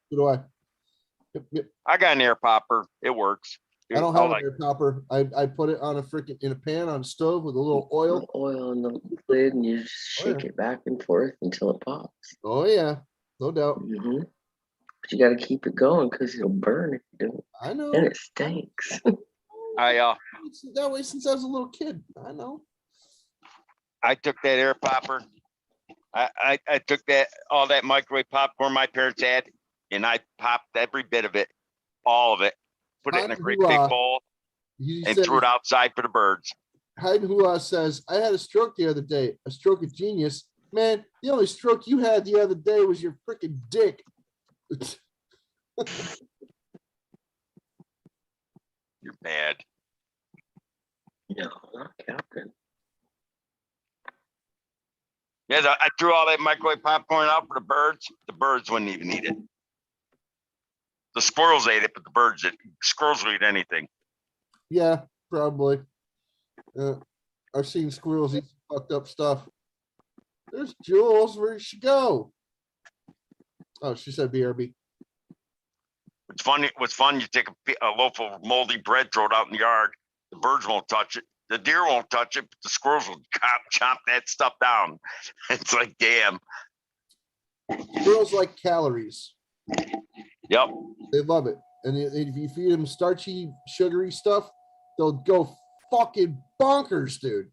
do I. Yep. I got an air popper. It works. I don't have an air popper. I put it on in a pan on a stove with a little oil. Oil in the lid, and you just shake it back and forth until it pops. Oh yeah, no doubt. Mm-hmm. But you got to keep it going because it'll burn if you don't. I know. And it stinks. It's that way since I was a little kid. I know. I took that air popper. I took all that microwave popcorn my parents had, and I popped every bit of it, all of it, put it in a great big bowl, and threw it outside for the birds. Hayden Hua says, I had a stroke the other day, a stroke of genius. Man, the only stroke you had the other day was your freaking dick. You're bad. No, not Captain. Yeah, I threw all that microwave popcorn out for the birds. The birds wouldn't even eat it. The squirrels ate it, but the birds didn't. Squirrels will eat anything. Yeah, probably. I've seen squirrels eat fucked up stuff. There's Jules. Where'd she go? Oh, she said BRB. What's fun, you take a loaf of moldy bread, throw it out in the yard. The birds won't touch it. The deer won't touch it, but the squirrels will chomp that stuff down. It's like, damn. Squirrels like calories. Yep. They love it. And if you feed them starchy, sugary stuff, they'll go fucking bonkers, dude.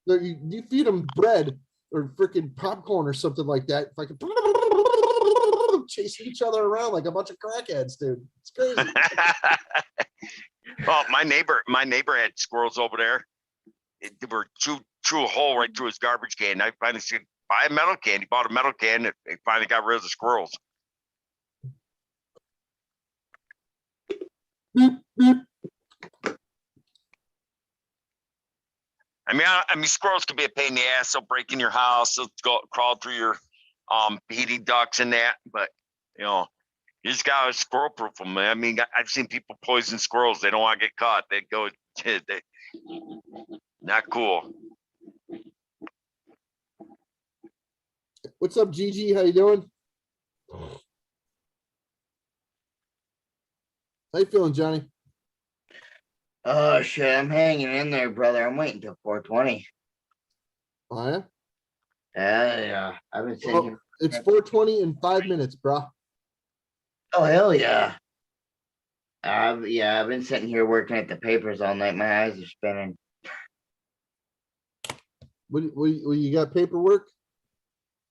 You feed them bread or freaking popcorn or something like that, fucking chasing each other around like a bunch of crackheads, dude. It's crazy. Well, my neighbor had squirrels over there. They were chew a hole right through his garbage can. I finally said, buy a metal can. He bought a metal can. They finally got rid of the squirrels. I mean, squirrels can be a pain in the ass. They'll break in your house. They'll crawl through your heating ducts and that. But you know, you just gotta squirrel proof them. I mean, I've seen people poison squirrels. They don't want to get caught. They go, not cool. What's up, Gigi? How you doing? How you feeling, Johnny? Oh shit, I'm hanging in there, brother. I'm waiting till 420. Oh, yeah? Yeah. I've been sitting here. It's 4:20 in 5 minutes, bro. Oh hell yeah. I've been sitting here working at the papers all night. My eyes are spinning. What you got paperwork?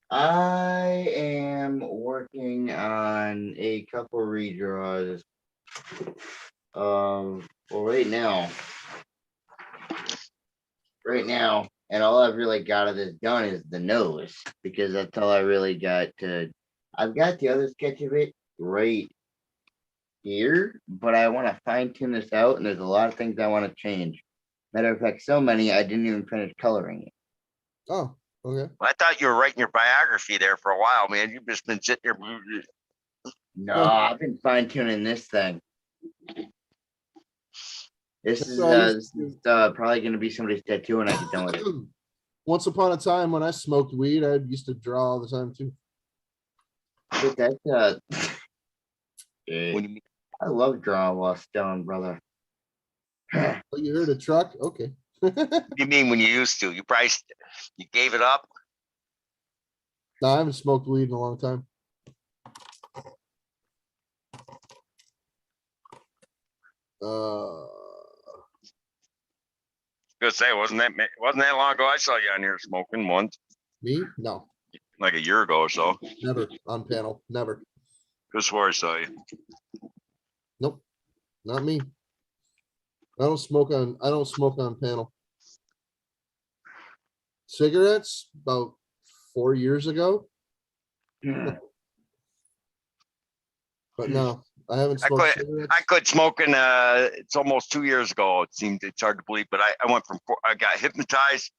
I am working on a couple redraws. Well, right now, and all I've really got of this done is the nose, because that's all I really got to. I've got the other sketch of it right here, but I want to fine tune this out, and there's a lot of things I want to change. Matter of fact, so many I didn't even finish coloring it. Oh, okay. Well, I thought you were writing your biography there for a while, man. You've just been sitting there. No, I've been fine tuning this thing. This is probably going to be somebody's tattoo when I get done with it. Once upon a time when I smoked weed, I used to draw all the time too. But that's I love drawing while stoned, brother. Oh, you heard a truck? Okay. What do you mean when you used to? You gave it up? No, I haven't smoked weed in a long time. Gonna say, wasn't that long ago? I saw you on here smoking once, Me? No, like a year ago or so. never on panel. Never. Could swear I saw you. Nope, not me. I don't smoke on panel. Cigarettes about 4 years ago. But no, I haven't smoked cigarettes. I quit smoking. It's almost 2 years ago. It seemed, it's hard to believe, but I went from, I got hypnotized.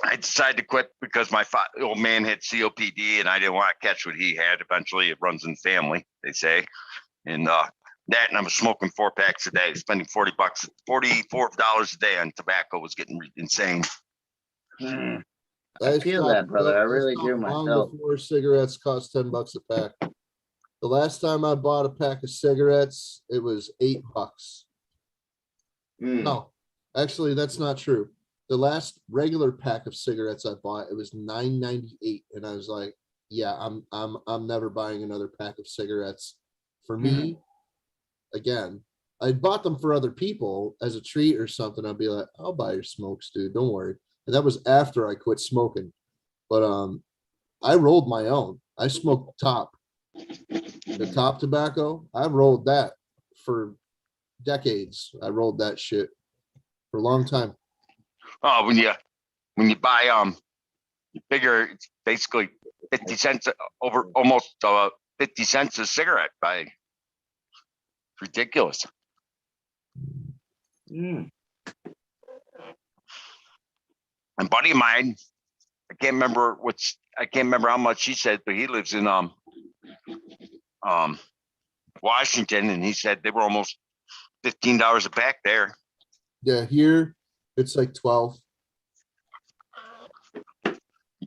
I decided to quit because my old man had COPD and I didn't want to catch what he had. Eventually it runs in the family, they say. And and I was smoking 4 packs a day, spending $44 a day on tobacco was getting insane. I feel that, brother. I really do myself. Before cigarettes cost $10 a pack. The last time I bought a pack of cigarettes, it was $8. No, actually, that's not true. The last regular pack of cigarettes I bought, it was $9.98, and I was like, "Yeah, I'm never buying another pack of cigarettes for me." Again, I bought them for other people as a treat or something. I'd be like, "I'll buy your smokes, dude. Don't worry." And that was after I quit smoking. But I rolled my own. I smoked the top tobacco. I rolled that for decades. I rolled that shit for a long time. Oh, when you buy you figure it's basically 50 cents over, almost 50 cents a cigarette. It's ridiculous. A buddy of mine, I can't remember how much he said, but he lives in Washington, and he said they were almost $15 a pack there. Yeah, here it's like 12.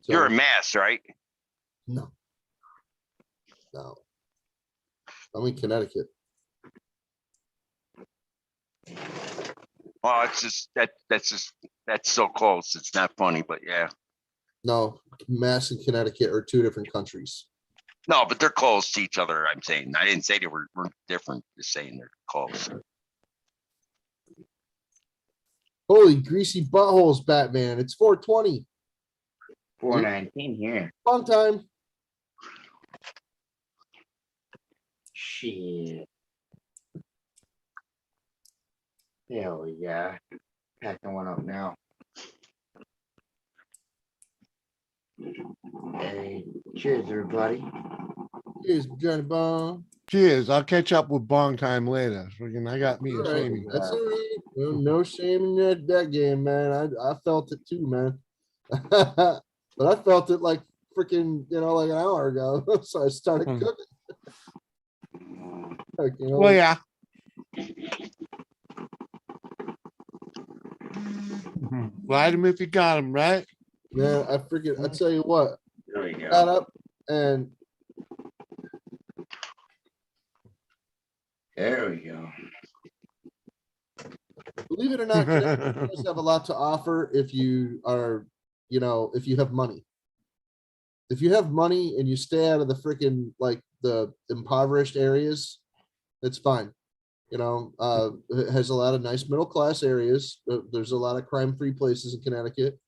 You're in Mass, right? No. I'm in Connecticut. Well, it's just that's so close. It's not funny, but yeah. No, Mass and Connecticut are 2 different countries. No, but they're close to each other. I'm saying. I didn't say they were different. Just saying they're close. Holy greasy buttholes, Batman. It's 4:20. 4:19 here. Fun time. Shit. Hell yeah. Packing one up now. Hey, cheers, everybody. Here's Johnny Bone. Cheers. I'll catch up with bong time later. Freaking, I got me a All right, shaming. that's all right. No shame in that game, man. I felt it too, man. But I felt it like freaking, like an hour ago. So I started Hmm. cooking. Like, Well, yeah. Ride him if you got him, right? man, I tell you what, There we go. got up and There we go. believe it or not, Connecticut does have a lot to offer if you are, if you have money. If you have money and you stay out of the freaking like the impoverished areas, it's fine. It has a lot of nice middle class areas. There's a lot of crime-free places in Connecticut.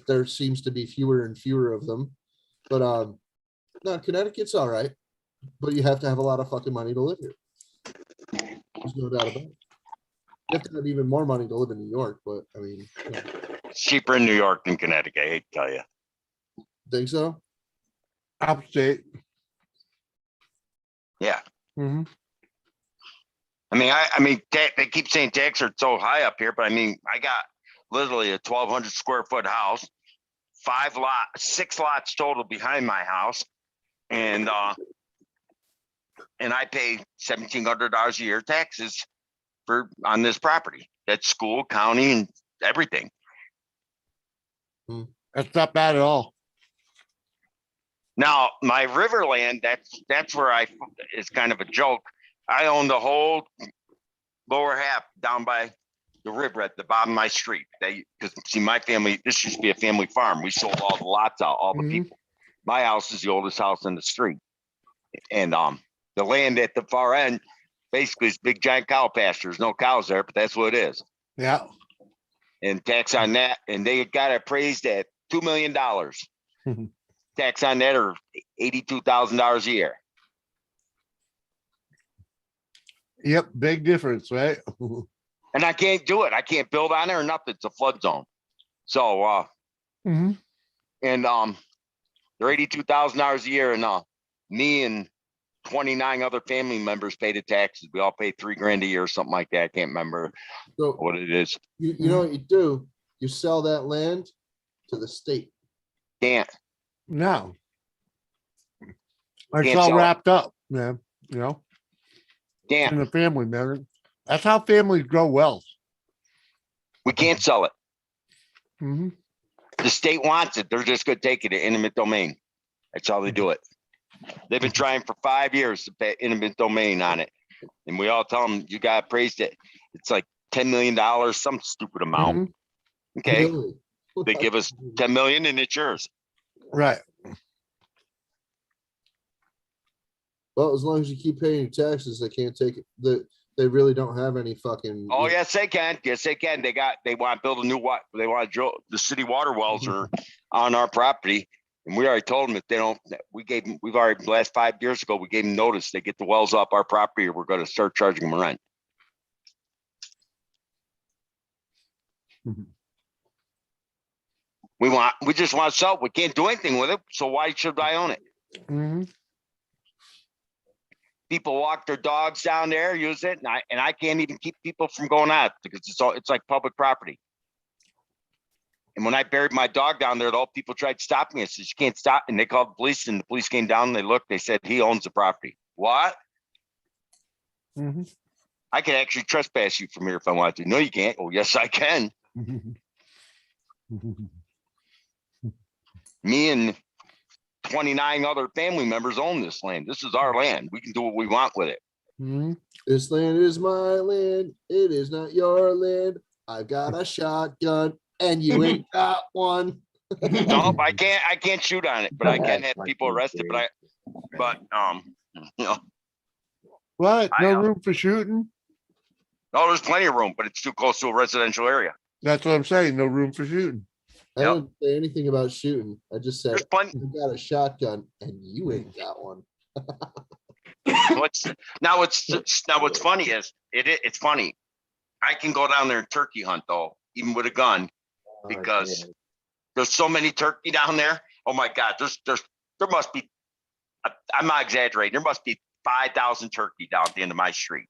There seems to be fewer and fewer of them, but no, Connecticut's all right, but you have to have a lot of fucking money to live here. There's no doubt about it. You have to have even more money to live in New York, but I mean, It's cheaper in New York than Connecticut. I hate to tell you. think so. Upstate. Yeah. Mm-hmm. I mean, they keep saying taxes are so high up here, but I mean, I got literally a 1,200 square foot house, 6 lots total behind my house, and I pay $1,700 a year taxes on this property. That's school, county, and everything. That's not bad at all. Now, my river land, that's where it's kind of a joke. I own the whole lower half down by the river at the bottom of my street. Because see, my family, this used to be a family farm. We sold all the lots out, all the people. My house is the oldest house in the street. And the land at the far end basically is big giant cow pastures. No cows there, but that's what it is. Yeah. And tax on that, and they got it appraised at $2 million. Tax on that or $82,000 a year. Yep, big difference, right? And I can't do it. I can't build on it or nothing. It's a flood zone. So and they're $82,000 a year, and me and 29 other family members pay the taxes. We all pay $3,000 a year or something like that. I can't remember what it is. You know what you do? You sell that land to the state. Can't. No. It's Can't all sell it. wrapped up, man. Can't. In the family, man. That's how families grow wealth. We can't sell it. Mm-hmm. The state wants it. They're just going to take it to eminent domain. That's how they do it. They've been trying for 5 years to pay eminent domain on it. And we all tell them, you got to praise it. It's like $10 million, some stupid amount. Okay. Really? They give us 10 million and it's yours. Right. Well, as long as you keep paying your taxes, they can't take it. They really don't have any fucking. Oh, yes, they can. Yes, they can. They want to build a new they want to drill the city water wells are on our property. And we already told them if they don't, we've already last 5 years ago, we gave them notice. They get the wells off our property or we're going to start charging them rent. We just want to sell it. We can't do anything with it. So why should I own it? Mm-hmm. People walk their dogs down there, use it, and I can't even keep people from going out because it's like public property. And when I buried my dog down there, all people tried to stop me. I said, you can't stop. And they called the police, and the police came down and they looked, they said, he owns the property. What? Mm-hmm. I can actually trespass you from here if I want to. No, you can't. Oh, yes, I can. Me and 29 other family members own this land. This is our land. We can do what we want with it. Mm-hmm. This land is my land. It is not your land. I've got a shotgun and you ain't got one. No, I can't shoot on it, but I can have people arrested. But What? No room for shooting? No, there's plenty of room, but it's too close to a residential area. That's what I'm saying. No room for shooting. I didn't say anything about shooting. I just said, There's plenty. I've got a shotgun and you ain't got one. What's funny is it's funny. I can go down there and turkey hunt though, even with a gun, because there's so many turkey down there. Oh my God, there must be I'm not exaggerating. There must be 5,000 turkey down at the end of my street.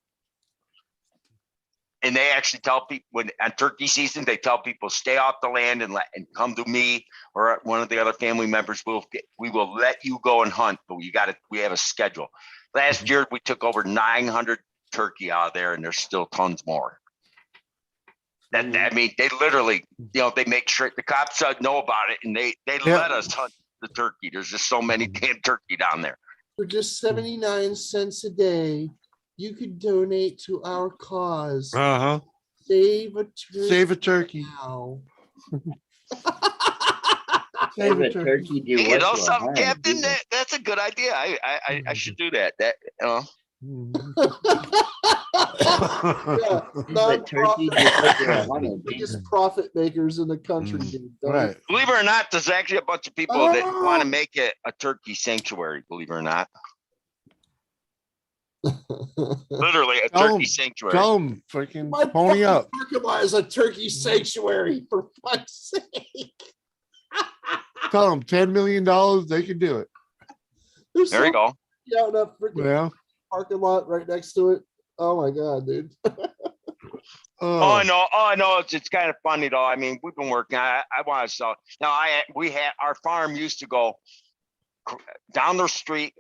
And they actually tell people when on turkey season, they tell people stay off the land and come to me or one of the other family members. We will let you go and hunt, but we have a schedule. Last year we took over 900 turkey out of there, and there's still tons more. I mean, they literally, they make sure the cops know about it, and they let us hunt the turkey. There's just so many damn turkey down there. For just 79 cents a day, you could donate to our cause. Save a turkey. Save a turkey. Now. Save a turkey. Do You what know to a something, hind, Captain? do That's a good idea. I should do that. Yeah, a turkey just like you're a hunter, biggest profit makers in the country, dude. Right. Believe it or not, there's actually a bunch of people that want to make it a turkey sanctuary. Believe it or not, literally a Tell turkey 'em, sanctuary. Tell them, freaking My pony up. parking lot is a turkey sanctuary, for fuck's sake. Tell them $10 million, they can do it. There's There you go. out in that freaking Yeah. parking lot right next to it. Oh my god, dude. Oh, I know. It's kind of funny though. I mean, we've been working. I want to sell. Now, our farm used to go down the street,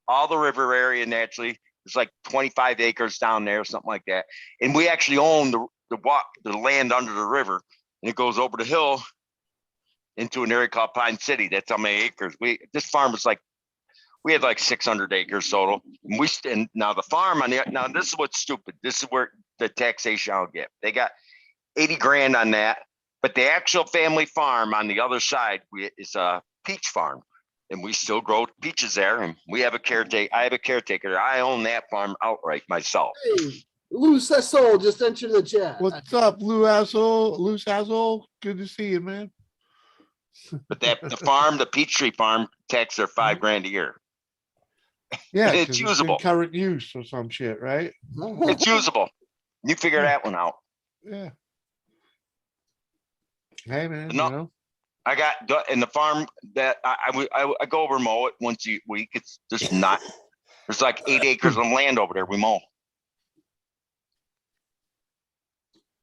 all the river area. Naturally, there's like 25 acres down there, something like that. And we actually own the land under the river, and it goes over the hill into an area called Pine City. That's how many acres. This farm was like. We had like 600 acres total. And now the farm now this is what's stupid. This is where the taxation I'll get. They got 80 grand on that, but the actual family farm on the other side is a peach farm, and we still grow peaches there. And we have a caretaker. I have a caretaker. I own that farm outright myself. Hey, loose asshole just entered the chat. What's up, Lou asshole? Loose asshole? Good to see you, man. But the Peachtree farm, tax their $5,000 a year. Yeah, And 'cause it's in usable. current use or some shit, right? It's usable. You figure that one out. Yeah. Hey, man, No. I got in the farm that I go over and mow it once a week. It's just not. There's like 8 acres of land over there we mow.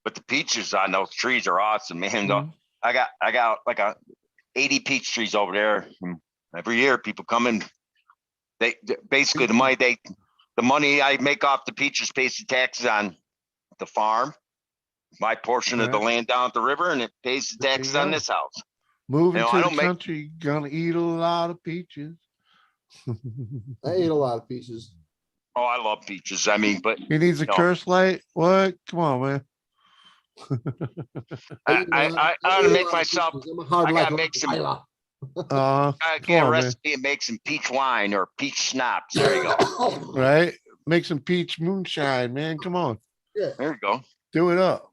But the peaches on those trees are awesome, man. I got like 80 peach trees over there. Every year, people come in. They basically the money I make off the peaches pays the taxes on the farm, my portion of the land down at the river, and it pays the taxes on this house. Moving to the country, gonna eat a lot of peaches. I ate a lot of peaches. Oh, I love peaches. I mean, but He needs a curse light. What? Come on, man. I gotta make myself. I gotta make some. I get a recipe and make some peach wine or peach schnapps. There you go. Right? Make some peach moonshine, man. Come on. Yeah. There you go. Do it up.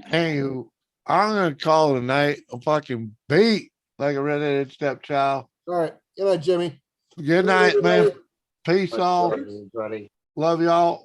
Hey, I'm gonna call it a night. A fucking beat like a redheaded stepchild. All right. Good night, Jimmy. Good night, man. Peace all. everybody. Love y'all.